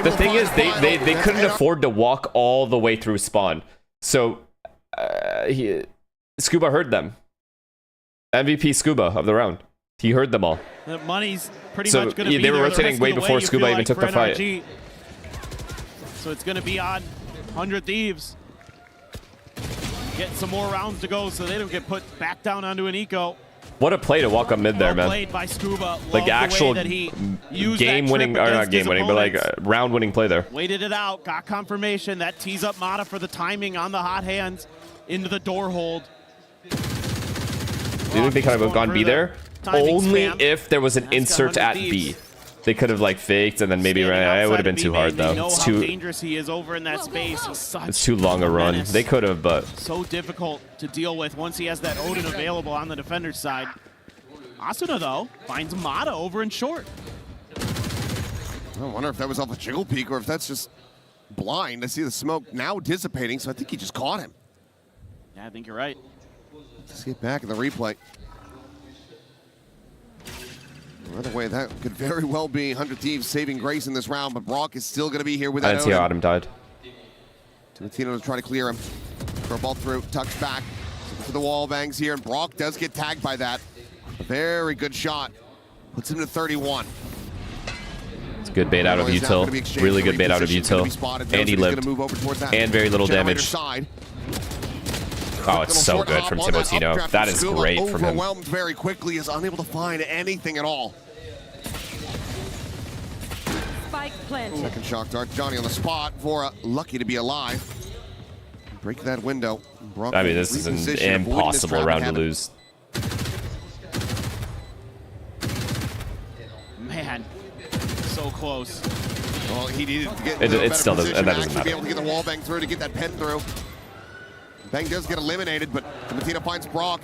the thing is, they couldn't afford to walk all the way through spawn. So Scuba heard them. MVP Scuba of the round. He heard them all. The money's pretty So, much going to yeah, be they were there the rotating rest way of the before way, you Scuba feel even like, took for the fight. NRG. So it's going to be on 100 Thieves. Get some more rounds to go so they don't get put back down onto an eco. What a play to walk up mid there, Well man. played by Scuba. Love Like the actual way that he used that game-winning, trip or not against his game-winning, but like opponents. round-winning play there. Waited it out, got confirmation. That tees up Mata for the timing on the hot hands into the door hold. Do you think they could have gone B there? Only if there was an insert at B. They could have like faked and then maybe ran. It would have been too hard though. Know It's how too. dangerous he is over in that space. He's such It's too long a run. menace. They could have, but So difficult to deal with once he has that Odin available on the defender's side. Asuna, though, finds Mata over in short. I wonder if that was off a jiggle peek or if that's just blind to see the smoke now dissipating, so I think he just caught him. Yeah, I think you're right. Let's get back in the replay. Another way, that could very well be 100 Thieves saving grace in this round, but Brock is still going to be here with I that didn't see how Odin. Adam died. Timatino to try to clear him. Throw ball through, tucks back. Looking for the wall bangs here, and Brock does get tagged by that. A very good shot. Puts him to 31. It's good bait out of Otherwise, now gonna be util. exchanged Really for good bait out of reposition, gonna be util. spotted. And he He's gonna lived. move over towards that And very little generator damage. side. Oh, it's so Short good hop from on that Timotino. updraft That from is Scuba. great from him. Overwhelmed very quickly, is unable to find anything at all. Spike planted. Second shock dart. Johnny on the spot. Vora lucky to be alive. Break that window. Brock I mean, this is an reposition, avoiding this impossible trap round to habit. lose. Man, so close. Well, he needed to get It into a still better doesn't- position that to doesn't actually be matter. able to get the wall bang through, to get that pen through. Bang does get eliminated, but Timatino finds Brock.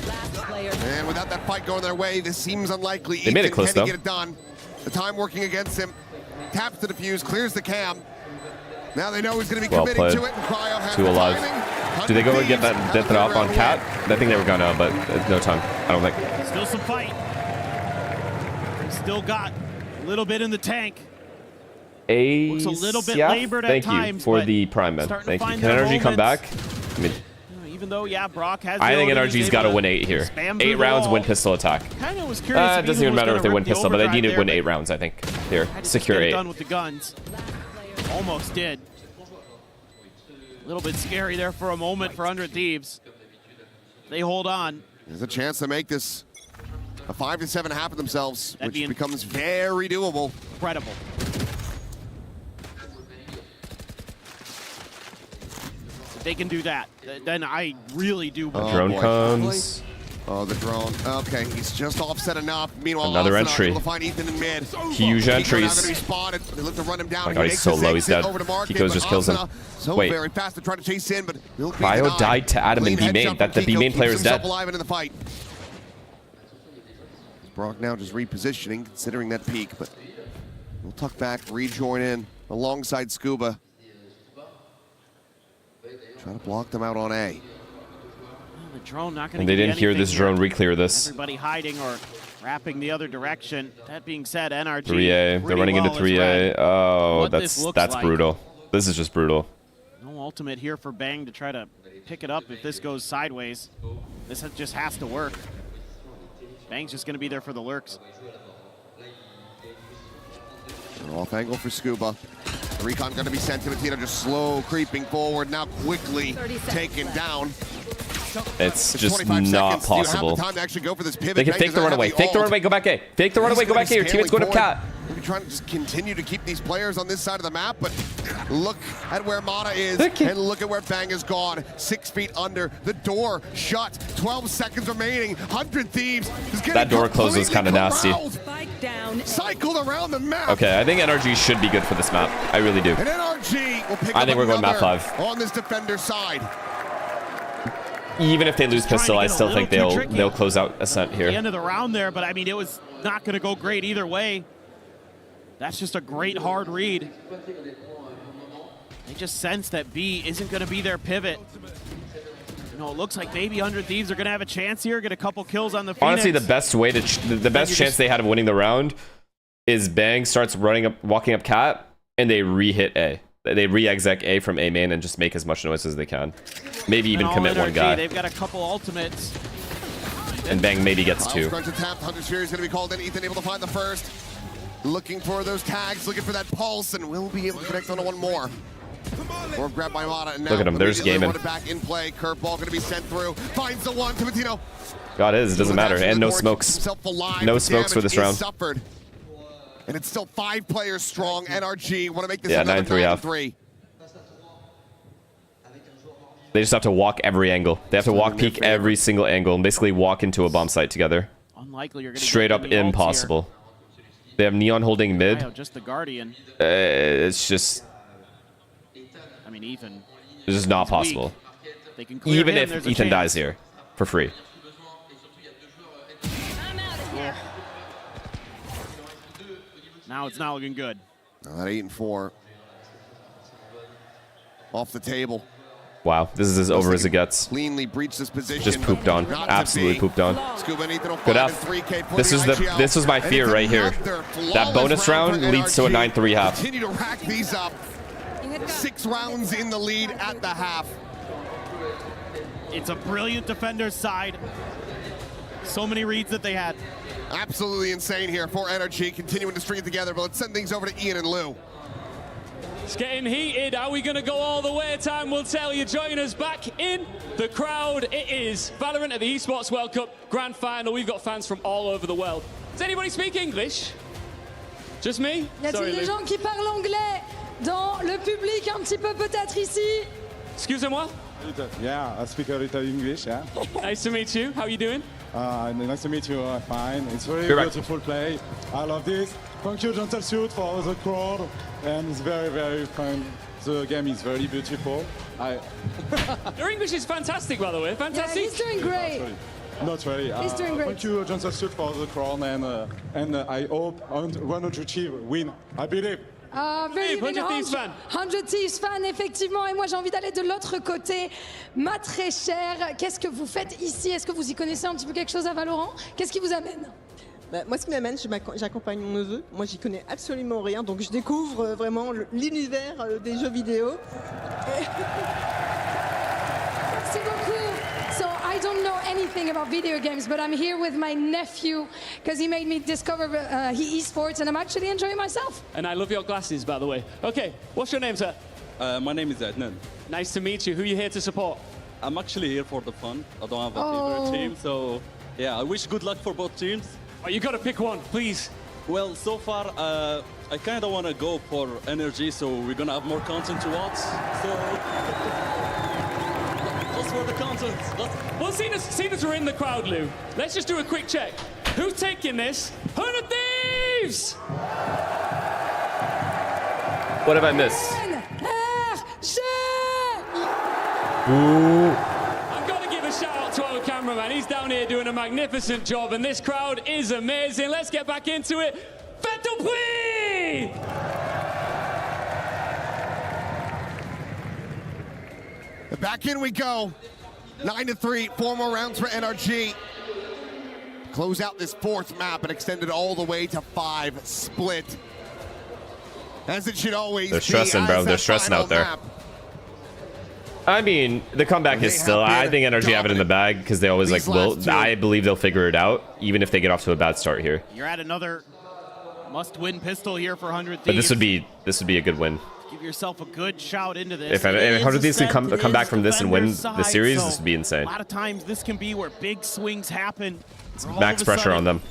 Last player. And without that fight going their way, this seems unlikely. They made it Ethan, close, can he though. get it done? The time working against him. Taps the defuse, clears the cam. Now they know he's going to be Well committing played. to it. And Cryo has 2 the alive. timing. Do they go and get 100 that Thieves death up out on there Cat? right I think they were gonna, but no time. I don't think. Still some fight. Still got a little bit in the tank. Looks a little bit labored at Thank times, you for but the prime, man. starting to Thank you. find Can their NRG come back? moments. I mean, Even though, yeah, Brock has. I the think loading, he's NRG's got to able win 8 here. spam 8 through the rounds, wall. win pistol attack. Kinda was curious It if doesn't Aiden even was matter gonna if they rip win the pistol, but they overdrive need to there, win but 8 rounds, I think. Here, had to just secure get it 8. done with the guns. Almost did. A little bit scary there for a moment for 100 Thieves. They hold on. There's a chance to make this a 5-7 half of themselves, which becomes very doable. Incredible. If they can do that, then I really do. The drone boy. comes. Oh, the drone. Okay, he's just offset enough. Meanwhile, Another Austin entry. able to find Ethan in mid. Huge Kiko entries. now gonna be spotted. They look to run him down. Oh my He God, he's makes so his low, he's exit dead. over to Market, Kiko's but just kills him. Asuna so Wait. very fast to try to chase in, but he'll be Cryo denied. died to Adam in Clean B main. headshot That from the B Kiko, main player keeps is himself dead. alive and in the fight. Brock now just repositioning, considering that peak, but we'll tuck back, rejoin in alongside Scuba. Try to block them out on A. The drone not going And to they didn't hear this drone re-clear this. Everybody hiding or wrapping the other direction. That being said, NRG 3A. They're running into 3A. Oh, what this looks that's like. brutal. This is just brutal. No ultimate here for Bang to try to pick it up if this goes sideways. This just has to work. Bang's just going to be there for the lurks. Off angle for Scuba. The recon going to be sent to Matino, just slow creeping forward, now quickly taken down. It's just 25 not seconds. Do you have possible. the time to actually go for this pivot? They can Bang fake does the not have runaway. Fake the ult. runaway, go back A. Fake the runaway, go back A. Your teammate's going up Cat. Maybe trying to just continue to keep these players on this side of the map, but look at where Mata is and look at where Bang is gone. 6 feet under, the door shut, 12 seconds remaining. 100 Thieves is getting That door close was kind of nasty. Spike down. Cycled around the map. Okay, I think NRG should be good for this map. I really do. And NRG will pick I up think we're going map another 5. on this defender side. Even if they lose pistol, I still think they'll close out Ascent The here. end of the round there, but I mean, it was not going to go great either way. That's just a great hard read. They just sense that B isn't going to be their pivot. You know, it looks like maybe 100 Thieves are going to have a chance here, get a couple kills on the Phoenix. Honestly, the best way to the best chance they had of winning the round is Bang starts walking up Cat, and they re-hit A. They re-exec A from A main and just make as much noise as they can. Maybe even commit one guy. They've got a couple ultimates. And Bang maybe gets 2. Scrunch tapped. 100 Sphere is going to be called in. Ethan able to find the first. Looking for those tags, looking for that pulse, and will be able to connect on one more. Or grab by Mata. And now Look at him, there's gaming. back in play. Curveball going to be sent through. Finds the one. Timatino. God it doesn't matter. And no smokes. No smokes for this round. Suffered. And it's still 5 players strong. NRG want to make this Yeah, another 9-3 half. 9-3. They just have to walk every angle. They have to walk peek every single angle and basically walk into a bomb site together. Unlikely you're going to Straight up impossible. They have Neon holding mid. Just the Guardian. It's just... I mean, Ethan. It's just not possible. They can clear Even him, if there's a Ethan chance. dies here for free. Now it's not looking good. That 8-4. Off the table. Wow, this is as over as it gets. Cleanly breached this position. Just pooped on. Not to Absolutely be. pooped on. Scuba and Ethan will Good find F. a 3K This was my fear right here. That bonus round leads to a 9-3 half. Continue to rack these up. 6 rounds in the lead at the half. It's a brilliant defender's side. So many reads that they had. Absolutely insane here for NRG, continuing to string it together, but let's send things over to Ian and Lou. It's getting heated. Are we going to go all the way? Time will tell you. Join us back in the crowd. It is Valorant at the Esports World Cup Grand Final. We've got fans from all over the world. Does anybody speak English? Just me? Y a-t-il des gens qui parlent anglais dans le public un petit peu peut-être ici? Excusez-moi? Yeah, I speak a little English, yeah. Nice to meet you. How are you doing? Nice to meet you, fine. It's very You're right. beautiful play. I love this. Thank you, Gentle Suit, for the crowd. And it's very, very fun. The game is very beautiful. Your English is fantastic, by the way. Yeah, Fantastic. he's doing great. Not really. He's doing great. Thank you, John Salsuit, for the crown, and I hope 100 Chiefs win. I believe. Very 100 Thieves fan. 100 Thieves fan, effectivement. Et moi, j'ai envie d'aller de l'autre côté. Ma très chère, qu'est-ce que vous faites ici? Est-ce que vous y connaissez un petit peu quelque chose à Valorant? Qu'est-ce qui vous amène? Bah, moi, ce qui m'amène, j'accompagne mon neveu. Moi, j'y connais absolument rien, donc je découvre vraiment l'univers des jeux vidéo. Merci beaucoup. So I don't know anything about video games, but I'm here with my nephew because he made me discover esports, and I'm actually enjoying myself. And I love your glasses, by the way. Okay, what's your name, sir? My name is Aiden. Nice to meet you. Who are you here to support? I'm actually here for the fun. I don't have a Oh. favorite team, so yeah, I wish good luck for both teams. Oh, you got to pick one, please. Well, so far, I kind of want to go for NRG, so we're gonna have more content to watch. So just for the content. Well, seeing as we're in the crowd, Lou, let's just do a quick check. Who's taking this? 100 Thieves! What have I missed? NRG! Ooh. I've got to give a shout out to our cameraman. He's down here doing a magnificent job, and this crowd is amazing. Let's get back into it. Bademperor! Back in we go. 9-3, 4 more rounds for NRG. Close out this fourth map and extend it all the way to 5 split. As it should always be. They're stressing, bro. They're stressing out there. I mean, the comeback is still, I think NRG have it in the bag because they always like will. I believe they'll figure it out, even if they get off to a bad start here. You're at another must-win pistol here for 100 Thieves. But this would be a good win. Give yourself a good shout into this. If 100 Thieves can come back from this and win the series, this would be insane. A lot of times this can be where big swings happen. Max pressure on them.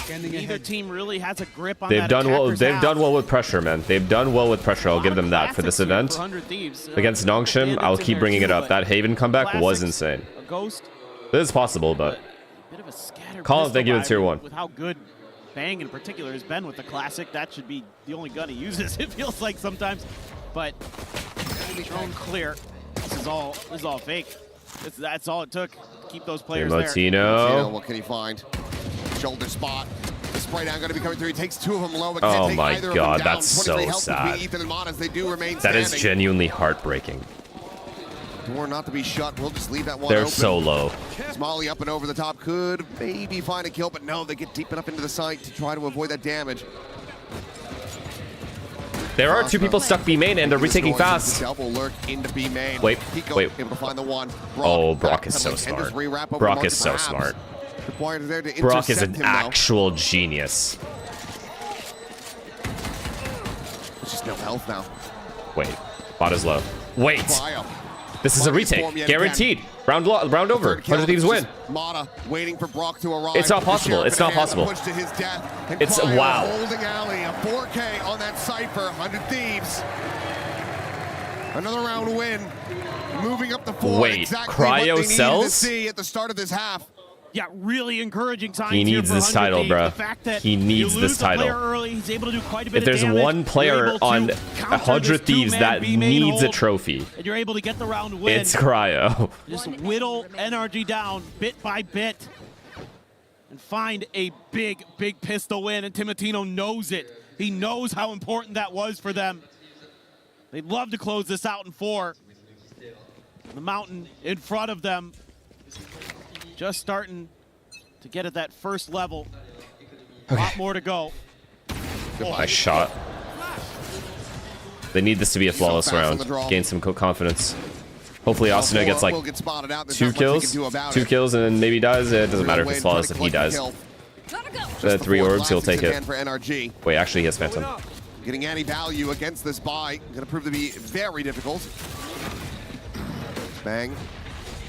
Neither team really has a grip on They've that done well. attacker's They've half. done well with pressure, man. They've done well with pressure. I'll give them that for this event. Against Nongshim, I'll keep bringing it up. That Haven comeback was insane. A ghost. This is possible, but Bit of a scatter Colin, thank you to tier 1. With how good Bang in particular has been with the classic, that should be the only gun he uses. It feels like sometimes, but drone clear. This is all fake. That's all it took to keep those players there. Motino. What can he find? Shoulder spot. The spray down going to be coming through. He takes 2 of them low, but Oh can't take my either of God, them down. that's so 23 health sad. between Ethan and Mod as they do remain That is standing. genuinely heartbreaking. Door not to be shut. We'll just leave that one They're open. so low. Smalley up and over the top could maybe find a kill, but no, they get deep enough into the site to try to avoid that damage. There are 2 people stuck B main and they're retaking fast. Double lurk into B main. Wait. Able to find the one. Oh, Brock is so smart. Brock is so smart. There to Brock is an intercept him, though. actual genius. There's just no health now. Wait, bot is low. Wait, Cryo. this is a retake, guaranteed. Round over. 100 Thieves win. Mata waiting for Brock to arrive. It's not possible. It's not possible. Push to his death, and It's Cryo wow. holding alley. A 4K on that Cypher. 100 Thieves. Another round win. Moving up the 4. Wait, exactly Cryo what they needed sells? to see at the start of this half. Yeah, really encouraging signs. He needs here for this 100 title, Thieves. bro. The fact that He needs you this lose a player title. early, he's able to do quite a bit If of there's damage. one You're player able to on counter 100 this Thieves two-man that B main needs a hold, trophy, and you're able to get the round win. it's Cryo. Just whittle NRG down bit by bit and find a big pistol win, and Timotino knows it. He knows how important that was for them. They'd love to close this out in 4. The mountain in front of them, just starting to get at that first level. A lot more to go. Nice shot. They need this to be a flawless round. Gain some confidence. Hopefully Asuna gets like 2 kills, 2 kills, and then maybe dies. It doesn't matter if it's flawless if he dies. 3 orbs, he'll take it. For NRG. Wait, actually he has Phantom. Getting any value against this buy. Going to prove to be very difficult. Bang.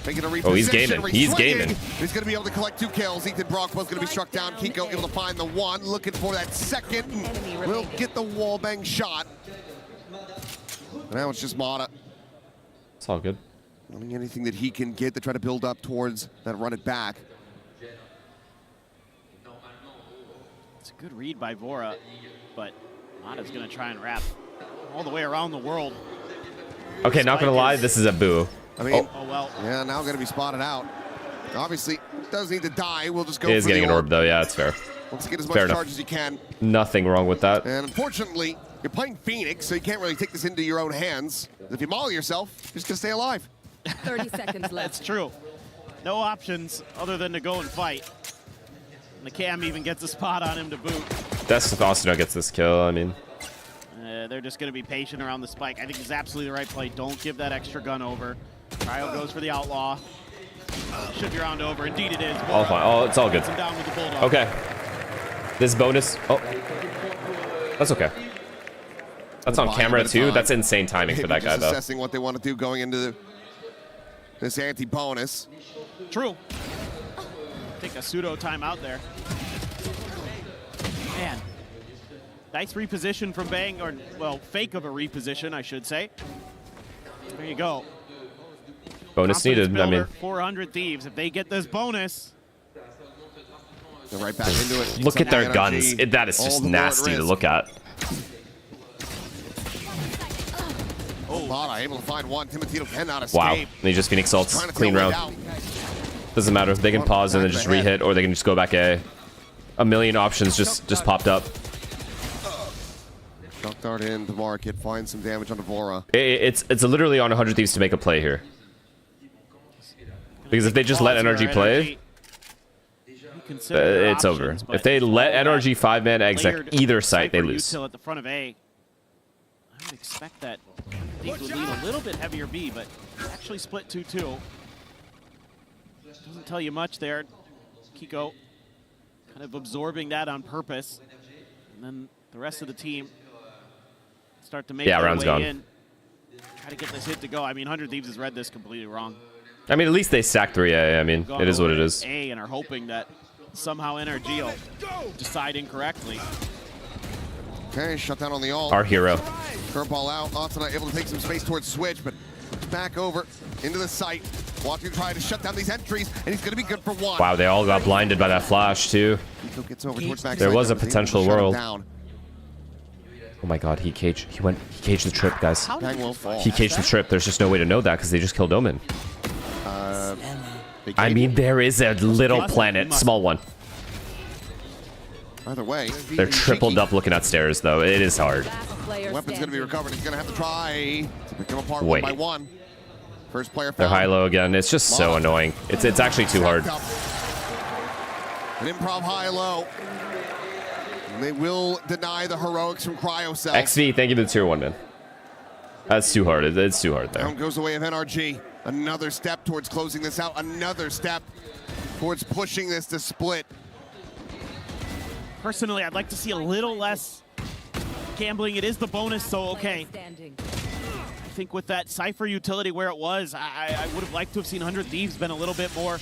Making a reposition. Oh, he's gaming. He's gaming. He's going to be able to collect 2 kills. Ethan Brock was going to be struck down. Kiko able to find the 1. Looking for that second. Will get the wall bang shot. Now it's just Mata. It's all good. Wanting anything that he can get to try to build up towards that run it back. It's a good read by Vora, but Mata's going to try and wrap all the way around the world. Okay, not gonna lie, this is a boo. I mean, oh well. Yeah, now going to be spotted out. Obviously, does need to die. We'll just go He is for getting the an orb, though. Yeah, it's fair. Let's get as much Fair charge enough. as you can. Nothing wrong with that. And unfortunately, you're playing Phoenix, so you can't really take this into your own hands. If you maul yourself, you're just gonna stay alive. 30 seconds left. That's true. No options other than to go and fight. And the cam even gets a spot on him to boot. That's if Austin gets this kill. I mean, They're just going to be patient around the spike. I think it's absolutely the right play. Don't give that extra gun over. Cryo goes for the outlaw. Should be round over. Indeed it is. all fine. Oh, it's all good. Gets him down with the bulldog. Okay. This bonus. Oh, that's okay. That's on camera too. That's insane timing for that guy, though. Assessing what they want to do going into this anti-bonus. True. Take a pseudo timeout there. Man. Nice reposition from Bang, or, well, fake of a reposition, I should say. There you go. Bonus needed. I mean, 400 Thieves. If they get this bonus. They're right back into it. Look at their guns. That is just nasty to look at. Oh, Bada able to find one. Timotino cannot escape. Wow. And he just Phoenix ults. Clean round. Doesn't matter. They can pause and then just re-hit, or they can just go back A. A million options just popped up. Shock dart in the market. Find some damage on Devora. It's literally on 100 Thieves to make a play here. Because if they just let NRG play, it's over. If they let NRG 5-man exec either site, they lose. At the front of A. I would expect that they would lead a little bit heavier B, but actually split 2-2. Doesn't tell you much there. Kiko kind of absorbing that on purpose. And then the rest of the team start to make their round's way gone. in. Try to get this hit to go. I mean, 100 Thieves has read this completely wrong. I mean, at least they stacked 3A. I mean, it is what it is. A and are hoping that somehow NRG will decide incorrectly. Okay, shut down on the ult. Our hero. Curveball out. Otana able to take some space towards Switch, but back over into the site. Walking trying to shut down these entries, and he's going to be good for one. Wow, they all got blinded by that flash, too. Gets over towards back There was a side, potential able to shut him world. down. Oh my god, he caged the trip, guys. Bang will fall. He caged the trip. There's just no way to know that because they just killed Omen. I mean, there is a little planet, small one. Either way, They're tripled up looking at stairs, though. It is hard. Weapon's going to be recovered. He's going to have to try to pick them apart Wait. one by one. First player They're found. high-low again. It's just so annoying. It's actually too hard. An improv high-low. And they will deny the heroics from Cryocell. XV, thank you to the tier 1, man. That's too hard. It's too hard there. Down goes the way of NRG. Another step towards closing this out. Another step towards pushing this to split. Personally, I'd like to see a little less gambling. It is the bonus, so okay. I think with that Cypher utility where it was, I would have liked to have seen 100 Thieves been a little bit more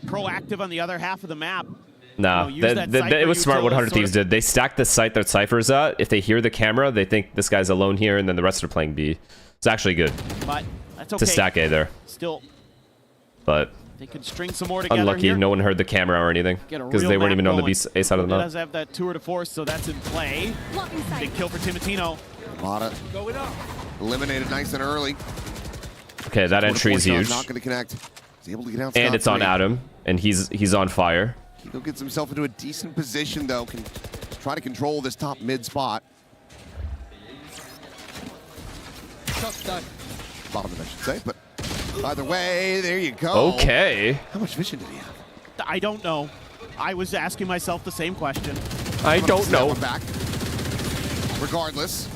proactive on the other half of the map. No, You know, use that Cypher it was smart what utility 100 sort Thieves of- did. They stacked the site that Cypher's at. If they hear the camera, they think this guy's alone here, and then the rest are playing B. It's actually good But that's okay. to stack A there. Still, But they could string some more together unlucky, here. no one heard the camera or anything Get a because real they weren't map even on the going. A side of the It map. does have that tour de force, so that's in play. Big kill for Timotino. Bada eliminated nice and early. Okay, that entry is huge. Not going to connect. He's able to get out. And it's on Adam, and he's on fire. Kiko gets himself into a decent position, though. Can try to control this top mid spot. Bottom of it, I should say, but either way, there you go. Okay. How much vision did he have? I don't know. I was asking myself the same question. I don't know. Back. Regardless,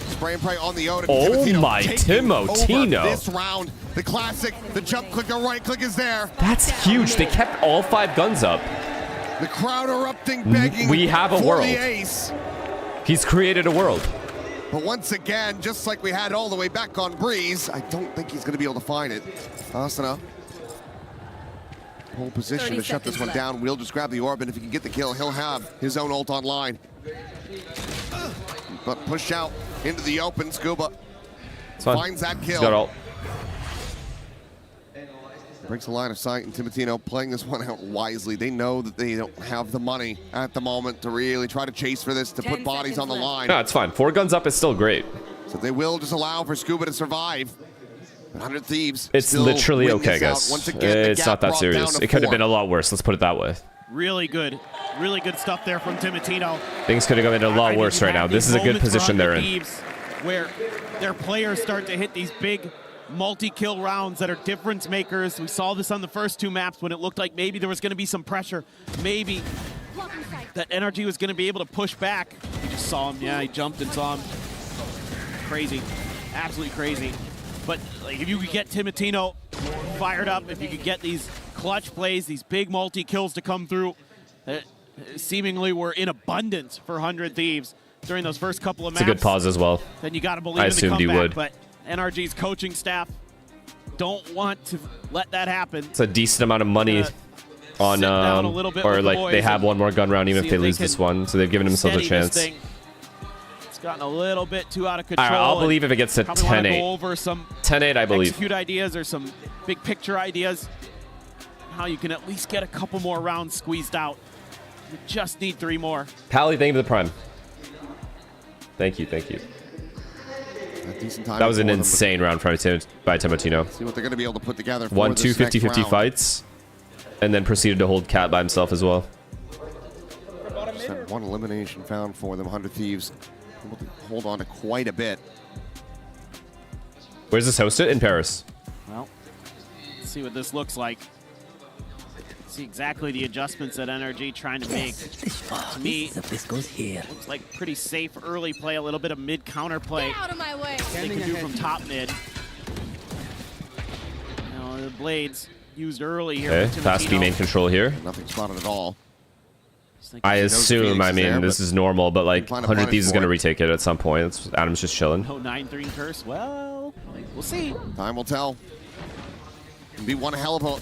spray and pray on the Odin. Oh my Timotino! This round, the classic, the jump click, the right click is there. That's huge. They kept all 5 guns up. The crowd erupting, begging We have a for world. the ace. He's created a world. But once again, just like we had all the way back on Breeze, I don't think he's going to be able to find it. Asana, pole position to shut this one down. We'll just grab the orb, and if he can get the kill, he'll have his own ult online. But push out into the open. Scuba finds that kill. He's got ult. Breaks the line of sight, and Timotino playing this one out wisely. They know that they don't have the money at the moment to really try to chase for this, to put bodies on the line. No, it's fine. 4 guns up is still great. So they will just allow for Scuba to survive. 100 Thieves. It's still literally win okay, this out. guys. Once again, the It's gap not that brought down serious. to It could have 4. been a lot worse. Let's put it that way. Really good stuff there from Timotino. Things could have gone a lot worse right now. This is a good position they're in. Thieves where their players start to hit these big multi-kill rounds that are difference makers. We saw this on the first 2 maps when it looked like maybe there was going to be some pressure. Maybe that NRG was going to be able to push back. You just saw him. Yeah, he jumped and saw him. Crazy. Absolutely crazy. But like, if you could get Timotino fired up, if you could get these clutch plays, these big multi-kills to come through, seemingly were in abundance for 100 Thieves during those first couple of maps. It's a good pause as well. Then you got to believe I in the assumed comeback. you would. But NRG's coaching staff don't want to let that happen. It's a decent amount of money on, down a little bit or with the like they boys have and one more gun round even see if they if they lose can this one. So they've given themselves a steady this chance. thing. It's gotten a little bit too out of control. All right, I'll believe if it gets to Probably wanna 10-8. go over some 10-8, I believe. execute ideas or some big picture ideas. How you can at least get a couple more rounds squeezed out. You just need 3 more. Pally, thank you for the prime. Thank you, thank you. A decent time That was an for them, insane round by Timotino. See what they're going to be able to put together. For Won this 2 next 50-50 round. fights, and then proceeded to hold Cat by himself as well. Just had 1 elimination found for them. 100 Thieves able to hold on to quite a bit. Where's this hosted? In Paris. Well, let's see what this looks like. See exactly the adjustments that NRG trying to make. To me, this goes here. Looks like pretty safe early play, a little bit of mid counter play. Get out of my way. They can do from top mid. You know, the blades used early here. Okay, from fast B Timotino. main control here. Nothing spotted at all. I assume, I mean, this is normal, but like Find a 100 punish Thieves is for going to it. retake it at some point. Adam's just chilling. No 9-3 curse. Well, we'll see. Time will tell. It'll be one hell of a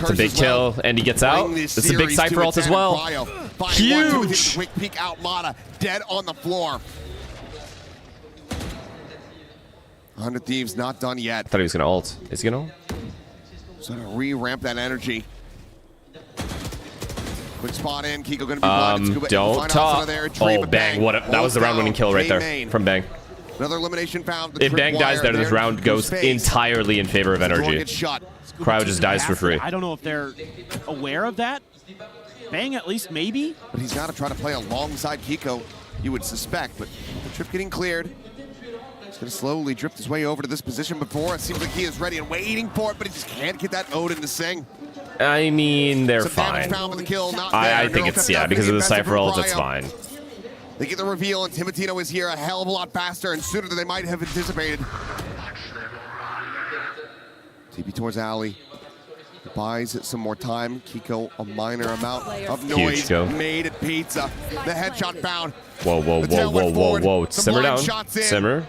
It's a big kill, and he gets out. This is a big Cypher ult as well. Huge! Quick peek out, Mata dead on the floor. 100 Thieves not done yet. I thought he was going to ult. Is he going to ult? So to re-ramp that energy. Quick spot in. Kiko gonna be blinded. Scuba able to Don't find out talk. there. Tree, Oh, but Bang. What a, that was the round-winning kill right there Main. from Bang. Another elimination found. The If Bang dies there, this round goes space. entirely in favor of Door energy. gets shut. Crowd just dies for free. I don't know if they're aware of that. Bang, at least maybe. But he's got to try to play alongside Kiko, you would suspect. But the trip getting cleared. He's going to slowly drift his way over to this position before. It seems like he is ready and waiting for it, but he just can't get that Odin to sing. I mean, they're Some damage fine. found with the kill, not there. I think Neural it's, Theft yeah, out because of the invested Cypher for ult, it's Cryo. fine. They get the reveal, and Timotino is here a hell of a lot faster and sooner than they might have anticipated. TP towards Alley. Buys it some more time. Kiko, a minor amount of noise kill. made at Pizza. The headshot found. Whoa, whoa, The whoa, tail whoa, went whoa, forward. whoa. Some Simmer blind down. shots in. Simmer.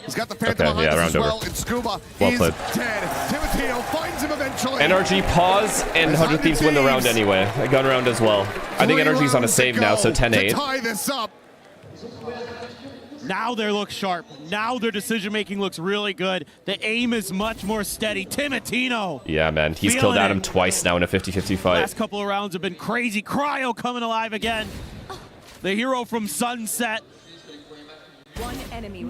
He's got the Phantom Okay, behind yeah, us round as over. well, and Scuba Well is played. dead. Timotino finds him eventually. NRG pause, and 100 Thieves win the round anyway. A gun round as well. I think NRG's on a save now, so To 10-8. tie this up. Now they look sharp. Now their decision-making looks really good. The aim is much more steady. Timotino. Yeah, man. He's Feeling killed it. Adam twice now in a 50-50 fight. Last couple of rounds have been crazy. Cryo coming alive again. The hero from Sunset. One enemy.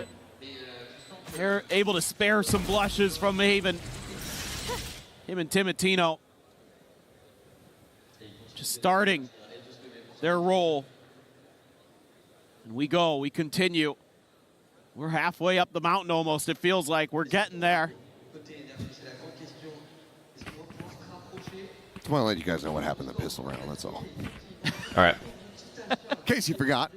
They're able to spare some blushes from Haven. Him and Timotino just starting their role. And we go, we continue. We're halfway up the mountain almost, it feels like. We're getting there. Just want to let you guys know what happened in the pistol round, that's all. All right. In case you forgot.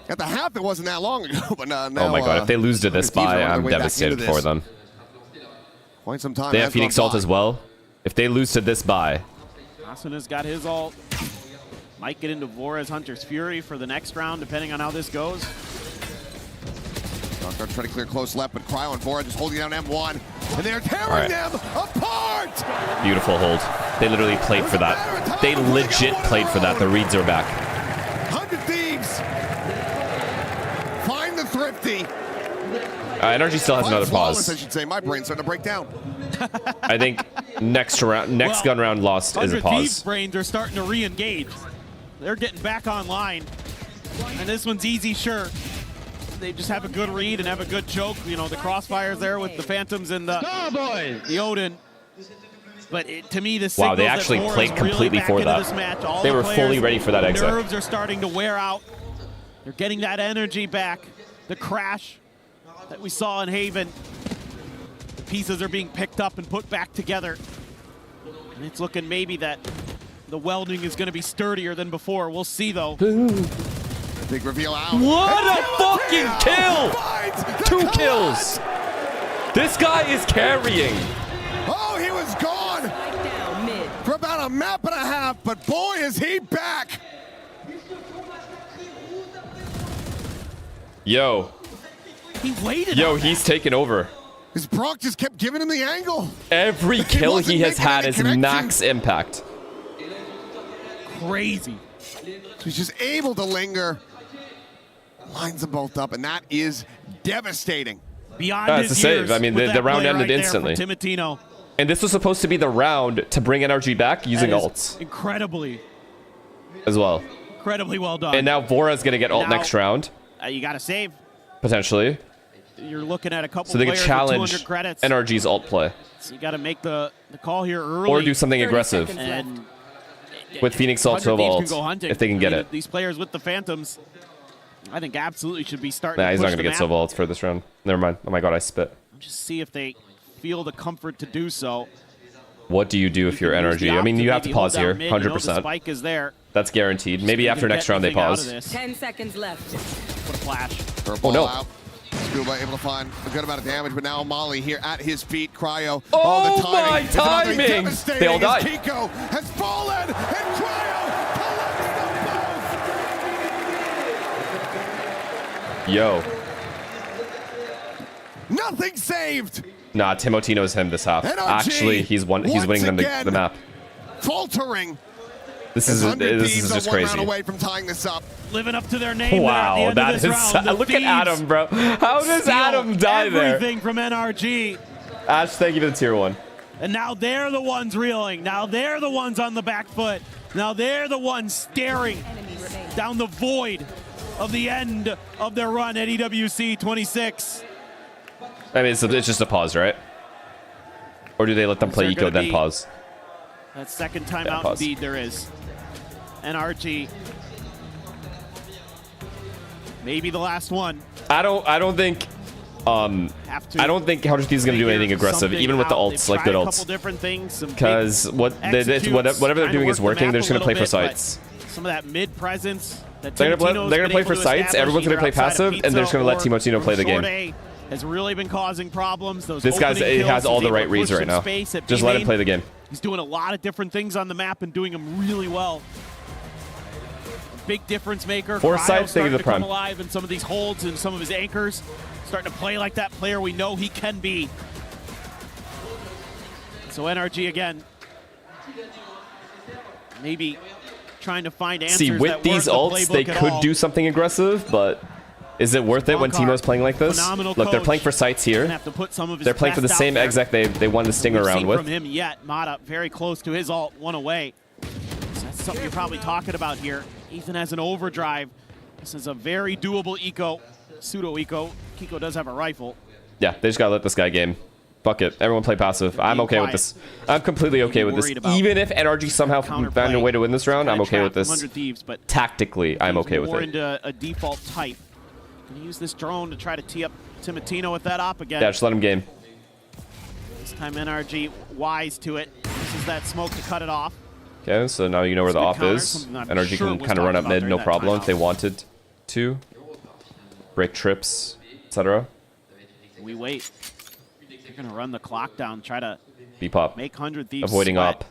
At the half, it wasn't that long ago, but now, Oh my god, if they lose to this 100 Thieves are bye, on their I'm way back devastated into for this. them. Quite some time They has have Phoenix gone ult by. as well. If they lose to this bye, Asuna's got his ult. Might get into Vora's Hunter's Fury for the next round, depending on how this goes. Dark trying to clear close left, but Cryo and Vora just holding down M1, and they're tearing All right. them apart! beautiful hold. They literally played for that. They legit played for that. The reads are back. 100 Thieves! Find the Thrifty! NRG still has Find another Flawless, I pause. should say. My brain's starting to break down. I think next gun round lost is a 100 pause. Thieves brains are starting to re-engage. They're getting back online. And this one's easy, sure. they just have a good read and have a good choke. You know, the crossfires there with the Phantoms and the Aiden. But to me, the Wow, they actually played completely for that. They were fully ready for that exit. Nerves are starting to wear out. They're getting that energy back. The crash that we saw in Haven. The pieces are being picked up and put back together. And it's looking maybe that the welding is going to be sturdier than before. We'll see, though. Big reveal out. What a fucking kill! 2 kills. This guy is carrying. Oh, he was gone for about a map and a half, but boy, is he back. Yo. He waited. Yo, he's taken over. His Brock just kept giving him the angle. Every kill he has had is max impact. Crazy. So he's just able to linger. Lines them both up, and that is devastating. Beyond That's a save. I mean, the round ended instantly. Timotino. And this was supposed to be the round to bring NRG back using ults. Incredibly. As well. Incredibly well done. And now Vora's going to get ult next round. You got to save. Potentially. You're looking at a couple so they can players challenge with 200 credits. NRG's ult play. So you got to make the call here early. Or do something aggressive. And with Phoenix ult, Silva ult, if they can get it. These players with the Phantoms, I think absolutely should be starting Nah, to he's push not going to get Silva ult for this round. Never mind. Oh my god, I spit. Just see if they feel the comfort to do so. What do you do if you're NRG? I mean, you have to pause here, 100%. You know, the spike is there. That's guaranteed. Maybe after next round they pause. 10 seconds left. What a flash. Oh no. Out. Scuba able to find a good amount of damage, but now Molly here at his feet. Cryo. Oh, the timing. my timing! They all died. Kiko has fallen, and Cryo collects them both. Yo. Nothing saved. Nah, Timotino's him this half. NRG Actually, he's winning them the map. Faltering. This is just crazy. Round away from tying this up. Living up to their name. Wow, that is. Look at Adam, bro. How does Adam die there? Everything from NRG. Ash, thank you for the tier 1. And now they're the ones reeling. Now they're the ones on the back foot. Now they're the ones staring down the void of the end of their run at EWC 26. I mean, it's just a pause, right? Or do they let them play Eco then pause? That second timeout, indeed, there is. NRG. Maybe the last one. I don't think Counter Thieves is going to do anything aggressive, even with the ults, like good ults. Because whatever they're doing is working. They're just going to play for sites. Some of that mid presence. They're going to play for sites. Everyone's going to play passive, and they're just going to let Timotino play the game. Has really been causing problems. This guy has all the right reads right now. Just let him play the game. He's doing a lot of different things on the map and doing them really well. Big difference maker. Foresight, starting the to prime. come alive in some of these holds and some of his anchors. Starting to play like that player we know he can be. So NRG again. Maybe trying to find answers. See, with these ults, they could do something aggressive, but is it worth it when Timo's playing like this? Look, they're playing for sites here. They're playing for the same exec they won the Stinger round with. From him yet, Mata very close to his ult, one away. So that's something you're probably talking about here. Ethan has an overdrive. This is a very doable eco, pseudo eco. Kiko does have a rifle. Yeah, they just gotta let this guy game. Fuck it, everyone play passive. I'm okay with this. I'm completely okay with this. Even if NRG somehow found a way to win this round, I'm okay with this. Tactically, I'm okay with it. More into a default type. Gonna use this drone to try to tee up Timotino with that op again. Yeah, just let him game. This time NRG wise to it. This is that smoke to cut it off. Okay, so now you know where the op is. NRG can kind of run up mid, no problem, if they wanted to. Break trips, etc. We wait. They're gonna run the clock down, try to Beep up. make 100 Thieves avoiding sweat. op.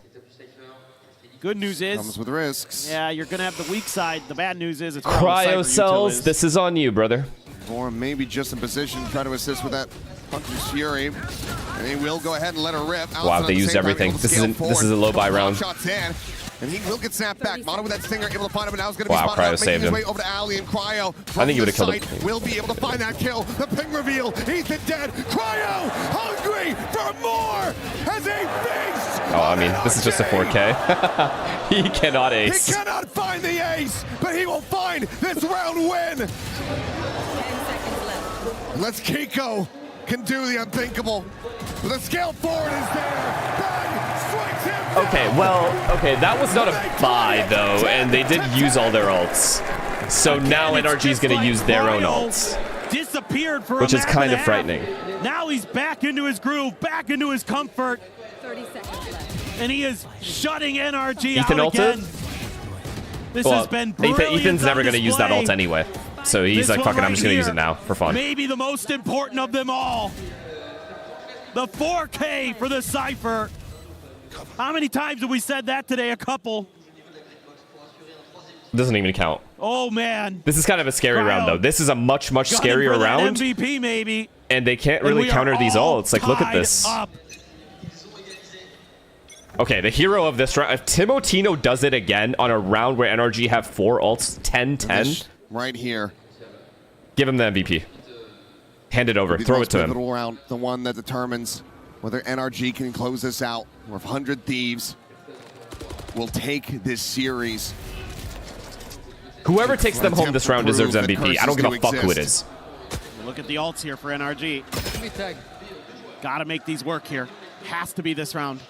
Good news is comes with risks. Yeah, you're gonna have the weak side. The bad news is it's Cryo cells. This is on you, brother. Or maybe just in position to try to assist with that Hunter's Fury. And he will go ahead and let her rip. Wow, they used everything. This is a low buy round. Shots in, and he will get snapped back. Mono with that Stinger, able to find him, and now he's going to be Cryo making saved his him. way over to Ali and Cryo. I think he would have killed him. Will be able to find that kill. The ping reveal. Ethan dead. Cryo hungry for more as he feasts. Oh, I mean, this is just a 4K. He cannot ace. He cannot find the ace, but he will find this round win. 10 seconds Unless Keiko can do the unthinkable. The scale forward is there. Bang! Strikes him. Okay, well, okay, that was not a buy though, and they did use all their ults. So now NRG is going to use their own ults, disappeared for which a is map kind and of a frightening. half. Now he's back into his groove, back into his comfort. 30 seconds left. And he is shutting NRG Ethan out ulted? again. This Well, has been brilliant. Ethan's never on going to use that display. ult anyway. So he's This like, one fuck it, I'm right just going to use here, it now for fun. Maybe the most important of them all. The 4K for the Cypher. How many times have we said that today? A couple. Doesn't even count. Oh, man. This is kind of a scary round, though. This is a much, much Gunning scarier for that round. MVP, maybe. And they can't And really we are counter these all ults. Like, look at this. tied up. Okay, the hero of this round. If Timotino does it again on a round where NRG have 4 ults, 10-10. Right here. Give him the MVP. Hand it over. It'll be the Throw it most to him. pivotal round, the one that determines whether NRG can close this out, or if 100 Thieves will take this series. Whoever takes them home this round deserves Prove that MVP. I don't curses give a do fuck who it exist. is. Look at the ults here for NRG. Gotta make these work here. Has to be this round.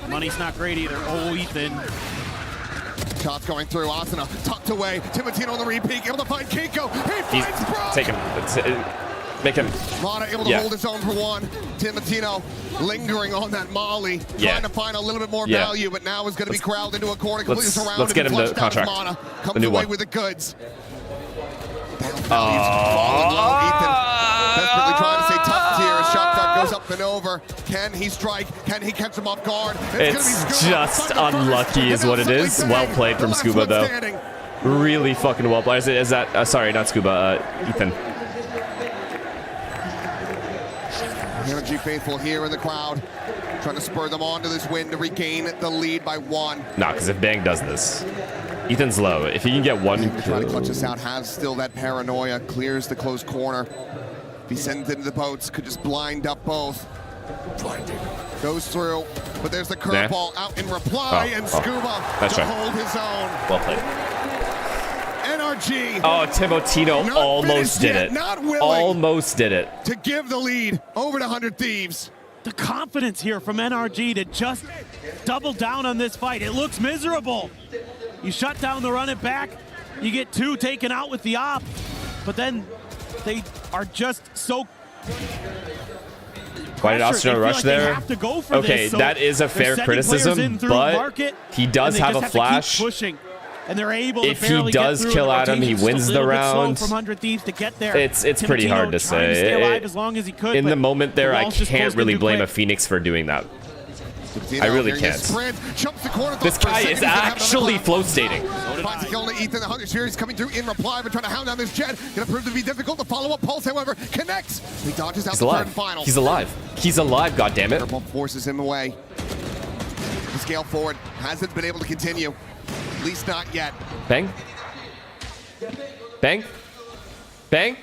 Money's not great either. Oh, Ethan. Shots going through. Asuna tucked away. Timotino on the repeat, able to find Keiko. He finds Bro. Take him. Make him. Rada able to hold his own for one. Timotino lingering on that Molly, trying to find a little bit more value, but now is going to be corralled into a corner, completely surrounded. Let's get him the contract. Comes The new away one. with the goods. Desperately trying to stay tough here as shot clock goes up and over. Can he strike? Can he catch him off guard? It's just unlucky is what it is. Well played from Scuba, though. Really fucking well played. Is that, sorry, not Scuba, Ethan. NRG faithful here in the crowd, trying to spur them on to this win to regain the lead by 1. Nah, because if Bang does this, Ethan's low. If he can get one Trying to kill. clutch this out, has still that paranoia, clears the close corner. If he sends it into the boats, could just blind up both. Goes through, but there's the curveball out in reply, and Scuba to hold his own. Well played. NRG. Oh, Timotino almost did it. Not willing Almost did it. to give the lead over to 100 Thieves. The confidence here from NRG to just double down on this fight. It looks miserable. You shut down the run it back. You get 2 taken out with the op. But then they are just so... Why did Asuna rush there? Okay, that is a fair criticism, but he does have a flash. And they're able if he does kill Adam, he wins the round. It's pretty hard to say. In the moment there, I can't really blame a Phoenix for doing that. I really can't. This guy is actually flow stating. Finds a kill to Ethan. The 100 series coming through in reply, but trying to hound down this Jet. Gonna prove to be difficult. The follow-up pulse, however, connects. He dodges out He's the alive. third final. He's alive. He's alive, goddammit. Purple forces him away. The scale forward hasn't been able to continue. At least not yet. Bang. Bang. Bang.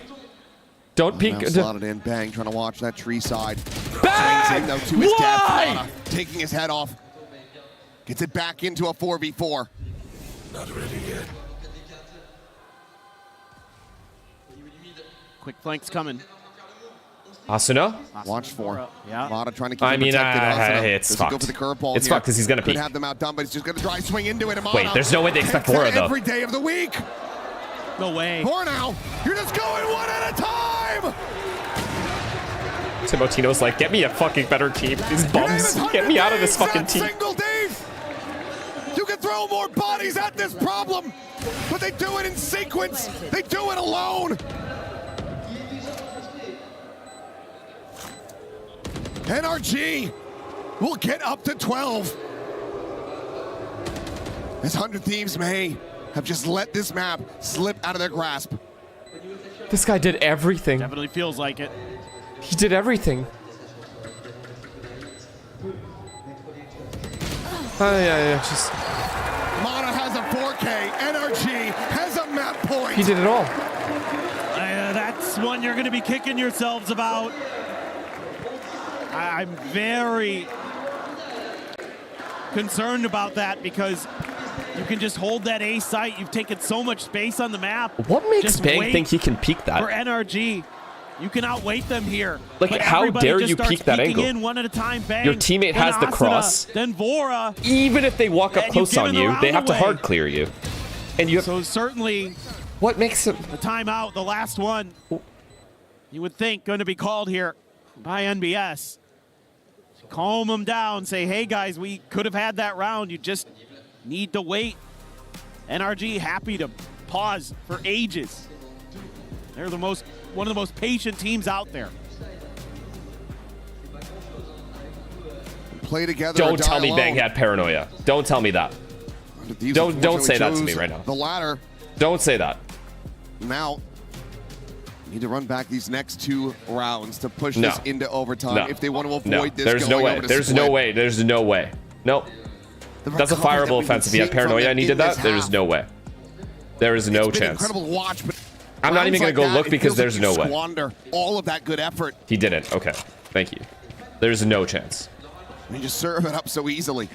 Don't peek. Now slotted in. Bang, trying to watch that tree side. Bang! Swings in, though, to his death. Rada taking his head off. Gets it back into a 4v4. Not ready yet. Quick flanks coming. Asuna? Watch for. Yeah. Rada trying to keep I him mean, protected. it's Doesn't go fucked. for the curveball It's here. fucked because he's going to Could peek. have them outdone, but he's just going to dry swing into it. Wait, there's no way they expect Bora, though. Every day of the week. No way. For now, you're just going one at a time. Timotino's like, get me a fucking better team. These bums, get me out of this fucking team. Single Dave. You can throw more bodies at this problem, but they do it in sequence. They do it alone. NRG will get up to 12. As 100 Thieves may have just let this map slip out of their grasp. This guy did everything. Definitely feels like it. He did everything. Yeah, just... Mana has a 4K. NRG has a map point. He did it all. That's one you're going to be kicking yourselves about. I'm very concerned about that because You can just hold that A site. You've taken so much space on the map. What makes Just Bang wait think he can peek For that? NRG, you can outweight them here. Like, But how everybody dare just you starts peek that peeking angle? in one at a time. Bang. Your teammate then has the Asuna, cross. Then Vora. Even if they walk up And close you've on given the you, they round have to away. hard clear you. And you have, So certainly, what makes it? the timeout, the last one, you would think going to be called here by NBS. Calm them down. Say, hey guys, we could have had that round. You just need to wait. NRG happy to pause for ages. They're one of the most patient teams out there. Play together. Don't tell me Bang had paranoia. Don't tell me that. Don't say that to me right now. The ladder. Don't say that. Now, need to run back these next 2 rounds to push No. this into overtime No. if they want to avoid No. this. There's no going way. over to There's split. no way. There's no way. Nope. That's a fireable offense. If he had paranoia and he did that, there's no way. There is no It's been chance. incredible to watch, but I'm not even going rounds to go like that, look it because feels there's like no you way. Squander all of that good effort. He didn't. Okay. Thank you. There's no chance. You just serve it up so easily.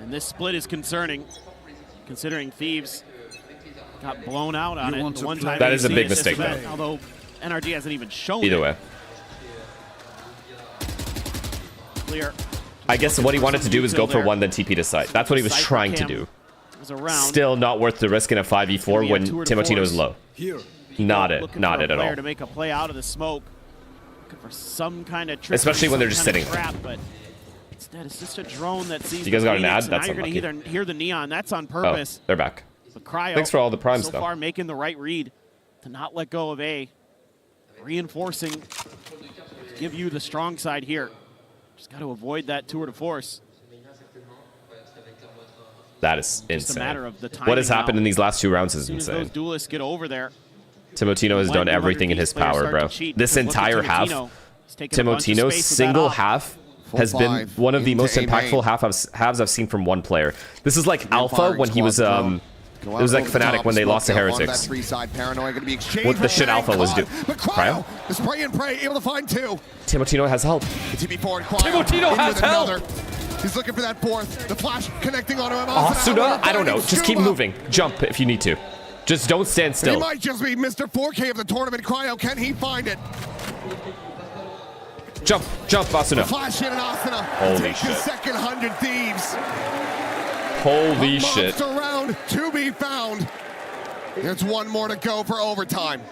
And this split is concerning, considering Thieves got blown out on it. The one time That is a we've big seen this mistake, event, though. Although NRG hasn't even shown Either it. way. Clear. I guess what he wanted to do was go for one, then TP to site. That's what he was Cypher trying to cam do. was around. Still not worth the risk in a 5v4 when Tour de Timotino is force. low. Here. Not it. Looking Not for a it at player all. to make a play out of the smoke. Looking for some kind of trick. Especially when they're just sitting there. Trap, but instead, it's just a drone that sees. You guys the got an Phoenix, ad? and That's now you're unlucky. going to hear the neon. That's on Oh, purpose. they're back. But Cryo, Thanks for all the primes, so though. far making the right read to not let go of A. Reinforcing to give you the strong side here. Just got to avoid that tour de force. That is insane. matter of the What has timing happened now. in these last 2 rounds is As soon as those insane. duelists get over there, Timotino has when done the everything in 100 his players power, start bro. to cheat, This because look at entire half, Timotino. He's taken a bunch of Timotino's space with that single off. half Full has been five one of the into most A impactful main. halves I've seen from one player. This is like Alpha firing when he was squad, it Go was out like over the Fnatic top, when they smoke lost to now onto Heretics. That 3-side paranoia going to be exchanged. What the shit Bang, Alpha was caught, doing. But Cryo? Cryo, the spray and pray, able to find 2. Timotino has help. The TP forward, Cryo. Timotino in has with help. another. He's looking for that 4th. The flash connecting onto him. Asuna? I don't know. Just keep moving. Jump if you need to. Just don't stand He still. might just be Mr. 4K of the tournament. Cryo, can he find it? Jump, Asuna. Flash in and Asuna. Holy Take shit. the second 100 Thieves. Holy A shit. monster round to be found. There's one more to go for overtime.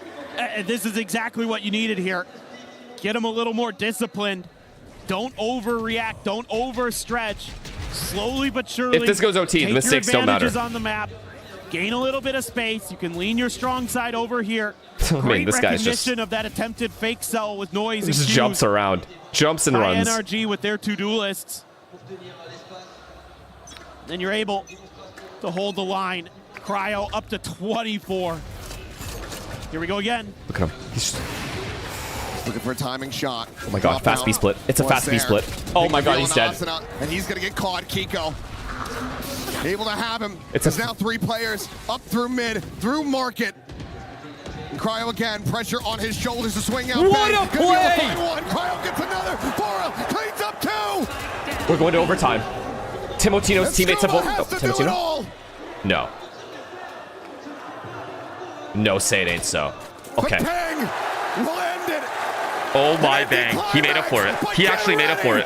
This is exactly what you needed here. Get them a little more disciplined. Don't overreact. Don't overstretch. Slowly but surely. If this goes OT, the take mistakes your don't matter. advantages on the map. Gain a little bit of space. You can lean your strong side over here. I mean, Great this guy's just- recognition of that attempted fake cell with noise. Just and jumps cues around. Jumps and by runs. NRG with their 2 duelists. Then you're able to hold the line. Cryo up to 24. Here we go again. Look at him. He's Looking for a timing shot. Oh my god, fast B split. It's a fast B split. Oh my god, he's dead. Asuna, and he's going to get caught. Kiko able to have him. It's now 3 players up through mid, through market. And Cryo again, pressure on his shoulders to swing out. What Bang. a Gonna be able to play! find one. Cryo gets another. Bora cleans up 2. We're going to overtime. Timotino's And teammates have Scuba has to do it Timotino? all. No. No, say it ain't so. Okay. But Bang landed. Oh my bang. He made up for it. He actually made up for it.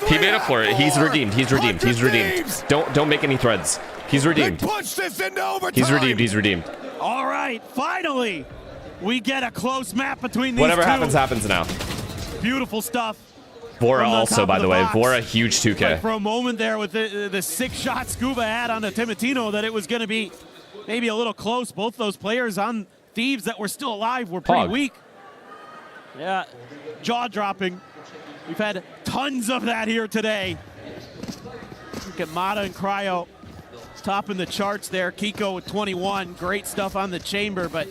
He made up for it. He's redeemed. He's redeemed. He's redeemed. Don't make any threads. He's redeemed. Push this into overtime. He's redeemed. He's redeemed. All right, finally, we get a close map between these Whatever two. happens, happens now. Beautiful stuff. Vora From the also, top by of the the way. box. Vora, huge 2K. Like for a moment there with the 6-shot Scuba had on the Timotino that it was going to be maybe a little close. Both those players on Thieves that were still alive were pretty Hog. weak. Yeah, jaw-dropping. We've had tons of that here today. Look at Mata and Cryo topping the charts there. Kiko with 21. Great stuff on the chamber, but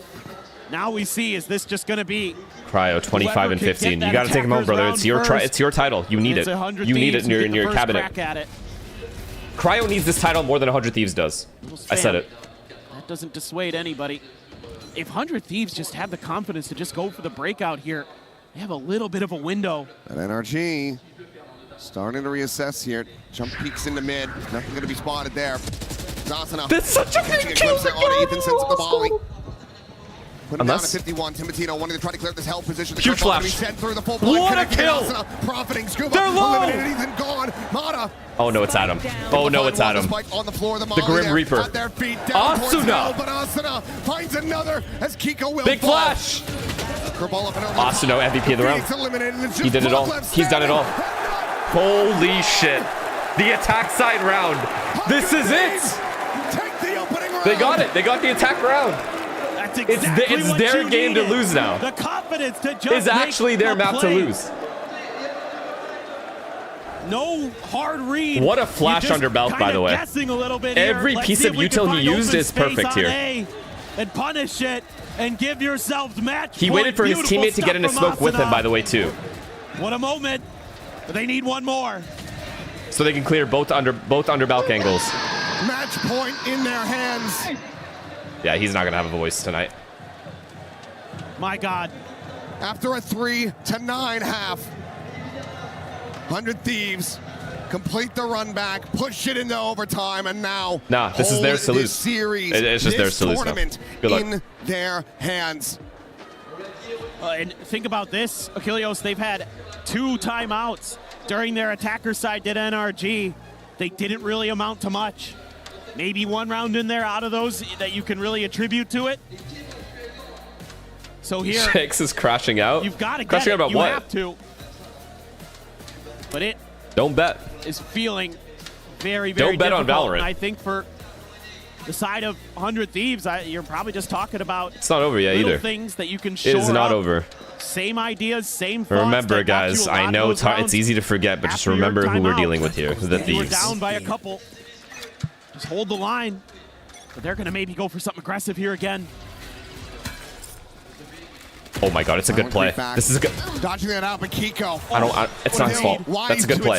now we see, is this just going to be Cryo 25 and Whoever can 15. get You that got to take him home, attackers brother. round It's your first. it's your title. You need It's it. 100 You need Thieves it who in get your the first cabinet. crack at it. Cryo needs this title more than 100 Thieves does. I said it. That doesn't dissuade anybody. If 100 Thieves just have the confidence to just go for the breakout here, they have a little bit of a window. At NRG. Starting to reassess here. Jump peeks into mid. Nothing going to be spotted there. Zasana. That's such a big kill for Ethan sends up the volley. Put him down at Unless 51. Timotino wanting to try to clear this hell position. The huge flash. Sent through the full blind. What a kill! Profiting Scuba. They're low. Eliminated Ethan gone. Mata. Oh no, it's Adam. Oh no, it's Adam. On the floor, the Grim Reaper. At their feet, down Asuna. but Asuna finds another as Kiko will Big fall. flash. Asuna, MVP of the round. He did it all. He's done it all. Holy shit. The attack side round. This is it. Take the opening round. They got it. They got the attack round. That's exactly It's what their you game to needed. lose now. The confidence to just It's actually make their the map to play. lose. No hard read. What a flash You're just under belt, by kinda the way. guessing a little bit Every here. Let's piece see of if we can util he find used open is space perfect on here. A and punish it and give yourselves match He point. waited for his Beautiful teammate to get stuff in a from smoke with him, Asuna. by the way, too. What a moment. But they need one more. So they can clear both under balk angles. Match point in their hands. Yeah, he's not going to have a voice tonight. My God. After a 3-9 half, 100 Thieves complete the run back, push it into overtime, and now Nah, this is theirs to this lose. series, It's just theirs this to lose now. tournament Good luck. in their hands. And think about this, Achilleos, they've had 2 timeouts during their attacker side at NRG. They didn't really amount to much. Maybe one round in there out of those that you can really attribute to it. So here, Shakes is crashing out. you've got to get crashing it. out about You what? have to. But it Don't bet. is feeling very, very Don't bet on difficult. Valorant. And I think for the side of 100 Thieves, you're probably just talking about It's not over yet little either. things that you can It shore is not up. over. Same ideas, same thoughts. Remember, that got guys, you a lot I of know those it's hard, it's rounds easy to forget, but just after your remember who we're timeout. dealing with here, the You were Thieves. down by a couple. Just hold the line. But they're going to maybe go for something aggressive here again. Oh my god, it's a good play. This is a good... Dodging that out, but Kiko. It's not his fault. That's a good play.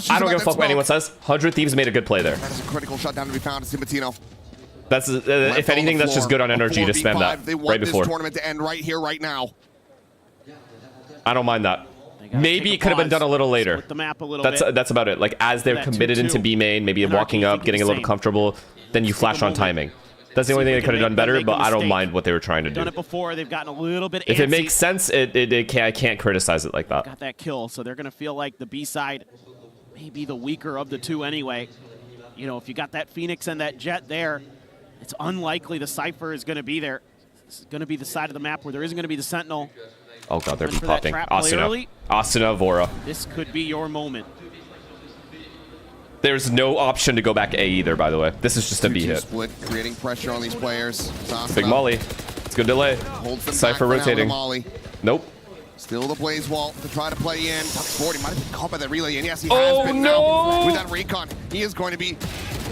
I don't give a fuck what anyone says. 100 Thieves made a good play there. That is a critical shutdown to be found in Timotino. That's if anything, that's just good on NRG to spam that They want right before. this tournament to end right here, right now. I don't mind that. Maybe it could have been done a little later. Split the map a little That's bit. that's about it. Like as they're That committed 2-2. into B main, maybe NRG walking up, thinking getting a the little same. comfortable, then you flash on timing. That's the only thing they could have done better, but I don't mind what they were trying to Done do. it before. They've gotten a little bit If it antsy. makes sense, I can't criticize it like that. Got that kill, so they're going to feel like the B side may be the weaker of the two anyway. You know, if you got that Phoenix and that Jet there, it's unlikely the Cypher is going to be there. It's going to be the side of the map where there isn't going to be the Sentinel. Oh god, they're Went for that popping. trap play early. Asuna, Vora. This could be your moment. There's no option to go back A either, by the way. This is just a B 2-2 hit. split, creating pressure on these players. Zasana Big Molly. It's good delay. holds them Cypher back for now with rotating. the Molly. Nope. Still the Blaze Wall to try to play in. Tuck's forward. He might have been caught by that relay, and yes, he Oh, has been no! now. With that recon, he is going to be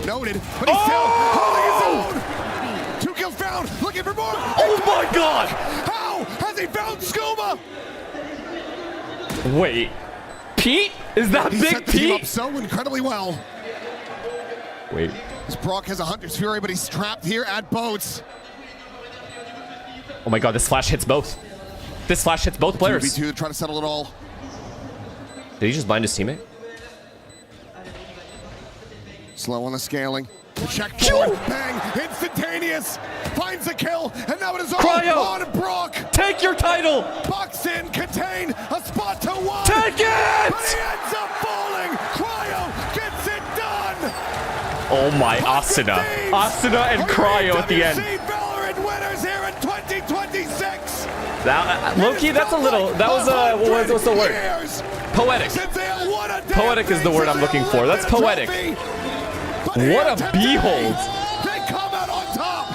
noted, but he's still holding his own. 2 kills found, looking for more. Oh my god! How has he found Scuba? Wait. Pete? Is that He Big set the team up Pete? so incredibly well. Wait. This Brock has a Hunter's Fury, but he's trapped here at Boats. Oh my god, this flash hits both. This flash hits both players. 2v2 trying to settle it all. Did he just blind his teammate? Slow on the scaling. The check forward, bang, instantaneous. Finds the kill, and now it is all Cryo! on Brock. Take your title! Box in, contain, a spot to 1. Take it! But he ends up falling. Cryo gets it done. Oh my, Asuna. Asuna and Cryo at the end. EWC Valorant winners here in 2026. That, Loki, that's a little, that was what's the word? Poetic. Poetic is the word I'm looking for. That's poetic. What a behold. They come out on top.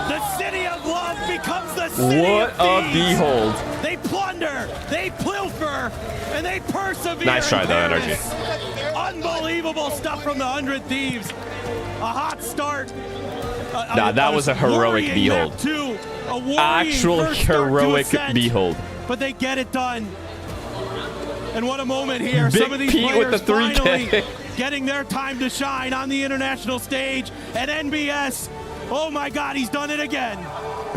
The city of love becomes the city What of a thieves. behold. They plunder, they pilfer, and they persevere. Nice try in though, Paris. NRG. Unbelievable stuff from the 100 Thieves. A hot start. Nah, that was a heroic worrying behold. map two. A worrying Actual first start to heroic Ascent, behold. But they get it done. And what a moment here. Big Some of these Pete players with the 3K. finally getting their time to shine on the international stage at NBS. Oh my God, he's done it again.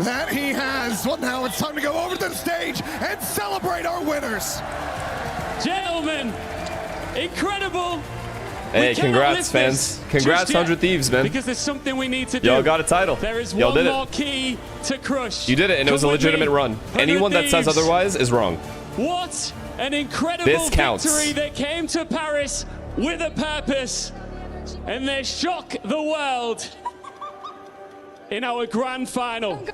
That he has. Well, now it's time to go over to the stage and celebrate our winners. Gentlemen, incredible. Hey, We cannot congrats, lift fans. this Congrats, just yet, 100 Thieves, man. Because there's something we need to do. Y'all got a title. There is Y'all one did more it. key to crush. You did it, and it was a Come with legitimate me. run. 100 Anyone that says Thieves. otherwise is wrong. What an incredible This counts. victory. They came to Paris with a purpose, and they shock the world in our grand final.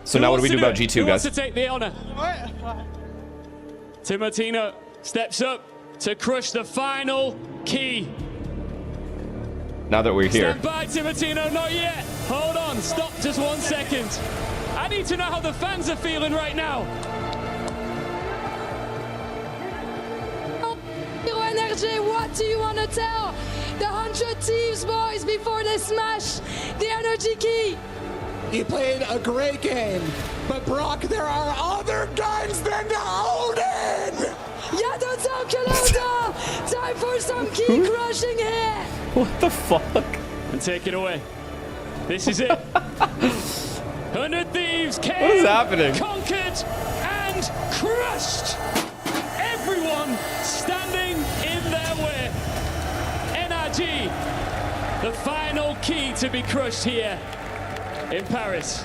So Who now what do we wants to do about it? G2, Who guys? wants to take the honor? Timotino steps up to crush the final key. Now that we're here. Stand by, Timotino, not yet. Hold on, stop just 1 second. I need to know how the fans are feeling right now. NRG, what do you want to tell the 100 Thieves boys before they smash the energy key? You played a great game, but Brock, there are other guns than Aiden! Y'a d'autres que l'autre! Time for some key crushing here! What the fuck? And take it away. This is it. 100 Thieves came, What is happening? conquered, and crushed. Everyone standing in their way. NRG, the final key to be crushed here in Paris.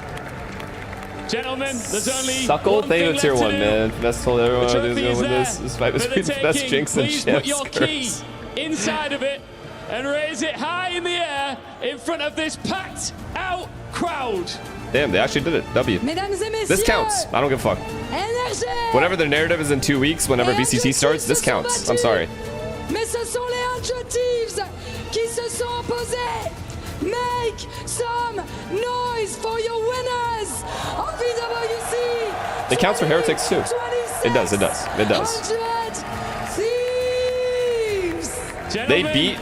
Gentlemen, there's only Suckle, one thank thing you to tier left 1, to do. man. Finesse told everyone The who's trophy gonna is win there this. This fight for between the best taking. Jinx and Please put your Champs key curse. inside of it and raise it high in the air in front of this packed out crowd. Damn, they actually did it. W. Mesdames et messieurs, This counts. I don't give a fuck. NRG! Whatever the narrative is in 2 weeks, whenever VCT starts, this counts. I'm sorry. Mais ce sont les 100 Thieves qui se sont opposés. Make some noise for your winners of EWC. It counts for Heretics too. It does, it does, it does. 100 Thieves. They beat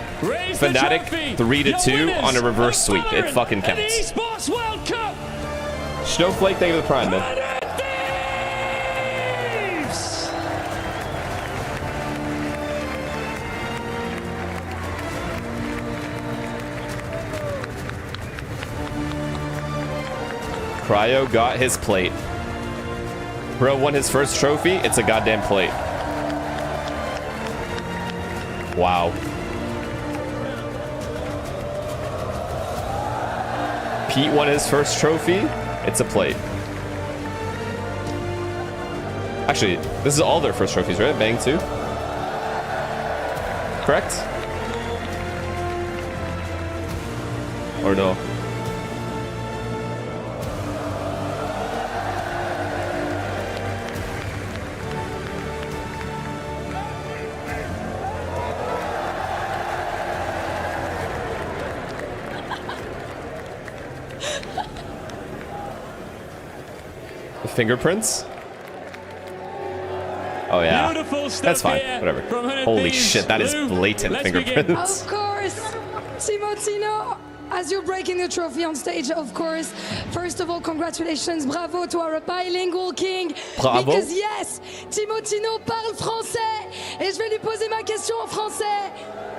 Fnatic 3-2 on a reverse sweep. It fucking counts. Esports World Cup. Snowflake, thank you for the prime, man. Thieves. Cryo got his plate. Bro won his first trophy. It's a goddamn plate. Wow. Pete won his first trophy. It's a plate. Actually, this is all their first trophies, right? Bang 2? Correct? Or no? The fingerprints? Oh yeah. Beautiful stuff That's fine. here Whatever. from 100 Holy Thieves. shit, that is Lou, blatant let's begin. fingerprints. Of course, Timotino, as you're breaking the trophy on stage, of course, first of all, congratulations, bravo to our bilingual king. Bravo. Because yes, Timotino parle français, et je vais lui poser ma question en français.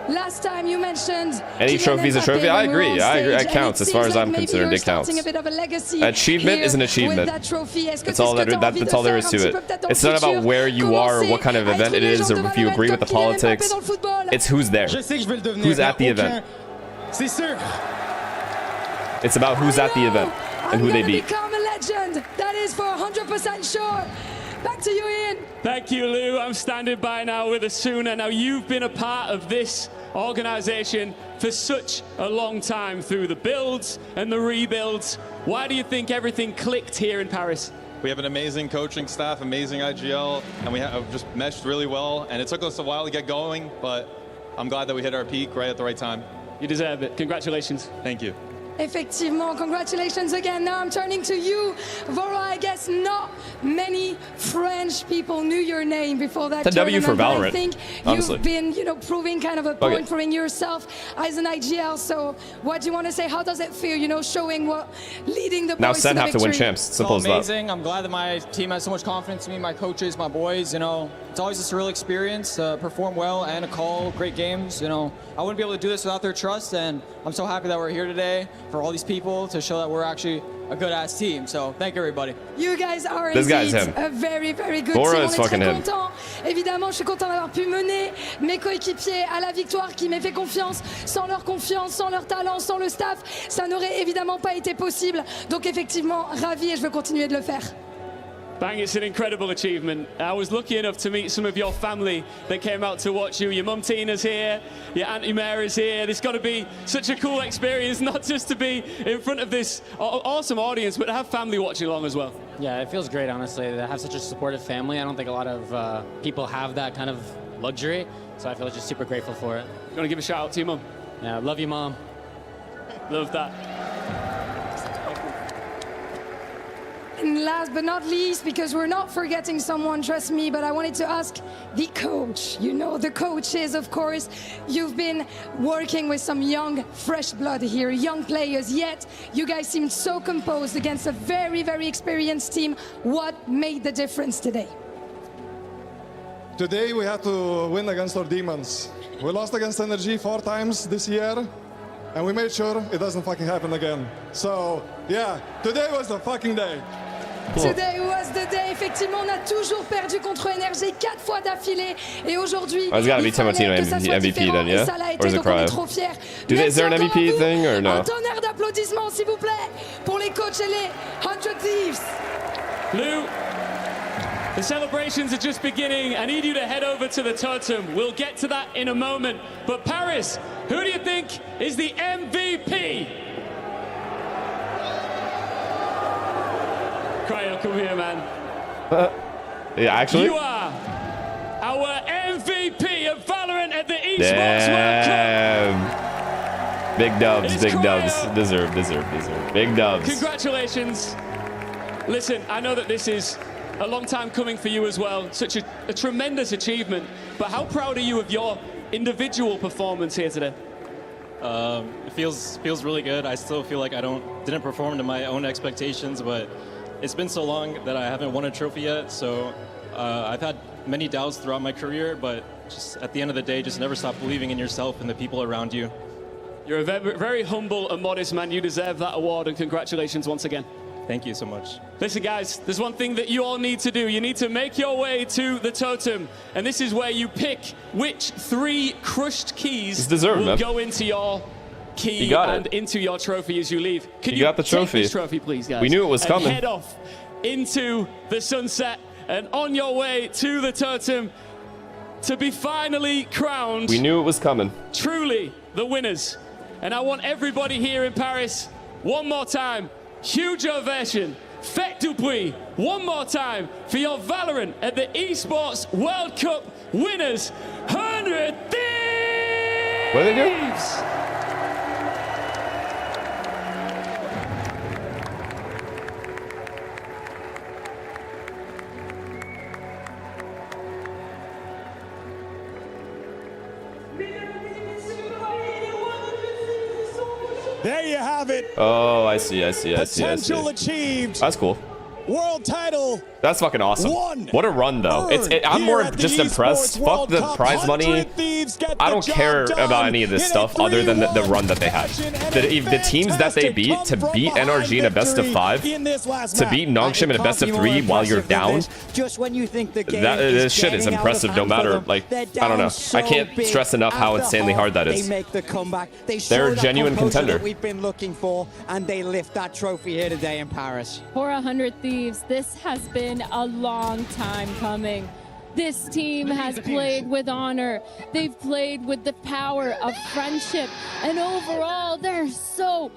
Last time you mentioned Any Kylian trophy is a Mbappé trophy. I when we were agree. on I agree. stage, It and counts. As seems far as like I'm maybe concerned, you're it counts. starting a bit of a legacy Achievement here is an achievement. with that trophy. Est-ce que That's c'est all ce que there. t'as envie That's de all there faire is un to petit it. peu peut-être dans It's le not about futur? where you are, or what kind of Commencer à event it être une is, or légende if you de agree with the Valorant comme Kylian politics. Mbappé dans le football. It's who's there. Je sais que je vais le devenir. Who's at the mais event. C'est sûr. It's about who's at the event and who they beat. Become a legend. That is for 100% sure. Back to you, Ian. Thank you, Lou. I'm standing by now with Asuna. Now, you've been a part of this organization for such a long time through the builds and the rebuilds. Why do you think everything clicked here in Paris? We have an amazing coaching staff, amazing IGL, and we have just meshed really well. And it took us a while to get going, but I'm glad that we hit our peak right at the right time. You deserve it. Congratulations. Thank you. Effectivement, congratulations again. Now I'm turning to you, Vora. I guess not many French people knew your name before that It's a W tournament, for but I Valorant, think honestly. you've been, proving kind of a point for yourself as an IGL. So what do you want to say? How does it feel, showing what leading the Now boys Sen to the have to win victory? champs. Simple as that. Amazing. I'm glad that my team has so much confidence in me, my coaches, my boys. It's always a surreal experience. Perform well and a call, great games. I wouldn't be able to do this without their trust, and I'm so happy that we're here today for all these people to show that we're actually a good-ass team. So thank everybody. You guys are This guy's indeed him. a very, very good Bora team. is On est fucking très him. content. Évidemment, je suis content d'avoir pu mener mes coéquipiers à la victoire, qui m'aient fait confiance. Sans leur confiance, sans leur talent, sans le staff, ça n'aurait évidemment pas été possible. Donc effectivement, ravi et je veux continuer de le faire. Bang, it's an incredible achievement. I was lucky enough to meet some of your family that came out to watch you. Your mum Tina's here, your Auntie Mary's here. It's got to be such a cool experience, not just to be in front of this awesome audience, but to have family watching along as well. Yeah, it feels great, honestly, to have such a supportive family. I don't think a lot of people have that kind of luxury, so I feel just super grateful for it. You want to give a shout out to your mum? Yeah, love you, Mom. Love that. And last but not least, because we're not forgetting someone, trust me, but I wanted to ask the coach. You know, the coaches, of course. You've been working with some young, fresh blood here, young players, yet you guys seemed so composed against a very, very experienced team. What made the difference today? Today we had to win against our demons. We lost against NRG 4 times this year, and we made sure it doesn't fucking happen again. So, yeah, today was the fucking day. Today was the day. Effectivement, on a toujours perdu contre NRG 4 fois d'affilée. Et aujourd'hui, It's gotta be Timotino MVP then, yeah? Or is it Cryo? Is there an MVP thing or no? Un tonnerre d'applaudissements, s'il vous plaît, pour les coachs et les 100 Thieves. Lou, the celebrations are just beginning. I need you to head over to the totem. We'll get to that in a moment. But Paris, who do you think is the MVP? Cryo, come here, man. Yeah, actually? You are our MVP of Valorant at the Esports World Cup. Big dubs, It's big Cryo. dubs. Deserve. Big dubs. Congratulations. Listen, I know that this is a long time coming for you as well. Such a tremendous achievement. But how proud are you of your individual performance here today? It feels really good. I still feel like I didn't perform to my own expectations, but it's been so long that I haven't won a trophy yet. So I've had many doubts throughout my career, but just at the end of the day, just never stop believing in yourself and the people around you. You're a very, very humble and modest man. You deserve that award, and congratulations once again. Thank you so much. Listen, guys, there's one thing that you all need to do. You need to make your way to the totem, and this is where you pick which 3 crushed keys will go into your key and into your trophy as you leave. Can you got the trophy. Take this trophy, please, guys? We knew it was and coming. Head off into the sunset and on your way to the totem to be finally crowned. We knew it was coming. Truly the winners. And I want everybody here in Paris, one more time, huge ovation. Faites du bruit, one more time, for your Valorant at the Esports World Cup winners, 100 Thieves! What did they do? There you have it. Oh, I see. Potential achieved. That's cool. World title. That's fucking awesome. What a run, though. I'm more just impressed. Fuck the prize money. I don't care about any of this stuff other than the run that they had. The teams that they beat, to beat NRG in a best of 5, to beat Nongshim in a best of 3 while you're down, just when you think the game this shit is impressive no matter, like, I don't know. I can't stress enough how insanely hard that is. They make the comeback. They're a genuine contender. That we've been looking for, and they lift that trophy here today in Paris. For 100 Thieves, this has been a long time coming. This team has played with honor. They've played with the power of friendship. And overall, they're so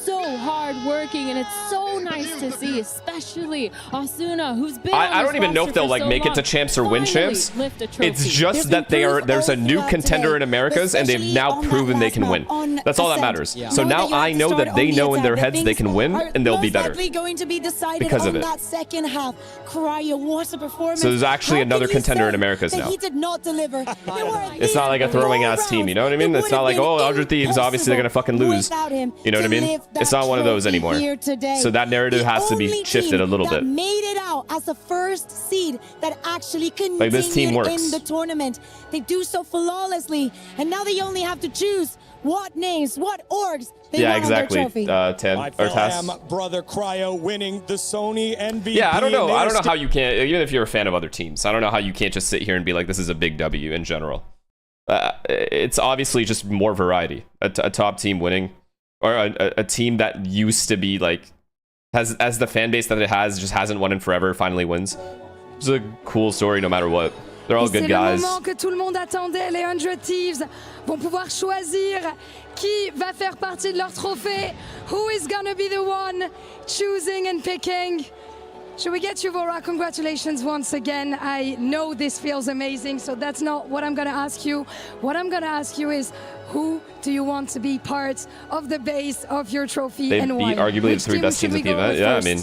hard-working, and it's so nice to see, especially Asuna, who's been I don't even know if they'll make it to champs or win champs. It's just that there's a new contender in Americas, and they've now proven they can win. That's all that matters. So now I know that they know in their heads they can win, and they'll be better going to be decided because of it. That second half. Cryo, what's the performance? So there's actually another contender in Americas now. He did not deliver. It's not like a throwing ass team, you know what I mean? It's not like, oh, 100 Thieves, obviously they're gonna fucking lose. You know what I mean? It's not one of those anymore. So that narrative has to be shifted a little bit. Made it out as the first seed that actually continued like this team works. in the tournament. They do so flawlessly, and now they only have to choose what names, what orgs they Yeah, want on their exactly. trophy. Tan My or Tass. fam brother Cryo winning the Sony MVP. Yeah, I don't know. I don't know and how you can't, even if you're a fan of other teams, I don't know how you can't just sit here and be like, this is a big W in general. It's obviously just more variety. A top team winning, or a team that used to be like, as the fan base that it has, just hasn't won in forever, finally wins. It's a cool story no matter what. They're all good guys. C'est le moment que tout le monde attendait. Les 100 Thieves vont pouvoir choisir qui va faire partie de leur trophée. Who is gonna be the one choosing and picking? Should we get you, Vora? Congratulations once again. I know this feels amazing, so that's not what I'm gonna ask you. What I'm gonna ask you is, who do you want to be part of the base of your trophy They and why? beat arguably the 3 best teams at the event. Yeah, I mean,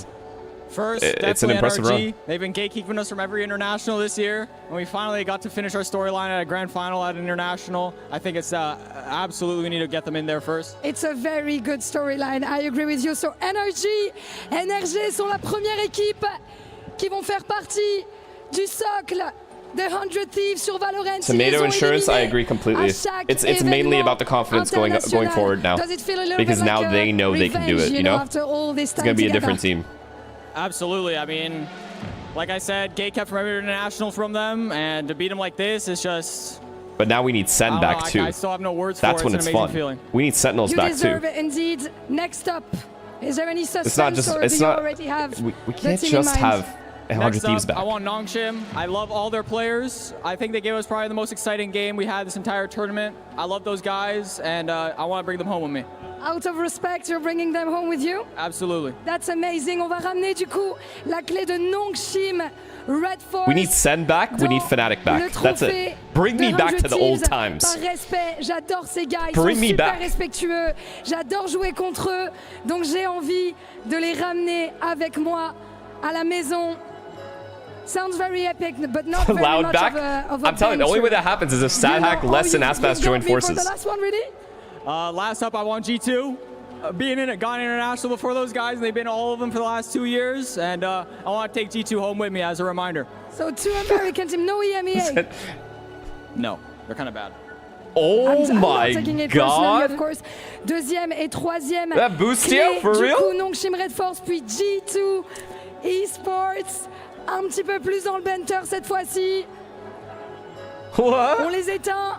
First, it's an definitely impressive NRG. run. They've been gatekeeping us from every international this year, and we finally got to finish our storyline at a grand final at an international. I think it's absolutely we need to get them in there first. It's a very good storyline. I agree with you. So NRG sont la première équipe qui vont faire partie du socle des 100 Thieves sur Valorant. Tomato insurance, I agree completely. It's mainly about the confidence going forward now, because now they know they can do it. You know, it's gonna be a different team. Absolutely. I mean, like I said, gate kept from every international from them, and to beat them like this is just. But now we need Sen back too. I still have no words That's for it. when it's fun. Feeling. We need Sentinels You back deserve too. it indeed. Next up, is there any suspense, It's not just. or It's do you not. already have We the can't team just in mind? have 100 Next Thieves up, back. I want Nongshim. I love all their players. I think they gave us probably the most exciting game we had this entire tournament. I love those guys, and I want to bring them home with me. Out of respect, you're bringing them home with you? Absolutely. That's amazing. On va ramener du coup la clé de Nongshim, Red Force. We need Sen back. We need Fnatic back. That's it. Bring me back to the old times. Par respect, j'adore ces gars. Ils Bring sont me super back. respectueux. J'adore jouer contre eux. Donc j'ai envie de les ramener avec moi à la maison. Sounds very epic, but not very Loud much back. of a I'm telling you, the only way that happens is if StatHack, Les, and Aspas join For forces. the last one, really? Last up, I want G2. Being in it, gone international before those guys, and they've been all of them for the last 2 years, and I want to take G2 home with me as a reminder. So 2 American teams, no EMEA. No, they're kind of bad. Oh I'm my not taking it personally, god. of course. Deuxième et troisième. That boost clé, you, for du real? coup, Nongshim Red Force, puis G2 Esports. Un petit peu plus dans le banter cette fois-ci. What? On les éteint.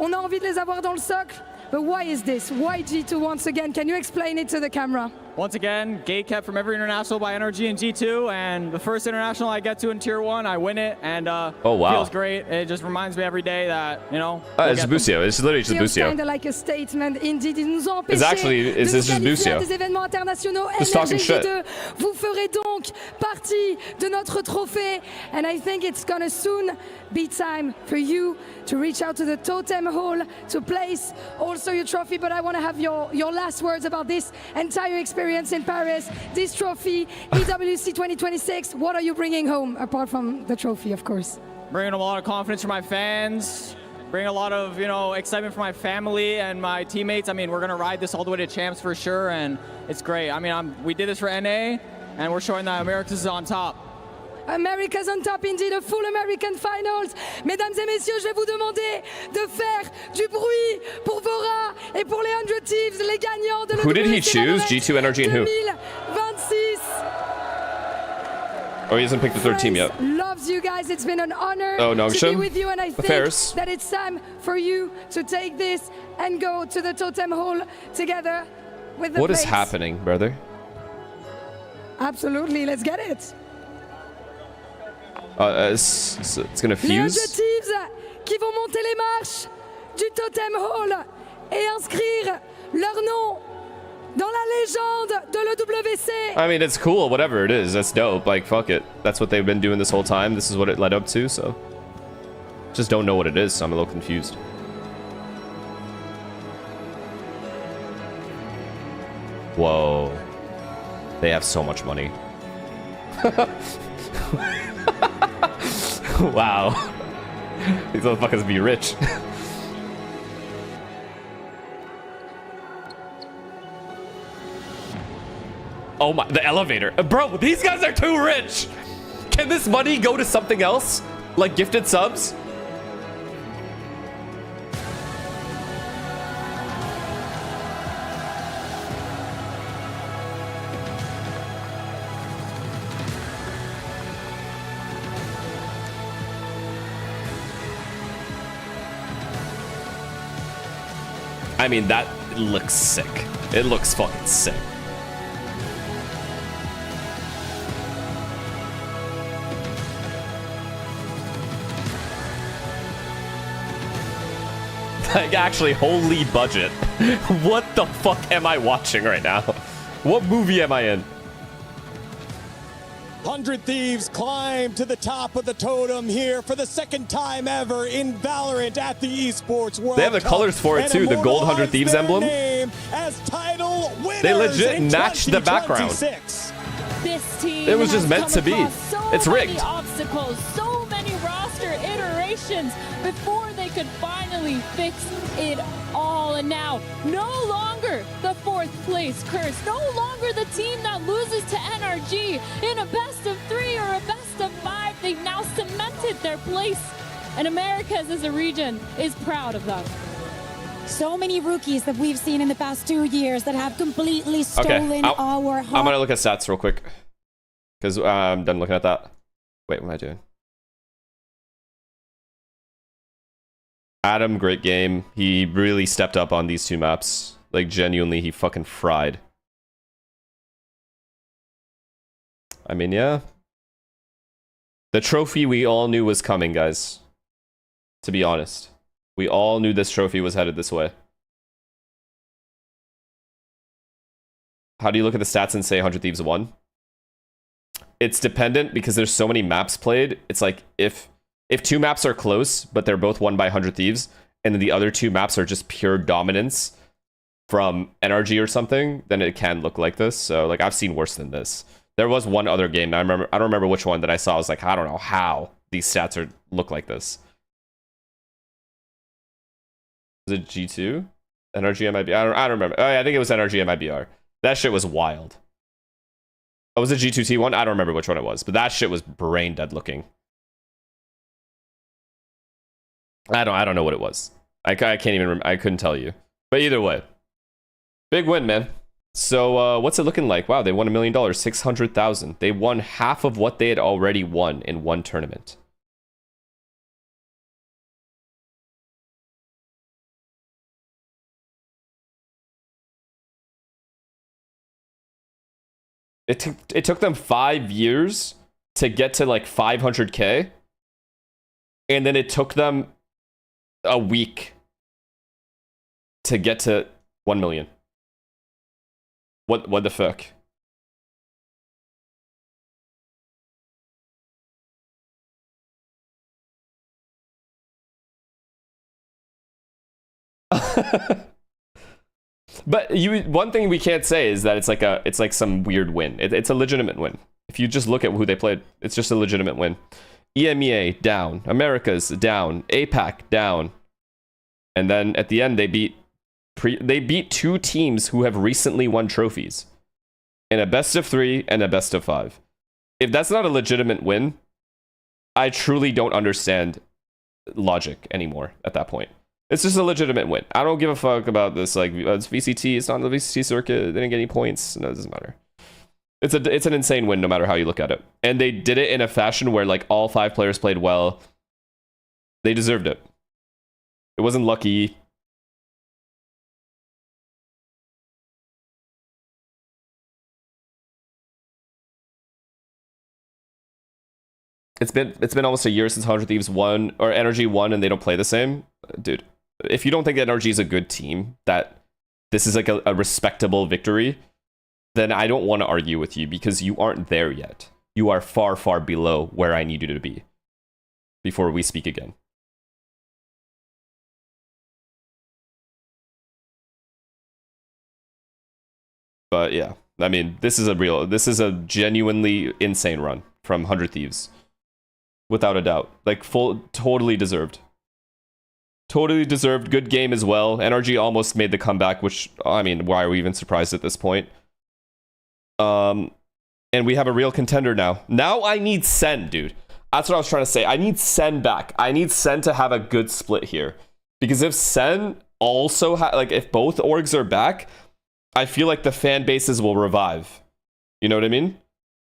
On a envie de les avoir dans le socle. But why is this? Why G2 once again? Can you explain it to the camera? Once again, gate kept from every international by NRG and G2, and the first international I get to in Tier 1, I win it, and Oh, wow. feels great. It just reminds me every day that, you know, It's Busio. It's literally just Feels Busio. kind of like a statement. Indeed, ils nous ont empêchés It's actually- de it's nous just qualifier à Busio. des événements internationaux. Just talking shit. NRG2, vous ferez donc partie de notre trophée. And I think it's gonna soon be time for you to reach out to the Totem Hall to place also your trophy. But I want to have your last words about this entire experience in Paris. This trophy, EWC 2026, what are you bringing home apart from the trophy, of course? bringing a lot of confidence for my fans, bringing a lot of, you know, excitement for my family and my teammates. I mean, we're gonna ride this all the way to champs for sure, and it's great. I mean, we did this for NA, and we're showing that Americas is on top. America's on top, indeed, a full American finals. Mesdames et messieurs, je vais vous demander de faire du bruit pour Vora et pour les 100 Thieves, les gagnants de Who did he l'EWC choose? Valorant G2, NRG, and who? 2026. Oh, he hasn't picked the third team yet. Loves you guys. It's been an honor Oh, to be Nongshim? with you, and I think Affairs. that it's time for you to take this and go to the Totem Hall together with the What is place. happening, brother? Absolutely, let's get it. It's gonna Les 100 fuse. Thieves qui vont monter les marches du Totem Hall et inscrire leur nom dans la légende de l'EWC. I mean, it's cool, whatever it is. That's dope. Like, fuck it. That's what they've been doing this whole time. This is what it led up to, so. Just don't know what it is, so I'm a little confused. Whoa. They have so much money. Wow. These motherfuckers be rich. Oh my, the elevator. Bro, these guys are too rich. Can this money go to something else? Like gifted subs? I mean, that looks sick. It looks fucking sick. Like, actually, holy budget. What the fuck am I watching right now? What movie am I in? 100 Thieves climb to the top of the totem here for the second time ever in Valorant at the Esports World Cup. They have the colors for it too, the gold 100 Thieves emblem. As title winners they legit in matched the background. This team It was just has meant come to be. across so It's rigged. many obstacles, so many roster iterations before they could finally fix it all. And now, no longer the 4th place curse, no longer the team that loses to NRG in a best of 3 or a best of 5. They've now cemented their place, and Americas as a region is proud of them. So many rookies that we've seen in the past 2 years that have completely stolen our heart. I'm gonna look at stats real quick because I'm done looking at that. Wait, what am I doing? Adam, great game. He really stepped up on these 2 maps. Like, genuinely, he fucking fried. I mean, yeah. The trophy we all knew was coming, guys. To be honest. We all knew this trophy was headed this way. How do you look at the stats and say 100 Thieves won? It's dependent because there's so many maps played. It's like if 2 maps are close, but they're both won by 100 Thieves, and then the other 2 maps are just pure dominance from NRG or something, then it can look like this. So, like, I've seen worse than this. There was one other game, I don't remember which one, that I saw. I was like, I don't know how these stats look like this. Was it G2? NRG MIBR? I don't remember. Oh, yeah, I think it was NRG MIBR. That shit was wild. Oh, was it G2T1? I don't remember which one it was, but that shit was brain dead looking. I don't know what it was. I can't even remember. I couldn't tell you. But either way, big win, man. So what's it looking like? Wow, they won $1 million, 600,000. They won half of what they had already won in one tournament. It took them 5 years to get to like 500K, and then it took them a week to get to 1 million. What the fuck? But one thing we can't say is that it's like some weird win. It's a legitimate win. If you just look at who they played, it's just a legitimate win. EMEA down, Americas down, APAC down, and then at the end they beat 2 teams who have recently won trophies in a best of 3 and a best of 5. If that's not a legitimate win, I truly don't understand logic anymore at that point. It's just a legitimate win. I don't give a fuck about this. Like, it's VCT. It's not on the VCT circuit. They didn't get any points. No, it doesn't matter. It's an insane win no matter how you look at it. And they did it in a fashion where, like, all 5 players played well. They deserved it. It wasn't lucky. It's been almost a year since 100 Thieves won, or NRG won, and they don't play the same. Dude, if you don't think that NRG is a good team, that this is like a respectable victory, then I don't want to argue with you because you aren't there yet. You are far, far below where I need you to be before we speak again. But yeah, I mean, this is a genuinely insane run from 100 Thieves. Without a doubt. Like, totally deserved. Totally deserved. Good game as well. NRG almost made the comeback, which, I mean, why are we even surprised at this point? And we have a real contender now. Now I need Sen, dude. That's what I was trying to say. I need Sen back. I need Sen to have a good split here. Because if Sen also, if both orgs are back, I feel like the fan bases will revive. You know what I mean?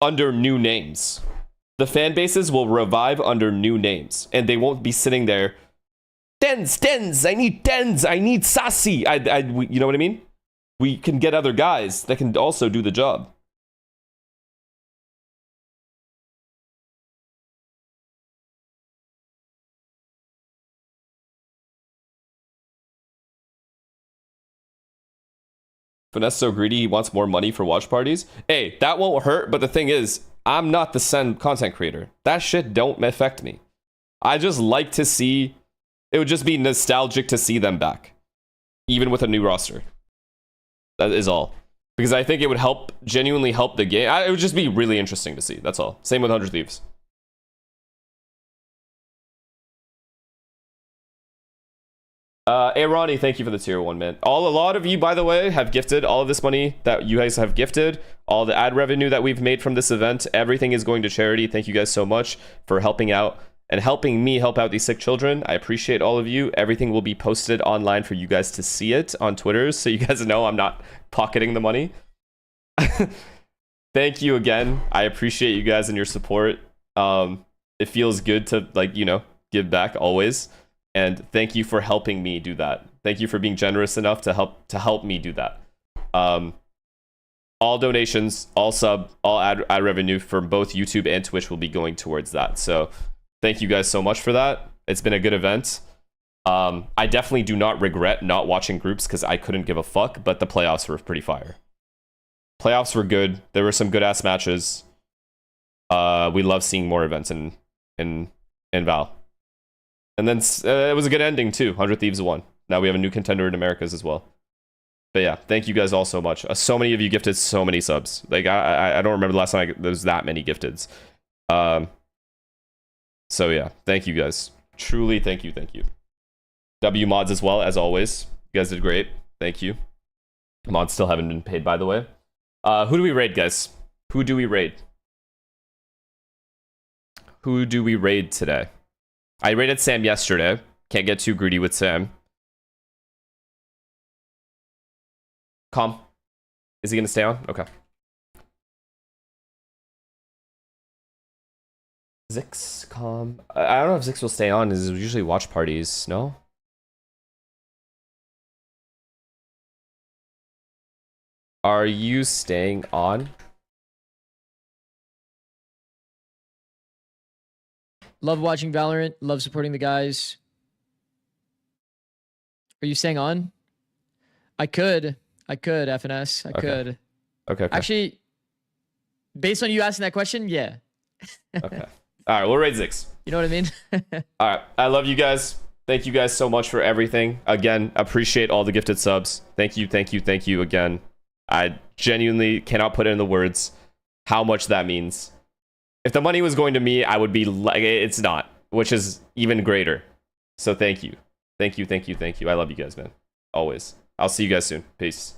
Under new names. The fan bases will revive under new names. And they won't be sitting there Tens. I need tens. I need sassy. You know what I mean? We can get other guys that can also do the job. Finesse so greedy, he wants more money for watch parties. Hey, that won't hurt, but the thing is, I'm not the Sen content creator. That shit don't affect me. I just like to see, it would just be nostalgic to see them back. Even with a new roster. That is all. Because I think it would help, genuinely help the game. It would just be really interesting to see, that's all. Same with 100 Thieves. Hey Ronnie, thank you for the tier 1, man. A lot of you, by the way, have gifted all of this money that you guys have gifted, all the ad revenue that we've made from this event. Everything is going to charity. Thank you guys so much for helping out and helping me help out these sick children. I appreciate all of you. Everything will be posted online for you guys to see it on Twitter, so you guys know I'm not pocketing the money. Thank you again. I appreciate you guys and your support. It feels good to, like, you know, give back always. And thank you for helping me do that. Thank you for being generous enough to help me do that. All donations, all sub, all ad revenue from both YouTube and Twitch will be going towards that. So thank you guys so much for that. It's been a good event. I definitely do not regret not watching groups because I couldn't give a fuck, but the playoffs were pretty fire. Playoffs were good. There were some good ass matches. We love seeing more events in Val. And then it was a good ending too. 100 Thieves won. Now we have a new contender in Americas as well. But yeah, thank you guys all so much. So many of you gifted so many subs. Like I don't remember the last time there was that many gifteds. So yeah, thank you guys. Truly, thank you. W mods as well, as always. You guys did great. Thank you. Mods still haven't been paid, by the way. Who do we raid, guys? Who do we raid? Who do we raid today? I raided Sam yesterday. Can't get too greedy with Sam. Calm. Is he gonna stay on? Okay. Zix, calm. I don't know if Zix will stay on. Is usually watch parties, no? Are you staying on? Love watching Valorant. Love supporting the guys. Are you staying on? I could, FNS. I could. Okay. Actually, based on you asking that question, yeah. Okay. All right, we'll raid Zix. You know what I mean? All right. I love you guys. Thank you guys so much for everything. Again, appreciate all the gifted subs. Thank you again. I genuinely cannot put it in the words how much that means. If the money was going to me, I would be like, it's not, which is even greater. So thank you. I love you guys, man. Always. I'll see you guys soon. Peace.